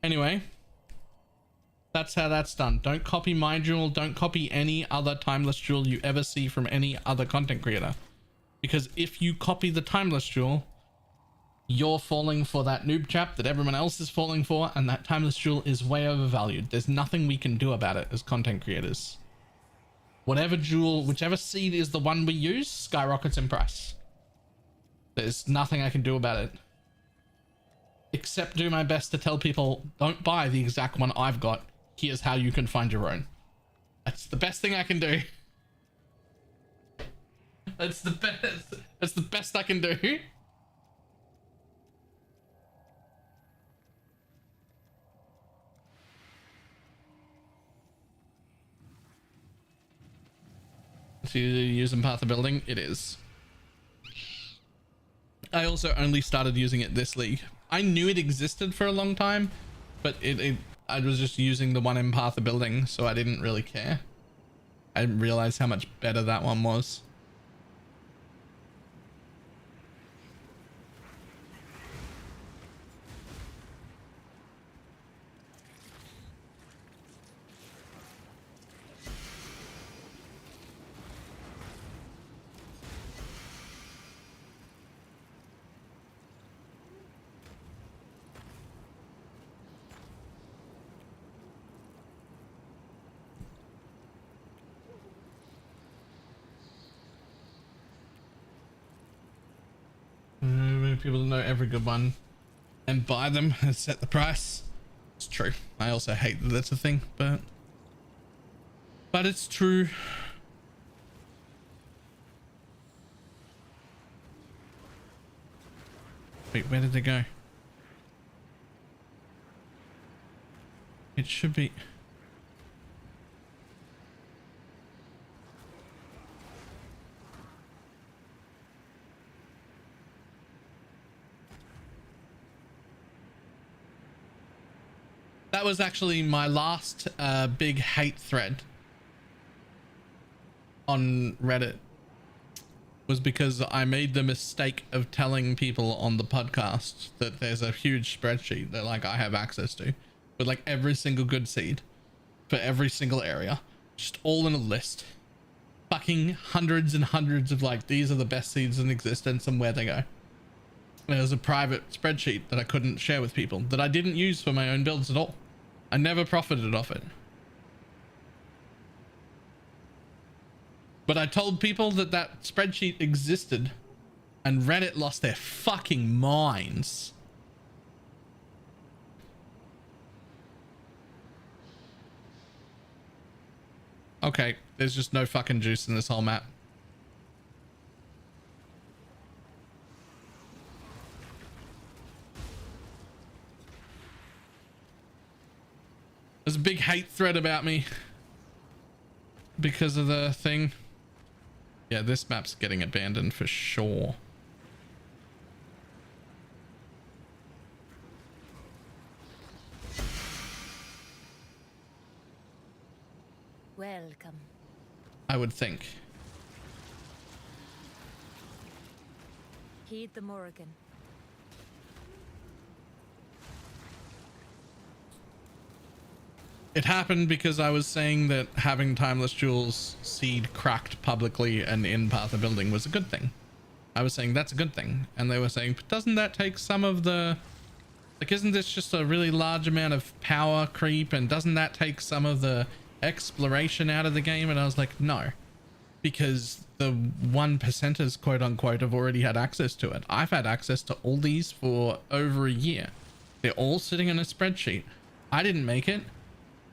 Anyway, that's how that's done. Don't copy my jewel. Don't copy any other timeless jewel you ever see from any other content creator. Because if you copy the timeless jewel, you're falling for that noob trap that everyone else is falling for, and that timeless jewel is way overvalued. There's nothing we can do about it as content creators. Whatever jewel, whichever seed is the one we use, skyrockets in price. There's nothing I can do about it. Except do my best to tell people, don't buy the exact one I've got. Here's how you can find your own. That's the best thing I can do. That's the best. That's the best I can do. So you using Path of Building? It is. I also only started using it this league. I knew it existed for a long time, but I was just using the one in Path of Building, so I didn't really care. I didn't realize how much better that one was. People know every good one and buy them and set the price. It's true. I also hate that that's a thing, but it's true. Wait, where did they go? It should be. That was actually my last big hate thread on Reddit, was because I made the mistake of telling people on the podcast that there's a huge spreadsheet that like I have access to with like every single good seed for every single area, just all in a list, fucking hundreds and hundreds of like, these are the best seeds in existence and where they go. And it was a private spreadsheet that I couldn't share with people, that I didn't use for my own builds at all. I never profited off it. But I told people that that spreadsheet existed, and Reddit lost their fucking minds. Okay, there's just no fucking juice in this whole map. There's a big hate thread about me because of the thing. Yeah, this map's getting abandoned for sure. Welcome. I would think. Heed the Morrigan. It happened because I was saying that having Timeless Jewels seed cracked publicly and in Path of Building was a good thing. I was saying that's a good thing. And they were saying, but doesn't that take some of the, like, isn't this just a really large amount of power creep? And doesn't that take some of the exploration out of the game? And I was like, no, because the 1%ers, quote unquote, have already had access to it. I've had access to all these for over a year. They're all sitting in a spreadsheet. I didn't make it,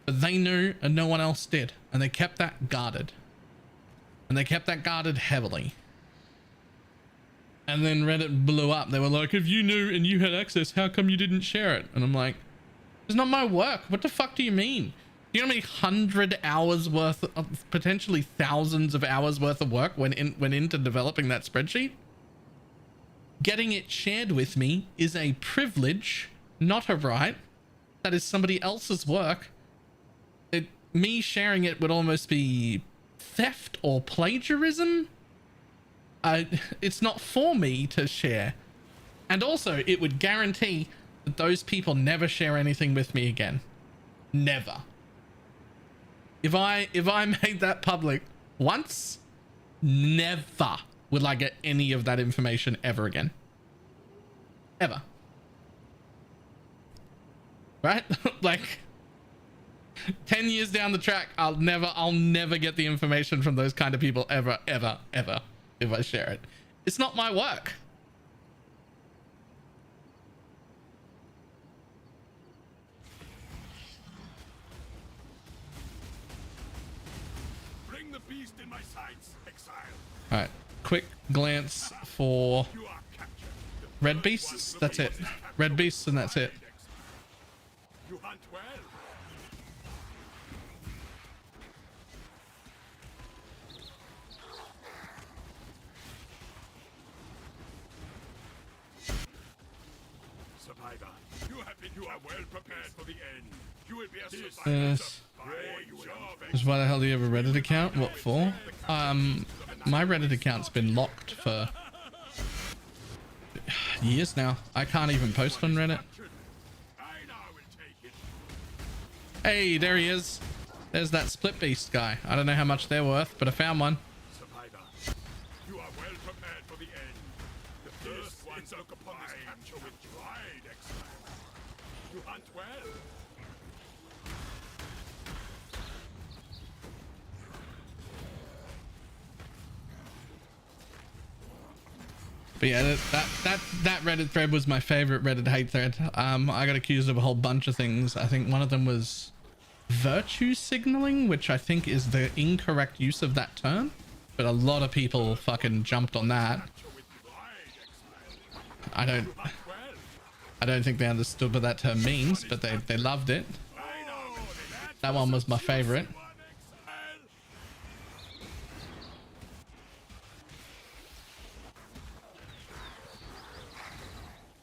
but they knew and no one else did. And they kept that guarded. And they kept that guarded heavily. And then Reddit blew up. They were like, if you knew and you had access, how come you didn't share it? And I'm like, it's not my work. What the fuck do you mean? Do you know how many 100 hours worth of, potentially thousands of hours worth of work went into developing that spreadsheet? Getting it shared with me is a privilege, not a right. That is somebody else's work. Me sharing it would almost be theft or plagiarism. It's not for me to share. And also it would guarantee that those people never share anything with me again. Never. If I made that public once, never would I get any of that information ever again. Ever. Right? Like 10 years down the track, I'll never get the information from those kind of people ever if I share it. It's not my work. Bring the beast in my sights, exile. All right, quick glance for You are captured. red beasts. That's it. Red beasts, and that's it. You hunt well. Survivor, you are well prepared for the end. You will be a survivor. Yes. Just why the hell do you have a Reddit account? What for? My Reddit account's been locked for years now. I can't even post on Reddit. Hey, there he is. There's that split beast guy. I don't know how much they're worth, but I found one. Survivor, you are well prepared for the end. The first ones look upon this capture with pride, exile. You hunt well. But yeah, that Reddit thread was my favorite Reddit hate thread. I got accused of a whole bunch of things. I think one of them was virtue signaling, which I think is the incorrect use of that term. But a lot of people fucking jumped on that. I don't think they understood what that term means, but they loved it. That one was my favorite.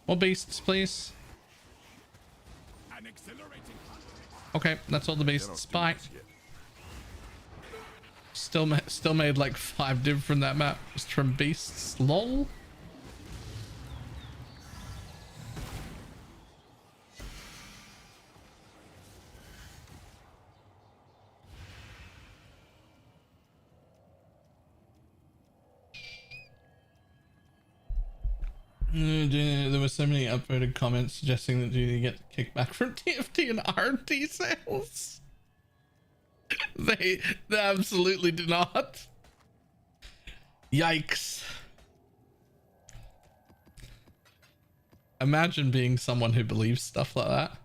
More beasts, please. Okay, that's all the beasts. Bye. Still made like 5 div from that map just from beasts. Lol. There were so many upvoted comments suggesting that you get kickback from TFT and RT sales. They absolutely do not. Yikes. Imagine being someone who believes stuff like that.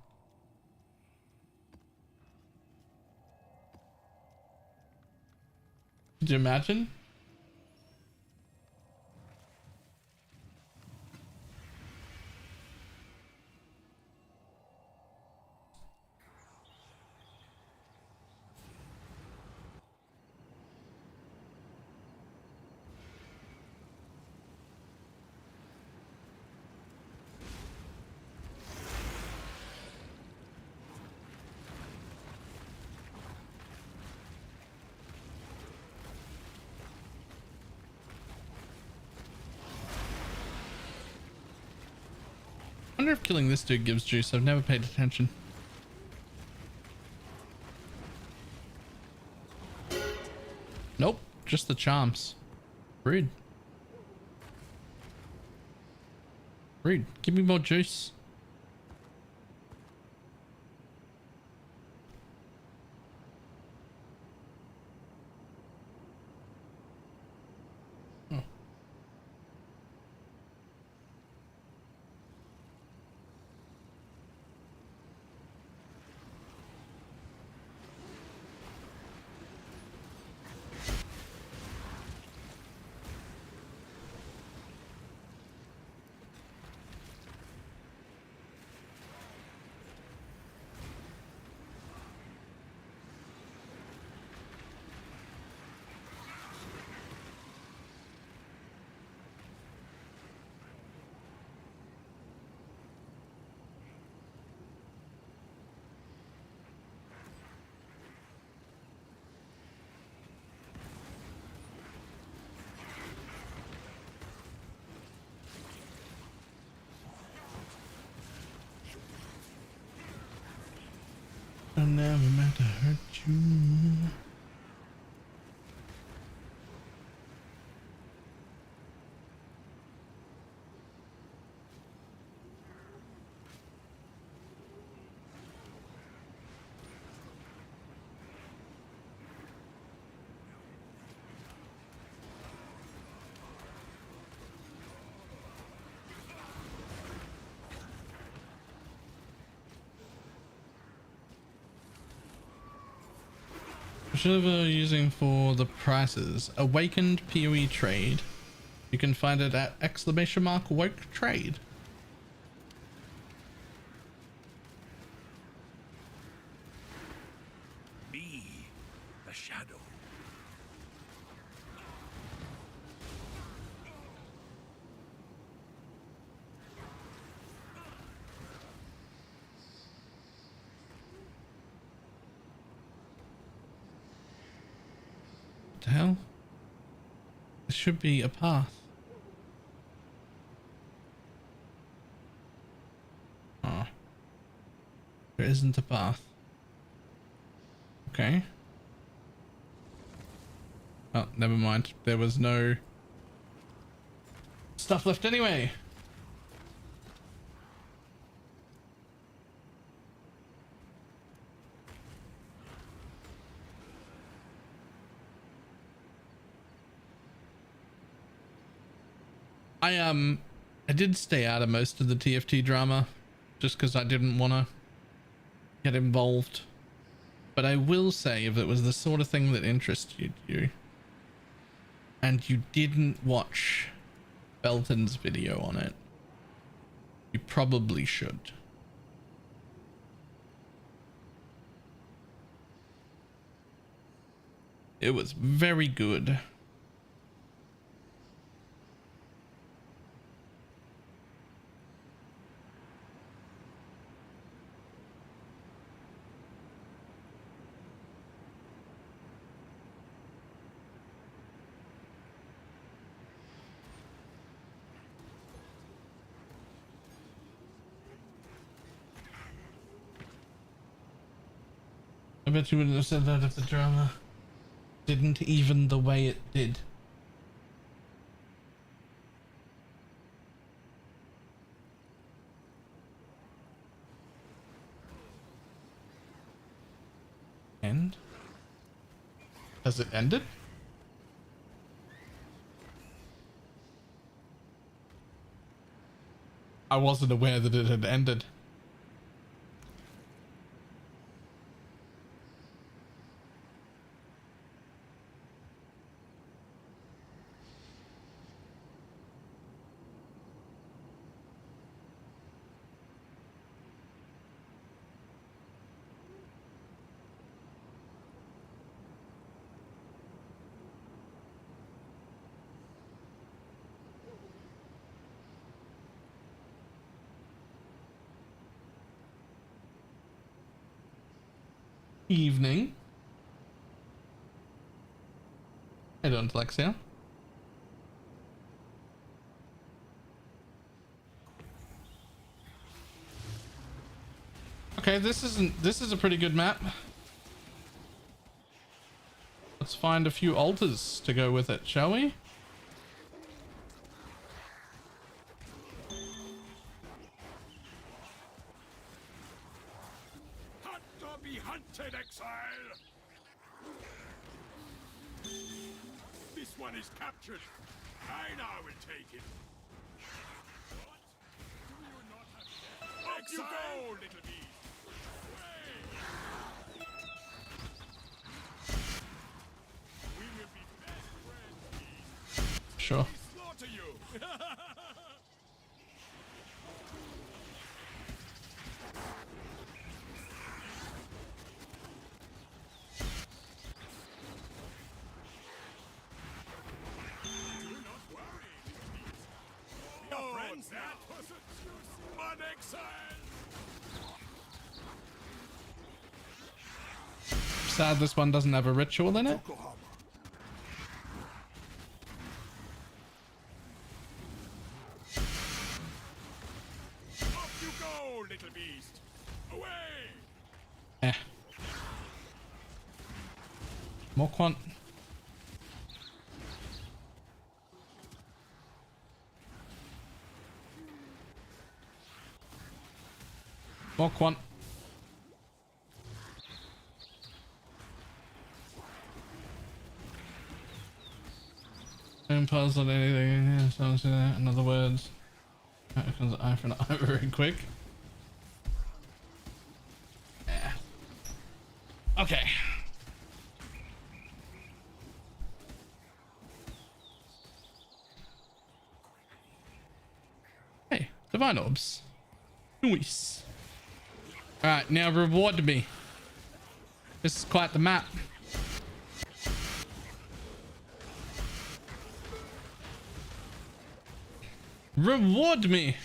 Could you imagine? I wonder if killing this dude gives juice. I've never paid attention. Nope, just the charms. Rude. Rude. Give me more juice. Oh. I never meant to hurt you. Should using for the prices. Awakened PoE trade. You can find it at ! Woke trade. Me, the shadow. What the hell? There should be a path. Oh. There isn't a path. Okay. Oh, never mind. There was no stuff left anyway. I did stay out of most of the TFT drama just because I didn't want to get involved. But I will say, if it was the sort of thing that interested you and you didn't watch Belton's video on it, you probably should. It was very good. I bet you wouldn't have said that if the drama didn't even the way it did. End? Has it ended? I wasn't aware that it had ended. Evening. Hey, don't Lexia. Okay, this is a pretty good map. Let's find a few altars to go with it, shall we? hunted, exile! This one is captured. I now will take it. What? Do you not have... Off you go, little beast! Away! We will be best friends, beast. Sure. We slaughter you! That was a juicy one, exile! Sad this one doesn't have a ritual in it. Off you go, little beast! Away! Eh. More quant. More quant. Don't puzzle anything. Yeah, so say that. In other words, that becomes eye for an eye very quick. Yeah. Okay. Hey, divine orbs. Nice. Alright, now reward me. This is quite the map. Reward me.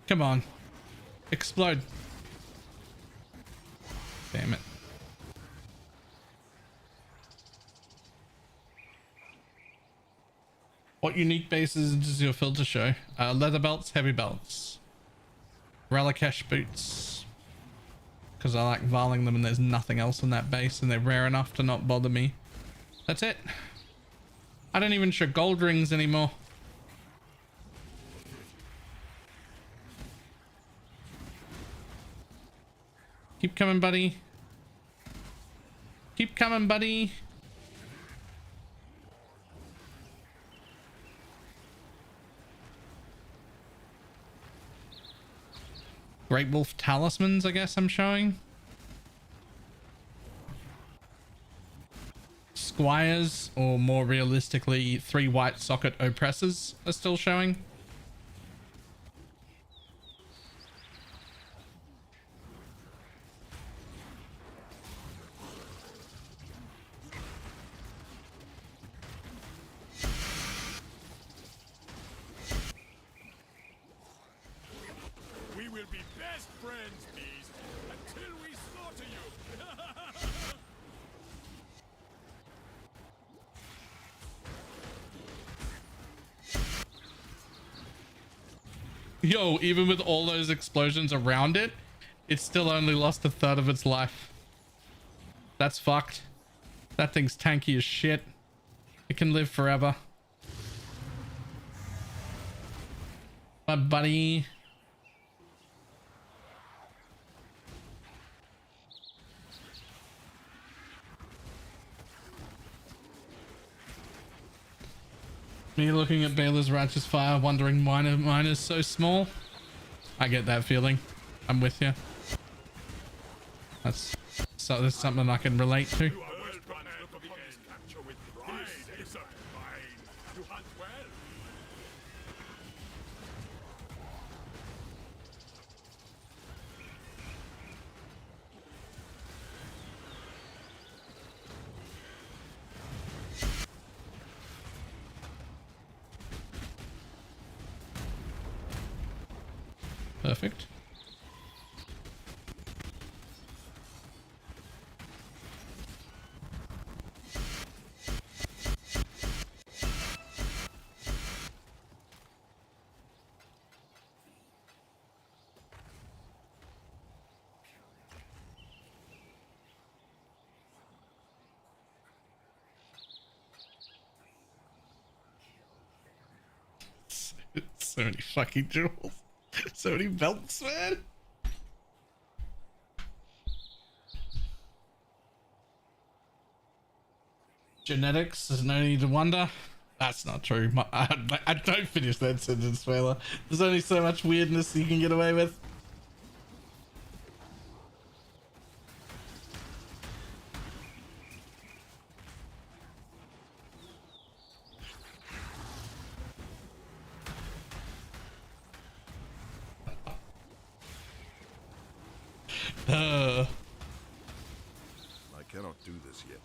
Come on. Explode. Damn it. What unique bases does your filter show? Leather belts, heavy belts. Relicash boots. Because I like varling them and there's nothing else in that base and they're rare enough to not bother me. That's it. I don't even show gold rings anymore. Keep coming, buddy. Keep coming, buddy. Great Wolf talismans, I guess I'm showing. Squires, or more realistically, 3 white socket oppressors are still showing. Yo, even with all those explosions around it, it still only lost 1/3 of its life. That's fucked. That thing's tanky as shit. It can live forever. My buddy. Me looking at Baylor's Righteous Fire, wondering mine is so small. I get that feeling. I'm with you. That's something I can relate to. Perfect. So many fucking jewels. So many belts, man. Genetics, there's no need to wonder. That's not true. I don't finish that sentence, Whaler. There's only so much weirdness you can get away with. I cannot do this yet.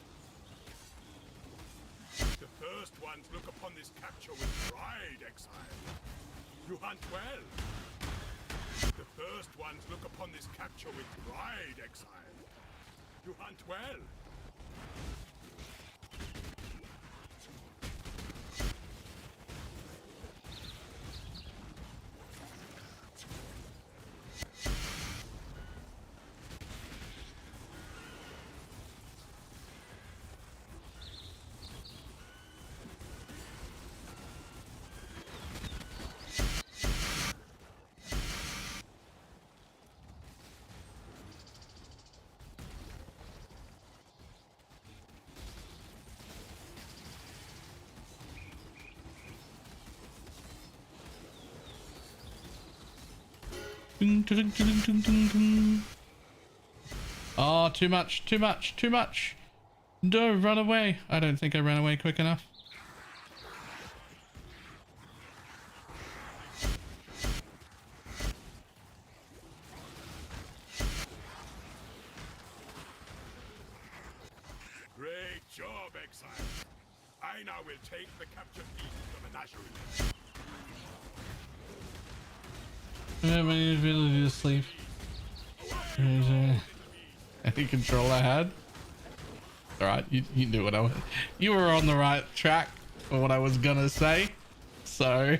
The first ones look upon this capture with pride, exile. You hunt well. The first ones look upon this capture with pride, exile. You hunt well. Oh, too much, too much, too much. No, run away. I don't think I ran away quick enough. Great job, exile. I now will take the captured beast to the menagerie. I have any ability to sleep. Any control I had? Alright, you knew what I was. You were on the right track for what I was gonna say. So.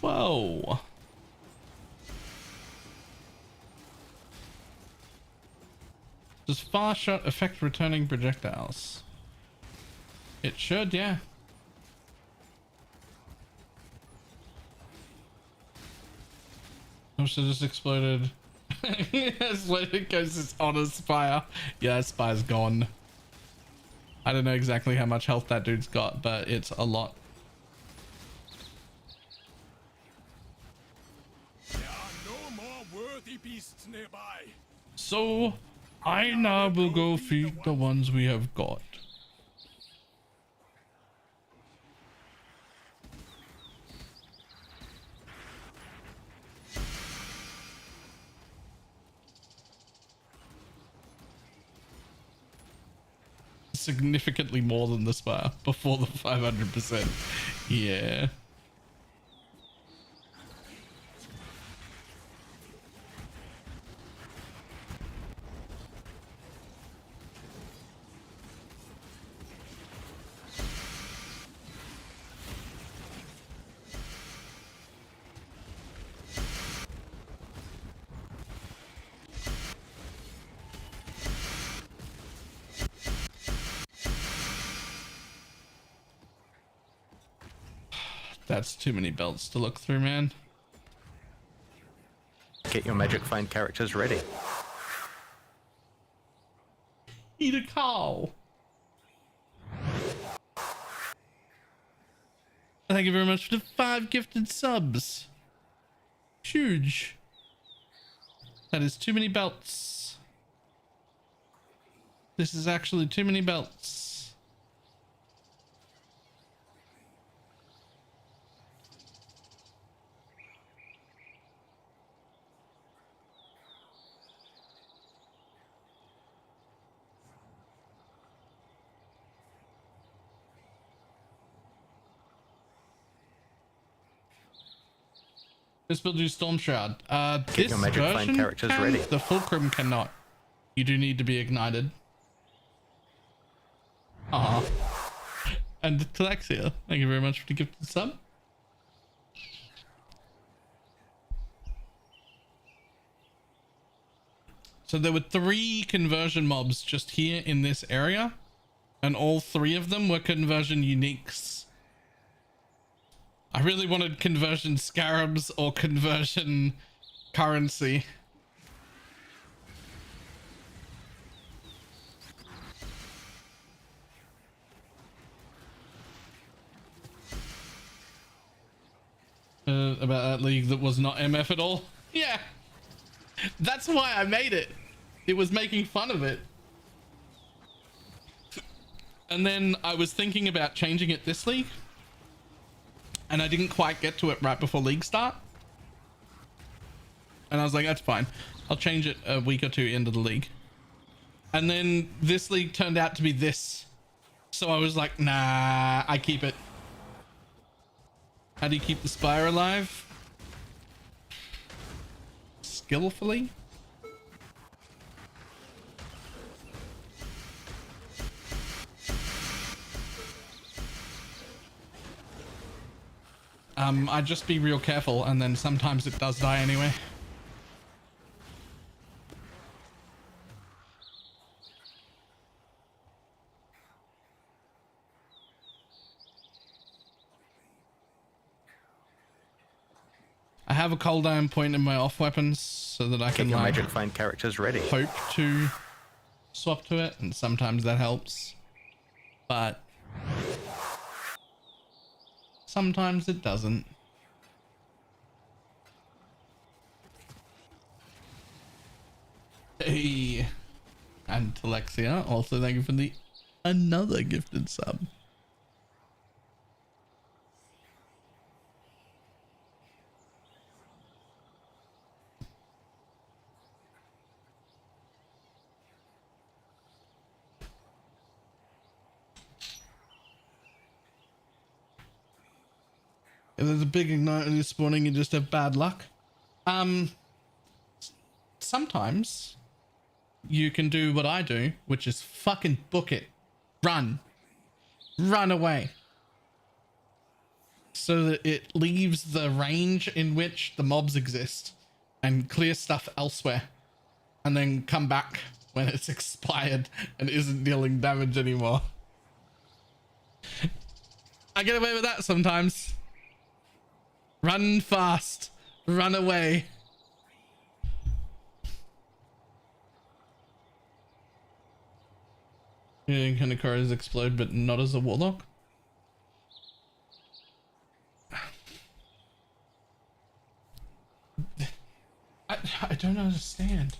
Whoa. Does far shot affect returning projectiles? It should, yeah. Oh, so just exploded. Yes, when it goes, it's on a spire. Yeah, spire's gone. I don't know exactly how much health that dude's got, but it's a lot. Beasts nearby. So I now will go feed the ones we have got. Significantly more than the spire before the 500%. Yeah. That's too many belts to look through, man. Get your magic find characters ready. Eat a cow. Thank you very much for the 5 gifted subs. Huge. That is too many belts. This is actually too many belts. This build do Storm Shroud. Get This your magic find version characters can, ready. the Fulcrum cannot. You do need to be ignited. Ah. And Talexia, thank you very much for the gifted sub. So there were 3 conversion mobs just here in this area, and all 3 of them were conversion uniques. I really wanted conversion scarabs or conversion currency. About that league that was not MF at all. Yeah, that's why I made it. It was making fun of it. And then I was thinking about changing it this league, and I didn't quite get to it right before league start. And I was like, that's fine. I'll change it a week or 2 into the league. And then this league turned out to be this. So I was like, nah, I keep it. How do you keep the spire alive? Skillfully? I'd just be real careful, and then sometimes it does die anyway. I have a cooldown point in my off weapons so that I can Your like magic find characters ready. hope to swap to it, and sometimes that helps, but sometimes it doesn't. Hey, and Alexia, also thank you for the another gifted sub. If there's a big igniter this morning, you just have bad luck. Sometimes you can do what I do, which is fucking book it. Run away, so that it leaves the range in which the mobs exist and clear stuff elsewhere, and then come back when it's expired and isn't dealing damage anymore. I get away with that sometimes. Run fast, run away. Yeah, can Ikaru's explode, but not as a warlock? I don't understand.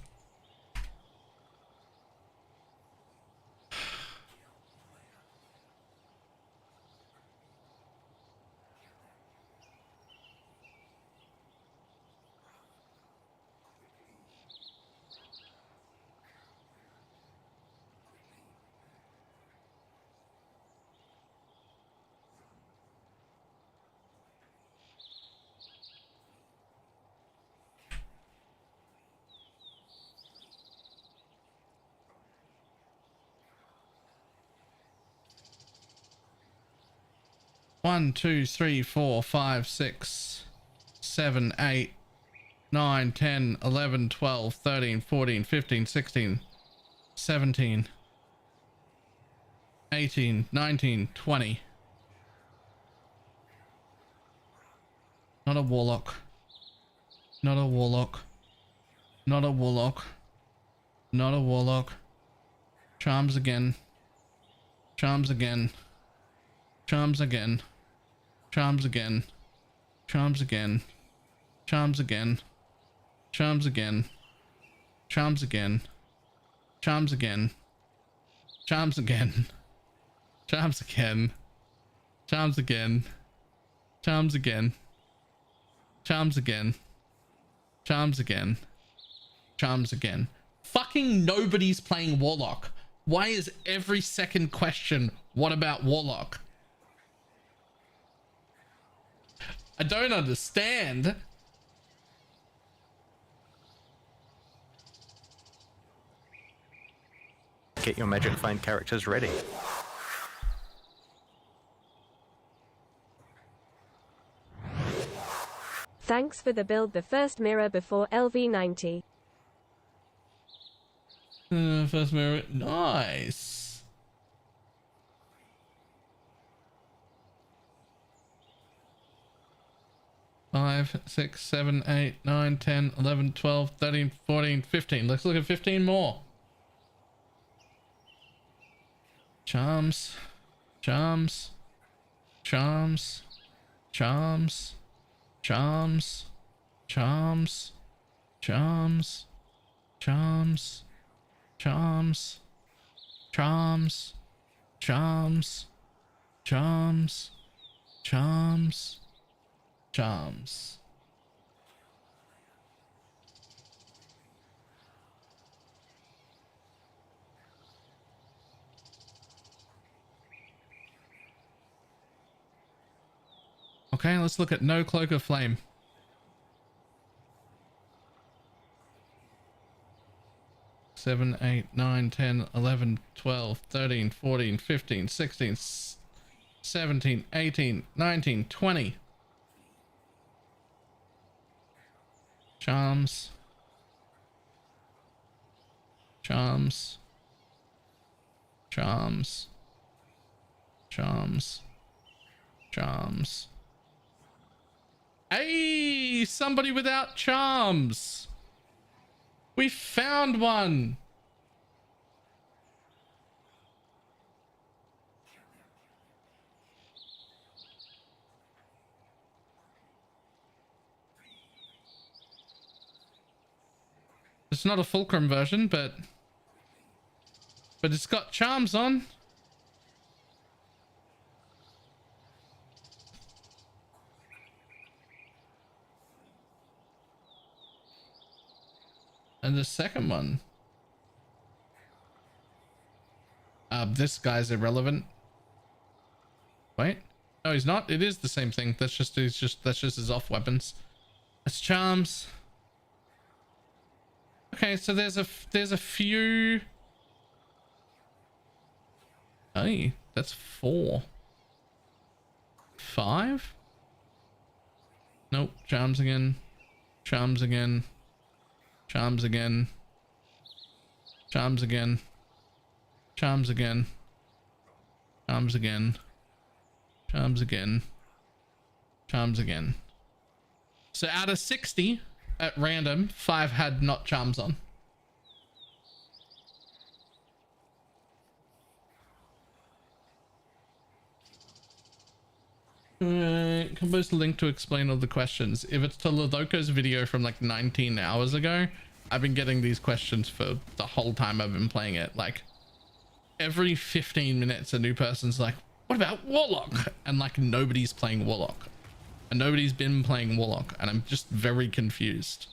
One, 2, 3, 4, 5, 6, 7, 8, 9, 10, 11, 12, 13, 14, 15, 16, 17, 18, 19, 20. Not a warlock. Not a warlock. Not a warlock. Not a warlock. Charms again. Charms again. Charms again. Charms again. Charms again. Charms again. Charms again. Charms again. Charms again. Charms again. Charms again. Charms again. Charms again. Charms again. Charms again. Charms again. Fucking nobody's playing Warlock. Why is every second question, what about Warlock? I don't understand. Get your Magic Find characters ready. Thanks for the build. The first mirror before LV90. First mirror. Nice. Five, 6, 7, 8, 9, 10, 11, 12, 13, 14, 15. Let's look at 15 more. Charms. Charms. Charms. Charms. Charms. Charms. Charms. Charms. Charms. Charms. Charms. Charms. Charms. Charms. Okay, let's look at no cloak of flame. 7, 8, 9, 10, 11, 12, 13, 14, 15, 16, 17, 18, 19, 20. Charms. Charms. Charms. Charms. Charms. Hey, somebody without charms. We found one. It's not a fulcrum version, but it's got charms on. And the second one. This guy's irrelevant. Wait. No, he's not. It is the same thing. That's just his off weapons. That's charms. Okay, so there's a few. Hey, that's 4. 5? Nope, charms again. Charms again. Charms again. Charms again. Charms again. Charms again. Charms again. Charms again. So out of 60 at random, 5 had not charms on. Can post a link to explain all the questions. If it's to Lodoko's video from like 19 hours ago, I've been getting these questions for the whole time I've been playing it. Like every 15 minutes a new person's like, what about Warlock? And like nobody's playing Warlock. And nobody's been playing Warlock. And I'm just very confused.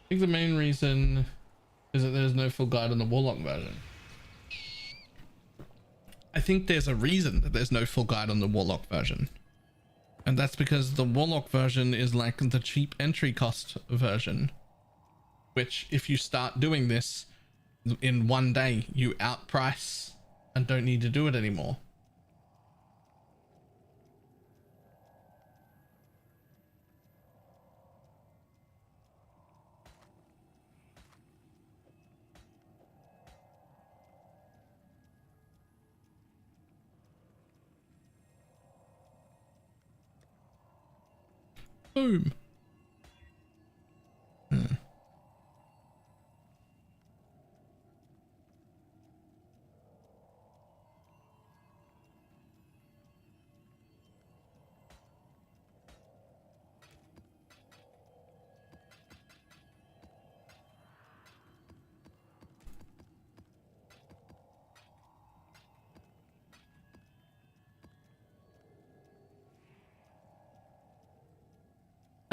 I think the main reason is that there's no full guide on the Warlock version. I think there's a reason that there's no full guide on the Warlock version. And that's because the Warlock version is like the cheap entry cost version. Which if you start doing this in one day, you outprice and don't need to do it anymore. Boom.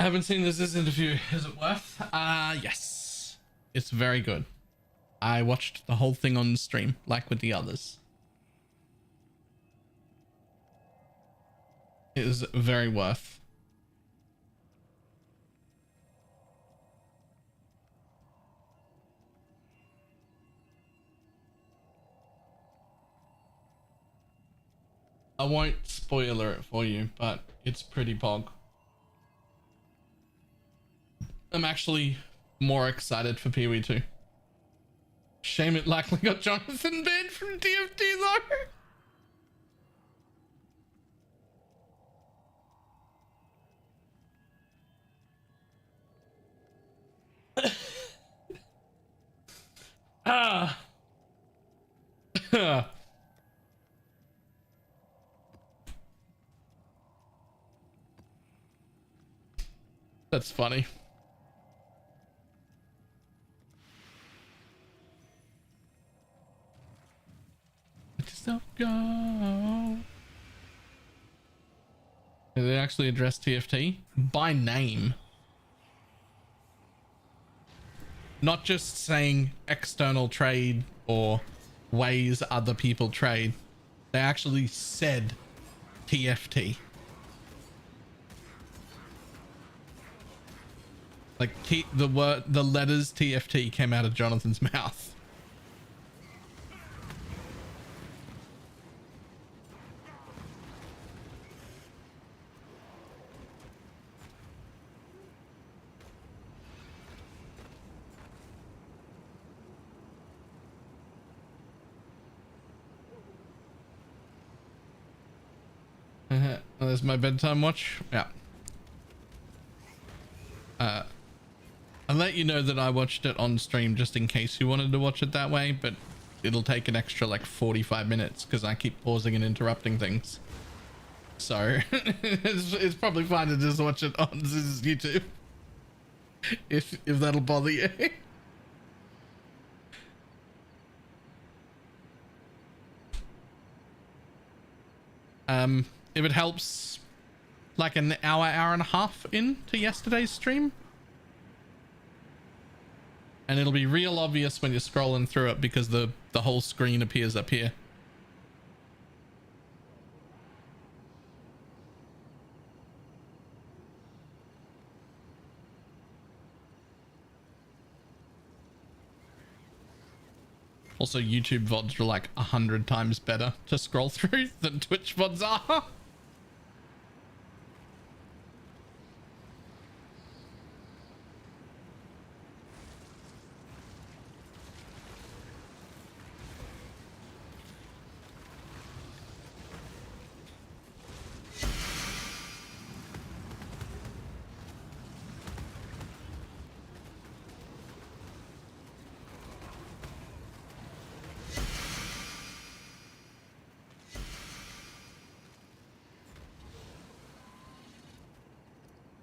haven't seen this interview. Is it worth? Yes. It's very good. I watched the whole thing on stream, like with the others. It is very worth. I won't spoiler it for you, but it's pretty bog. I'm actually more excited for Pee-wee 2. Shame it likely got Jonathan banned from DFT though. Ah. That's funny. Let yourself go. Did they actually address TFT by name? Not just saying external trade or ways other people trade. They actually said TFT. Like the letters TFT came out of Jonathan's mouth. There's my bedtime watch. Yeah. I'll let you know that I watched it on stream just in case you wanted to watch it that way, but it'll take an extra like 45 minutes because I keep pausing and interrupting things. So it's probably fine to just watch it on YouTube if that'll bother you. If it helps, like an hour and a half into yesterday's stream. And it'll be real obvious when you're scrolling through it because the whole screen appears up here. Also, YouTube VODs are like 100 times better to scroll through than Twitch VODs are.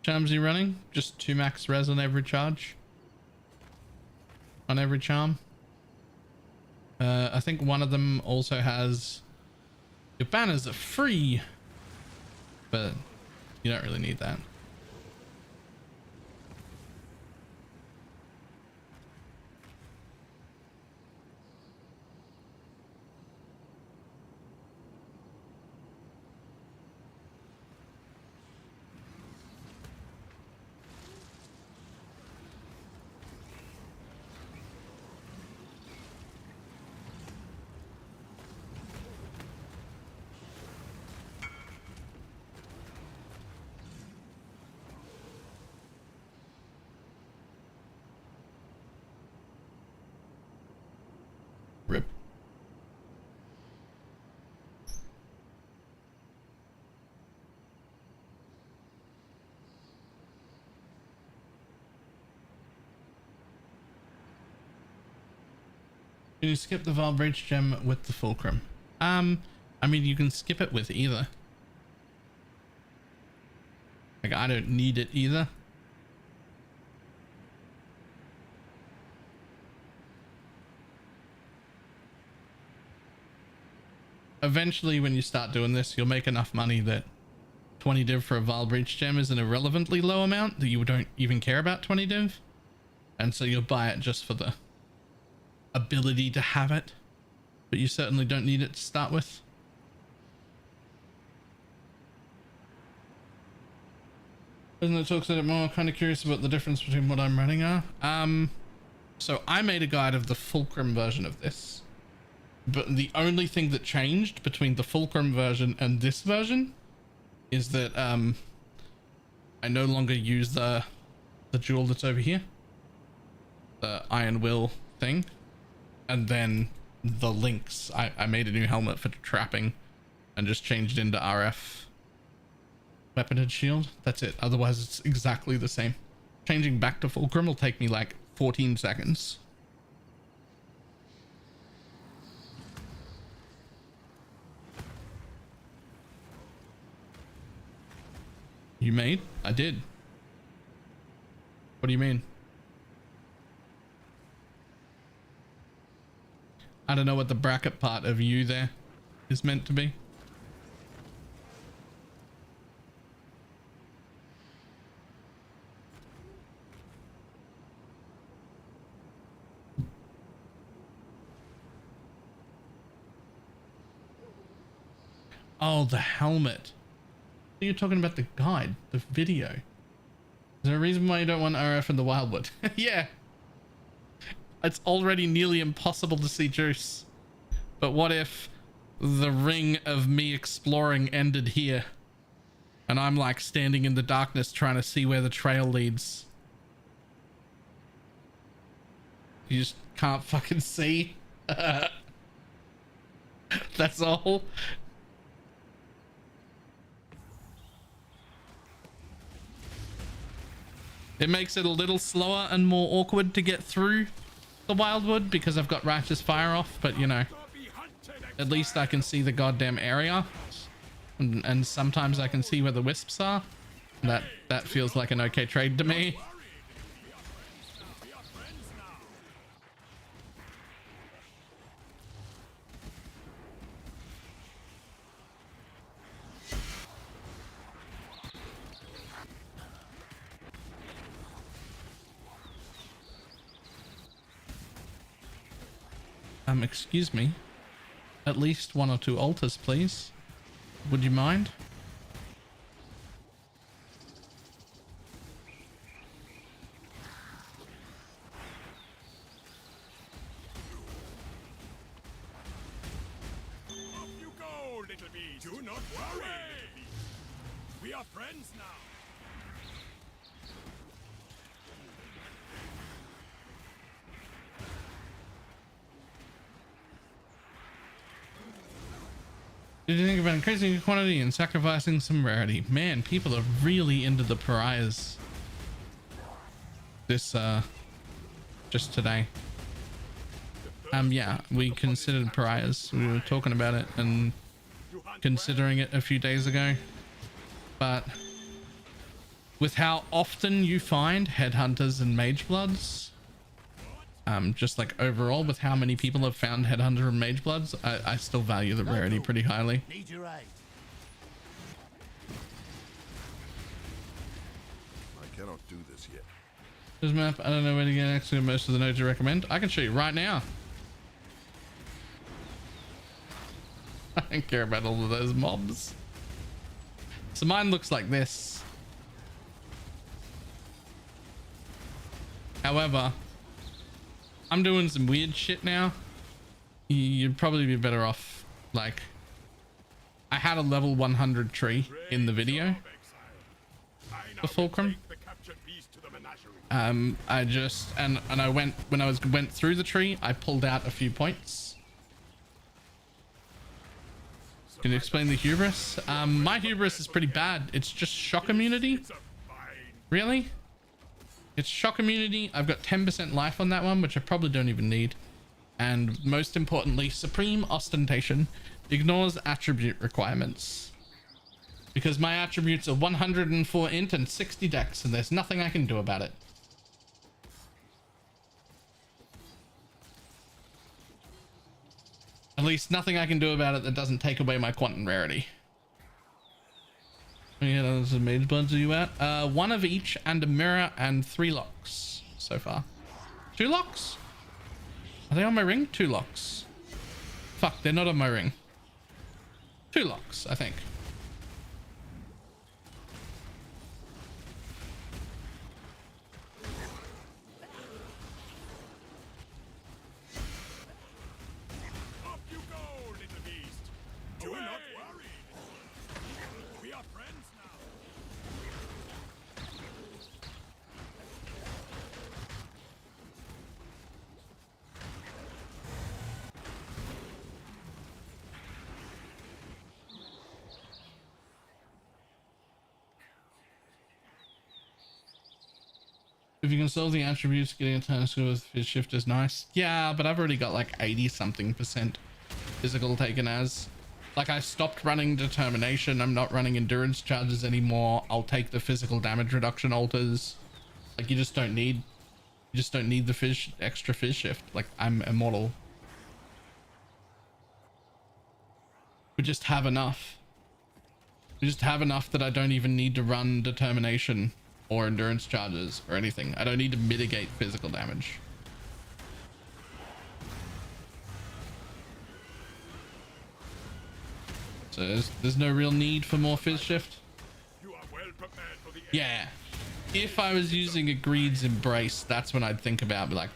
Charms you running? Just 2 max res on every charge. On every charm. I think one of them also has... Your banners are free. But you don't really need that. Rip. Can you skip the BalorMage gem with the fulcrum? I mean, you can skip it with either. Like, I don't need it either. Eventually, when you start doing this, you'll make enough money that 20 div for a Vile Breach gem is an irrelevantly low amount, that you don't even care about 20 div. And so you'll buy it just for the ability to have it, but you certainly don't need it to start with. Doesn't it talk a bit more? Kind of curious about the difference between what I'm running are. So I made a guide of the Fulcrum version of this, but the only thing that changed between the Fulcrum version and this version is that I no longer use the jewel that's over here, the Iron Will thing, and then the links. I made a new helmet for trapping and just changed into RF weapon and shield. That's it. Otherwise it's exactly the same. Changing back to Fulcrum will take me like 14 seconds. You made? I did. What do you mean? I don't know what the bracket part of you there is meant to be. Oh, the helmet. You're talking about the guide, the video. Is there a reason why you don't want RF in the Wildwood? Yeah. It's already nearly impossible to see juice. But what if the ring of me exploring ended here? And I'm like standing in the darkness trying to see where the trail leads. You just can't fucking see. That's all. It makes it a little slower and more awkward to get through the Wildwood because I've got Righteous Fire off, but you know, at least I can see the goddamn area, and sometimes I can see where the wisps are. That feels like an okay trade to me. Excuse me. At least 1 or 2 altars, please. Would you mind? Off you go, little beast. Do not worry. We are friends now. Did you think about increasing quantity and sacrificing some rarity? Man, people are really into the pariahs this just today. Yeah, we considered pariahs. We were talking about it and considering it a few days ago, but with how often you find headhunters and mage bloods, just like overall with how many people have found headhunter and mage bloods, I still value the rarity pretty highly. Need your aid. I cannot do this yet. This map, I don't know where to get access to most of the nodes you recommend. I can show you right now. I don't care about all of those mobs. So mine looks like this. However, I'm doing some weird shit now. You'd probably be better off, like, I had a level 100 tree in the video for Fulcrum. I just and I went when I went through the tree, I pulled out a few points. Can you explain the hubris? My hubris is pretty bad. It's just shock immunity. Really? It's shock immunity. I've got 10% life on that one, which I probably don't even need. And most importantly, supreme ostentation ignores attribute requirements. Because my attributes are 104 int and 60 dex, and there's nothing I can do about it. At least nothing I can do about it that doesn't take away my quantum rarity. Yeah, there's a mage buds. Are you at? One of each and a mirror and 3 locks so far. 2 locks? Are they on my ring? 2 locks. Fuck, they're not on my ring. 2 locks, I think. Up you go, little beast. Do not worry. We are friends now. If you can solve the attributes, getting a time score with Fizz Shift is nice. Yeah, but I've already got like 80 something % physical taken as. Like I stopped running determination. I'm not running endurance charges anymore. I'll take the physical damage reduction alters. Like you just don't need the extra Fizz Shift. Like I'm immortal. We just have enough. We just have enough that I don't even need to run determination or endurance charges or anything. I don't need to mitigate physical damage. So there's no real need for more Fizz Shift. You are well prepared for the end. Yeah. If I was using a Greed's Embrace, that's when I'd think about like,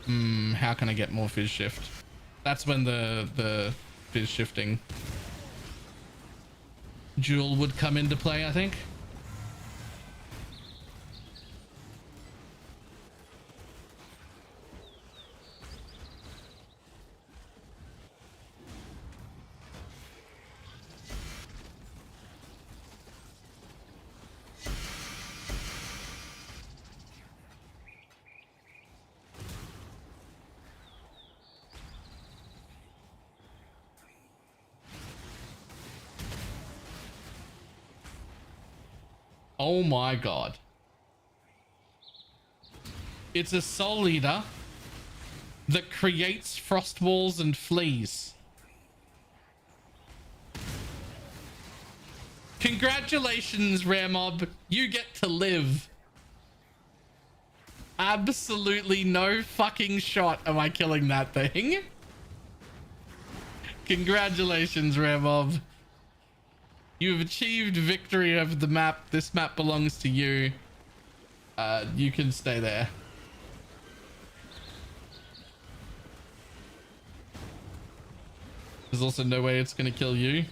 how can I get more Fizz Shift? That's when the Fizz shifting jewel would come into play, I think. Oh my god. It's a soul eater that creates frost walls and fleas. Congratulations, Rare Mob. You get to live. Absolutely no fucking shot am I killing that thing. Congratulations, Rare Mob. You have achieved victory over the map. This map belongs to you. You can stay there. There's also no way it's gonna kill you.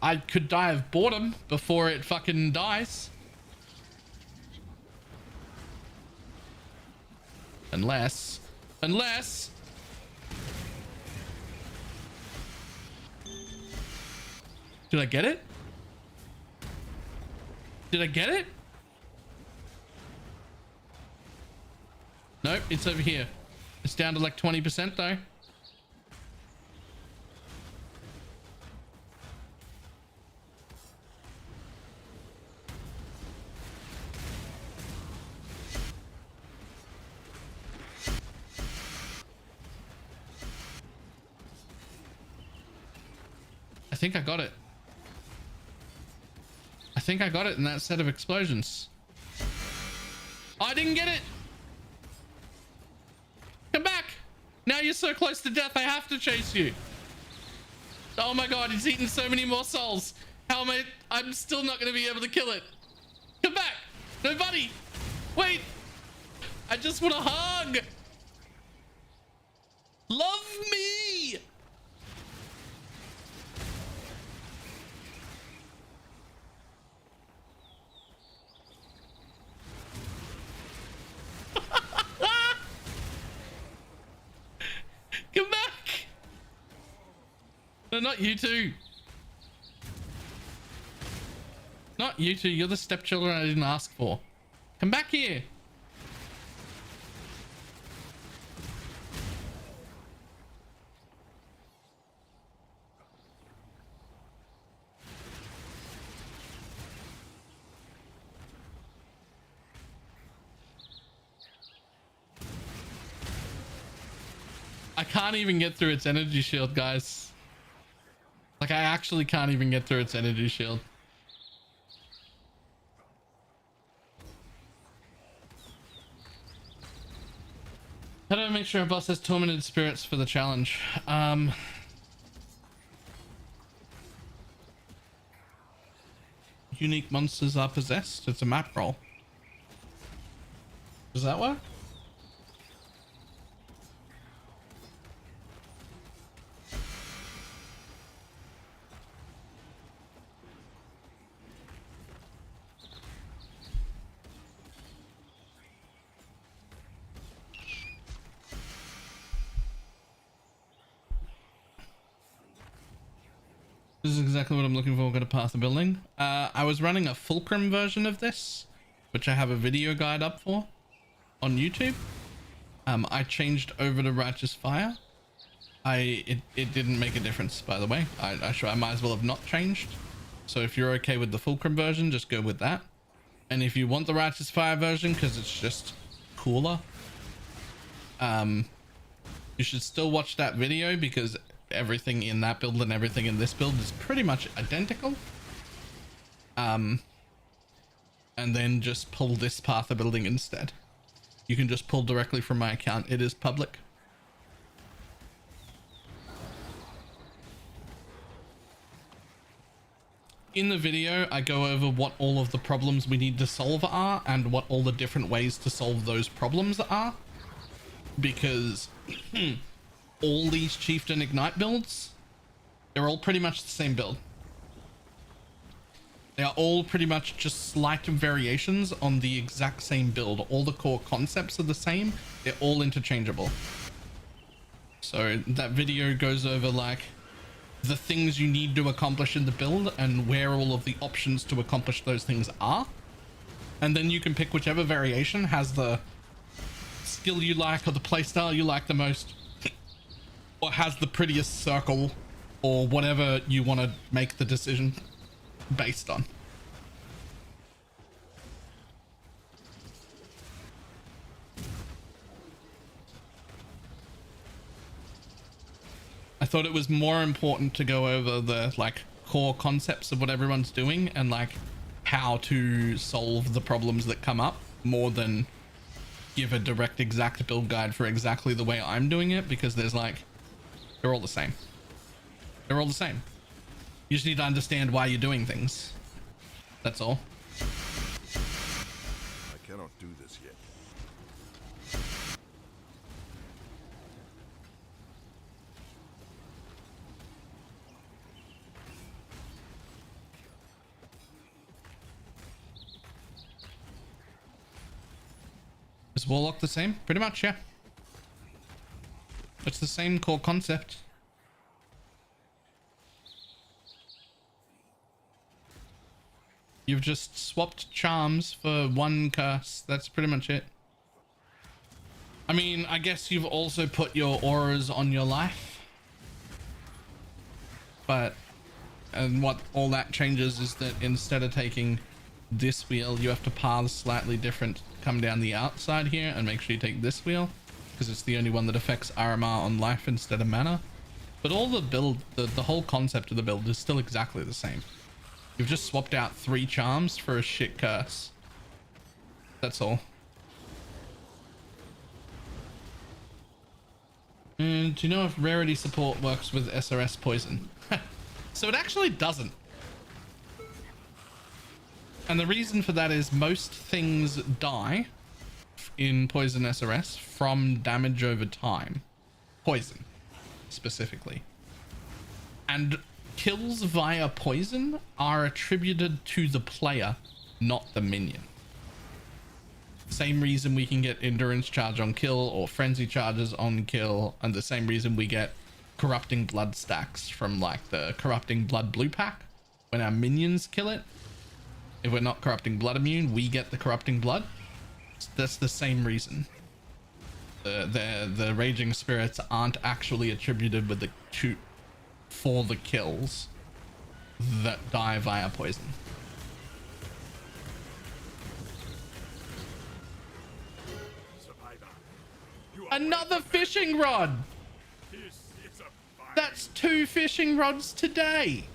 I could die of boredom before it fucking dies. Unless... Did I get it? Did I get it? Nope, it's over here. It's down to like 20% though. I think I got it. I think I got it in that set of explosions. I didn't get it. Come back. Now you're so close to death, I have to chase you. Oh my god, it's eaten so many more souls. How am I'm still not going to be able to kill it. Come back. No, buddy. Wait. I just want a hug. Love me. Come back! No, not you two. Not you two. You're the stepchildren I didn't ask for. Come back here. I can't even get through its energy shield, guys. Like, I actually can't even get through its energy shield. How do I make sure a boss has tormented spirits for the challenge? Unique monsters are possessed. It's a map roll. Does that work? This is exactly what I'm looking for. We're going to pass the building. I was running a fulcrum version of this, which I have a video guide up for on YouTube. I changed over to Righteous Fire. It didn't make a difference, by the way. I might as well have not changed. So if you're okay with the fulcrum version, just go with that. And if you want the Righteous Fire version, because it's just cooler, you should still watch that video, because everything in that build and everything in this build is pretty much identical. And then just pull this path of building instead. You can just pull directly from my account. It is public. In the video, I go over what all of the problems we need to solve are and what all the different ways to solve those problems are. Because all these Chieftain Ignite builds, they're all pretty much the same build. They are all pretty much just slight variations on the exact same build. All the core concepts are the same. They're all interchangeable. So that video goes over like the things you need to accomplish in the build and where all of the options to accomplish those things are. And then you can pick whichever variation has the skill you like or the playstyle you like the most, or has the prettiest circle, or whatever you want to make the decision based on. I thought it was more important to go over the like core concepts of what everyone's doing and like how to solve the problems that come up, more than give a direct exact build guide for exactly the way I'm doing it, because there's like, they're all the same. They're all the same. You just need to understand why you're doing things. That's all. I cannot do this yet. Is Warlock the same? Pretty much, yeah. It's the same core concept. You've just swapped charms for one curse. That's pretty much it. I mean, I guess you've also put your auras on your life. But, and what all that changes is that instead of taking this wheel, you have to path slightly different. Come down the outside here and make sure you take this wheel, because it's the only one that affects RMR on life instead of mana. But all the build, the whole concept of the build is still exactly the same. You've just swapped out 3 charms for a shit curse. That's all. And do you know if rarity support works with SRS poison? So it actually doesn't. And the reason for that is most things die in poison SRS from damage over time. Poison, specifically. And kills via poison are attributed to the player, not the minion. Same reason we can get endurance charge on kill or frenzy charges on kill, and the same reason we get corrupting blood stacks from like the corrupting blood blue pack when our minions kill it. If we're not corrupting blood immune, we get the corrupting blood. That's the same reason. The raging spirits aren't actually attributed with the for the kills that die via poison. Another fishing rod. That's 2 fishing rods today.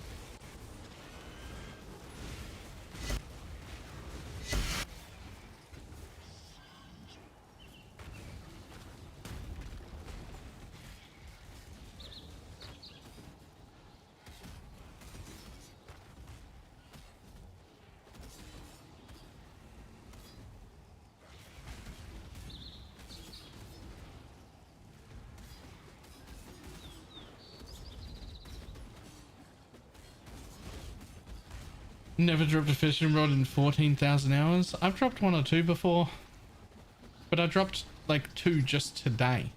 Never dropped a fishing rod in 14,000 hours. I've dropped one or two before, but I dropped like 2 just today.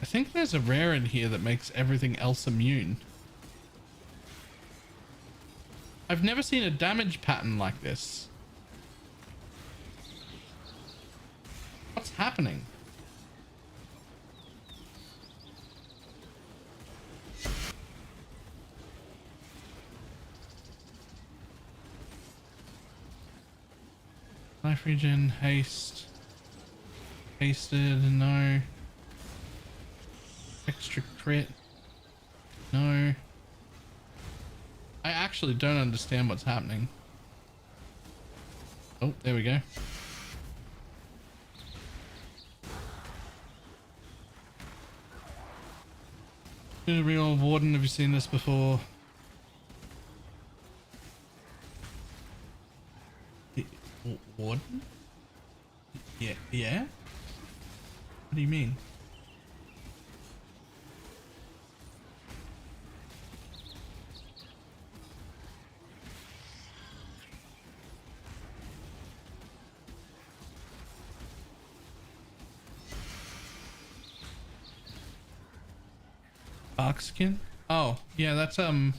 I think there's a rare in here that makes everything else immune. I've never seen a damage pattern like this. What's happening? Life regen, haste. Hasted, no. Extra crit. No. I actually don't understand what's happening. Oh, there we go. Real Warden, have you seen this before? Warden? Yeah, yeah? What do you mean? Bark skin? Oh, yeah, that's yeah,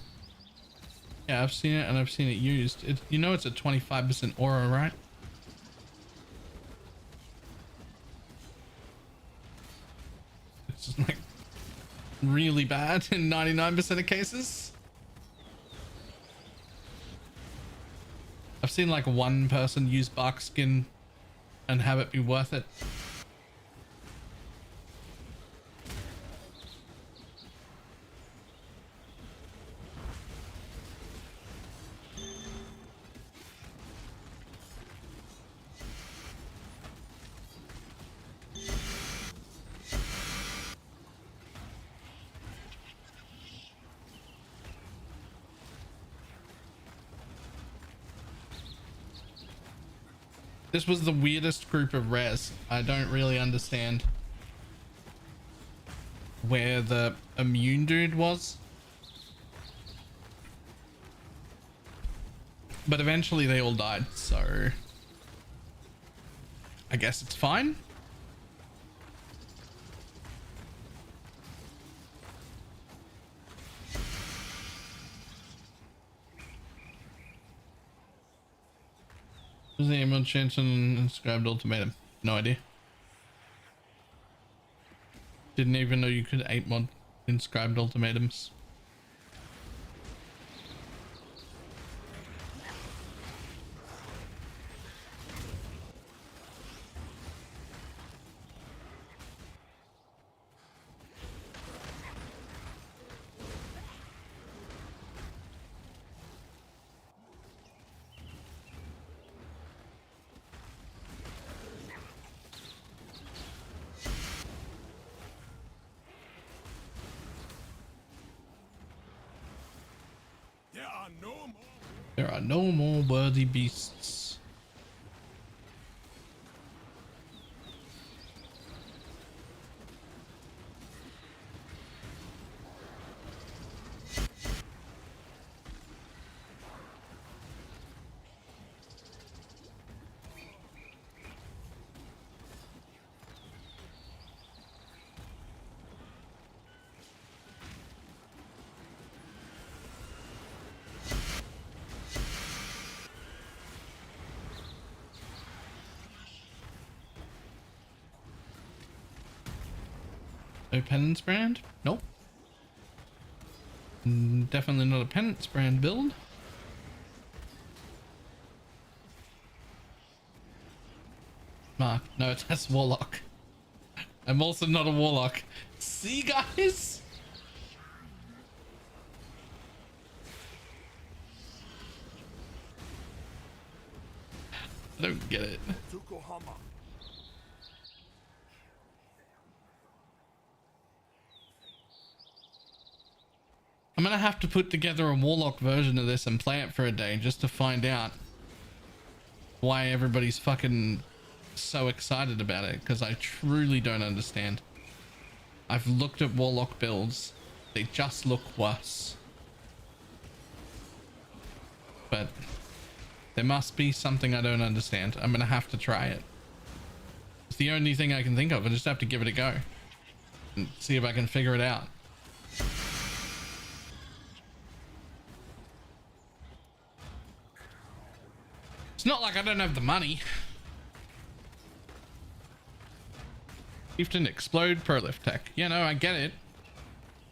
I've seen it and I've seen it used. It, you know, it's a 25% aura, right? It's just like really bad in 99% of cases. I've seen like one person use bark skin and have it be worth it. This was the weirdest group of rares. I don't really understand where the immune dude was. But eventually they all died, so I guess it's fine. Was the Emerald Chance and inscribed ultimatum? No idea. Didn't even know you could 8 mod inscribed ultimatums. There are no more worthy beasts. No penance brand? Nope. Definitely not a penance brand build. Mark, no, that's Warlock. I'm also not a warlock. See, guys? I don't get it. Tukohama. I'm gonna have to put together a warlock version of this and play it for a day just to find out why everybody's fucking so excited about it, because I truly don't understand. I've looked at warlock builds. They just look worse. But there must be something I don't understand. I'm gonna have to try it. It's the only thing I can think of. I just have to give it a go and see if I can figure it out. It's not like I don't have the money. Chieftain explode prolift tech. Yeah, no, I get it.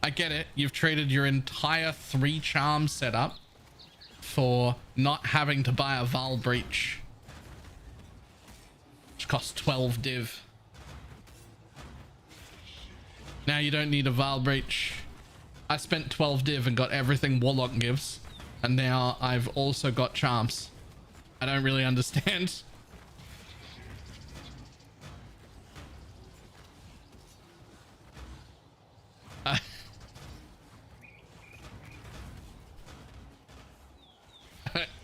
I get it. You've traded your entire 3 charm setup for not having to buy a Val Breach, which costs 12 div. Now you don't need a Val Breach. I spent 12 div and got everything Warlock gives, and now I've also got charms. I don't really understand.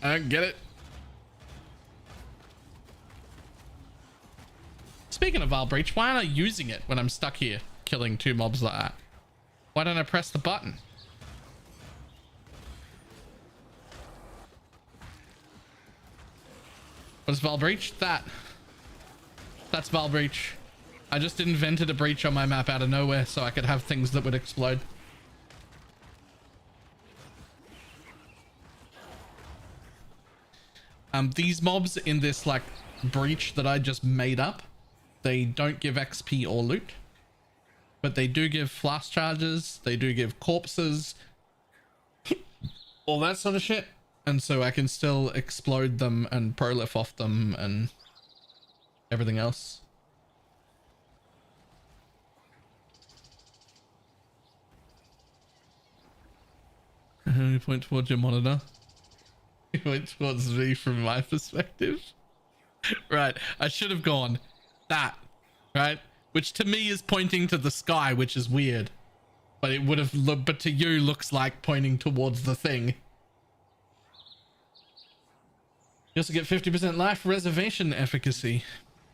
I don't get it. Speaking of Val Breach, why aren't I using it when I'm stuck here killing 2 mobs like that? Why don't I press the button? What's Val Breach? That's Val Breach. I just invented a breach on my map out of nowhere so I could have things that would explode. These mobs in this like breach that I just made up, they don't give XP or loot, but they do give flash charges, they do give corpses, all that sort of shit. And so I can still explode them and prolif off them and everything else. You point towards your monitor. You point towards me from my perspective. Right, I should have gone that, right? Which to me is pointing to the sky, which is weird. But it would have looked, but to you looks like pointing towards the thing. You also get 50% life reservation efficacy.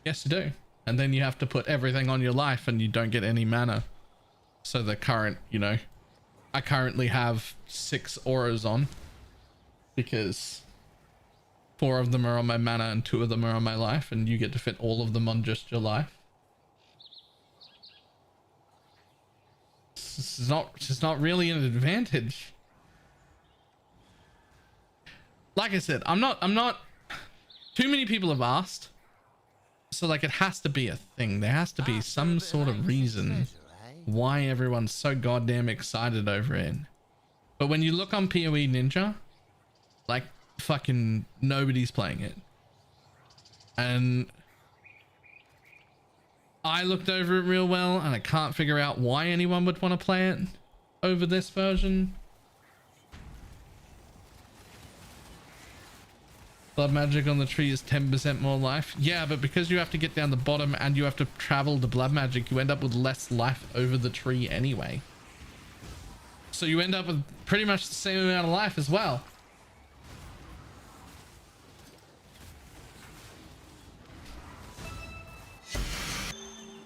Yes, you do. And then you have to put everything on your life and you don't get any mana. So the current, you know, I currently have 6 auras on because 4 of them are on my mana and 2 of them are on my life, and you get to fit all of them on just your life. It's not really an advantage. Like I said, I'm not too many people have asked, so like it has to be a thing. There has to be some sort of reason why everyone's so goddamn excited over it. But when you look on PoE Ninja, like fucking nobody's playing it. And I looked over it real well and I can't figure out why anyone would want to play it over this version. Blood magic on the tree is 10% more life. Yeah, but because you have to get down the bottom and you have to travel to blood magic, you end up with less life over the tree anyway. So you end up with pretty much the same amount of life as well.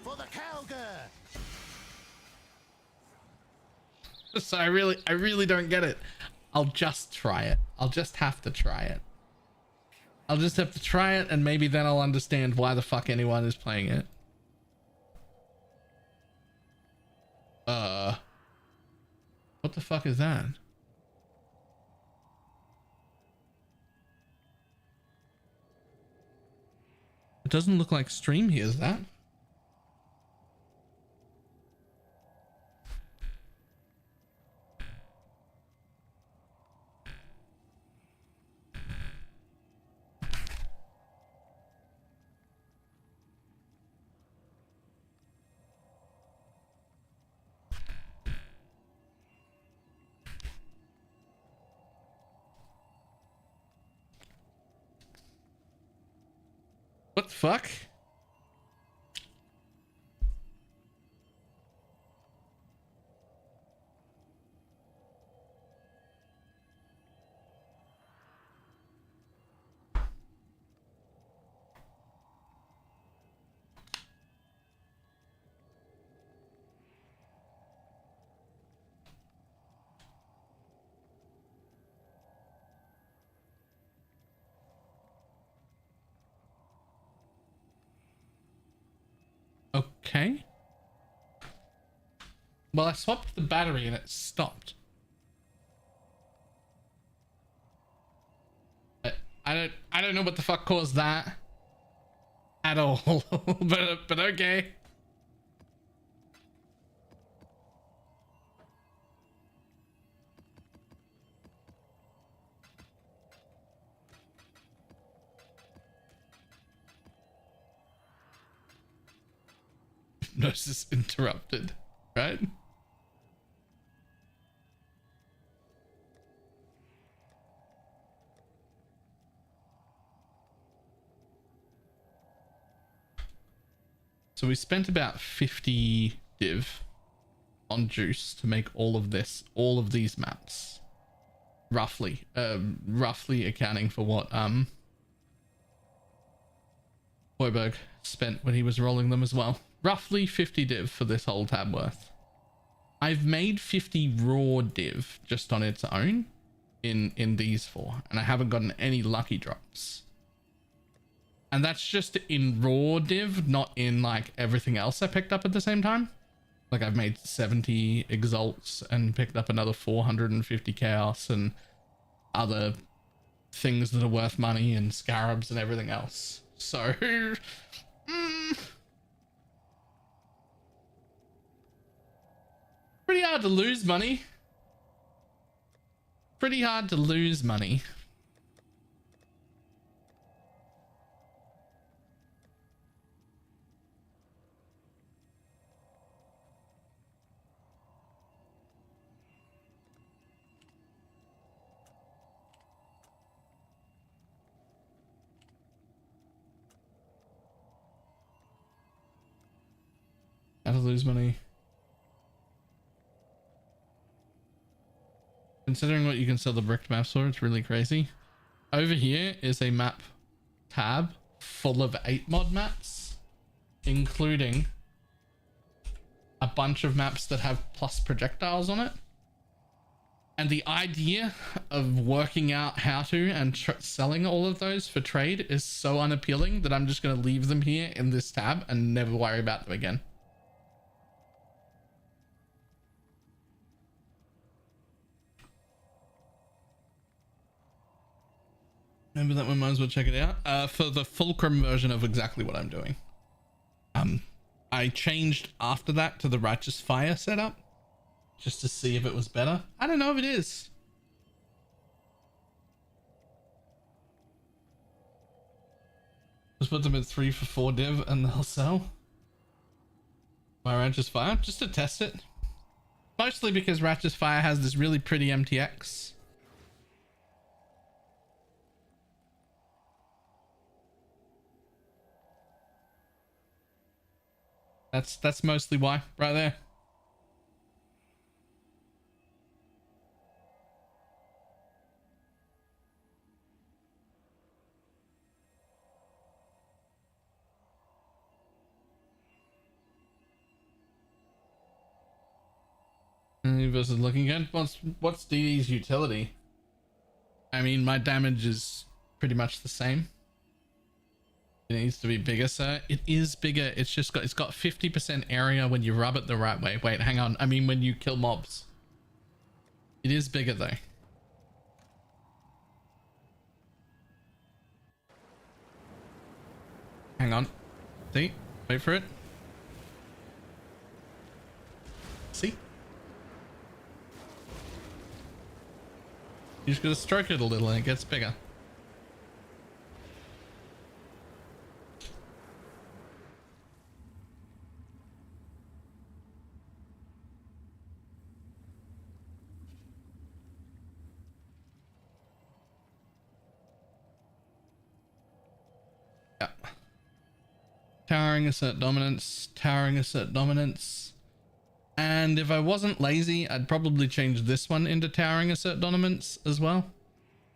For the Calgar. So I really don't get it. I'll just try it. I'll just have to try it. I'll just have to try it, and maybe then I'll understand why the fuck anyone is playing it. What the fuck is that? It doesn't look like stream hears that. What the fuck? Okay. Well, I swapped the battery and it stopped. I don't know what the fuck caused that at all. but okay. Hypnosis interrupted, right? So we spent about 50 div on juice to make all of these maps. Roughly accounting for what Hoiberg spent when he was rolling them as well. Roughly 50 div for this whole tab worth. I've made 50 raw div just on its own in these four, and I haven't gotten any lucky drops. And that's just in raw div, not in like everything else I picked up at the same time. Like I've made 70 exalts and picked up another 450 chaos and other things that are worth money and scarabs and everything else. So pretty hard to lose money. Pretty hard to lose money. How to lose money. Considering what you can sell the bricked maps for, it's really crazy. Over here is a map tab full of 8 mod maps, including a bunch of maps that have plus projectiles on it. And the idea of working out how to and selling all of those for trade is so unappealing that I'm just going to leave them here in this tab and never worry about them again. Remember that one, might as well check it out. For the fulcrum version of exactly what I'm doing. I changed after that to the Righteous Fire setup just to see if it was better. I don't know if it is. Just put them in 3 for 4 div and they'll sell. My Righteous Fire, just to test it. Mostly because Righteous Fire has this really pretty MTX. That's mostly why, right there. Versus looking good. What's DD's utility? I mean, my damage is pretty much the same. It needs to be bigger, sir. It is bigger. It's got 50% area when you rub it the right way. Wait, hang on. I mean, when you kill mobs. It is bigger though. Hang on. See? Wait for it. See? You just gotta stroke it a little and it gets bigger. Yeah. Towering assert dominance, towering assert dominance. And if I wasn't lazy, I'd probably change this one into towering assert dominance as well.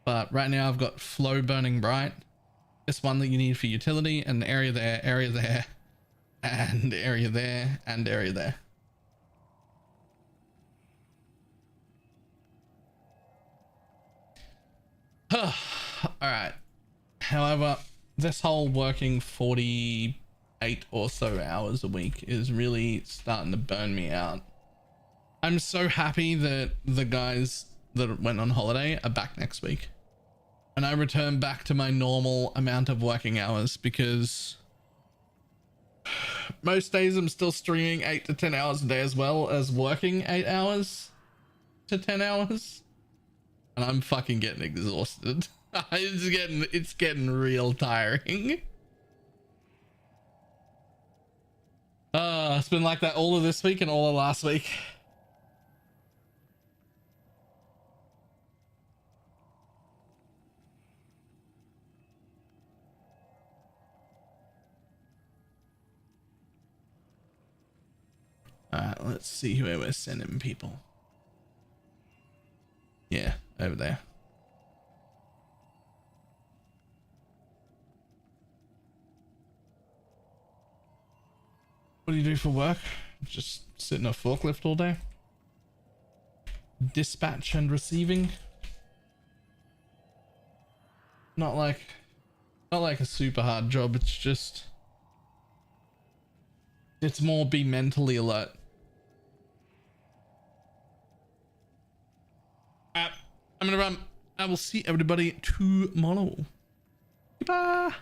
But right now I've got flow burning bright. This one that you need for utility, and area there, and area there, and area there. Alright. However, this whole working 48 or so hours a week is really starting to burn me out. I'm so happy that the guys that went on holiday are back next week. And I return back to my normal amount of working hours, because most days I'm still streaming 8 to 10 hours a day as well as working 8 hours to 10 hours. And I'm fucking getting exhausted. It's getting real tiring. It's been like that all of this week and all of last week. Alright, let's see where we're sending people. Yeah, over there. What do you do for work? Just sit in a forklift all day? Dispatch and receiving? Not like a super hard job, it's just... It's more be mentally alert. I'm gonna run. I will see everybody tomorrow. Goodbye.